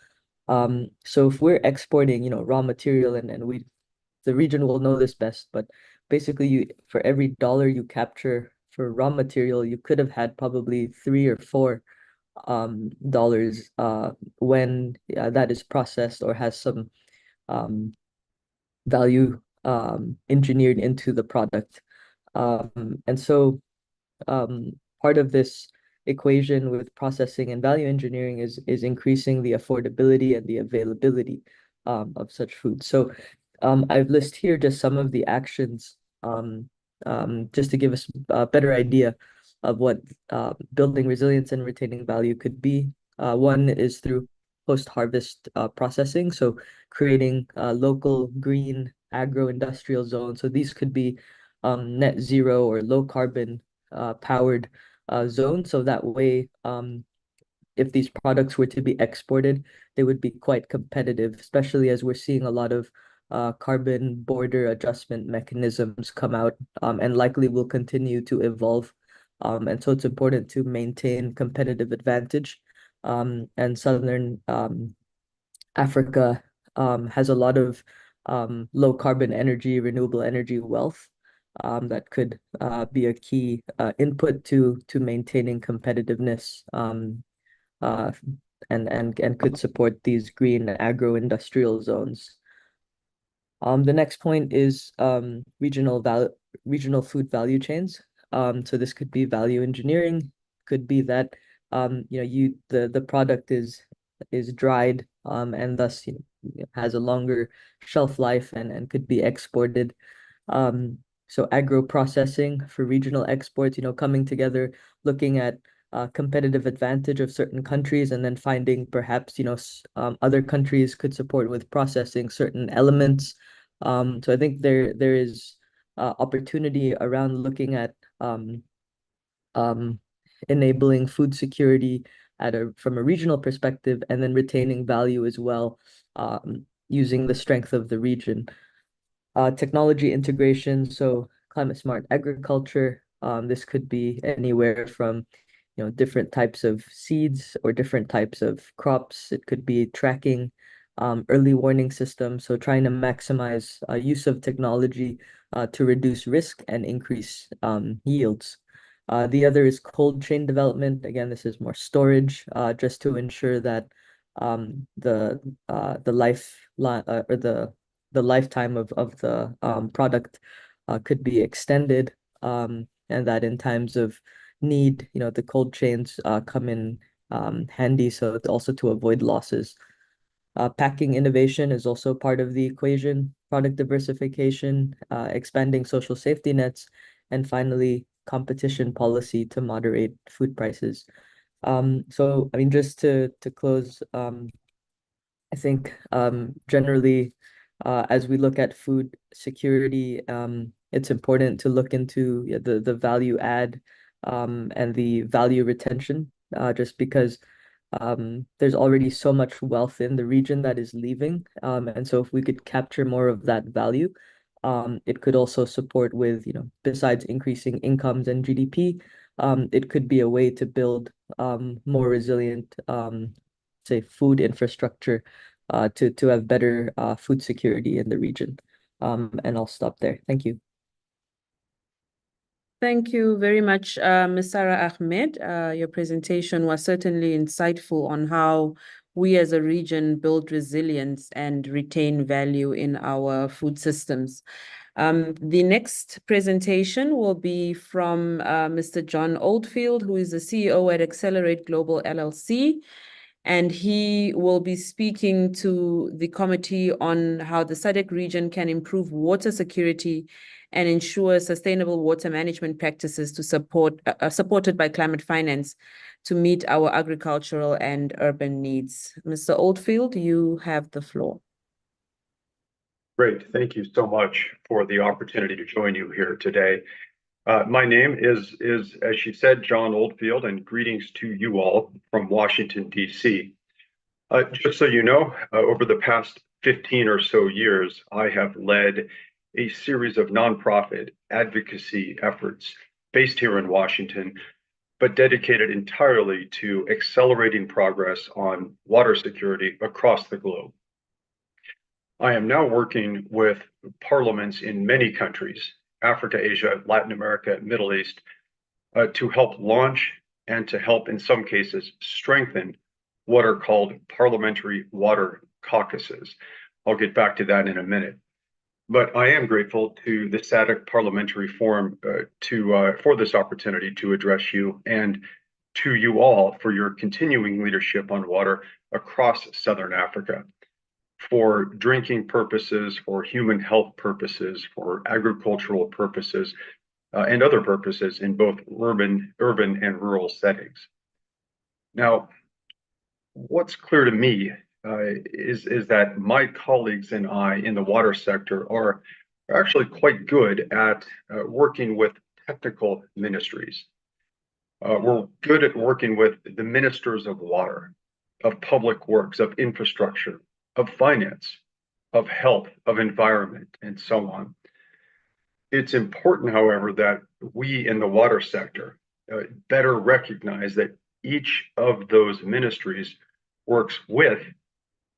So if we're exporting, raw material and the region will know this best, but basically for every dollar you capture for raw material, you could have had probably $3 or $4 dollars when that is processed or has some value engineered into the product. And so part of this equation with processing and value engineering is increasing the affordability and the availability of such food. So I've listed here just some of the actions just to give us a better idea of what building resilience and retaining value could be. One is through post-harvest processing, so creating local green agro-industrial zones. So these could be net zero or low carbon powered zones. So that way, if these products were to be exported, they would be quite competitive, especially as we're seeing a lot of carbon border adjustment mechanisms come out and likely will continue to evolve. And so it's important to maintain competitive advantage. And Southern Africa has a lot of low carbon energy, renewable energy wealth that could be a key input to maintaining competitiveness and could support these green agro-industrial zones. The next point is regional food value chains. So this could be value engineering, could be that the product is dried and thus has a longer shelf life and could be exported. So agro processing for regional exports, coming together, looking at competitive advantage of certain countries and then finding perhaps other countries could support with processing certain elements. So I think there is opportunity around looking at enabling food security from a regional perspective and then retaining value as well, using the strength of the region. Technology integration, so climate smart agriculture. This could be anywhere from different types of seeds or different types of crops. It could be tracking, early warning systems. So trying to maximize use of technology to reduce risk and increase yields. The other is cold chain development. Again, this is more storage, just to ensure that the lifetime of the product could be extended, and that in times of need, the cold chains come in handy, so it's also to avoid losses. Packing innovation is also part of the equation, product diversification, expanding social safety nets, and finally, competition policy to moderate food prices. So, I mean, just to close, I think generally, as we look at food security, it's important to look into the value add and the value retention, just because there's already so much wealth in the region that is leaving. And so if we could capture more of that value, it could also support with, besides increasing incomes and GDP, it could be a way to build more resilient, say, food infrastructure to have better food security in the region. And I'll stop there. Thank you. Thank you very much, Ms. Sarah Ahmed. Your presentation was certainly insightful on how we as a region build resilience and retain value in our food systems. The next presentation will be from Mr. John Oldfield, who is the CEO at Accelerate Global LLC. And he will be speaking to the committee on how the SADC region can improve water security and ensure sustainable water management practices to supported by climate finance to meet our agricultural and urban needs. Mr. Oldfield, you have the floor. Great. Thank you so much for the opportunity to join you here today. My name is, as she said, John Oldfield, and greetings to you all from Washington, D.C. Just so you know, over the past 15 or so years, I have led a series of nonprofit advocacy efforts based here in Washington, but dedicated entirely to accelerating progress on water security across the globe. I am now working with parliaments in many countries, Africa, Asia, Latin America, Middle East, to help launch and to help, in some cases, strengthen what are called parliamentary water caucuses. I'll get back to that in a minute. But I am grateful to the SADC Parliamentary Forum for this opportunity to address you, and to you all for your continuing leadership on water across Southern Africa, for drinking purposes, for human health purposes, for agricultural purposes, and other purposes in both urban and rural settings. Now, what's clear to me is that my colleagues and I in the water sector are actually quite good at working with technical ministries. We're good at working with the ministers of water, of public works, of infrastructure, of finance, of health, of environment, and so on. It's important, however, that we in the water sector better recognize that each of those ministries works with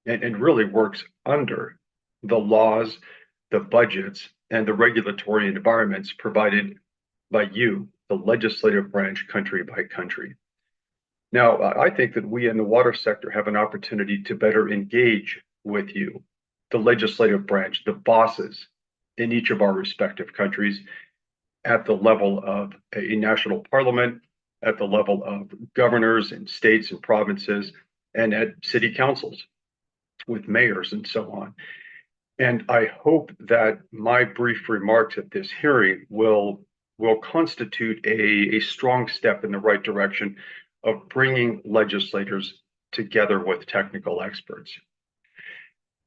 and really works under the laws, the budgets, and the regulatory environments provided by you, the legislative branch, country by country. Now, I think that we in the water sector have an opportunity to better engage with you, the legislative branch, the bosses in each of our respective countries, at the level of a national parliament, at the level of governors and states and provinces, and at city councils with mayors and so on. And I hope that my brief remarks at this hearing will constitute a strong step in the right direction of bringing legislators together with technical experts.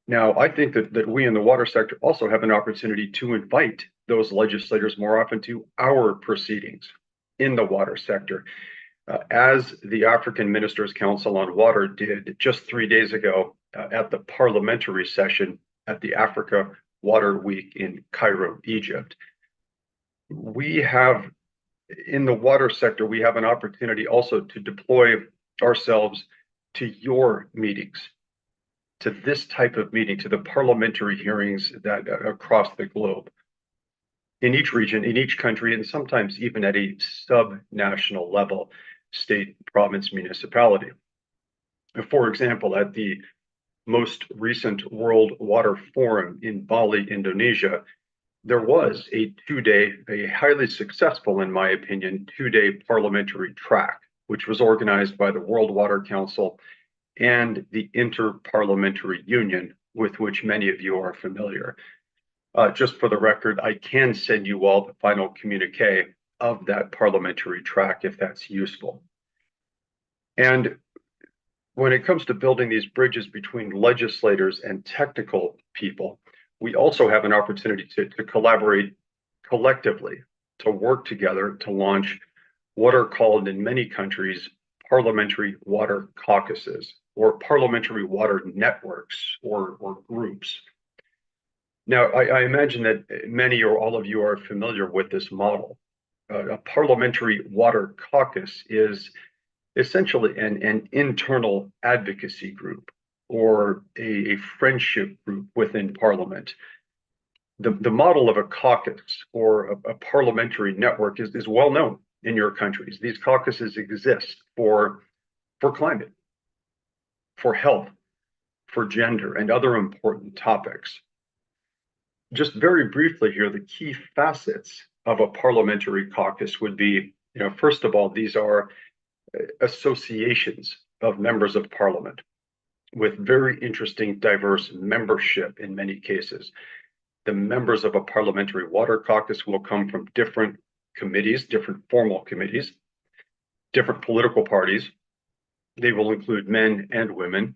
Now, I think that we in the water sector also have an opportunity to invite those legislators more often to our proceedings in the water sector, as the African Ministers' Council on Water did just 3 days ago at the parliamentary session at the Africa Water Week in Cairo, Egypt. We have, in the water sector, we have an opportunity also to deploy ourselves to your meetings, to this type of meeting, to the parliamentary hearings that across the globe, in each region, in each country, and sometimes even at a sub-national level, state, province, municipality. For example, at the most recent World Water Forum in Bali, Indonesia, there was a highly successful, in my opinion, 2-day parliamentary track, which was organized by the World Water Council and the Inter-Parliamentary Union, with which many of you are familiar. Just for the record, I can send you all the final communique of that parliamentary track if that's useful. And when it comes to building these bridges between legislators and technical people, we also have an opportunity to collaborate collectively, to work together to launch what are called in many countries parliamentary water caucuses or parliamentary water networks or groups. Now, I imagine that many or all of you are familiar with this model. A parliamentary water caucus is essentially an internal advocacy group or a friendship group within Parliament. The model of a caucus or a parliamentary network is well known in your countries. These caucuses exist for climate, for health, for gender, and other important topics. Just very briefly here, the key facets of a parliamentary caucus would be, first of all, these are associations of members of parliament with very interesting, diverse membership in many cases. The members of a parliamentary water caucus will come from different committees, different formal committees, different political parties. They will include men and women.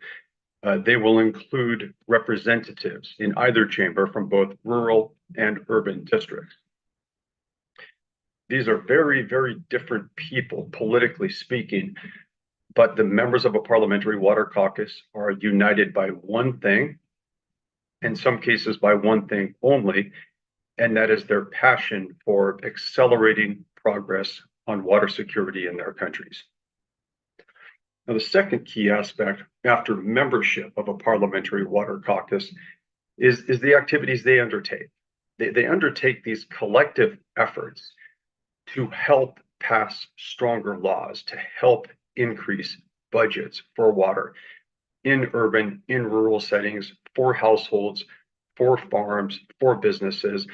They will include representatives in either chamber from both rural and urban districts. These are very, very different people, politically speaking, but the members of a parliamentary water caucus are united by one thing, in some cases by one thing only, and that is their passion for accelerating progress on water security in their countries. Now, the second key aspect after membership of a parliamentary water caucus is the activities they undertake. They undertake these collective efforts to help pass stronger laws, to help increase budgets for water in urban, in rural settings, for households, for farms, for businesses.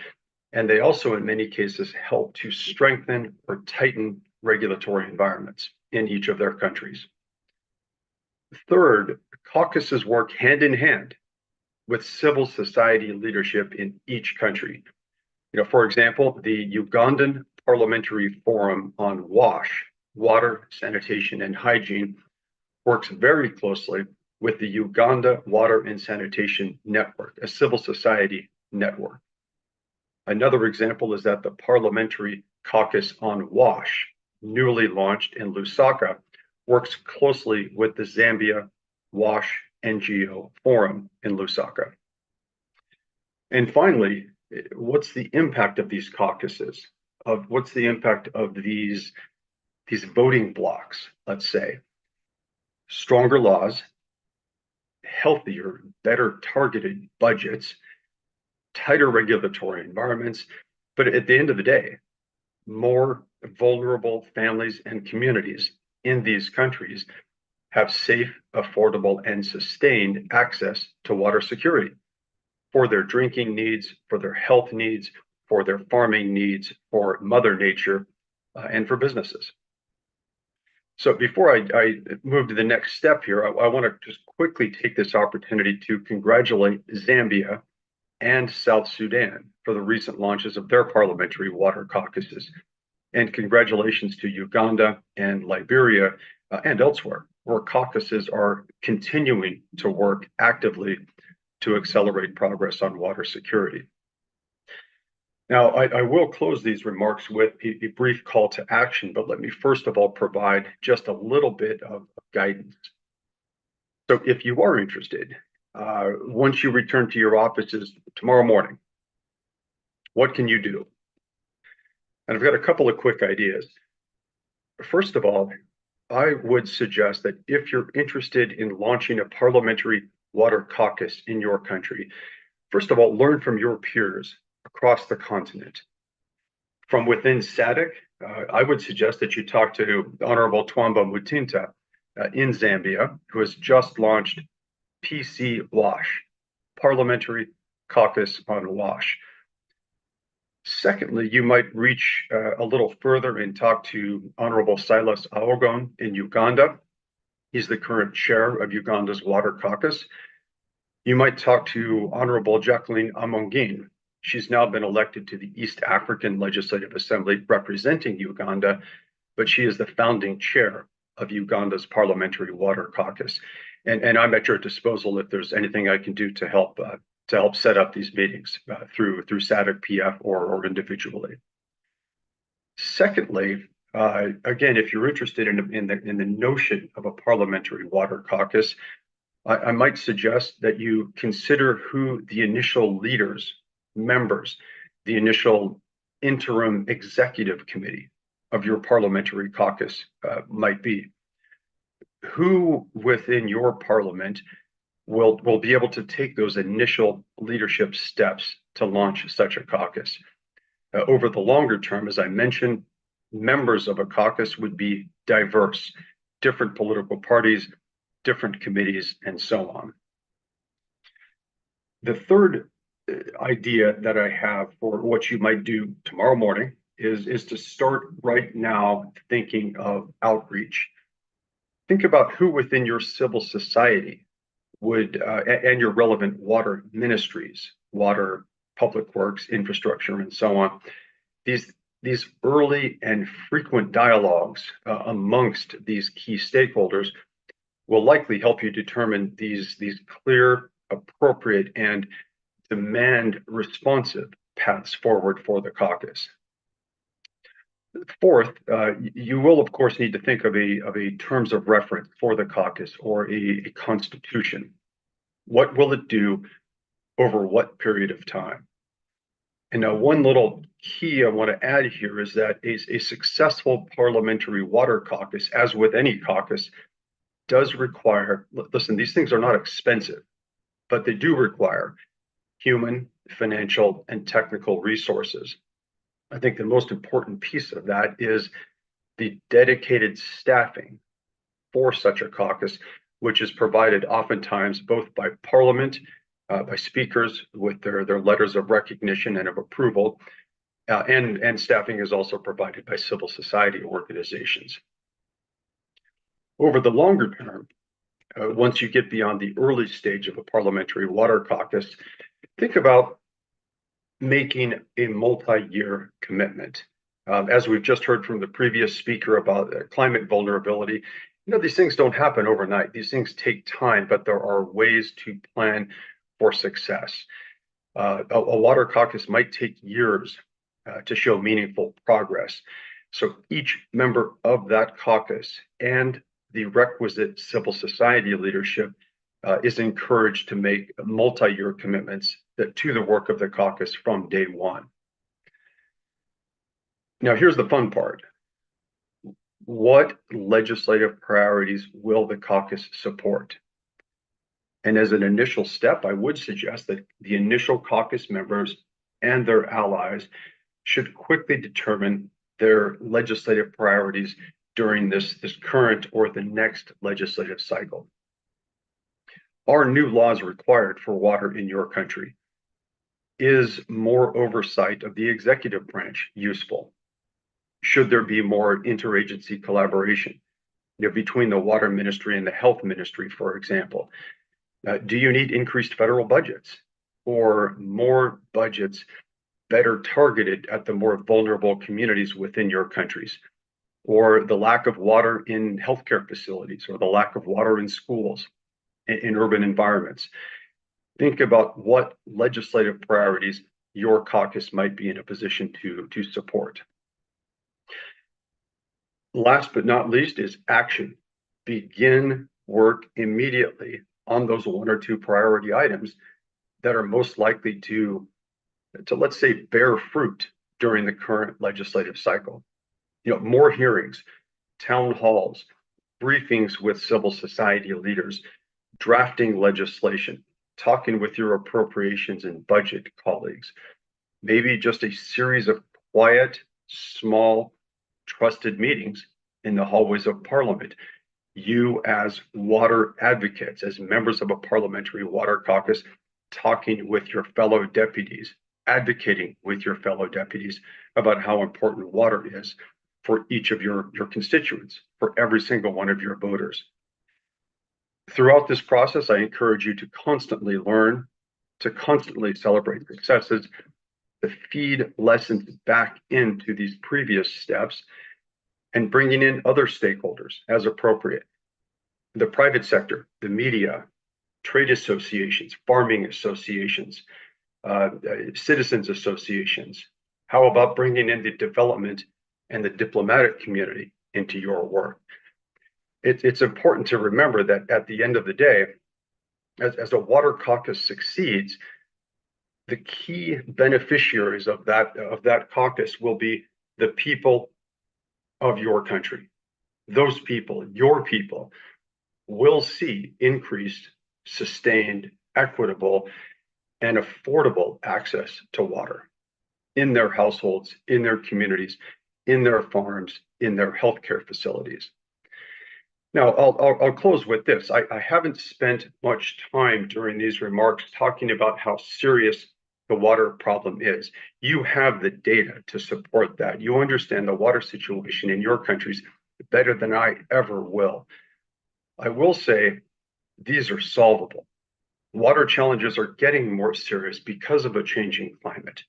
And they also, in many cases, help to strengthen or tighten regulatory environments in each of their countries. Third, caucuses work hand in hand with civil society leadership in each country. For example, the Ugandan Parliamentary Forum on WASH, Water, Sanitation, and Hygiene, works very closely with the Uganda Water and Sanitation Network, a civil society network. Another example is that the Parliamentary Caucus on WASH, newly launched in Lusaka, works closely with the Zambia WASH NGO Forum in Lusaka. And finally, what's the impact of these caucuses? What's the impact of these voting blocks, let's say? Stronger laws, healthier, better targeted budgets, tighter regulatory environments, but at the end of the day, more vulnerable families and communities in these countries have safe, affordable, and sustained access to water security for their drinking needs, for their health needs, for their farming needs, for Mother Nature, and for businesses. So before I move to the next step here, I want to just quickly take this opportunity to congratulate Zambia and South Sudan for the recent launches of their parliamentary water caucuses. And congratulations to Uganda and Liberia and elsewhere, where caucuses are continuing to work actively to accelerate progress on water security. Now, I will close these remarks with a brief call to action, but let me first of all provide just a little bit of guidance. So if you are interested, once you return to your offices tomorrow morning, what can you do? And I've got a couple of quick ideas. First of all, I would suggest that if you're interested in launching a parliamentary water caucus in your country, first of all, learn from your peers across the continent. From within SADC, I would suggest that you talk to Honorable Twamba Mutinta in Zambia, who has just launched PC WASH, Parliamentary Caucus on WASH. Secondly, you might reach a little further and talk to Honorable Silas Aogon in Uganda. He's the current chair of Uganda's Water Caucus. You might talk to Honorable Jacqueline Amongin. She's now been elected to the East African Legislative Assembly representing Uganda, but she is the founding chair of Uganda's Parliamentary Water Caucus. And I'm at your disposal if there's anything I can do to help set up these meetings through SADC PF or individually. Secondly, again, if you're interested in the notion of a parliamentary water caucus, I might suggest that you consider who the initial leaders, members, the initial interim executive committee of your parliamentary caucus might be. Who within your parliament will be able to take those initial leadership steps to launch such a caucus? Over the longer term, as I mentioned, members of a caucus would be diverse, different political parties, different committees, and so on. The third idea that I have for what you might do tomorrow morning is to start right now thinking of outreach. Think about who within your civil society would, and your relevant water ministries, water, public works, infrastructure, and so on. These early and frequent dialogues amongst these key stakeholders will likely help you determine these clear, appropriate, and demand responsive paths forward for the caucus. Fourth, you will of course need to think of a terms of reference for the caucus or a constitution. What will it do over what period of time? And now one little key I want to add here is that a successful parliamentary water caucus, as with any caucus, does require, listen, these things are not expensive, but they do require human, financial, and technical resources. I think the most important piece of that is the dedicated staffing for such a caucus, which is provided oftentimes both by Parliament, by speakers with their letters of recognition and of approval, and staffing is also provided by civil society organizations. Over the longer term, once you get beyond the early stage of a parliamentary water caucus, think about making a multi-year commitment. As we've just heard from the previous speaker about climate vulnerability, these things don't happen overnight. These things take time, but there are ways to plan for success. A water caucus might take years to show meaningful progress. So each member of that caucus and the requisite civil society leadership is encouraged to make multi-year commitments to the work of the caucus from day one. Now, here's the fun part. What legislative priorities will the caucus support? And as an initial step, I would suggest that the initial caucus members and their allies should quickly determine their legislative priorities during this current or the next legislative cycle. Are new laws required for water in your country? Is more oversight of the executive branch useful? Should there be more interagency collaboration between the water ministry and the health ministry, for example? Do you need increased federal budgets or more budgets better targeted at the more vulnerable communities within your countries? Or the lack of water in healthcare facilities, or the lack of water in schools, in urban environments? Think about what legislative priorities your caucus might be in a position to support. Last but not least is action. Begin work immediately on those one or two priority items that are most likely to let's say, bear fruit during the current legislative cycle. More hearings, town halls, briefings with civil society leaders, drafting legislation, talking with your appropriations and budget colleagues, maybe just a series of quiet, small, trusted meetings in the hallways of Parliament. You as water advocates, as members of a parliamentary water caucus, talking with your fellow deputies, advocating with your fellow deputies about how important water is for each of your constituents, for every single one of your voters. Throughout this process, I encourage you to constantly learn, to constantly celebrate successes, to feed lessons back into these previous steps, and bringing in other stakeholders as appropriate. The private sector, the media, trade associations, farming associations, citizens associations. How about bringing in the development and the diplomatic community into your work? It's important to remember that at the end of the day, as a water caucus succeeds, the key beneficiaries of that caucus will be the people of your country. Those people, your people, will see increased, sustained, equitable, and affordable access to water in their households, in their communities, in their farms, in their healthcare facilities. Now, I'll close with this. I haven't spent much time during these remarks talking about how serious the water problem is. You have the data to support that. You understand the water situation in your countries better than I ever will. I will say these are solvable. Water challenges are getting more serious because of a changing climate,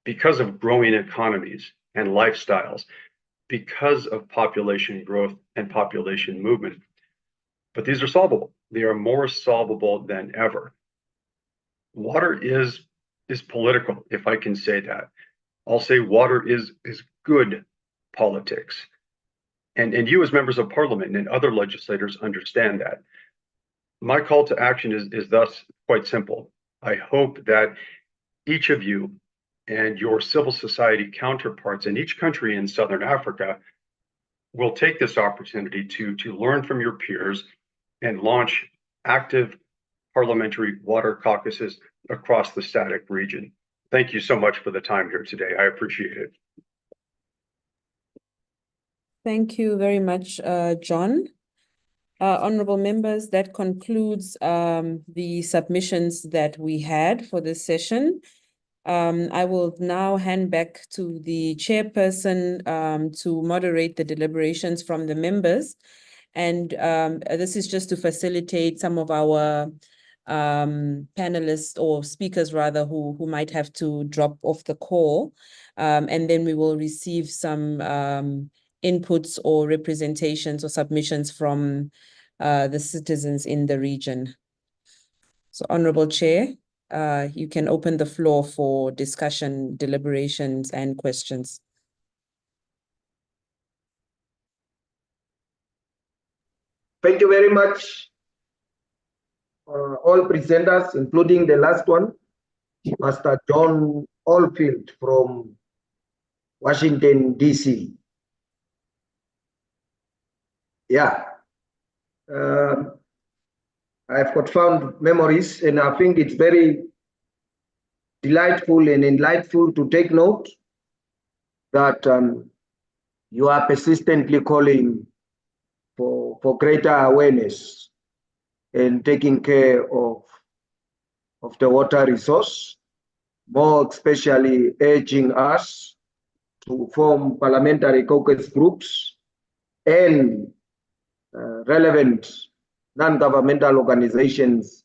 because of growing economies and lifestyles, because of population growth and population movement. But these are solvable. They are more solvable than ever. Water is political, if I can say that. I'll say water is good politics. And you as members of parliament and other legislators understand that. My call to action is thus quite simple. I hope that each of you and your civil society counterparts in each country in Southern Africa will take this opportunity to learn from your peers and launch active parliamentary water caucuses across the SADC region. Thank you so much for the time here today. I appreciate it. Thank you very much, John. Honorable members, that concludes the submissions that we had for this session. I will now hand back to the chairperson to moderate the deliberations from the members. And this is just to facilitate some of our panelists or speakers rather who might have to drop off the call. And then we will receive some inputs or representations or submissions from the citizens in the region. So, Honorable Chair, you can open the floor for discussion, deliberations, and questions. Thank you very much, all presenters, including the last one, Master John Oldfield from Washington, D.C. Yeah. I've got fond memories, and I think it's very delightful and enlightful to take note that you are persistently calling for greater awareness and taking care of the water resource, more especially urging us to form parliamentary caucus groups and relevant non-governmental organizations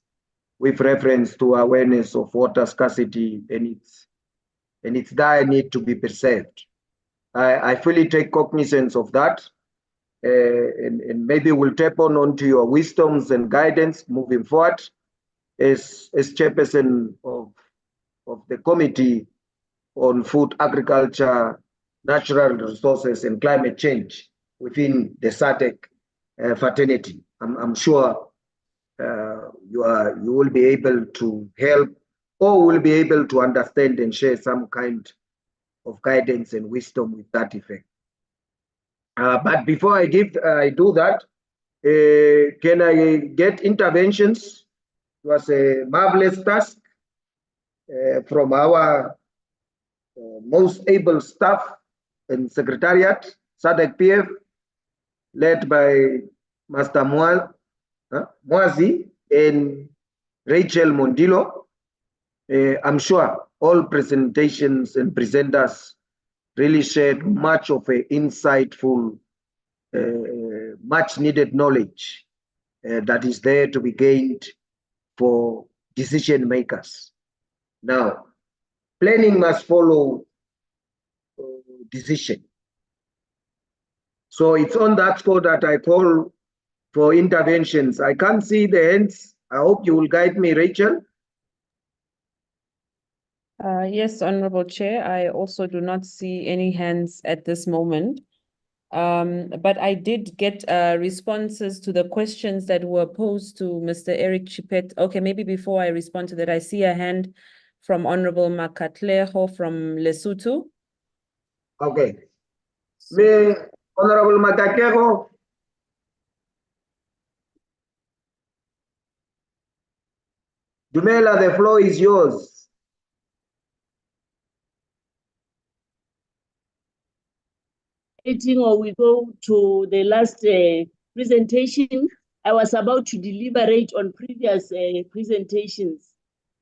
with reference to awareness of water scarcity and its dire need to be preserved. I fully take cognizance of that, and maybe we'll tap onto your wisdoms and guidance moving forward as chairperson of the Committee on Food, Agriculture, Natural Resources, and Climate Change within the SADC fraternity. I'm sure you will be able to help, or will be able to understand and share some kind of guidance and wisdom with that effect. But before I do that, can I get interventions? It was a marvelous task from our most able staff and secretariat, SADC PF, led by Master Mwazi and Rachel Mondilo. I'm sure all presentations and presenters really shared much of an insightful, much needed knowledge that is there to be gained for decision makers. Now, planning must follow decision. So it's on that score that I call for interventions. I can't see the hands. I hope you will guide me, Rachel. Yes, Honorable Chair, I also do not see any hands at this moment. But I did get responses to the questions that were posed to Mr. Eric Chipet. Okay, maybe before I respond to that, I see a hand from Honorable Makatleho from Lesotho. Okay. Honorable Makatleho. Dumela, the floor is yours. Or we go to the last presentation. I was about to deliberate on previous presentations.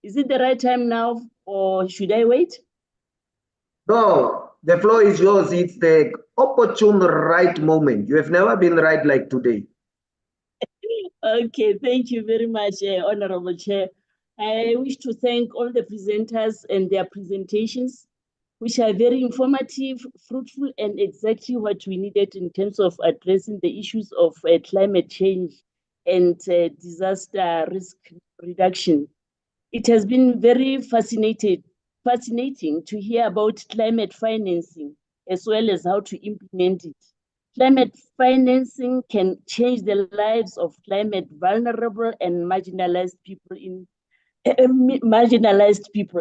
Is it the right time now, or should I wait? No, the floor is yours. It's the opportune right moment. You have never been right like today. Okay, thank you very much, Honorable Chair. I wish to thank all the presenters and their presentations, which are very informative, fruitful, and exactly what we needed in terms of addressing the issues of climate change and disaster risk reduction. It has been very fascinating to hear about climate financing as well as how to implement it. Climate financing can change the lives of climate vulnerable and marginalized people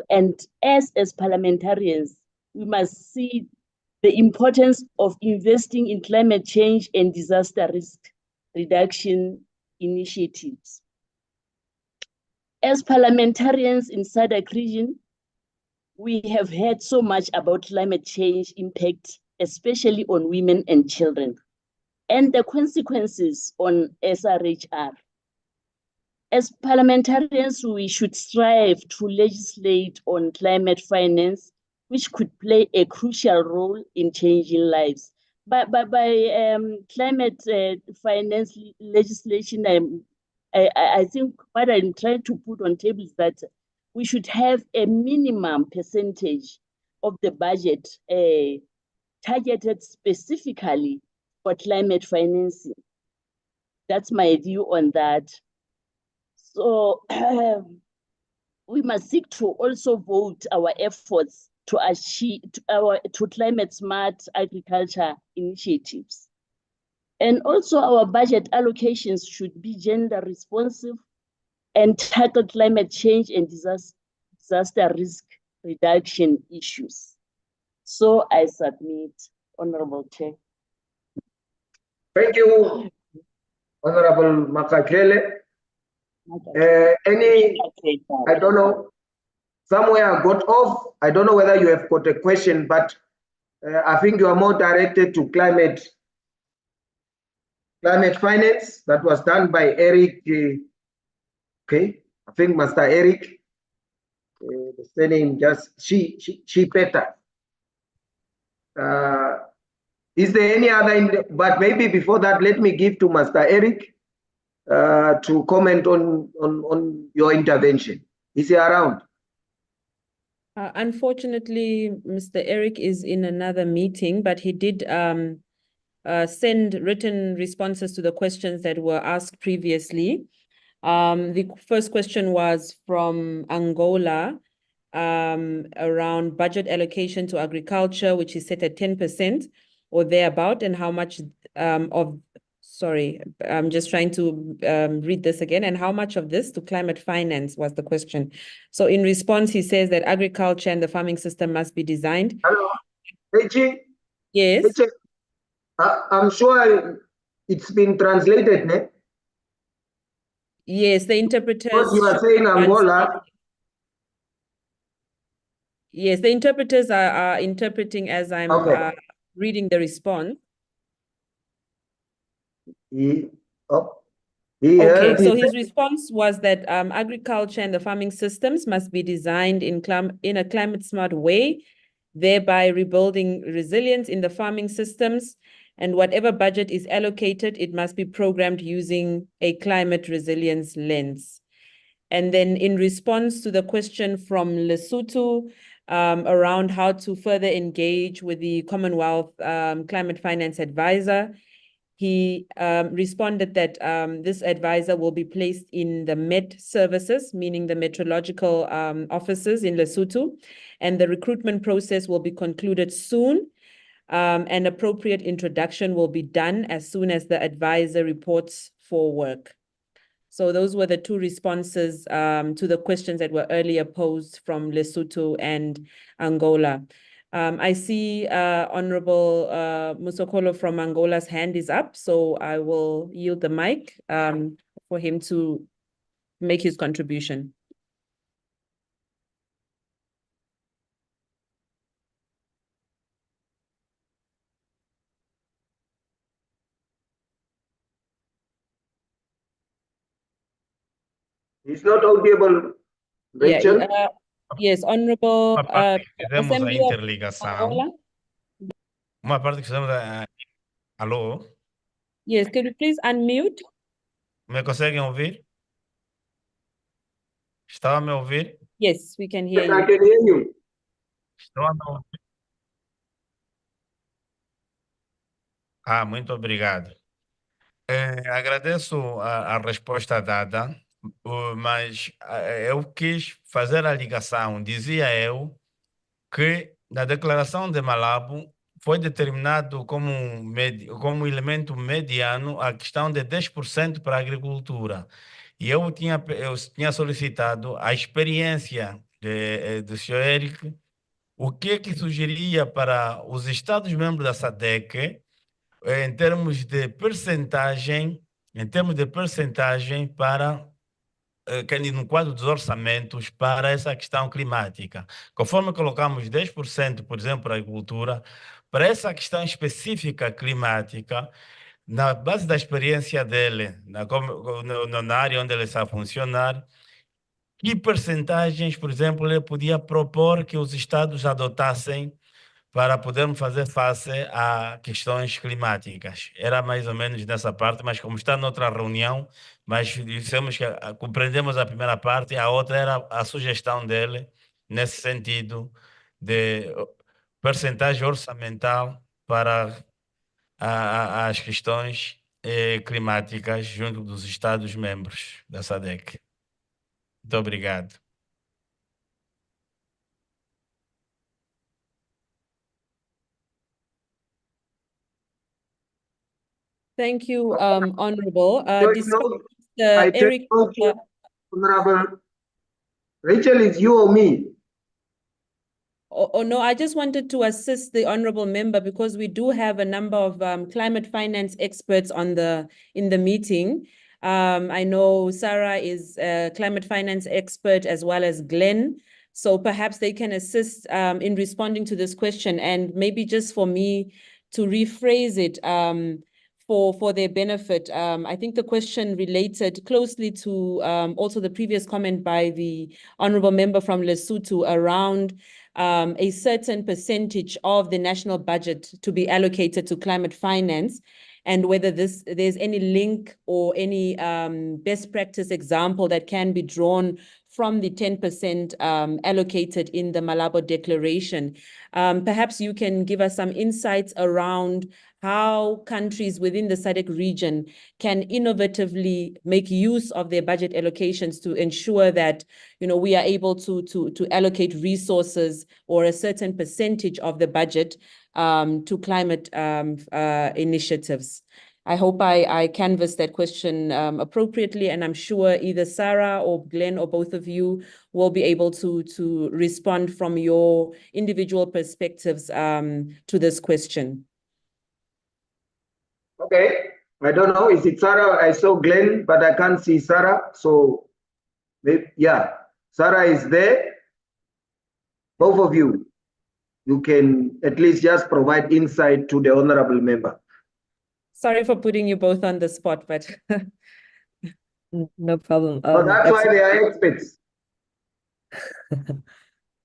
And as parliamentarians, we must see the importance of investing in climate change and disaster risk reduction initiatives. As parliamentarians in SADC region, we have heard so much about climate change impact, especially on women and children, and the consequences on SRHR. As parliamentarians, we should strive to legislate on climate finance, which could play a crucial role in changing lives. By climate finance legislation, I think what I'm trying to put on table is that we should have a minimum percentage of the budget targeted specifically for climate financing. That's my view on that. So we must seek to also vote our efforts to achieve to climate smart agriculture initiatives. And also our budget allocations should be gender responsive and tackle climate change and disaster risk reduction issues. So I submit, Honorable Chair. Thank you, Honorable Makatlele. I don't know, somewhere I got off. I don't know whether you have got a question, but I think you are more directed to climate finance. That was done by Eric. Okay, I think Master Eric. The surname just she better. Is there any other? But maybe before that, let me give to Master Eric to comment on your intervention. Is he around? Unfortunately, Mr. Eric is in another meeting, but he did send written responses to the questions that were asked previously. The first question was from Angola around budget allocation to agriculture, which is set at 10% or thereabout, and how much sorry, I'm just trying to read this again. And how much of this to climate finance was the question. So in response, he says that agriculture and the farming system must be designed. Hello, Beji? Yes. Beji, I'm sure it's been translated, ne? Yes, the interpreters. Because you are saying Angola. Yes, the interpreters are interpreting as I'm reading the response. Okay, so his response was that agriculture and the farming systems must be designed in a climate smart way, thereby rebuilding resilience in the farming systems. And whatever budget is allocated, it must be programmed using a climate resilience lens. And then in response to the question from Lesotho around how to further engage with the Commonwealth Climate Finance Advisor, he responded that this advisor will be placed in the Met services, meaning the meteorological offices in Lesotho, and the recruitment process will be concluded soon. An appropriate introduction will be done as soon as the advisor reports for work. So those were the two responses to the questions that were earlier posed from Lesotho and Angola. I see Honorable Musokolo from Angola's hand is up, so I will yield the mic for him to make his contribution. It's not audible, Rachel. Yeah, yes, Honorable Fizemos a Assembly of interligação. Angola. Uma parte que fizemos a... Alô? Yes, can you please unmute? Me conseguem ouvir? Estão a me ouvir? Yes, we can hear I you. can hear you. Estão a me ouvir? Ah, muito obrigado. Agradeço a resposta dada, mas eu quis fazer a ligação. Dizia eu que na declaração de Malabo foi determinado como como elemento mediano a questão de 10% para a agricultura. E eu tinha solicitado a experiência do Sr. Eric, o que sugeria para os Estados-membros da SADC em termos de percentagem para no quadro dos orçamentos para essa questão climática. Conforme colocamos 10%, por exemplo, para a agricultura, para essa questão específica climática, na base da experiência dele, na área onde ele está a funcionar, que percentagens, por exemplo, ele podia propor que os estados adotassem para podermos fazer face a questões climáticas. Era mais ou menos nessa parte, mas como está noutra reunião, mas dissemos que compreendemos a primeira parte, a outra era a sugestão dele, nesse sentido, de percentagem orçamental para as questões climáticas junto dos Estados-membros da SADC. Muito obrigado. Thank you, Honorable. I take Eric. note, Honorable Rachel, is you or me? Oh, no, I just wanted to assist the honorable member because we do have a number of climate finance experts in the meeting. I know Sarah is a climate finance expert as well as Glenn. So perhaps they can assist in responding to this question, and maybe just for me to rephrase it for their benefit. I think the question related closely to also the previous comment by the honorable member from Lesotho around a certain percentage of the national budget to be allocated to climate finance, and whether there's any link or any best practice example that can be drawn from the 10% allocated in the Malabo Declaration. Perhaps you can give us some insights around how countries within the SADC region can innovatively make use of their budget allocations to ensure that, you know, we are able to allocate resources or a certain percentage of the budget to climate initiatives. I hope I canvassed that question appropriately, and I'm sure either Sarah or Glenn or both of you will be able to respond from your individual perspectives to this question. Okay, I don't know. Is it Sarah? I saw Glenn, but I can't see Sarah. So, yeah, Sarah is there. Both of you, you can at least just provide insight to the honorable member. Sorry for putting you both on the spot, but no problem. So that's why they are experts.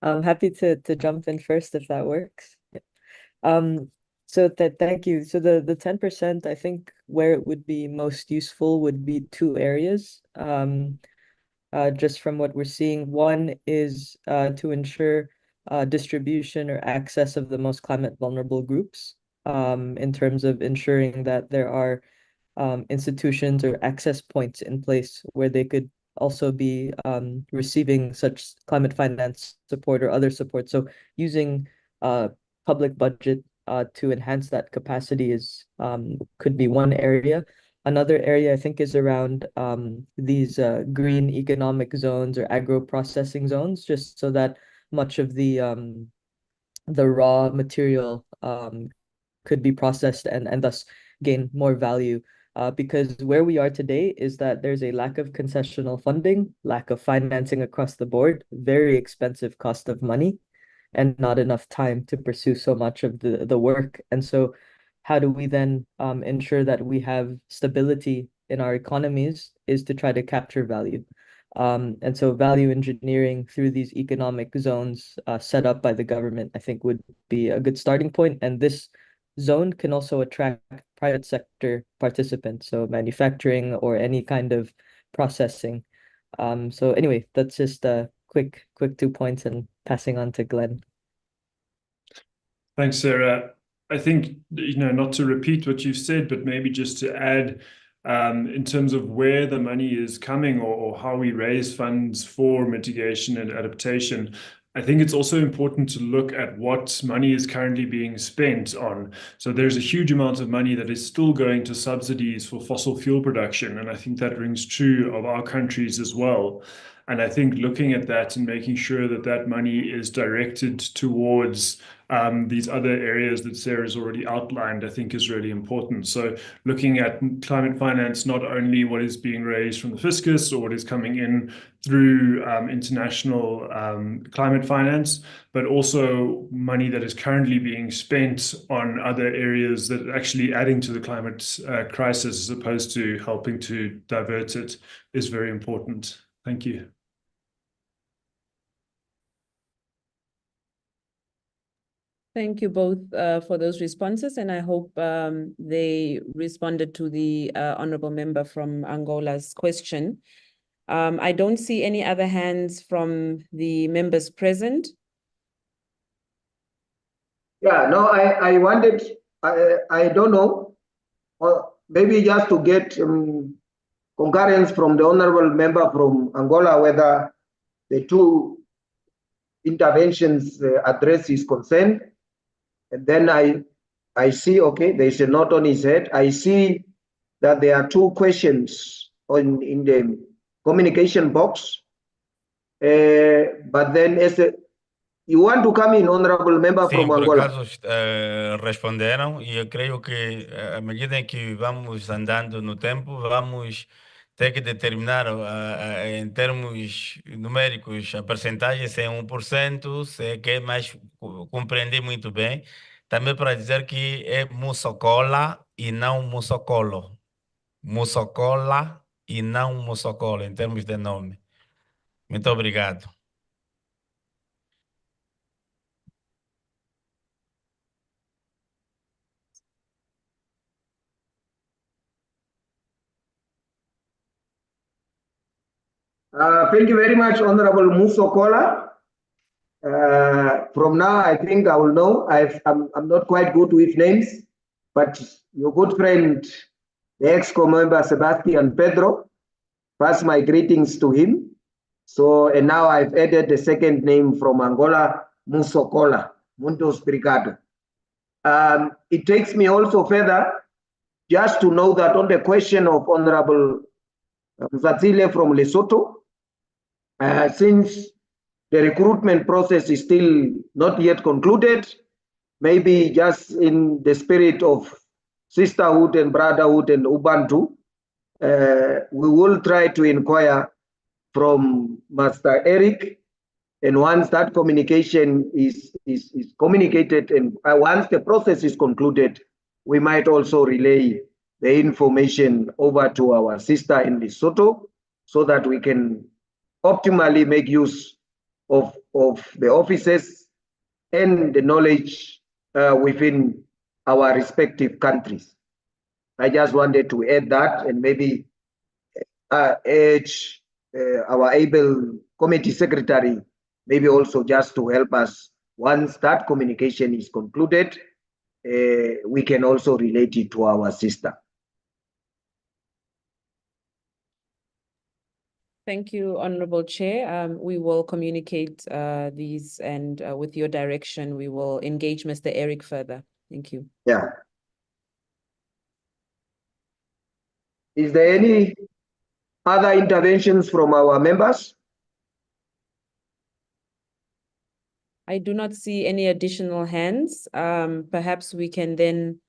I'm happy to jump in first if that works. So thank you. So the 10%, I think where it would be most useful would be two areas. Just from what we're seeing, one is to ensure distribution or access of the most climate vulnerable groups, in terms of ensuring that there are institutions or access points in place where they could also be receiving such climate finance support or other support. So using public budget to enhance that capacity is could be one area. Another area I think is around these green economic zones or agro-processing zones, just so that much of the raw material could be processed and thus gain more value. Because where we are today is that there's a lack of concessional funding, lack of financing across the board, very expensive cost of money, and not enough time to pursue so much of the work. And so how do we then ensure that we have stability in our economies is to try to capture value. And so value engineering through these economic zones set up by the government, I think would be a good starting point. And this zone can also attract private sector participants, so manufacturing or any kind of processing. So anyway, that's just a quick 2 points, and passing on to Glenn. Thanks, Sarah. I think, not to repeat what you've said, but maybe just to add, in terms of where the money is coming or how we raise funds for mitigation and adaptation, I think it's also important to look at what money is currently being spent on. So there's a huge amount of money that is still going to subsidies for fossil fuel production. And I think that rings true of our countries as well. And I think looking at that and making sure that that money is directed towards these other areas that Sarah's already outlined, I think is really important. So looking at climate finance, not only what is being raised from the fiscus or what is coming in through international climate finance, but also money that is currently being spent on other areas that are actually adding to the climate crisis as opposed to helping to divert it is very important. Thank you. Thank you both for those responses, and I hope they responded to the honorable member from Angola's question. I don't see any other hands from the members present. Yeah, no, I wanted, I don't know, maybe just to get concurrence from the honorable member from Angola, whether the two interventions address his concern. And then I see, okay, there's a note on his head. I see that there are two questions in the communication box. But then, you want to come in, honorable member from Por Angola? acaso responderam e eu creio que à medida em que vamos andando no tempo, vamos ter que determinar em termos numéricos a percentagem, se é 1%, se é que, mas compreendi muito bem. Também para dizer que é Mussocola e não Mussocolo. Mussocola e não Mussocolo, em termos de nome. Muito obrigado. Thank you very much, Honorable Musokola. From now, I think I will know. I'm not quite good with names, but your good friend, the EXCO member Sebastian Pedro, pass my greetings to him. So, and now I've added the second name from Angola, Musokola, Mundos Brigado. It takes me also further just to know that on the question of Honorable Mzatsile from Lesotho, since the recruitment process is still not yet concluded, maybe just in the spirit of sisterhood and brotherhood and Ubuntu, we will try to inquire from Master Eric, and once that communication is communicated and once the process is concluded, we might also relay the information over to our sister in Lesotho so that we can optimally make use of the offices and the knowledge within our respective countries. I just wanted to add that and maybe urge our able committee secretary maybe also just to help us once that communication is concluded, we can also relate it to our sister. Thank you, Honorable Chair. We will communicate these, and with your direction, we will engage Mr. Eric further. Thank you. Yeah. Is there any other interventions from our members? I do not see any additional hands. Perhaps we can then,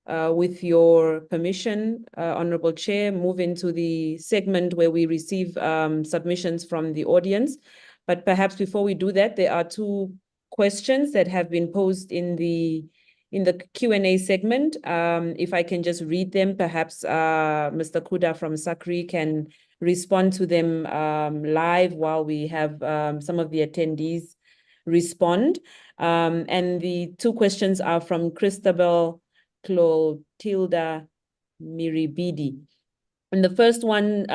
with your permission, Honorable Chair, move into the segment where we receive submissions from the audience. But perhaps before we do that, there are two questions that have been posed in the Q&A segment. If I can just read them, perhaps Mr. Kuda from SACRI can respond to them live while we have some of the attendees respond. And the two questions are from Christabel Clotilda Miribidi. And the first one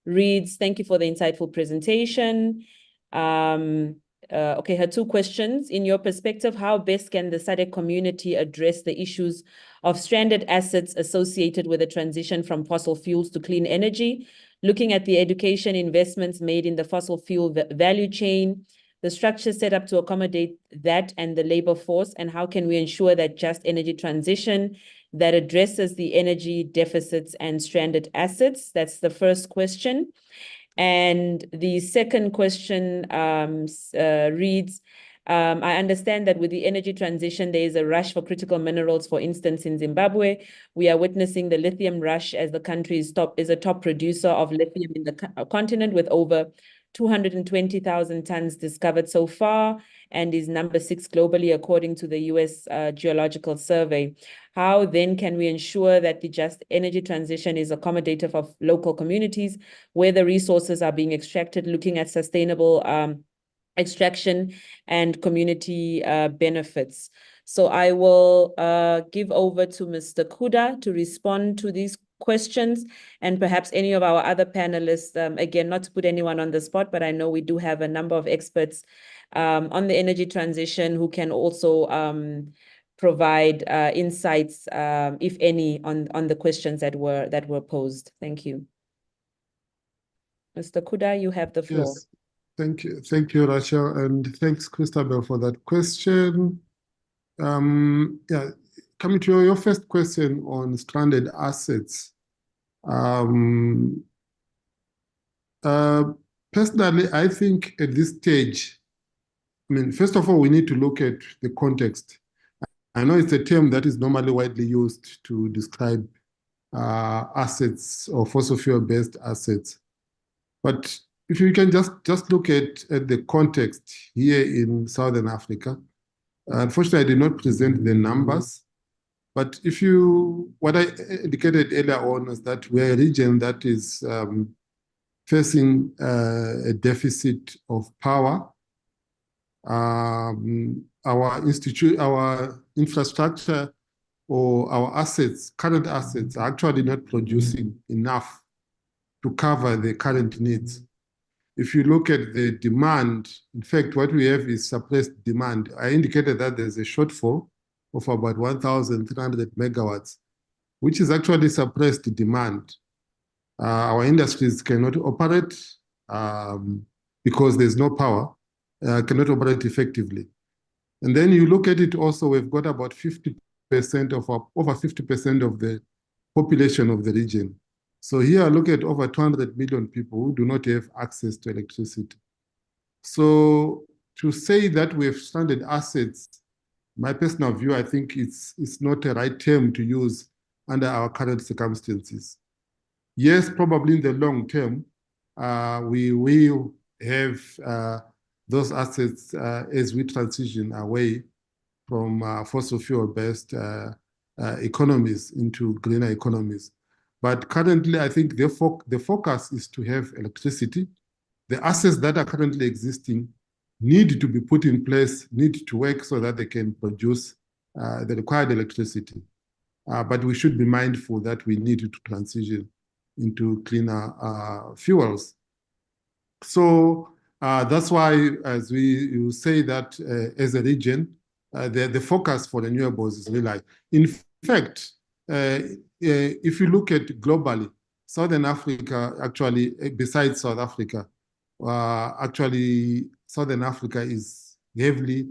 reads, thank you for the insightful presentation. Okay, her two questions. In your perspective, how best can the SADC community address the issues of stranded assets associated with the transition from fossil fuels to clean energy, looking at the education investments made in the fossil fuel value chain, the structure set up to accommodate that and the labor force, and how can we ensure that just energy transition that addresses the energy deficits and stranded assets? That's the first question. And the second question reads, I understand that with the energy transition, there is a rush for critical minerals. For instance, in Zimbabwe, we are witnessing the lithium rush as the country is a top producer of lithium in the continent, with over 220,000 tons discovered so far, and is number 6 globally according to the US Geological Survey. How then can we ensure that the just energy transition is accommodative of local communities where the resources are being extracted, looking at sustainable extraction and community benefits? So I will give over to Mr. Kuda to respond to these questions, and perhaps any of our other panelists, again, not to put anyone on the spot, but I know we do have a number of experts on the energy transition who can also provide insights, if any, on the questions that were posed. Thank you. Mr. Kuda, you have the floor. Yes, thank you, Rachel, and thanks, Christabel, for that question. Yeah, coming to your first question on stranded assets. Personally, I think at this stage, I mean, first of all, we need to look at the context. I know it's a term that is normally widely used to describe assets or fossil fuel-based assets. But if you can just look at the context here in Southern Africa, unfortunately, I did not present the numbers. But what I indicated earlier on is that we're a region that is facing a deficit of power. Our infrastructure or our assets, current assets, are actually not producing enough to cover the current needs. If you look at the demand, in fact, what we have is suppressed demand. I indicated that there's a shortfall of about 1,300 megawatts, which is actually suppressed demand. Our industries cannot operate because there's no power, cannot operate effectively. And then you look at it also, we've got about 50% over 50% of the population of the region. So here I look at over 200 million people who do not have access to electricity. So to say that we have stranded assets, my personal view, I think it's not a right term to use under our current circumstances. Yes, probably in the long term, we will have those assets as we transition away from fossil fuel-based economies into greener economies. But currently, I think the focus is to have electricity. The assets that are currently existing need to be put in place, need to work so that they can produce the required electricity. But we should be mindful that we need to transition into cleaner fuels. So that's why, as you say that as a region, the focus for renewables is really high. In fact, if you look at globally, Southern Africa, actually, besides South Africa, actually, Southern Africa is heavily,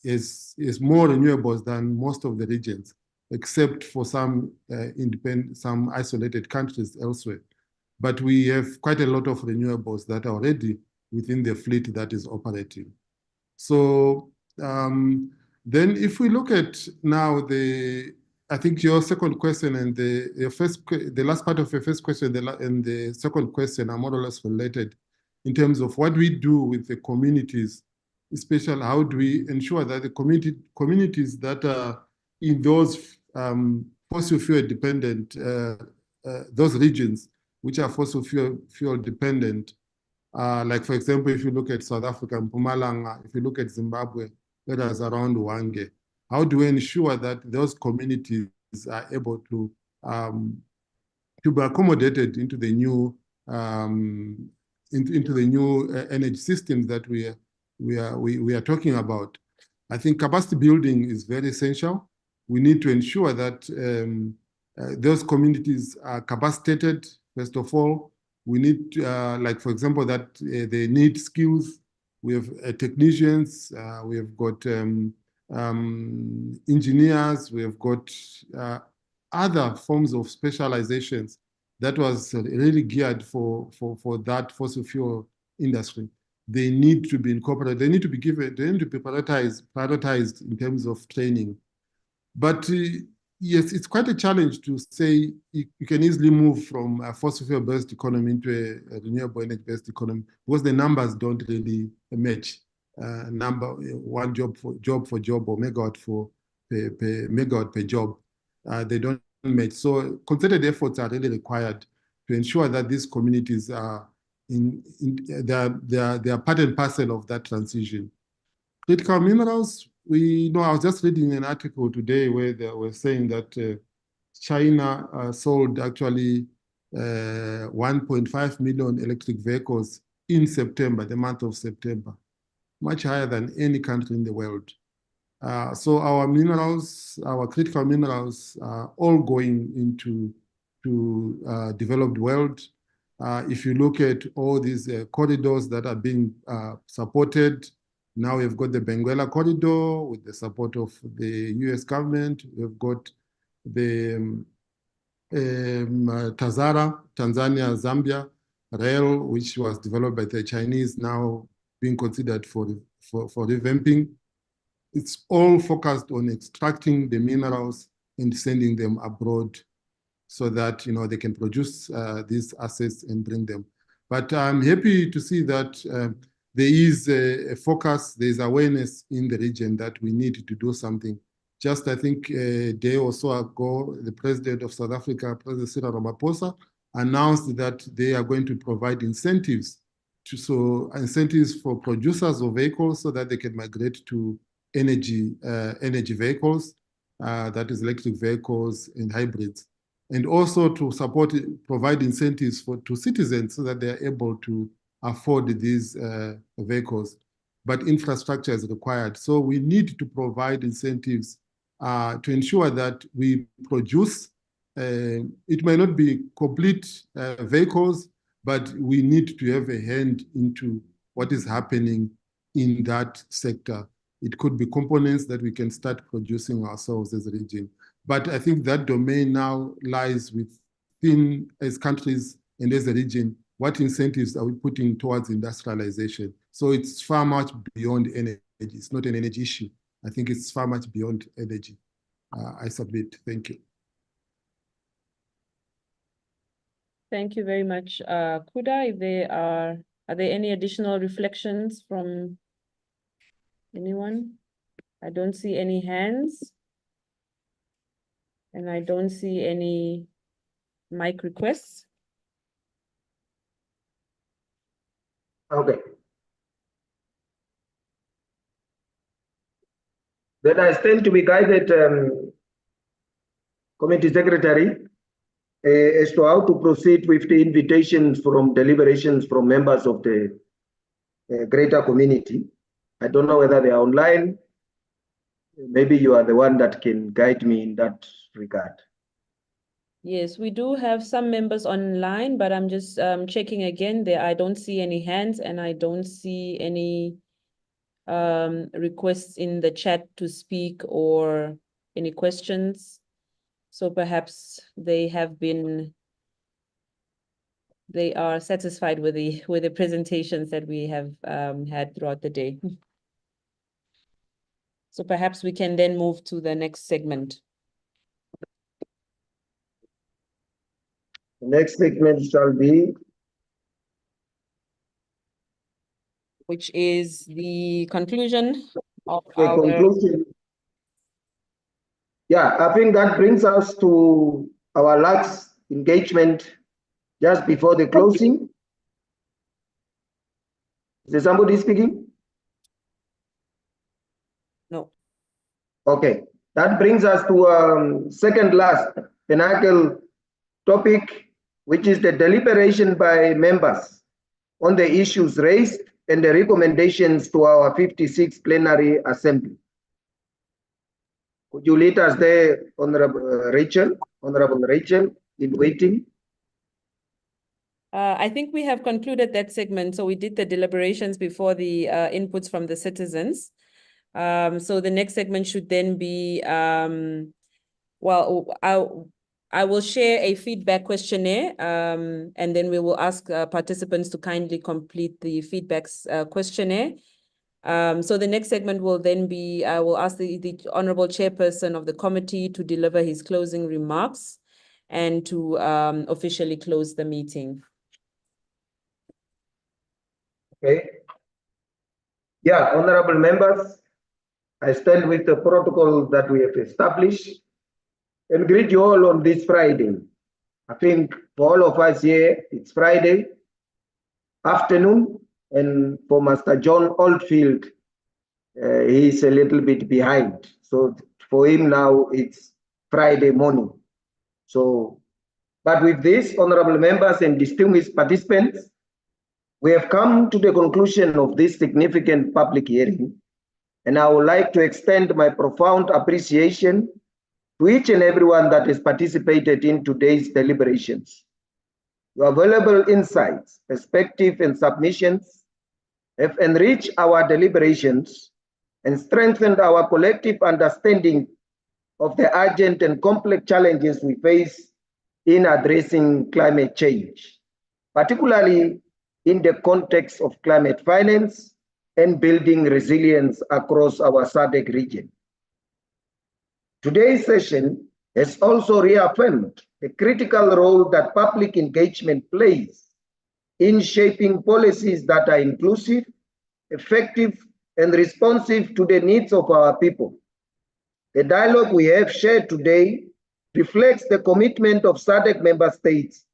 is more renewables than most of the regions, except for some some isolated countries elsewhere. But we have quite a lot of renewables that are already within the fleet that is operating. So then if we look at now I think your second question and the last part of your first question and the second question are more or less related in terms of what we do with the communities, especially how do we ensure that the communities that are in those fossil fuel dependent, those regions which are fossil fuel dependent, like for example, if you look at South Africa, Mpumalanga, if you look at Zimbabwe, areas around Hwange, how do we ensure that those communities are able to be accommodated into the new energy systems that we are talking about? I think capacity building is very essential. We need to ensure that those communities are capacitated. First of all, we need, like for example, that they need skills. we have technicians, we have got engineers, we have got other forms of specializations that was really geared for that fossil fuel industry. They need to be incorporated, they need to be given, they need to be prioritized in terms of training. But yes, it's quite a challenge to say you can easily move from a fossil fuel-based economy into a renewable energy-based economy because the numbers don't really match. One job for job or megawatt megawatt per job, they don't match. So concerted efforts are really required to ensure that these communities are they are part and parcel of that transition. Critical minerals, I was just reading an article today where they were saying that China sold actually 1.5 million electric vehicles in September, the month of September, much higher than any country in the world. So our minerals, our critical minerals are all going into developed world. If you look at all these corridors that are being supported, now we've got the Benguela corridor with the support of the US government. We've got the Tazara, Tanzania, Zambia rail, which was developed by the Chinese, now being considered for revamping. It's all focused on extracting the minerals and sending them abroad so that they can produce these assets and bring them. But I'm happy to see that there is a focus, there's awareness in the region that we need to do something. Just, I think, a day or so ago, the president of South Africa, President Cyril Ramaphosa, announced that they are going to provide incentives incentives for producers of vehicles so that they can migrate to energy vehicles, that is electric vehicles and hybrids, and also to provide incentives to citizens so that they are able to afford these vehicles. But infrastructure is required. So we need to provide incentives to ensure that we produce, it may not be complete vehicles, but we need to have a hand into what is happening in that sector. It could be components that we can start producing ourselves as a region. But I think that domain now lies within, as countries and as a region, what incentives are we putting towards industrialization? So it's far much beyond energy. It's not an energy issue. I think it's far much beyond energy. I submit. Thank you. Thank you very much, Kuda. Are there any additional reflections from anyone? I don't see any hands. And I don't see any mic requests. Okay. Then I stand to be guided, Committee Secretary, as to how to proceed with the invitations from deliberations from members of the greater community. I don't know whether they are online. Maybe you are the one that can guide me in that regard. Yes, we do have some members online, but I'm just checking again there. I don't see any hands and I don't see any requests in the chat to speak or any questions. So perhaps they are satisfied with the presentations that we have had throughout the day. So perhaps we can then move to the next segment. The next segment shall be, which is the conclusion of the conclusion. Yeah, I think that brings us to our last engagement just before the closing. Is there somebody speaking? No. Okay, that brings us to second last pinnacle topic, which is the deliberation by members on the issues raised and the recommendations to our 56th plenary assembly. Could you lead us there, Honorable Rachel, in waiting? I think we have concluded that segment. So we did the deliberations before the inputs from the citizens. So the next segment should then be, well, I will share a feedback questionnaire, and then we will ask participants to kindly complete the feedback questionnaire. So the next segment will then be, I will ask the Honorable Chairperson of the committee to deliver his closing remarks and to officially close the meeting. Okay. Yeah, honorable members, I stand with the protocol that we have established and greet you all on this Friday. I think for all of us here, it's Friday afternoon, and for Master John Oldfield, he's a little bit behind. So for him now, it's Friday morning. So, but with this, honorable members and distinguished participants, we have come to the conclusion of this significant public hearing, and I would like to extend my profound appreciation to each and everyone that has participated in today's deliberations. Your valuable insights, perspectives, and submissions have enriched our deliberations and strengthened our collective understanding of the urgent and complex challenges we face in addressing climate change, particularly in the context of climate finance and building resilience across our SADC region. Today's session has also reaffirmed the critical role that public engagement plays in shaping policies that are inclusive, effective, and responsive to the needs of our people. The dialogue we have shared today reflects the commitment of SADC member states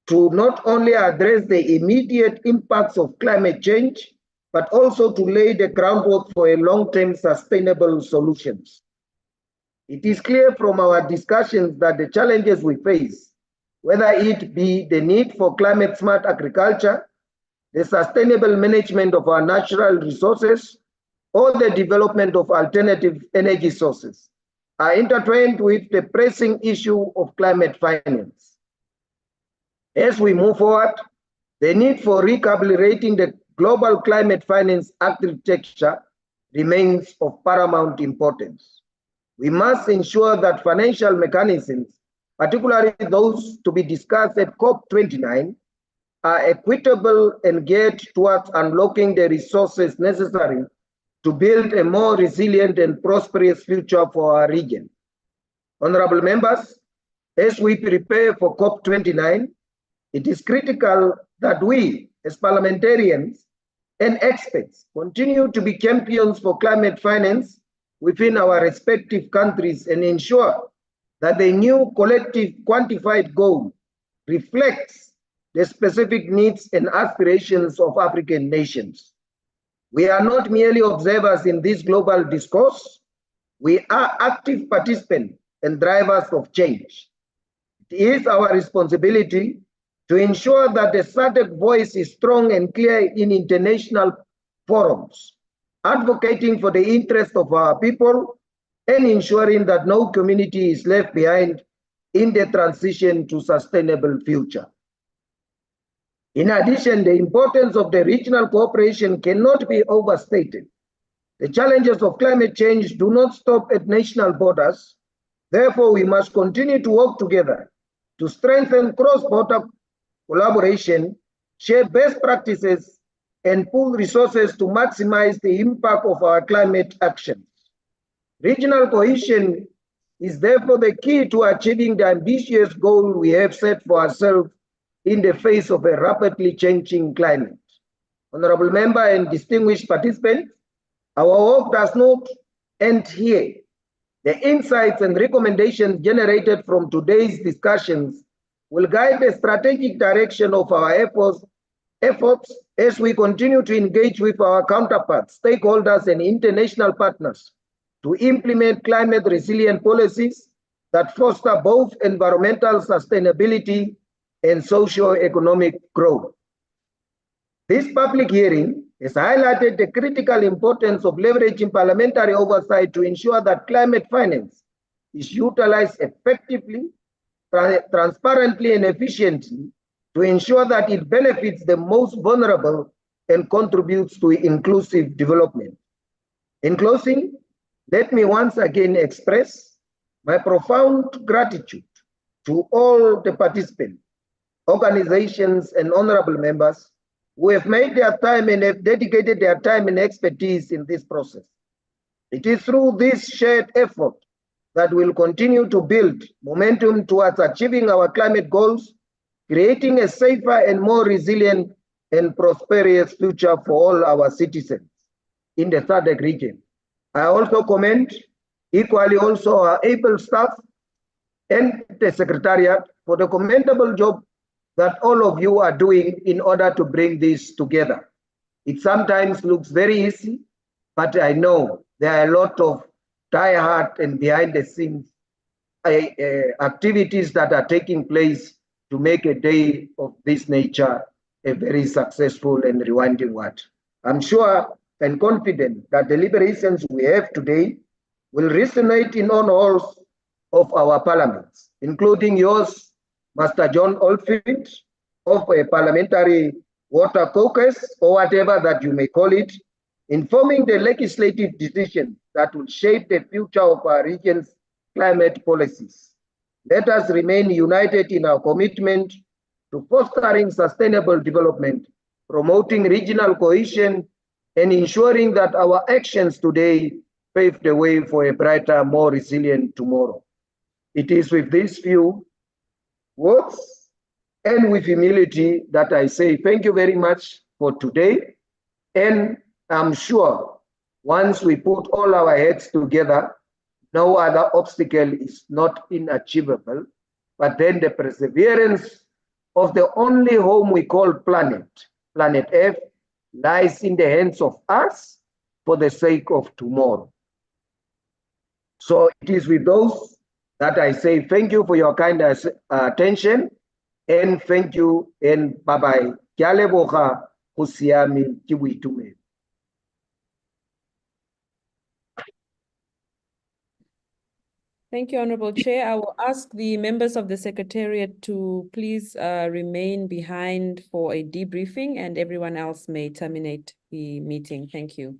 to not only address the immediate impacts of climate change, but also to lay the groundwork for a long-term sustainable solutions. It is clear from our discussions that the challenges we face, whether it be the need for climate-smart agriculture, the sustainable management of our natural resources, or the development of alternative energy sources, are intertwined with the pressing issue of climate finance. As we move forward, the need for recalibrating the global climate finance architecture remains of paramount importance. We must ensure that financial mechanisms, particularly those to be discussed at COP29, are equitable and geared towards unlocking the resources necessary to build a more resilient and prosperous future for our region. Honorable members, as we prepare for COP29, it is critical that we, as parliamentarians and experts, continue to be champions for climate finance within our respective countries and ensure that the new collective quantified goal reflects the specific needs and aspirations of African nations. We are not merely observers in this global discourse, we are active participants and drivers of change. It is our responsibility to ensure that the SADC voice is strong and clear in international forums, advocating for the interest of our people and ensuring that no community is left behind in the transition to sustainable future. In addition, the importance of the regional cooperation cannot be overstated. The challenges of climate change do not stop at national borders. Therefore, we must continue to work together to strengthen cross-border collaboration, share best practices, and pool resources to maximize the impact of our climate actions. Regional cohesion is therefore the key to achieving the ambitious goal we have set for ourselves in the face of a rapidly changing climate. Honorable member and distinguished participants, our work does not end here. The insights and recommendations generated from today's discussions will guide the strategic direction of our efforts as we continue to engage with our counterparts, stakeholders, and international partners to implement climate resilient policies that foster both environmental sustainability and socio-economic growth. This public hearing has highlighted the critical importance of leveraging parliamentary oversight to ensure that climate finance is utilized effectively, transparently, and efficiently to ensure that it benefits the most vulnerable and contributes to inclusive development. In closing, let me once again express my profound gratitude to all the participants, organizations, and honorable members who have made their time and have dedicated their time and expertise in this process. It is through this shared effort that we'll continue to build momentum towards achieving our climate goals, creating a safer and more resilient and prosperous future for all our citizens in the SADC region. I also commend equally also our able staff and the Secretariat for the commendable job that all of you are doing in order to bring this together. It sometimes looks very easy, but I know there are a lot of die-hard and behind the scenes activities that are taking place to make a day of this nature a very successful and rewarding one. I'm sure and confident that the deliberations we have today will resonate in all halls of our parliaments, including yours, Master John Oldfield, of a parliamentary water caucus, or whatever that you may call it, informing the legislative decision that will shape the future of our region's climate policies. Let us remain united in our commitment to fostering sustainable development, promoting regional cohesion, and ensuring that our actions today pave the way for a brighter, more resilient tomorrow. It is with these few words and with humility that I say thank you very much for today. And I'm sure once we put all our heads together, no other obstacle is not inachievable, but then the perseverance of the only home we call planet Earth, lies in the hands of us for the sake of tomorrow. So it is with those that I say thank you for your kind attention, and thank you, and bye-bye. Thank you, Honorable Chair. I will ask the members of the Secretariat to please remain behind for a debriefing, and everyone else may terminate the meeting. Thank you.